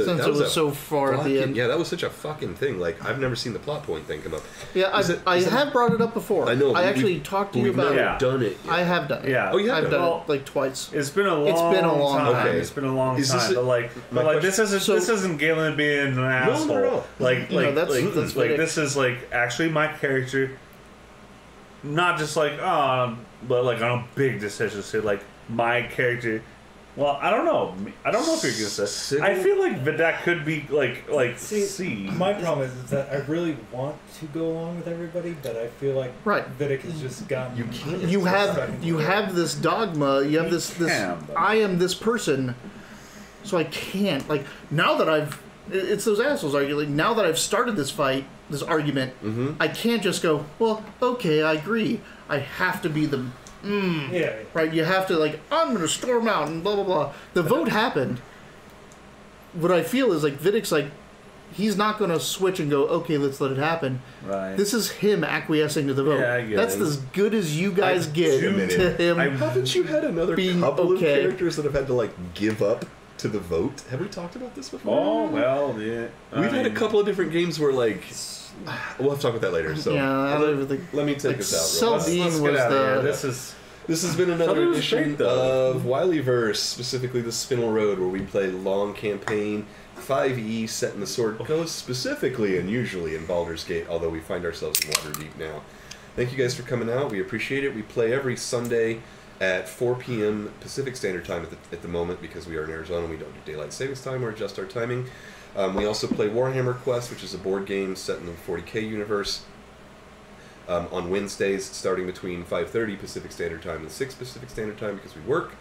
[SPEAKER 1] so far at the end.
[SPEAKER 6] Yeah, that was such a fucking thing. Like, I've never seen the plot point thing come up.
[SPEAKER 1] Yeah, I have brought it up before.
[SPEAKER 6] I know.
[SPEAKER 1] I actually talked to you about it.
[SPEAKER 6] We've never done it yet.
[SPEAKER 1] I have done it.
[SPEAKER 3] Yeah.
[SPEAKER 6] Oh, you have
[SPEAKER 1] I've done it like twice.
[SPEAKER 3] It's been a long time.
[SPEAKER 6] Okay.
[SPEAKER 3] It's been a long time. But like this isn't Galen being an asshole.
[SPEAKER 6] No.
[SPEAKER 3] Like this is like actually my character. Not just like but like on a big decision. So like my character. Well, I don't know. I don't know if you're gonna say. I feel like that could be like C.
[SPEAKER 4] My problem is that I really want to go along with everybody, but I feel like Vidic has just gotten.
[SPEAKER 6] You can't.
[SPEAKER 1] You have this dogma. You have this. I am this person, so I can't. Like, now that it's those assholes arguing. Now that I've started this fight, this argument, I can't just go. Well, okay, I agree. I have to be the. Right, you have to, like, I'm going to storm out and blah, blah, blah. The vote happened. What I feel is, like, Vidic's like, he's not going to switch and go, okay, let's let it happen.
[SPEAKER 3] Right.
[SPEAKER 1] This is him acquiescing to the vote.
[SPEAKER 3] Yeah, I get
[SPEAKER 1] That's
[SPEAKER 3] it.
[SPEAKER 1] as good as you guys get to him.
[SPEAKER 6] Haven't you had another couple of characters that have had to, like, give up to the vote? Have we talked about this before?
[SPEAKER 3] Oh, well, yeah.
[SPEAKER 6] We've had a couple of different games where, like... We'll have to talk about that later. So let me take us out.
[SPEAKER 3] Let's get out of here.
[SPEAKER 6] This has been another edition of Wileyverse, specifically the Spinel Road, where we play long campaign 5e set in the Sword Coast, specifically and usually in Baldur's Gate, although we find ourselves in Waterdeep now. Thank you guys for coming out. We appreciate it. We play every Sunday at 4 p.m. Pacific Standard Time at the moment, because we are in Arizona and we don't do Daylight Savings Time or adjust our timing. We also play Warhammer Quest, which is a board game set in the 40k universe. On Wednesdays, starting between 5:30 Pacific Standard Time and 6 Pacific Standard Time, because we work.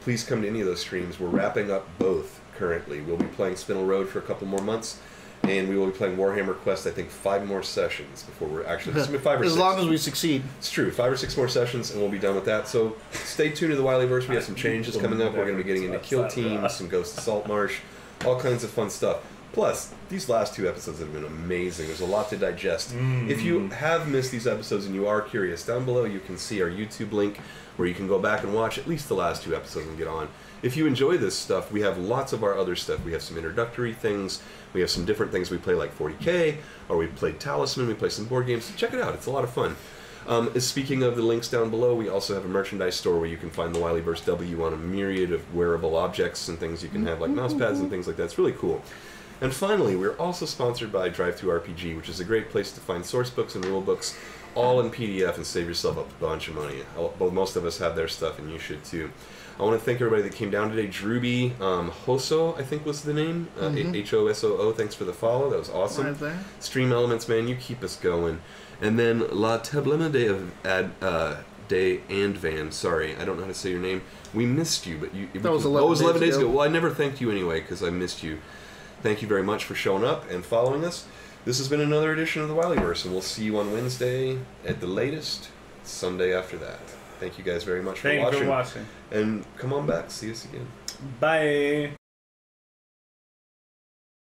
[SPEAKER 6] Please come to any of those streams. We're wrapping up both currently. We'll be playing Spinel Road for a couple more months, and we will be playing Warhammer Quest, I think, 5 more sessions before we're actually... 5 or 6.
[SPEAKER 1] As long as we succeed.
[SPEAKER 6] It's true. 5 or 6 more sessions, and we'll be done with that. So stay tuned to the Wileyverse. We have some changes coming up. We're going to be getting into Kill Team, some Ghost of Saltmarsh, all kinds of fun stuff. Plus, these last 2 episodes have been amazing. There's a lot to digest. If you have missed these episodes and you are curious, down below you can see our YouTube link where you can go back and watch at least the last 2 episodes and get on. If you enjoy this stuff, we have lots of our other stuff. We have some introductory things. We have some different things we play, like 40k, or we played Talisman. We play some board games. Check it out. It's a lot of fun. Speaking of the links down below, we also have a merchandise store where you can find the Wileyverse W on a myriad of wearable objects and things you can have, like mouse pads and things like that. It's really cool. And finally, we're also sponsored by Drive2RPG, which is a great place to find source books and rule books, all in PDF, and save yourself a bunch of money. Most of us have their stuff, and you should too. I want to thank everybody that came down today. Druby Hoso, I think was the name. H-O-S-O-O, thanks for the follow. That was awesome.
[SPEAKER 1] Right there.
[SPEAKER 6] Stream Elements, man, you keep us going. And then La Tablema de Andvan, sorry, I don't know how to say your name. We missed you, but
[SPEAKER 1] that was 11
[SPEAKER 6] days ago. Well, I never thanked you anyway, because I missed you. Thank you very much for showing up and following us. This has been another edition of the Wileyverse, and we'll see you on Wednesday at the latest, Sunday after that. Thank you guys very much for watching.
[SPEAKER 3] Thank you for watching.
[SPEAKER 6] And come on back. See us again.
[SPEAKER 3] Bye.